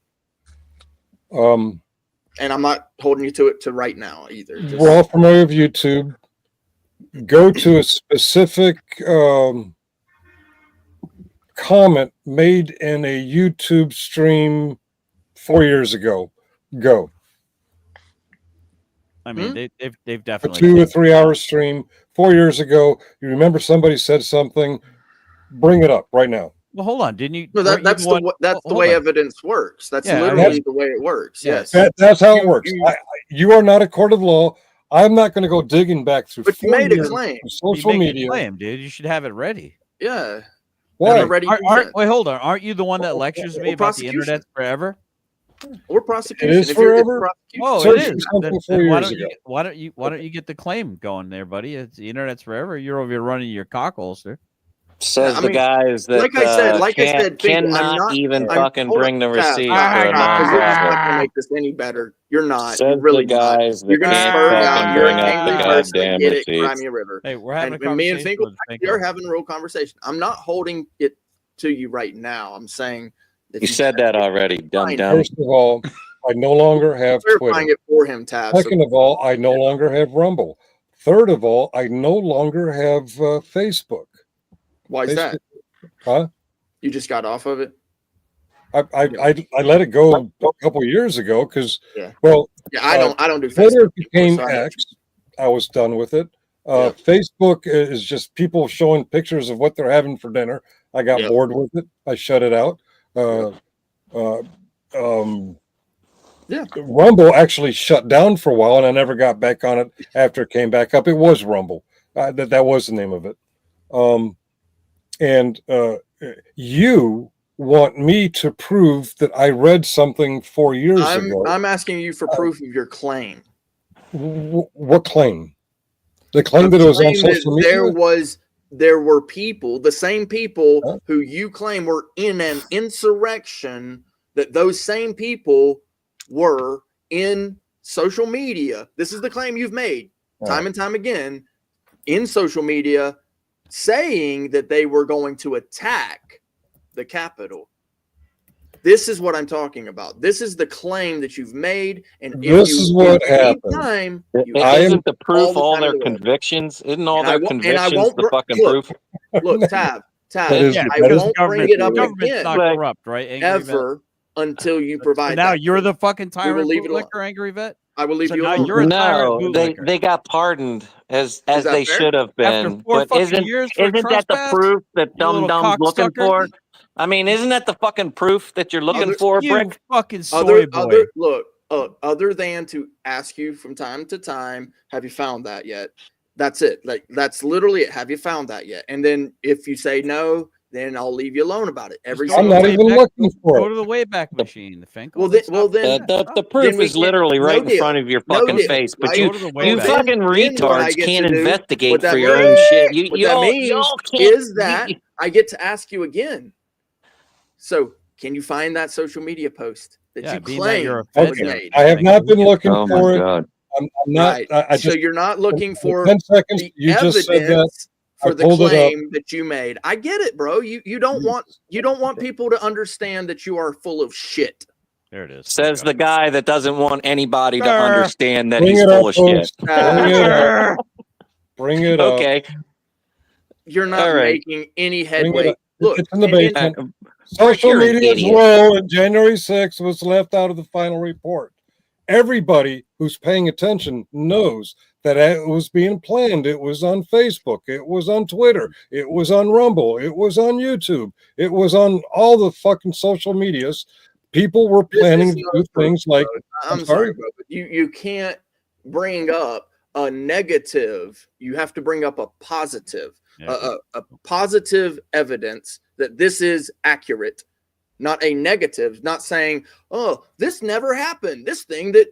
Speaker 12: and I'm not holding you to it to right now either. Just,
Speaker 10: We're all familiar with YouTube. Go to a specific comment made in a YouTube stream 4 years ago. Go.
Speaker 11: I mean, they've
Speaker 10: A
Speaker 11: definitely
Speaker 10: 2 or 3 hour stream 4 years ago. You remember somebody said something? Bring it up right now.
Speaker 11: Well, hold on. Didn't you?
Speaker 12: no,
Speaker 11: weren't you
Speaker 12: that's
Speaker 11: one-
Speaker 12: the
Speaker 11: hold
Speaker 12: way
Speaker 11: on.
Speaker 12: evidence works. That's
Speaker 11: Yeah, I
Speaker 12: literally
Speaker 11: mean-
Speaker 12: the way it works.
Speaker 11: Yeah,
Speaker 12: Yes.
Speaker 10: That's how it works. You are not a court of law. I'm not going to go digging back through
Speaker 12: But you
Speaker 10: 4
Speaker 12: made a
Speaker 10: years
Speaker 12: claim.
Speaker 10: of social
Speaker 11: You make a
Speaker 10: media.
Speaker 11: claim, dude. You should have it ready.
Speaker 12: Yeah.
Speaker 10: Why?
Speaker 12: And already present.
Speaker 11: Wait, hold on. Aren't you the one that lectures me
Speaker 12: Or
Speaker 11: about the
Speaker 12: prosecution.
Speaker 11: internet forever?
Speaker 12: Or prosecution.
Speaker 10: It is
Speaker 12: If you're getting
Speaker 10: forever.
Speaker 12: prosecution.
Speaker 11: Oh,
Speaker 10: Search
Speaker 11: it
Speaker 10: for
Speaker 11: is.
Speaker 10: something
Speaker 11: Then
Speaker 10: 4
Speaker 11: why
Speaker 10: years
Speaker 11: don't you?
Speaker 10: ago.
Speaker 11: Why don't you get the claim going there, buddy? It's the internet's forever. You're over here running your cock holster.
Speaker 13: Says
Speaker 12: I
Speaker 13: the
Speaker 12: mean,
Speaker 13: guys that
Speaker 12: like I said, Finkel,
Speaker 13: cannot even
Speaker 12: I'm-
Speaker 13: fucking
Speaker 12: hold
Speaker 13: bring
Speaker 12: on,
Speaker 13: the
Speaker 12: Taz,
Speaker 13: receipts
Speaker 12: Taz,
Speaker 13: for a
Speaker 12: because you're just not
Speaker 13: nonprofit.
Speaker 12: gonna make this any better. You're not.
Speaker 13: Says
Speaker 12: You're really
Speaker 13: the
Speaker 12: not.
Speaker 13: guys that
Speaker 12: You're gonna
Speaker 13: can't
Speaker 12: spur
Speaker 13: fucking
Speaker 12: out. You're an
Speaker 13: bring up
Speaker 12: angry
Speaker 13: the
Speaker 12: person. I
Speaker 13: goddamn
Speaker 12: get it. Cry
Speaker 13: receipts.
Speaker 12: me a river.
Speaker 11: Hey, we're having a
Speaker 12: and me and
Speaker 11: conversation
Speaker 12: Finkel
Speaker 11: with
Speaker 12: we
Speaker 11: Finkel.
Speaker 12: are having a real conversation. I'm not holding it to you right now. I'm saying that
Speaker 13: You said that already, dumb
Speaker 12: Fine.
Speaker 13: dumb.
Speaker 10: First of all, I no longer have
Speaker 12: clarifying
Speaker 10: Twitter.
Speaker 12: it for him, Tab. So
Speaker 10: Second of all, I no longer have Rumble. Third of all, I no longer have Facebook.
Speaker 12: why is that?
Speaker 10: Huh?
Speaker 12: You just got off of it?
Speaker 10: I let it go a couple years ago because,
Speaker 12: Yeah.
Speaker 10: well,
Speaker 12: Yeah, I don't do
Speaker 10: Twitter
Speaker 12: Facebook
Speaker 10: became
Speaker 12: so I know.
Speaker 10: X. I was done with it. Facebook is just people showing pictures of what they're having for dinner. I got bored with it. I shut it out. Rumble actually shut down for a while, and I never got back on it after it came back up. It was Rumble. That was the name of it. And you want me to prove that I read something 4 years ago.
Speaker 12: I'm asking you for proof of your claim.
Speaker 10: What claim? The claim that it was on
Speaker 12: Claim that
Speaker 10: social media?
Speaker 12: there were people, the same people who you claim were in an insurrection, that those same people were in social media. This is the claim you've made time and time again in social media, saying that they were going to attack the Capitol. This is what I'm talking about. This is the claim that you've made, and
Speaker 10: This is what happened.
Speaker 12: Time,
Speaker 13: Isn't the proof all
Speaker 12: time
Speaker 13: their
Speaker 12: in the world.
Speaker 13: convictions? Isn't all
Speaker 12: And I
Speaker 13: their
Speaker 12: won't- and I
Speaker 13: convictions
Speaker 12: won't
Speaker 13: the
Speaker 12: br-
Speaker 13: fucking
Speaker 12: look,
Speaker 13: proof?
Speaker 12: Look, Tab,
Speaker 11: Yeah,
Speaker 12: I
Speaker 11: because
Speaker 12: won't bring
Speaker 11: government,
Speaker 12: it up
Speaker 11: government's
Speaker 12: again
Speaker 11: not corrupt, right? Angry vet?
Speaker 12: ever until you provide.
Speaker 11: Now
Speaker 12: that
Speaker 11: you're
Speaker 12: proof.
Speaker 11: the fucking
Speaker 12: We will
Speaker 11: tyrant
Speaker 12: leave it alone.
Speaker 11: bootlicker, Angry Vet.
Speaker 12: I will leave
Speaker 11: So
Speaker 12: you
Speaker 11: now
Speaker 12: alone.
Speaker 11: you're a tyrant
Speaker 13: No,
Speaker 11: bootlicker.
Speaker 13: they got pardoned as
Speaker 12: that
Speaker 13: they
Speaker 12: fair?
Speaker 13: should have
Speaker 11: After
Speaker 13: been.
Speaker 11: 4
Speaker 13: But
Speaker 11: fucking years for
Speaker 13: isn't that the
Speaker 11: trespass?
Speaker 13: proof that
Speaker 11: You
Speaker 13: Dum
Speaker 11: little
Speaker 13: Dum's looking
Speaker 11: cocksucker.
Speaker 13: for? I mean, isn't that the fucking proof that you're looking for,
Speaker 11: You
Speaker 13: Brick?
Speaker 11: fucking soy boy.
Speaker 12: Other than to ask you from time to time, have you found that yet? That's it. Like, that's literally it. Have you found that yet? And then if you say no, then I'll leave you alone about it.
Speaker 10: I'm not even looking for
Speaker 11: Go
Speaker 10: it.
Speaker 11: to the Wayback Machine. Finkel.
Speaker 12: Well, then,
Speaker 13: the proof
Speaker 12: we
Speaker 13: is
Speaker 12: can-
Speaker 13: literally right
Speaker 12: no
Speaker 13: in
Speaker 12: deal.
Speaker 13: front of your
Speaker 12: No
Speaker 13: fucking
Speaker 12: deal,
Speaker 13: face. But
Speaker 12: right?
Speaker 13: you
Speaker 11: Go to the
Speaker 13: you
Speaker 11: Wayback.
Speaker 13: fucking
Speaker 12: Then what I
Speaker 13: retards
Speaker 12: get
Speaker 13: can't
Speaker 12: to do-
Speaker 13: investigate
Speaker 12: what that
Speaker 13: for your own
Speaker 12: means-
Speaker 13: shit. You
Speaker 12: What that
Speaker 13: y'all
Speaker 12: means
Speaker 13: can't.
Speaker 12: is that I get to ask you again. So, can you find that social media post that
Speaker 11: Yeah,
Speaker 12: you
Speaker 11: being that
Speaker 12: claim
Speaker 11: you're
Speaker 12: was
Speaker 11: offended.
Speaker 12: made?
Speaker 10: I have not been looking
Speaker 13: Oh
Speaker 10: for
Speaker 13: my
Speaker 10: it.
Speaker 13: god.
Speaker 10: I'm not.
Speaker 12: Right.
Speaker 10: I
Speaker 12: So
Speaker 10: just
Speaker 12: you're not looking for
Speaker 10: 10 seconds.
Speaker 12: the
Speaker 10: You just said that.
Speaker 12: evidence for
Speaker 10: I
Speaker 12: the
Speaker 10: pulled it up.
Speaker 12: claim that you made. I get it, bro. You don't want people to understand that you are full of shit.
Speaker 11: There it is.
Speaker 13: Says the guy that doesn't want anybody to
Speaker 11: Grr.
Speaker 13: understand that
Speaker 10: Bring
Speaker 13: he's
Speaker 10: it
Speaker 13: full
Speaker 10: up,
Speaker 13: of shit.
Speaker 10: folks. Bring it up. Bring it up.
Speaker 13: Okay.
Speaker 12: You're not
Speaker 13: All right.
Speaker 12: making any
Speaker 10: Bring it
Speaker 12: headway.
Speaker 10: up.
Speaker 12: Look,
Speaker 10: It's in the
Speaker 12: and- and-
Speaker 10: basement. Social
Speaker 13: you're an
Speaker 10: media's
Speaker 13: idiot.
Speaker 10: role in January 6th was left out of the final report. Everybody who's paying attention knows that it was being planned. It was on Facebook. It was on Twitter. It was on Rumble. It was on YouTube. It was on all the fucking social medias. People were planning
Speaker 12: is
Speaker 10: to
Speaker 12: not
Speaker 10: do
Speaker 12: true,
Speaker 10: things like,
Speaker 12: bro. I'm sorry, bro, but you can't bring up a negative. You have to bring up a positive, a positive evidence that this is accurate, not a negative. Not saying, "Oh, this never happened." This thing that,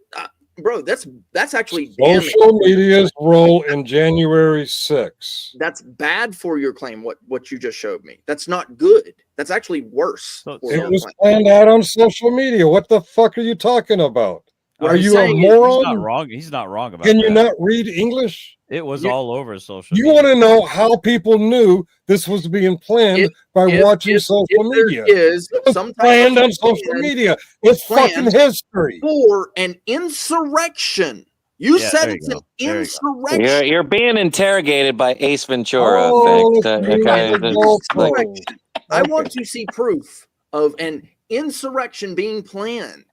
Speaker 12: bro, that's actually damning.
Speaker 10: social media's role in January 6th.
Speaker 12: That's bad for your claim. What you just showed me. That's not good. That's actually worse. for
Speaker 10: It
Speaker 12: your
Speaker 10: was
Speaker 12: claim.
Speaker 10: planned out on social media. What the fuck are you talking about?
Speaker 12: What
Speaker 10: Are
Speaker 12: I'm
Speaker 10: you a
Speaker 12: saying is
Speaker 11: He's not
Speaker 10: moron?
Speaker 11: wrong. He's not wrong about
Speaker 10: Can you
Speaker 11: that.
Speaker 10: not read English?
Speaker 11: It was
Speaker 12: You-
Speaker 11: all over social
Speaker 10: You
Speaker 11: media.
Speaker 10: want to know how people knew this was being planned by watching social media.
Speaker 12: There is
Speaker 10: It was
Speaker 12: some type
Speaker 10: planned
Speaker 12: of
Speaker 10: on social
Speaker 12: plan
Speaker 10: media. It's fucking
Speaker 12: planned
Speaker 10: history.
Speaker 12: for an insurrection. You
Speaker 11: Yeah,
Speaker 12: said
Speaker 11: there you
Speaker 12: it's
Speaker 11: go.
Speaker 12: an
Speaker 11: There you go.
Speaker 12: insurrection.
Speaker 13: You're being interrogated by Ace Ventura.
Speaker 10: Oh,
Speaker 13: Fink.
Speaker 10: it's
Speaker 13: Okay,
Speaker 10: beautiful.
Speaker 13: that's like,
Speaker 12: Insurrection. I want to see proof of an insurrection being planned,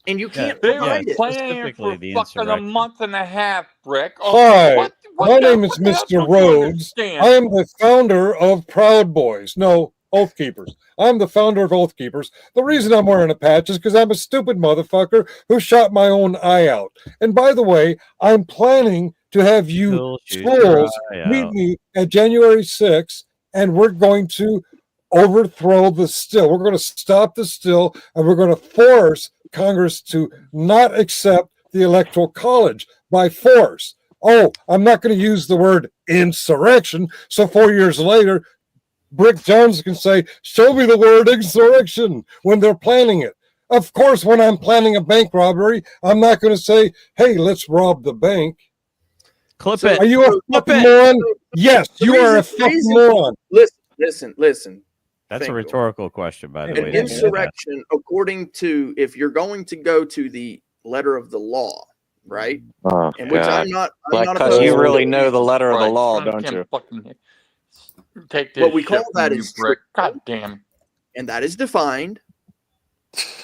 Speaker 12: and you can't
Speaker 14: They
Speaker 12: provide
Speaker 14: were
Speaker 12: it.
Speaker 14: planning it for
Speaker 11: the
Speaker 14: fucking a
Speaker 11: insurrection.
Speaker 14: month and a half, Brick.
Speaker 10: Hi,
Speaker 14: what
Speaker 10: my
Speaker 14: the-
Speaker 10: name is
Speaker 14: what the hell
Speaker 10: Mr.
Speaker 14: don't you
Speaker 10: Rhodes.
Speaker 14: understand?
Speaker 10: I am the founder of Proud Boys. No, Oath Keepers. I'm the founder of Oath Keepers. The reason I'm wearing a patch is because I'm a stupid motherfucker who shot my own eye out. And by the way, I'm planning to have you
Speaker 11: You'll shoot your
Speaker 10: schools
Speaker 11: eye
Speaker 10: meet
Speaker 11: out.
Speaker 10: me at January 6th, and we're going to overthrow the still. We're going to stop the still, and we're going to force Congress to not accept the Electoral College by force. Oh, I'm not going to use the word insurrection. So 4 years later, Brick Jones can say, show me the word insurrection when they're planning it. Of course, when I'm planning a bank robbery, I'm not going to say, hey, let's rob the bank.
Speaker 11: Clip
Speaker 12: So-
Speaker 11: it.
Speaker 10: Are you a
Speaker 12: so-
Speaker 10: fucking moron? Yes,
Speaker 12: The
Speaker 10: you are a
Speaker 12: reason-
Speaker 10: fucking moron.
Speaker 12: Listen.
Speaker 11: That's a
Speaker 12: Finkel.
Speaker 11: rhetorical question, by the
Speaker 12: An
Speaker 11: way. that you asked.
Speaker 12: insurrection, according to, if you're going to go to the letter of the law, right?
Speaker 13: oh
Speaker 12: And which
Speaker 13: god,
Speaker 12: I'm not
Speaker 13: like
Speaker 12: opposed
Speaker 13: because you
Speaker 12: to
Speaker 13: really
Speaker 12: doing.
Speaker 13: know the letter of the
Speaker 14: Right,
Speaker 13: law,
Speaker 14: son
Speaker 13: don't
Speaker 14: can't
Speaker 13: you?
Speaker 14: fucking take this
Speaker 12: What we
Speaker 14: shit
Speaker 12: call
Speaker 14: from
Speaker 12: that
Speaker 14: you,
Speaker 12: is
Speaker 14: Brick.
Speaker 12: treason.
Speaker 14: God damn.
Speaker 12: And that is defined.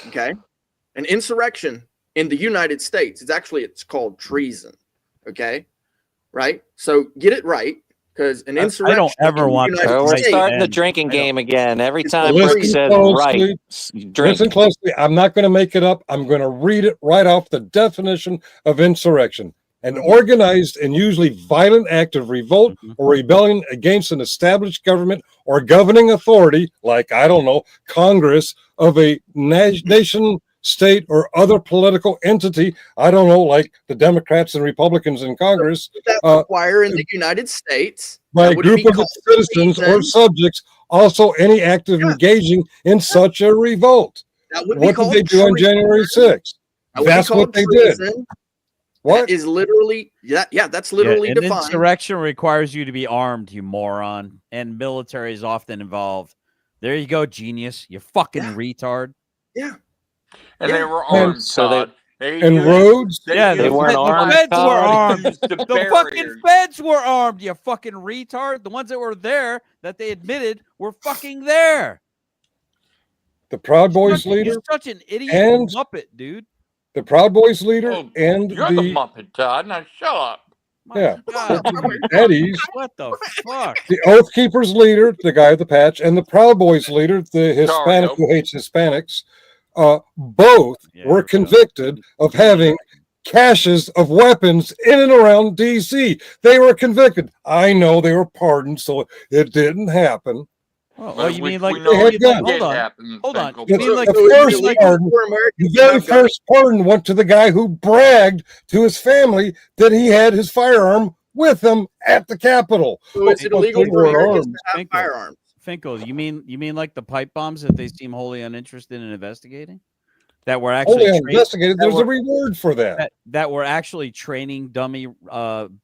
Speaker 12: Okay. An insurrection in the United States, it's called treason. Okay. Right. So get it right, because an
Speaker 11: I
Speaker 12: insurrection.
Speaker 11: don't ever
Speaker 12: in the
Speaker 11: want to
Speaker 12: United
Speaker 13: Oh, we're
Speaker 11: fight
Speaker 13: starting the
Speaker 11: and
Speaker 13: drinking
Speaker 11: I don't-
Speaker 13: game again. Every
Speaker 12: It's
Speaker 13: time
Speaker 12: called
Speaker 13: Brick
Speaker 12: treason.
Speaker 13: says
Speaker 10: closely.
Speaker 13: right, drink.
Speaker 10: Listen closely. I'm not going to make it up. I'm going to read it right off the definition of insurrection. An organized and usually violent act of revolt or rebellion against an established government or governing authority, like, I don't know, Congress of a nation, state, or other political entity. I don't know, like the Democrats and Republicans in Congress.
Speaker 12: That require in the United States
Speaker 10: By a
Speaker 12: that would
Speaker 10: group
Speaker 12: be
Speaker 10: of
Speaker 12: called
Speaker 10: its citizens or
Speaker 12: treason.
Speaker 10: subjects, also any act of engaging in such a revolt.
Speaker 12: That would be
Speaker 10: What did
Speaker 12: called
Speaker 10: they do on
Speaker 12: treason.
Speaker 10: January 6th?
Speaker 12: That would be
Speaker 10: That's
Speaker 12: called
Speaker 10: what they did.
Speaker 12: treason.
Speaker 10: What?
Speaker 12: That is literally, that's literally
Speaker 11: an
Speaker 12: defined.
Speaker 11: insurrection requires you to be armed, you moron, and military is often involved. There you go, genius. You fucking retard.
Speaker 12: Yeah.
Speaker 14: And they were
Speaker 10: And
Speaker 14: armed,
Speaker 7: so they-
Speaker 14: Todd.
Speaker 10: And roads.
Speaker 11: Yeah,
Speaker 7: They weren't armed,
Speaker 11: The feds were
Speaker 7: Todd.
Speaker 11: armed.
Speaker 14: Used the
Speaker 11: The fucking
Speaker 14: barriers.
Speaker 11: feds were armed, you fucking retard. The ones that were there that they admitted were fucking there.
Speaker 10: The Proud Boys leader
Speaker 11: You're such an idiot
Speaker 10: and
Speaker 11: muppet, dude.
Speaker 10: the Proud Boys leader
Speaker 14: Oh,
Speaker 10: and
Speaker 14: You're the Muppet, Todd. Now shut up.
Speaker 10: yeah,
Speaker 11: God.
Speaker 10: Eddie's,
Speaker 11: What the fuck?
Speaker 10: the Oath Keepers leader, the guy with the patch, and the Proud Boys leader, the Hispanic
Speaker 14: Dario.
Speaker 10: who hates Hispanics, both were convicted of having caches of weapons in and around D.C. They were convicted. I know they were pardoned, so it didn't happen.
Speaker 11: Oh, you mean like
Speaker 10: they had guns.
Speaker 11: Hold on.
Speaker 10: The,
Speaker 11: You mean like
Speaker 10: the first pardon, the very first pardon went to the guy who bragged to his family that he had his firearm with him at the Capitol.
Speaker 12: So is it
Speaker 10: But
Speaker 12: illegal
Speaker 10: they
Speaker 12: for
Speaker 10: were
Speaker 12: Americans
Speaker 10: armed.
Speaker 12: to have firearms?
Speaker 11: Finkel, you mean like the pipe bombs that they seem wholly uninterested in investigating? That were actually
Speaker 10: Only
Speaker 11: tra-
Speaker 10: investigated.
Speaker 11: that
Speaker 10: There's a
Speaker 11: were-
Speaker 10: reward for that.
Speaker 11: that were actually training dummy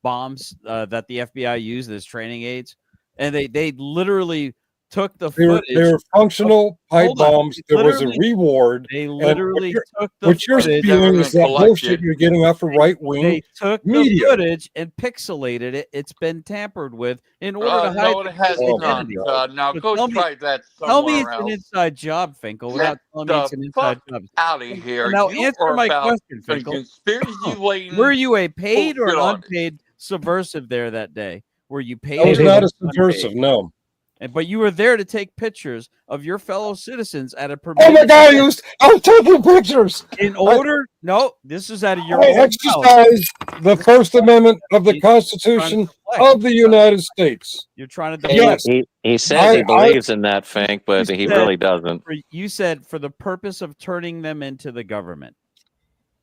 Speaker 11: bombs that the FBI used as training aids, and they literally took the
Speaker 10: They were,
Speaker 11: footage.
Speaker 10: they were functional pipe
Speaker 11: Hold on.
Speaker 10: bombs.
Speaker 11: They
Speaker 10: There was a
Speaker 11: literally-
Speaker 10: reward.
Speaker 11: They
Speaker 10: and
Speaker 11: literally took the
Speaker 10: what you're
Speaker 11: footage.
Speaker 10: spewing is that bullshit you're getting off of right
Speaker 11: They
Speaker 10: wing
Speaker 11: took
Speaker 10: media.
Speaker 11: the footage and pixelated it. It's been tampered with in order to hide
Speaker 14: No, it
Speaker 11: the
Speaker 14: has
Speaker 11: people's
Speaker 14: not.
Speaker 11: identity.
Speaker 14: Now
Speaker 11: So
Speaker 14: go
Speaker 11: tell me-
Speaker 14: try that
Speaker 11: Tell me
Speaker 14: somewhere
Speaker 11: it's an
Speaker 14: else.
Speaker 11: inside job, Finkel, without telling me it's an
Speaker 14: the
Speaker 11: inside
Speaker 14: fuck
Speaker 11: job.
Speaker 14: out of here.
Speaker 11: Now
Speaker 14: You
Speaker 11: answer
Speaker 14: are
Speaker 11: my
Speaker 14: about
Speaker 11: question,
Speaker 14: a
Speaker 11: Finkel.
Speaker 14: conspiracy-laden
Speaker 11: Were you a paid or
Speaker 14: bullshit
Speaker 11: an
Speaker 14: artist.
Speaker 11: unpaid subversive there that day? Were you paid?
Speaker 10: I was
Speaker 11: or
Speaker 10: not a
Speaker 11: unpaid?
Speaker 10: subversive, no.
Speaker 11: But you were there to take pictures of your fellow citizens at a
Speaker 10: Oh
Speaker 11: permitted
Speaker 10: my God!
Speaker 11: event.
Speaker 10: I was taking pictures.
Speaker 11: In order, no, this is out of your
Speaker 10: I
Speaker 11: own mouth.
Speaker 10: exercise the First Amendment of the Constitution of the United States.
Speaker 11: You're trying to
Speaker 10: Yes.
Speaker 7: He says
Speaker 10: I-
Speaker 7: he believes in that, Fink, but
Speaker 11: You
Speaker 7: he
Speaker 11: said-
Speaker 7: really doesn't.
Speaker 11: You said for the purpose of turning them into the government.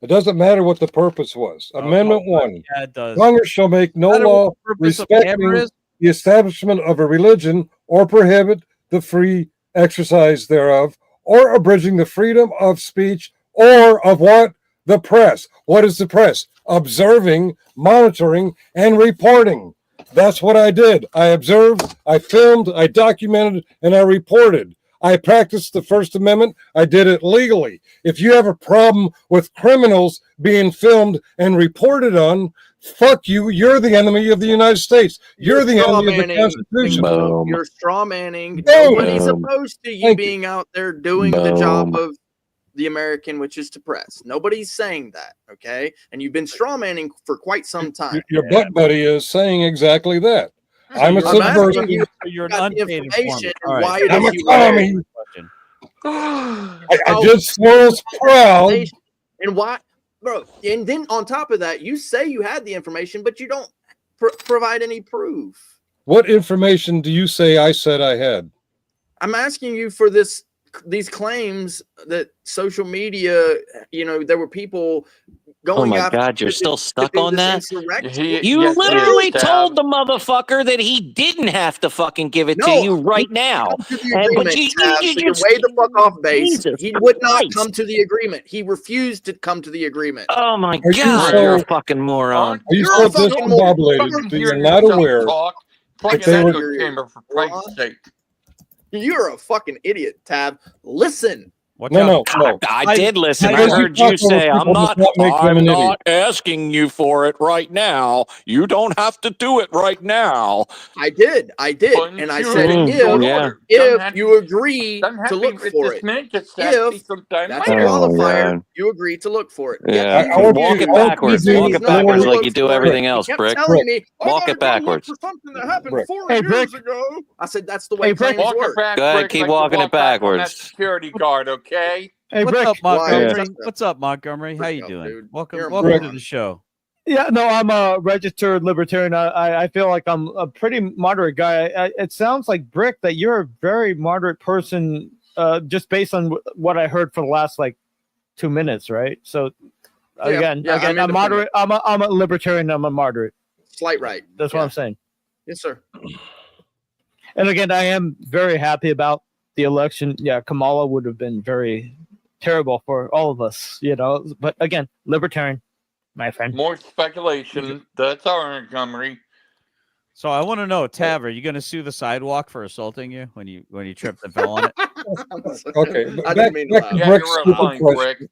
Speaker 10: It doesn't matter what the purpose was. Amendment 1.
Speaker 11: Yeah, it does.
Speaker 10: Congress shall make no
Speaker 11: Matter what
Speaker 10: law
Speaker 11: the purpose of hammer
Speaker 10: respecting
Speaker 11: is?
Speaker 10: the establishment of a religion or prohibit the free exercise thereof or abridging the freedom of speech or of what? The press. What is the press? Observing, monitoring, and reporting. That's what I did. I observed, I filmed, I documented, and I reported. I practiced the First Amendment. I did it legally. If you have a problem with criminals being filmed and reported on, fuck you. You're the enemy of the United States. You're the enemy of the Constitution.
Speaker 7: Boom.
Speaker 12: You're straw manning.
Speaker 10: Boom.
Speaker 12: Nobody's opposed to you
Speaker 10: Thank you.
Speaker 12: being out there doing the job
Speaker 7: Boom.
Speaker 12: of the American, which is to press. Nobody's saying that, okay? And you've been straw manning for quite some time.
Speaker 10: Your butt buddy is saying exactly that. I'm a
Speaker 12: I'm asking
Speaker 10: subversive.
Speaker 12: you,
Speaker 11: You're an
Speaker 12: got the
Speaker 11: unpaid
Speaker 12: information
Speaker 11: informant. All
Speaker 12: and
Speaker 11: right.
Speaker 12: why it
Speaker 10: I'm
Speaker 12: is
Speaker 10: a
Speaker 12: you
Speaker 10: commie.
Speaker 11: Question.
Speaker 10: I did swirls proud.
Speaker 12: And why, bro? And then on top of that, you say you had the information, but you don't provide any proof.
Speaker 10: What information do you say I said I had?
Speaker 12: I'm asking you for these claims that social media, there were people going
Speaker 7: Oh my
Speaker 12: after
Speaker 7: God, you're
Speaker 12: to-
Speaker 7: still
Speaker 12: to
Speaker 7: stuck
Speaker 12: do
Speaker 7: on
Speaker 12: this
Speaker 7: that?
Speaker 12: insurrection.
Speaker 7: You literally told the motherfucker that he didn't have to fucking give it to
Speaker 12: No,
Speaker 7: you right now.
Speaker 12: Come to the
Speaker 7: And-
Speaker 12: agreement,
Speaker 7: but you
Speaker 12: Tab, so you're way the fuck off base.
Speaker 7: Jesus
Speaker 12: He would not
Speaker 7: Christ.
Speaker 12: come to the agreement. He refused to come to the agreement.
Speaker 7: Oh my
Speaker 10: Are you
Speaker 7: God,
Speaker 10: so-
Speaker 7: you're a fucking moron.
Speaker 10: Are you
Speaker 12: You're
Speaker 10: so
Speaker 12: a fucking
Speaker 10: discombobulated that you're not aware
Speaker 14: Plug
Speaker 10: that they
Speaker 14: an
Speaker 10: were
Speaker 14: echo chamber for Christ's sake.
Speaker 12: You're a fucking idiot, Tab. Listen.
Speaker 10: No.
Speaker 7: I did listen. I
Speaker 10: Because you
Speaker 7: heard
Speaker 10: talk
Speaker 7: you
Speaker 10: over
Speaker 7: say,
Speaker 10: people
Speaker 7: I'm
Speaker 10: does
Speaker 7: not,
Speaker 10: not make them
Speaker 7: I'm
Speaker 10: an
Speaker 7: not
Speaker 10: idiot.
Speaker 7: asking you for it right now. You don't have to do it right now.
Speaker 12: I did. And I said, if you agree to look for it, if that's a qualifier, you agree to look for it.
Speaker 7: Yeah,
Speaker 10: I want
Speaker 7: walk
Speaker 10: you-
Speaker 7: it
Speaker 10: I want
Speaker 7: backwards.
Speaker 10: you to
Speaker 7: Walk
Speaker 10: do
Speaker 7: it
Speaker 10: what
Speaker 7: backwards
Speaker 10: you
Speaker 7: like
Speaker 10: look
Speaker 7: you do
Speaker 10: for.
Speaker 7: everything
Speaker 12: He
Speaker 7: else,
Speaker 12: kept
Speaker 7: Brick.
Speaker 12: telling me,
Speaker 7: Walk it backwards.
Speaker 12: for something that happened
Speaker 10: Brick.
Speaker 12: 4
Speaker 17: Hey,
Speaker 12: years
Speaker 17: Brick.
Speaker 12: ago. I said, that's the way
Speaker 17: Brick.
Speaker 12: things
Speaker 14: Walk it
Speaker 12: work.
Speaker 14: back,
Speaker 7: Go ahead,
Speaker 14: Brick,
Speaker 7: keep
Speaker 14: like you
Speaker 7: walking it
Speaker 14: walk back on that
Speaker 7: backwards.
Speaker 14: security guard, okay?
Speaker 17: Hey,
Speaker 11: What's
Speaker 17: Brick.
Speaker 11: up, Montgomery?
Speaker 12: Yeah.
Speaker 11: What's up, Montgomery? How you
Speaker 12: What's up,
Speaker 11: doing?
Speaker 12: dude?
Speaker 11: Welcome
Speaker 12: You're a
Speaker 11: to
Speaker 10: moron.
Speaker 11: the show.
Speaker 17: Yeah, no, I'm a registered libertarian. I feel like I'm a pretty moderate guy. It sounds like, Brick, that you're a very moderate person, just based on what I heard for the last 2 minutes, right? So again,
Speaker 12: I'm
Speaker 17: I'm moderate. I'm a libertarian. I'm a moderate.
Speaker 12: Slight right.
Speaker 17: That's what I'm saying.
Speaker 12: Yes, sir.
Speaker 17: And again, I am very happy about the election. Yeah, Kamala would have been very terrible for all of us, But again, libertarian, my friend.
Speaker 14: More speculation. That's our Montgomery.
Speaker 11: So I want to know, Tav, are you going to sue the sidewalk for assaulting you when you tripped and fell on it?
Speaker 10: Okay,
Speaker 12: I
Speaker 10: back,
Speaker 12: didn't mean to
Speaker 10: back
Speaker 12: laugh.
Speaker 10: to
Speaker 14: Yeah,
Speaker 10: Brick's
Speaker 14: you're real
Speaker 10: stupid
Speaker 14: funny,
Speaker 10: question.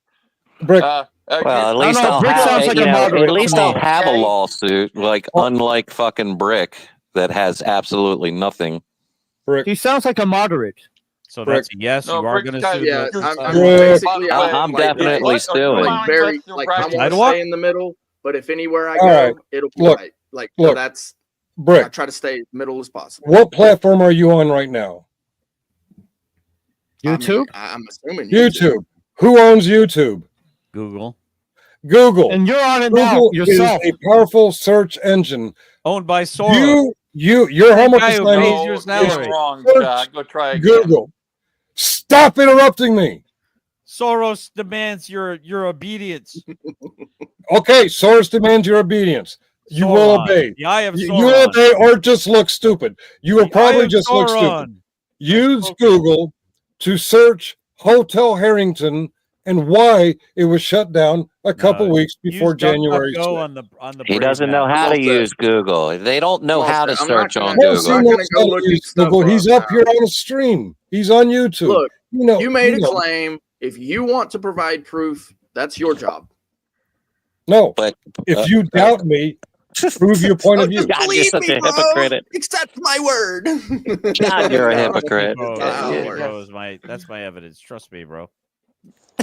Speaker 14: Brick.
Speaker 10: Brick,
Speaker 13: Well, at
Speaker 17: I
Speaker 13: least
Speaker 17: don't know.
Speaker 13: I'll
Speaker 17: Brick
Speaker 13: have,
Speaker 17: sounds like a
Speaker 13: at
Speaker 17: moderate to
Speaker 13: least I'll
Speaker 17: me.
Speaker 13: have a
Speaker 14: Okay.
Speaker 13: lawsuit, like unlike fucking Brick that has absolutely nothing.
Speaker 10: Brick,
Speaker 17: He sounds like a moderate.
Speaker 11: So
Speaker 10: Brick.
Speaker 11: that's a yes.
Speaker 14: No,
Speaker 11: You are
Speaker 14: Brick's
Speaker 11: going to
Speaker 14: got
Speaker 11: sue
Speaker 12: Yeah,
Speaker 11: the
Speaker 12: I'm
Speaker 11: sidewalk?
Speaker 12: basically
Speaker 14: By the way,
Speaker 13: I'm
Speaker 12: like,
Speaker 13: definitely
Speaker 14: what are you
Speaker 13: suing.
Speaker 12: like very
Speaker 14: Mr.
Speaker 12: like I want to
Speaker 11: Sidewalk?
Speaker 12: stay in the middle, but if anywhere I
Speaker 10: All
Speaker 12: go,
Speaker 10: right.
Speaker 12: it'll be
Speaker 10: Look,
Speaker 12: right. Like so
Speaker 10: look,
Speaker 12: that's I
Speaker 10: Brick.
Speaker 12: try to stay middle as possible.
Speaker 10: What platform are you on right now?
Speaker 17: YouTube?
Speaker 12: I'm assuming
Speaker 10: YouTube. Who owns YouTube?
Speaker 11: Google.
Speaker 10: Google.
Speaker 17: And you're on it now
Speaker 10: Google
Speaker 17: yourself.
Speaker 10: is a powerful search engine.
Speaker 11: Owned by Soros.
Speaker 10: You're
Speaker 11: The
Speaker 10: how much
Speaker 11: guy
Speaker 10: is
Speaker 11: who
Speaker 10: that?
Speaker 11: pays your salary.
Speaker 14: You're wrong,
Speaker 10: Search
Speaker 14: Chad. Go try again.
Speaker 10: Google. Stop interrupting me.
Speaker 11: Soros demands your obedience.
Speaker 10: Okay, Soros demands your obedience. You will
Speaker 11: Sauron.
Speaker 10: obey.
Speaker 11: The eye of
Speaker 10: You
Speaker 11: Sauron.
Speaker 10: obey or just look stupid. You will
Speaker 11: The eye
Speaker 10: probably
Speaker 11: of
Speaker 10: just look
Speaker 11: Sauron.
Speaker 10: stupid. Use Google to search Hotel Harrington and why it was shut down a couple weeks before
Speaker 11: Use
Speaker 10: January
Speaker 11: DuckDuckGo
Speaker 10: 6th.
Speaker 11: on the
Speaker 13: He
Speaker 11: Brave
Speaker 13: doesn't know
Speaker 11: app.
Speaker 13: how
Speaker 12: I'm
Speaker 13: to
Speaker 12: all set.
Speaker 13: use Google. They don't know
Speaker 12: I'm all
Speaker 13: how to
Speaker 12: set. I'm not
Speaker 13: search on
Speaker 12: gonna-
Speaker 10: Yes,
Speaker 13: Google.
Speaker 10: he
Speaker 12: I'm not
Speaker 10: knows
Speaker 12: gonna
Speaker 10: how
Speaker 12: go
Speaker 10: to
Speaker 12: looking
Speaker 10: use
Speaker 12: stuff
Speaker 10: Google. He's
Speaker 12: up
Speaker 10: up here on a stream. He's on YouTube.
Speaker 12: Look,
Speaker 10: you know,
Speaker 12: you made a
Speaker 10: know.
Speaker 12: claim. If you want to provide proof, that's your job.
Speaker 10: No,
Speaker 13: But
Speaker 10: if you doubt me, prove your point of view.
Speaker 13: God, you're
Speaker 12: Believe
Speaker 13: such
Speaker 12: me,
Speaker 13: a
Speaker 12: bro.
Speaker 13: hypocrite.
Speaker 12: Accept my word.
Speaker 13: God, you're a
Speaker 12: No.
Speaker 13: hypocrite.
Speaker 11: Bro,
Speaker 12: Yeah.
Speaker 11: bro is that's my evidence. Trust me, bro.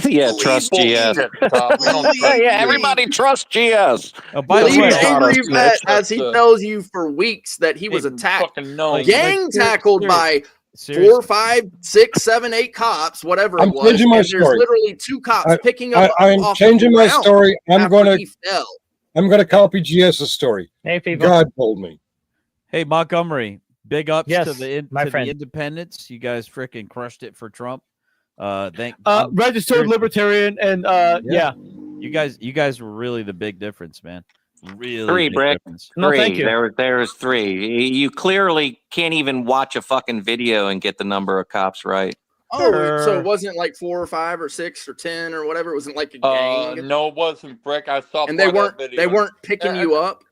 Speaker 13: Yeah, trust GS.
Speaker 12: Believe
Speaker 13: Yeah,
Speaker 12: me.
Speaker 13: everybody trust GS.
Speaker 11: Oh, by the
Speaker 12: Believe
Speaker 11: way,
Speaker 12: Angry Vet
Speaker 14: snitch.
Speaker 12: as he tells you for weeks that he was attacked,
Speaker 14: Fucking no.
Speaker 12: gang tackled by
Speaker 11: seriously.
Speaker 12: 4, 5, 6, 7, 8 cops, whatever
Speaker 10: I'm
Speaker 12: it was.
Speaker 10: changing my
Speaker 12: And there's
Speaker 10: story.
Speaker 12: literally 2 cops picking up
Speaker 10: I'm
Speaker 12: off
Speaker 10: changing
Speaker 12: the
Speaker 10: my
Speaker 12: ground
Speaker 10: story.
Speaker 12: after he fell.
Speaker 10: I'm gonna copy GS's story.
Speaker 17: Hey, people.
Speaker 10: God told me.
Speaker 11: Hey, Montgomery, big ups
Speaker 17: Yes,
Speaker 11: to the
Speaker 17: my
Speaker 11: to
Speaker 17: friend.
Speaker 11: the independents. You guys freaking crushed it for Trump.
Speaker 17: Registered
Speaker 11: seriously.
Speaker 17: libertarian and yeah.
Speaker 11: You guys were really the big difference, man. Really
Speaker 13: 3,
Speaker 11: big
Speaker 13: Brick.
Speaker 11: difference.
Speaker 13: 3.
Speaker 17: No, thank you.
Speaker 13: There was 3. You clearly can't even watch a fucking video and get the number of cops right.
Speaker 12: Oh, so it wasn't like 4 or 5 or 6 or 10 or whatever. It wasn't like a gang.
Speaker 14: No, it wasn't, Brick. I saw
Speaker 12: And they
Speaker 14: part of
Speaker 12: weren't
Speaker 14: that video.
Speaker 12: they weren't picking you up.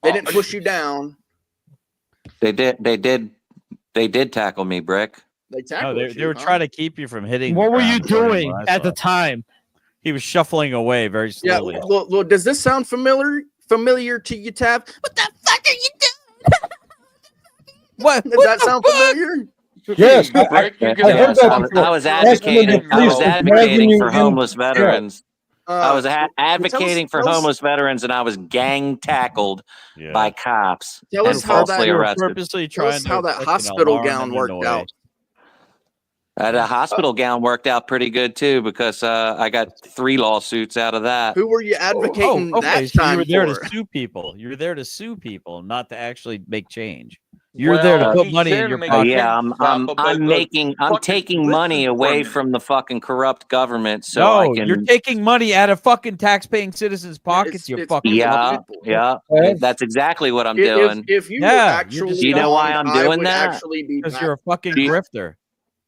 Speaker 12: They didn't push you down.
Speaker 13: They did tackle me, Brick.
Speaker 12: They
Speaker 11: No,
Speaker 12: tackled you.
Speaker 11: they were trying to keep you from hitting.
Speaker 17: What
Speaker 11: the
Speaker 17: were you
Speaker 11: ground, according to
Speaker 17: doing
Speaker 11: what I
Speaker 17: at the
Speaker 11: saw.
Speaker 17: time?
Speaker 11: He was shuffling away very
Speaker 12: Yeah,
Speaker 11: slowly.
Speaker 12: well, does this sound familiar to you, Tab? What the fuck are you doing?
Speaker 11: What?
Speaker 12: Does that sound familiar?
Speaker 10: Yes, I
Speaker 14: Brick, you're
Speaker 10: I
Speaker 14: gonna
Speaker 10: heard
Speaker 14: have
Speaker 10: that
Speaker 14: to-
Speaker 10: before.
Speaker 13: I was
Speaker 10: Asking the
Speaker 13: advocating. I
Speaker 10: police
Speaker 13: was
Speaker 10: to drag
Speaker 13: advocating
Speaker 10: you
Speaker 13: for
Speaker 10: in
Speaker 13: homeless
Speaker 10: jail.
Speaker 13: veterans. I was
Speaker 12: tell
Speaker 13: advocating for
Speaker 12: us-
Speaker 13: homeless veterans, and I was gang tackled
Speaker 11: Yeah.
Speaker 13: by cops
Speaker 12: Tell
Speaker 13: and
Speaker 12: us how that-
Speaker 13: falsely
Speaker 12: you were
Speaker 13: arrested.
Speaker 11: Purposely
Speaker 12: Tell
Speaker 11: trying
Speaker 12: us
Speaker 11: to
Speaker 12: how that
Speaker 11: freaking
Speaker 12: hospital
Speaker 11: alarm
Speaker 12: gown
Speaker 11: them
Speaker 12: worked
Speaker 11: into
Speaker 12: out.
Speaker 13: The hospital gown worked out pretty good too because I got 3 lawsuits out of that.
Speaker 12: Who were you advocating
Speaker 11: okay,
Speaker 12: that
Speaker 11: so
Speaker 12: time
Speaker 11: you were there
Speaker 12: for?
Speaker 11: to sue people. You were there to sue people, not to actually make change. You're there to
Speaker 14: Well,
Speaker 11: put
Speaker 14: he's
Speaker 11: money
Speaker 14: there
Speaker 11: in
Speaker 14: to
Speaker 11: your
Speaker 14: make
Speaker 11: pocket.
Speaker 13: Yeah, I'm
Speaker 14: fucking
Speaker 13: taking money
Speaker 14: listen
Speaker 13: away
Speaker 14: for me.
Speaker 13: from the fucking corrupt government so I
Speaker 11: No,
Speaker 13: can.
Speaker 11: you're taking money out of fucking tax-paying citizens' pockets. You
Speaker 12: it's
Speaker 11: fucking
Speaker 13: Yeah,
Speaker 11: puppet.
Speaker 13: yeah,
Speaker 10: Yes.
Speaker 13: that's exactly what I'm
Speaker 12: If
Speaker 13: doing.
Speaker 12: you were
Speaker 11: Yeah, you're
Speaker 12: actually
Speaker 11: just-
Speaker 13: Do you know why
Speaker 12: wronged,
Speaker 13: I'm
Speaker 12: I
Speaker 13: doing
Speaker 12: would
Speaker 13: that?
Speaker 12: actually be
Speaker 11: Because
Speaker 12: back.
Speaker 11: you're a fucking
Speaker 13: Do you-
Speaker 11: grifter.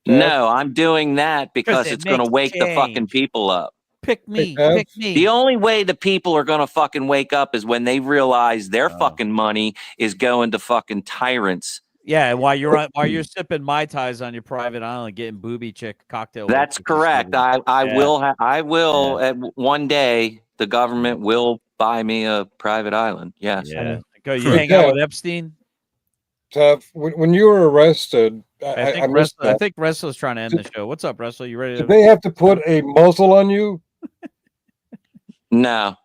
Speaker 13: No, I'm doing that because
Speaker 11: it
Speaker 13: it's going to
Speaker 11: makes
Speaker 13: wake the fucking
Speaker 11: change.
Speaker 13: people up.
Speaker 11: Pick me,
Speaker 10: Kev?
Speaker 11: pick me.
Speaker 13: The only way the people are going to fucking wake up is when they realize their
Speaker 11: Oh.
Speaker 13: fucking money is going to fucking tyrants.
Speaker 11: Yeah, and while you're sipping Mai Tais on your private island, getting booby chick cocktail.
Speaker 13: That's
Speaker 11: whipped with
Speaker 13: correct.
Speaker 11: sugar.
Speaker 13: I
Speaker 11: Yeah.
Speaker 13: will at one day the government will buy me a private island. Yes.
Speaker 11: Yeah. Go. You
Speaker 10: Hey,
Speaker 11: hang out
Speaker 10: Kev.
Speaker 11: with Epstein.
Speaker 10: When you were arrested,
Speaker 11: I think
Speaker 10: missed
Speaker 11: I
Speaker 10: that.
Speaker 11: think Wrestler's trying to end the show. What's up, Wrestler? You ready to?
Speaker 10: Did they have to put a muzzle on you?
Speaker 13: No.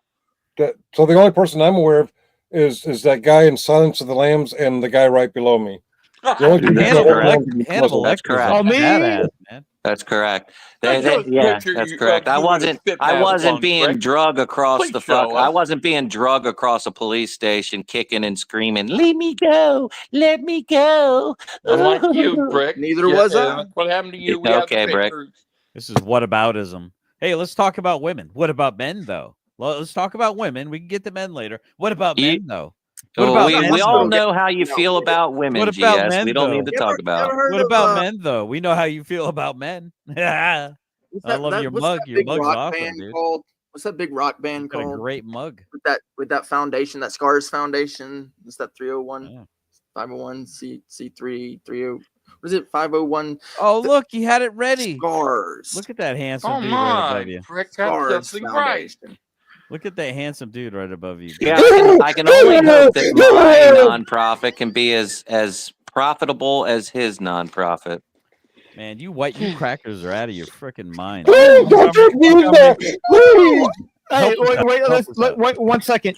Speaker 10: So the only person I'm aware of is that guy in Silence of the Lambs and the guy right below me. The only people that
Speaker 11: Hannibal
Speaker 10: hold on to the
Speaker 11: Hannibal
Speaker 10: muzzle.
Speaker 13: That's
Speaker 11: Lecter's
Speaker 13: correct.
Speaker 11: a
Speaker 17: Oh, me?
Speaker 11: badass, man.
Speaker 13: That's correct.
Speaker 14: Let's show us a
Speaker 13: Yeah,
Speaker 14: picture
Speaker 13: that's
Speaker 14: you-
Speaker 13: correct.
Speaker 14: of
Speaker 13: I
Speaker 14: you with a
Speaker 13: wasn't.
Speaker 14: spit
Speaker 13: I
Speaker 14: mask
Speaker 13: wasn't
Speaker 14: on,
Speaker 13: being
Speaker 14: Rick.
Speaker 13: drug across
Speaker 14: Please
Speaker 13: the
Speaker 14: show
Speaker 13: fuck. I
Speaker 14: us.
Speaker 13: wasn't being drug across a police station, kicking and screaming, "Let me go! Let me go!"
Speaker 14: Unlike you, Brick.
Speaker 12: Neither was I.
Speaker 14: That's what happened to you. We have
Speaker 13: Okay, Brick.
Speaker 14: pictures.
Speaker 11: This is whataboutism. Hey, let's talk about women. What about men, though? Well, let's talk about women. We can get to men later. What about
Speaker 13: You-
Speaker 11: men, though? What
Speaker 13: Well,
Speaker 11: about men,
Speaker 13: we all
Speaker 11: though?
Speaker 13: know how you feel about women,
Speaker 11: What about
Speaker 13: GS.
Speaker 11: men,
Speaker 13: We don't need
Speaker 11: though?
Speaker 13: to talk about.
Speaker 11: What about men, though? We know how you feel about men. I love your mug. Your mug's awesome, dude.
Speaker 12: what's that big rock band
Speaker 11: Got a
Speaker 12: called?
Speaker 11: great mug.
Speaker 12: With that foundation, that Scars Foundation. It's that 301, 501 C3 30. What is it? 501.
Speaker 11: Oh, look, he had it ready.
Speaker 12: Scars.
Speaker 11: Look at that handsome
Speaker 14: Oh
Speaker 11: dude right above
Speaker 14: my,
Speaker 11: you.
Speaker 14: Frick, that's
Speaker 12: Scars
Speaker 14: just great.
Speaker 11: Look at that handsome dude right above you.
Speaker 13: Yeah, I can only hope that my nonprofit can be as profitable as his nonprofit.
Speaker 11: Man, you crackers are out of your freaking mind.
Speaker 17: Please don't take me in there. Please. Hey, wait 1 second.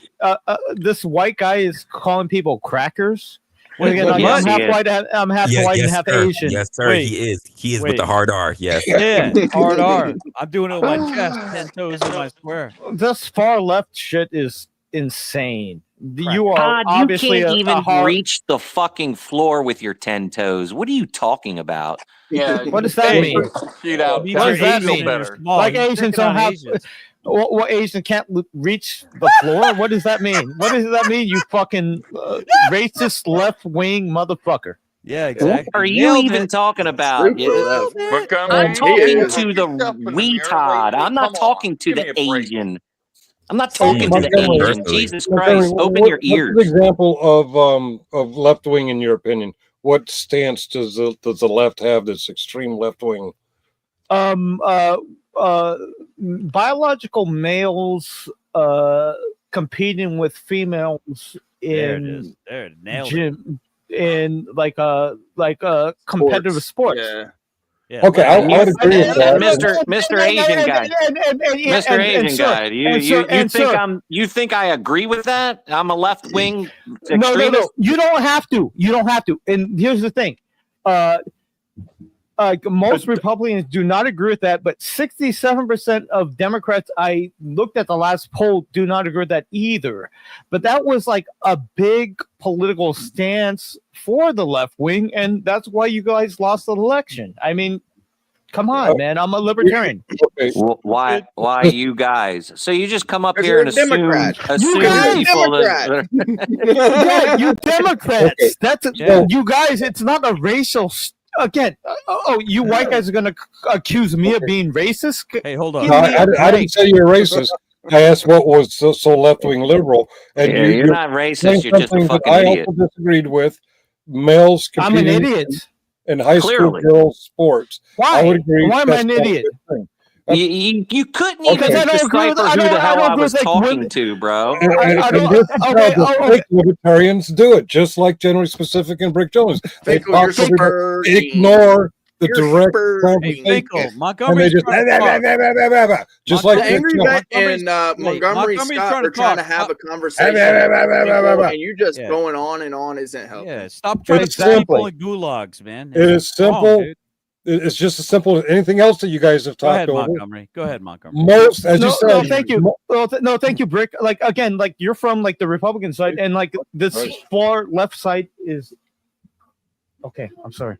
Speaker 17: This white guy is calling people crackers. Again, I'm half white. I'm half white and half
Speaker 3: sir.
Speaker 17: Asian.
Speaker 3: Yes, sir.
Speaker 17: Wait,
Speaker 3: He is. He is with
Speaker 17: wait.
Speaker 3: the hard R. Yes.
Speaker 11: Yeah, hard R. I'm doing it with my chest, 10 toes in my square.
Speaker 17: This far left shit is insane. You are
Speaker 13: God,
Speaker 17: obviously
Speaker 13: you can't even
Speaker 17: hard.
Speaker 13: reach the fucking floor with your 10 toes. What are you talking about?
Speaker 14: Yeah.
Speaker 17: What does that mean?
Speaker 14: Shoot out.
Speaker 11: Means
Speaker 17: What
Speaker 11: you're
Speaker 17: does that
Speaker 11: Asian
Speaker 17: mean?
Speaker 11: and you're small.
Speaker 17: Like
Speaker 11: He's
Speaker 17: Asians
Speaker 11: picking
Speaker 17: don't
Speaker 11: on
Speaker 17: have.
Speaker 11: Asians.
Speaker 17: What Asian can't reach the floor? What does that mean? What does that mean? You fucking racist left wing motherfucker.
Speaker 11: Yeah, exactly.
Speaker 13: What are you even talking about? I'm talking to the retard. I'm not talking to the Asian. I'm not talking to the Asian. Jesus Christ, open your ears.
Speaker 10: What's an example of left wing in your opinion? What stance does the left have that's extreme left wing?
Speaker 17: Biological males competing with females
Speaker 11: There it
Speaker 17: in
Speaker 11: is. There, nailed it.
Speaker 17: gym in competitive sports.
Speaker 11: Yeah.
Speaker 10: Okay, I would agree with that.
Speaker 13: Mr. Asian guy, Mr. Asian guy, you think I agree with that? I'm a left wing extremist.
Speaker 17: No. You don't have to. You don't have to. And here's the thing. Most Republicans do not agree with that, but 67% of Democrats, I looked at the last poll, do not agree with that either. But that was like a big political stance for the left wing, and that's why you guys lost the election. I mean, come on, man. I'm a libertarian.
Speaker 13: Why you guys? So you just come up here and assume people
Speaker 17: yeah, you Democrats. You guys. It's not a racial. Again, you white guys are going to accuse me of being racist?
Speaker 11: Hey, hold on.
Speaker 10: No, I didn't say you're racist. I asked what was so left-wing liberal. And
Speaker 13: you're not racist. You're just a fucking
Speaker 10: I
Speaker 13: idiot.
Speaker 10: also disagreed with males
Speaker 17: I'm an
Speaker 10: competing
Speaker 17: idiot.
Speaker 10: in high school girls sports.
Speaker 17: Why?
Speaker 10: I would agree.
Speaker 17: Why am I an
Speaker 10: that's not a
Speaker 17: idiot?
Speaker 10: good thing.
Speaker 13: You couldn't even decipher who the hell I was talking to, bro.
Speaker 10: Libertarians do it, just like Generally Specific and Brick Jones. They
Speaker 12: Finkel,
Speaker 10: talk
Speaker 12: you're
Speaker 10: to ignore the direct
Speaker 11: Hey,
Speaker 10: conversation.
Speaker 11: Finkel, Montgomery's
Speaker 10: just like
Speaker 12: the angry guy and Montgomery Scott are trying to have a conversation, and you just going on and on isn't helping.
Speaker 11: Yeah, stop trying to put people in gulags, man.
Speaker 10: It is simple. It's just as simple as anything else that you guys have talked over.
Speaker 11: Go ahead, Montgomery.
Speaker 10: Most, as you said.
Speaker 17: No, thank you. No, thank you, Brick. Like again, like you're from like the Republican side, and like this far left side is. Okay, I'm sorry.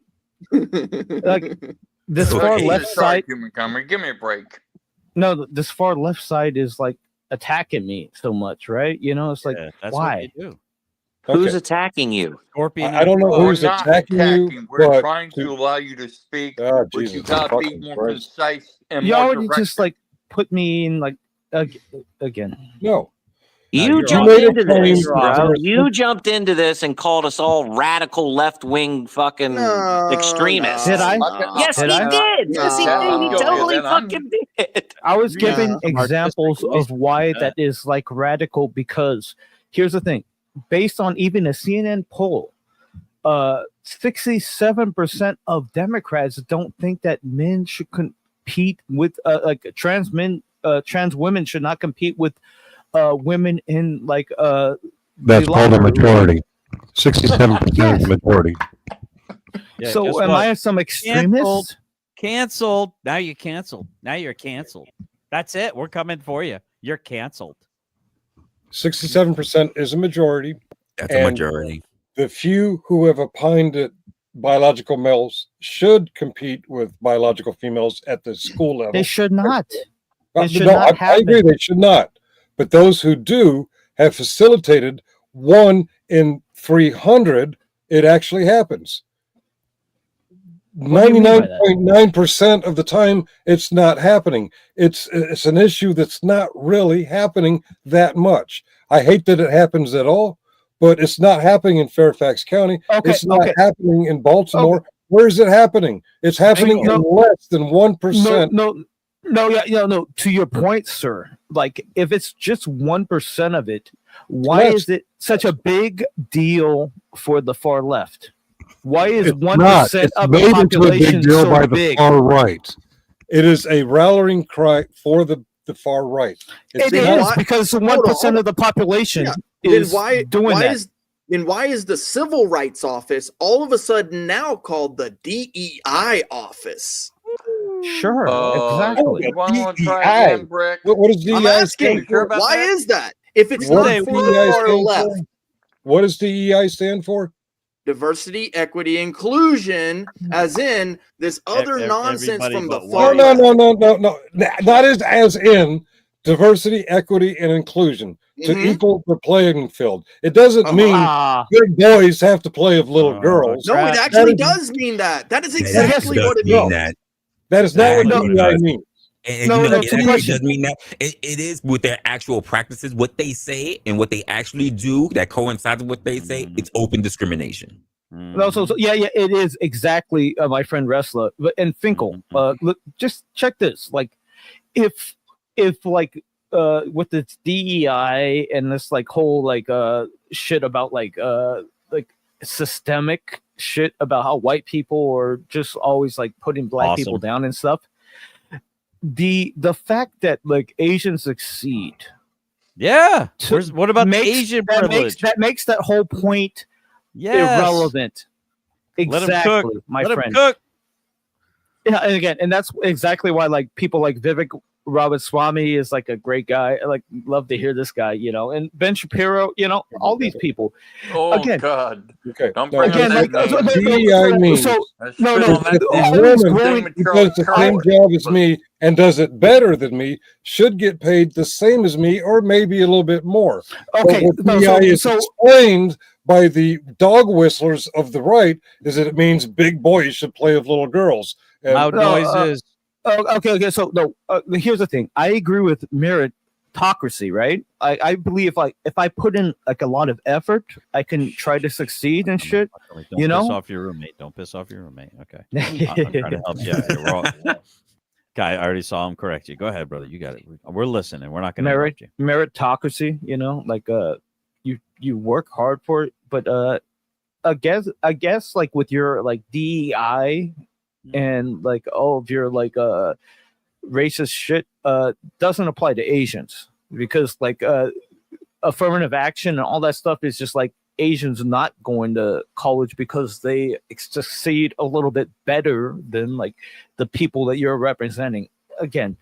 Speaker 17: Like this far left side.
Speaker 14: Montgomery, give me a break.
Speaker 17: No, this far left side is like attacking me so much, right? You know, it's like
Speaker 11: that's
Speaker 17: why?
Speaker 11: what they do.
Speaker 13: Who's attacking you?
Speaker 11: Scorpion.
Speaker 10: I don't know who's
Speaker 14: We're not
Speaker 10: attacking you.
Speaker 14: We're
Speaker 10: but
Speaker 14: trying to allow you to speak,
Speaker 10: Oh,
Speaker 14: but
Speaker 10: Jesus
Speaker 14: you gotta be
Speaker 10: fucking
Speaker 14: more
Speaker 10: Christ.
Speaker 14: concise and
Speaker 17: You
Speaker 14: more
Speaker 17: already
Speaker 14: direct.
Speaker 17: just like put me in like again.
Speaker 10: No.
Speaker 13: You
Speaker 10: You
Speaker 13: jumped
Speaker 10: made a
Speaker 13: into this,
Speaker 10: claim,
Speaker 13: bro. You jumped into this and called us all radical left-wing fucking extremists.
Speaker 17: Did I?
Speaker 13: Yes,
Speaker 17: Did
Speaker 13: he
Speaker 17: I?
Speaker 13: did. Yes, he did. He totally fucking did.
Speaker 17: I was giving examples of why that is like radical because here's the thing. Based on even a CNN poll, 67% of Democrats don't think that men should compete with like trans women should not compete with women in like
Speaker 15: That's called a majority. 67% is the majority.
Speaker 11: Yeah,
Speaker 17: so
Speaker 11: guess
Speaker 17: am
Speaker 11: what?
Speaker 17: I some extremist?
Speaker 11: Canceled. Now you're canceled. Now you're canceled. That's it. We're coming for you. You're canceled.
Speaker 10: 67% is a majority.
Speaker 3: That's a majority.
Speaker 10: The few who have opined that biological males should compete with biological females at the school level.
Speaker 17: They should not.
Speaker 10: No,
Speaker 17: It should not
Speaker 10: I
Speaker 17: happen.
Speaker 10: agree they should not. But those who do have facilitated 1 in 300, it actually happens. 99.9% of the time, it's not happening. It's an issue that's not really happening that much. I hate that it happens at all, but it's not happening in Fairfax County. It's not happening in Baltimore. Where is it happening? It's happening in less than 1%.
Speaker 17: No. To your point, sir. Like, if it's just 1% of it, why is it such a big deal for the far left? Why is 1% of the population so
Speaker 10: by
Speaker 17: big?
Speaker 10: the far right? It is a rallying cry for the far right.
Speaker 17: It is because 1% of the population is doing that.
Speaker 12: Why is the Civil Rights Office all of a sudden now called the DEI office?
Speaker 17: Sure, exactly.
Speaker 14: You want to try again, Brick?
Speaker 10: What is DEI?
Speaker 12: I'm asking, why is that? If it's not for the far left.
Speaker 10: What does DEI stand for?
Speaker 12: Diversity, equity, inclusion, as in this other nonsense from the far
Speaker 10: left. No. Not as in diversity, equity, and inclusion to equal the playing field. It doesn't mean big boys have to play with little girls.
Speaker 12: No, it actually does mean that. That is exactly what it means.
Speaker 10: That is not what DEI means.
Speaker 3: And it actually does mean that. It is with their actual practices, what they say and what they actually do that coincides with what they say. It's open discrimination.
Speaker 17: No, so it is exactly my friend Resla and Finkel. Look, just check this. Like, if like with this DEI and this like whole like shit about like systemic shit about how white people are just always like putting black people down and stuff. The fact that like Asians succeed,
Speaker 11: what about Asian privilege?
Speaker 17: That makes that whole point irrelevant. Exactly, my friend.
Speaker 11: Him cook.
Speaker 17: Yeah, and that's exactly why like people like Vivek Ramaswamy is like a great guy. I like love to hear this guy, and Ben Shapiro, all these people.
Speaker 14: Oh God!
Speaker 10: Okay,
Speaker 14: don't bring
Speaker 10: again,
Speaker 14: up that name.
Speaker 10: DEI means a woman who does the same job as me and does it better than me should get paid the same as me, or maybe a little bit more.
Speaker 17: Okay,
Speaker 10: but what DEI is explained by the dog whistlers of the right is that it means big boys should play with little girls.
Speaker 11: Loud noises.
Speaker 17: Okay. So no, here's the thing. I agree with meritocracy, right? I believe like if I put in like a lot of effort, I can try to succeed and shit.
Speaker 11: Don't piss off your roommate. Don't piss off your roommate. Okay. I'm trying to help you out. You're wrong. Guy, I already saw him correct you. Go ahead, brother. You got it. We're listening. We're not going to interrupt you.
Speaker 17: Meritocracy, like you work hard for it, but I guess like with your like DEI and like all of your like racist shit doesn't apply to Asians, because like affirmative action and all that stuff is just like Asians not going to college because they succeed a little bit better than like the people that you're representing. Again,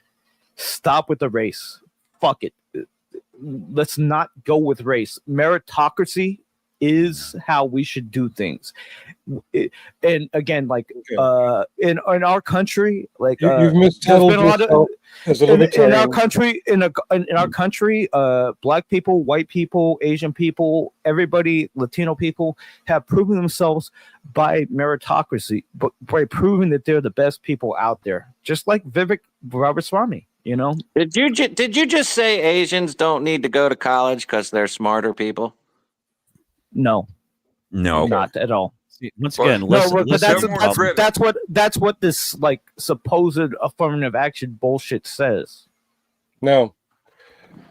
Speaker 17: stop with the race. Fuck it. Let's not go with race. Meritocracy is how we should do things. And again, like in our country, like
Speaker 10: you've mistitled yourself as a libertarian.
Speaker 17: In our country, black people, white people, Asian people, everybody, Latino people have proven themselves by meritocracy, but by proving that they're the best people out there, just like Vivek Ramaswamy.
Speaker 13: Did you just say Asians don't need to go to college because they're smarter people?
Speaker 17: No, not at all.
Speaker 11: See, once again,
Speaker 17: that's what this like supposed affirmative action bullshit says.
Speaker 10: No,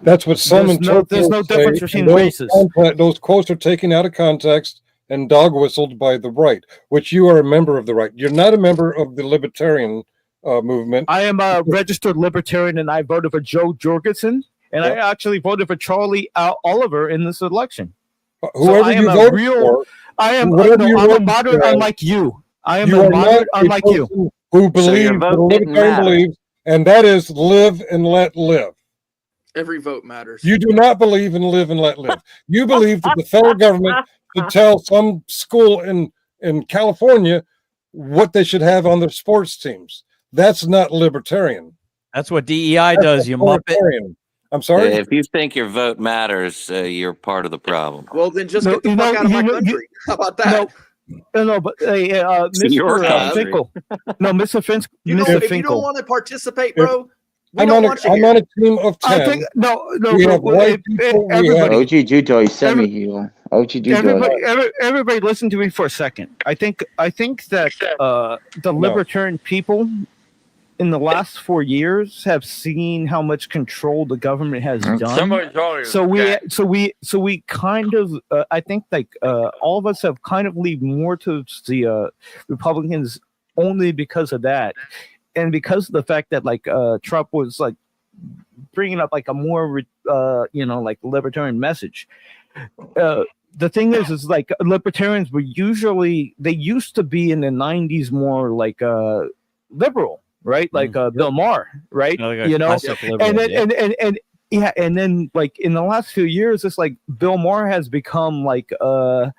Speaker 10: that's what some
Speaker 17: there's no difference between races.
Speaker 10: Those quotes are taken out of context and dog whistled by the right, which you are a member of the right. You're not a member of the libertarian movement.
Speaker 17: I am a registered libertarian, and I voted for Joe Jorgensen, and I actually voted for Charlie Oliver in this election.
Speaker 10: Whoever you voted for,
Speaker 17: I'm a moderate unlike you. I am a moderate unlike you.
Speaker 10: Who believes what a libertarian believes, and that is live and let live.
Speaker 12: Every vote matters.
Speaker 10: You do not believe in live and let live. You believe that the federal government should tell some school in California what they should have on their sports teams. That's not libertarian.
Speaker 11: That's what DEI does, you muppet.
Speaker 10: I'm sorry?
Speaker 13: If you think your vote matters, you're part of the problem.
Speaker 12: Well, then just get the fuck out of my country. How about that?
Speaker 17: No, but
Speaker 7: in your
Speaker 17: Mr.
Speaker 7: country.
Speaker 17: Finkel. No, Mr. Finkel.
Speaker 12: You don't,
Speaker 17: Mr.
Speaker 12: if you
Speaker 17: Finkel.
Speaker 12: don't want to participate, bro, we
Speaker 10: I'm
Speaker 12: don't
Speaker 10: on
Speaker 12: want you
Speaker 10: I'm
Speaker 12: here.
Speaker 10: on a team of
Speaker 17: I
Speaker 10: 10.
Speaker 17: think no.
Speaker 10: We have white people. We have
Speaker 17: Everybody,
Speaker 19: OGDoDirty, send me here. OGDoDirty.
Speaker 17: everybody, listen to me for a second. I think that the libertarian people in the last 4 years have seen how much control the government has done.
Speaker 14: Somebody's already
Speaker 17: So we kind of I think like all of us have kind of leaned more to the Republicans only because of that, and because of the fact that like Trump was like bringing up like a more like libertarian message. The thing is like libertarians were they used to be in the 90s more like liberal, right? Like Bill Maher, right?
Speaker 11: Like a
Speaker 17: and
Speaker 11: classic liberal,
Speaker 17: then and then like in the last few years, it's like Bill Maher has become like a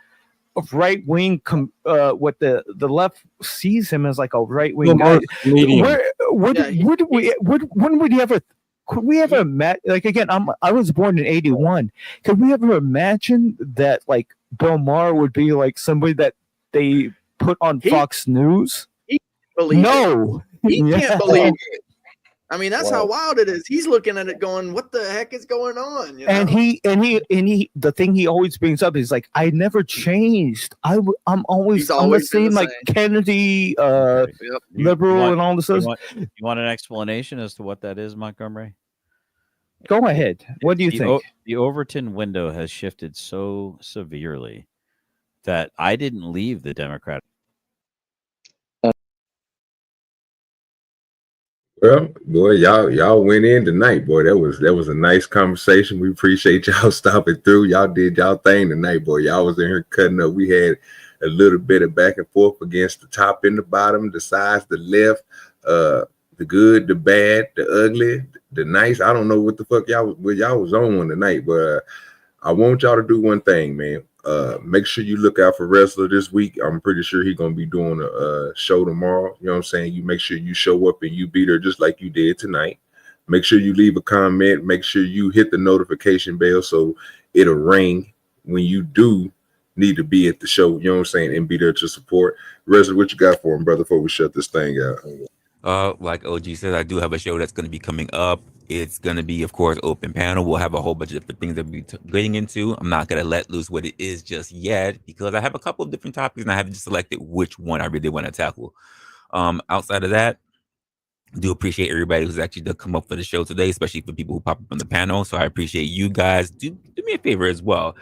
Speaker 17: right wing. What the left sees him as like a right wing guy. When would you ever? Could we ever imagine? Like again, I was born in '81. Could we ever imagine that like Bill Maher would be like somebody that they put on Fox News?
Speaker 12: He can't believe
Speaker 17: No,
Speaker 12: it. He
Speaker 17: Yeah.
Speaker 12: can't believe it. I mean, that's
Speaker 17: Wow.
Speaker 12: how wild it is. He's looking at it going, what the heck is going on? You know?
Speaker 17: And he the thing he always brings up is like, I never changed. I'm always
Speaker 12: He's
Speaker 17: I'm the
Speaker 12: always been
Speaker 17: same
Speaker 12: the
Speaker 17: like
Speaker 12: same.
Speaker 17: Kennedy, liberal, and all this
Speaker 11: You
Speaker 17: stuff.
Speaker 11: want an explanation as to what that is, Montgomery?
Speaker 17: Go ahead. What do you think?
Speaker 11: The Overton window has shifted so severely that I didn't leave the Democratic.
Speaker 2: Well, boy, y'all went in tonight, boy. That was a nice conversation. We appreciate y'all stopping through. Y'all did y'all thing tonight, boy. Y'all was in here cutting up. We had a little bit of back and forth against the top and the bottom, the sides, the left, the good, the bad, the ugly, the nice. I don't know what the fuck y'all was on one tonight, but I want y'all to do one thing, man. Make sure you look out for Resla this week. I'm pretty sure he's gonna be doing a show tomorrow. You know what I'm saying? You make sure you show up and you be there just like you did tonight. Make sure you leave a comment. Make sure you hit the notification bell so it'll ring when you do need to be at the show. You know what I'm saying? And be there to support. Resla, what you got for him, brother? Before we shut this thing out.
Speaker 3: Like OG said, I do have a show that's going to be coming up. It's going to be, of course, open panel. We'll have a whole bunch of different things that we'll be getting into. I'm not going to let loose what it is just yet because I have a couple of different topics and I haven't selected which one I really want to tackle. Outside of that, I do appreciate everybody who's actually done come up for the show today, especially for people who pop up on the panel. So I appreciate you guys. Do me a favor as well.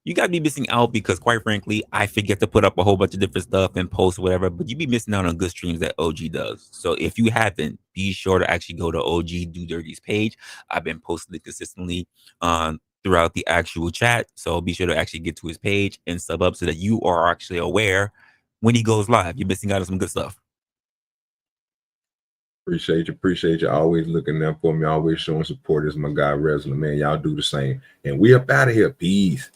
Speaker 3: You got to be missing out because, quite frankly, I forget to put up a whole bunch of different stuff and post whatever, but you be missing out on good streams that OG does. So if you haven't, be sure to actually go to OGDoDirty's page. I've been posting it consistently throughout the actual chat. So be sure to actually get to his page and sub up so that you are actually aware when he goes live. You're missing out on some good stuff.
Speaker 2: Appreciate you always looking out for me, always showing support. As my guy Resla, man, y'all do the same. And we up out of here. Peace.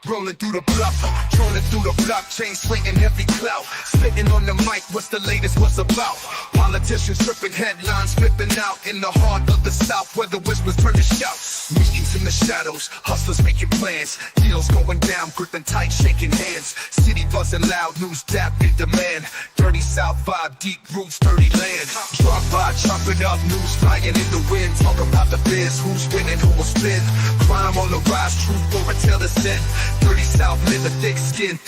Speaker 1: Rolling through the block, trolling through the blockchain, slinging heavy clout, spitting on the mic. What's the latest? What's about? Politicians dripping headlines, flipping out in the heart of the South, where the whispers turn to shouts. Meetings in the shadows, hustlers making plans, deals going down, gripping tight, shaking hands. City buzzing loud, news dap in demand. Dirty South vibe, deep roots, dirty land. Drop by, chopping up, news flying in the wind. Talk about the biz, who's winning, who will spin. Crime on the rise, truth over tell the sin. Dirty South, live a thick skin.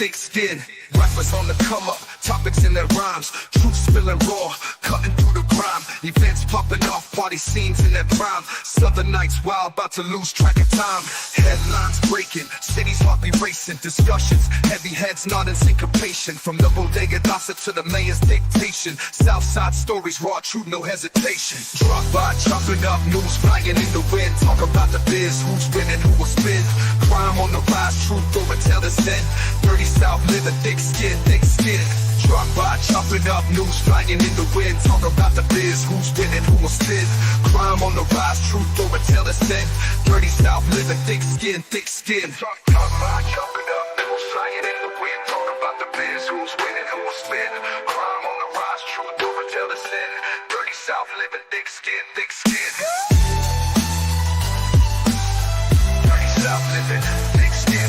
Speaker 1: Rappers on the come up, topics in their rhymes. Truth spilling raw, cutting through the grime. Events popping off, party scenes in their prime. Southern nights wild, about to lose track of time. Headlines breaking, cities heart be racing. Discussions, heavy heads nodding syncopation. From the bodega gossip to the mayor's dictation. Southside stories, raw truth, no hesitation. Drop by, chopping up, news flying in the wind. Talk about the biz, who's winning, who will spin. Crime on the rise, truth over tell the sin. Dirty South, live a thick skin. Drop by, chopping up, news flying in the wind. Talk about the biz, who's winning, who will spin. Crime on the rise, truth over tell the sin. Dirty South, live a thick skin. Drop by, chopping up, news flying in the wind. Talk about the biz, who's winning, who will spin. Crime on the rise, truth over tell the sin. Dirty South, live a thick skin. Dirty South, live a thick skin.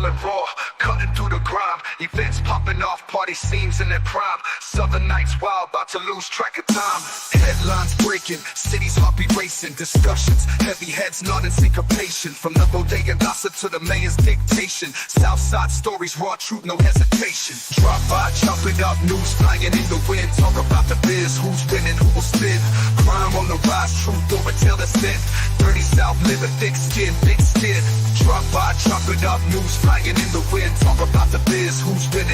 Speaker 1: feeling raw, cutting through the grime. Events popping off, party scenes in their prime. Southern nights wild, about to lose track of time. Headlines breaking, cities heartbeat racing. Discussions, heavy heads nodding syncopation. From the bodega gossip to the mayor's dictation. Southside stories, raw truth, no hesitation. Drop by, chop it up, news flying in the wind. Talk about the biz, who's winning, who will spin. Crime on the rise, truth over till it's thin. Dirty South, living thick skin, big skin. Drop by, chop it up, news flying in the wind. Talk about the biz, who's winning.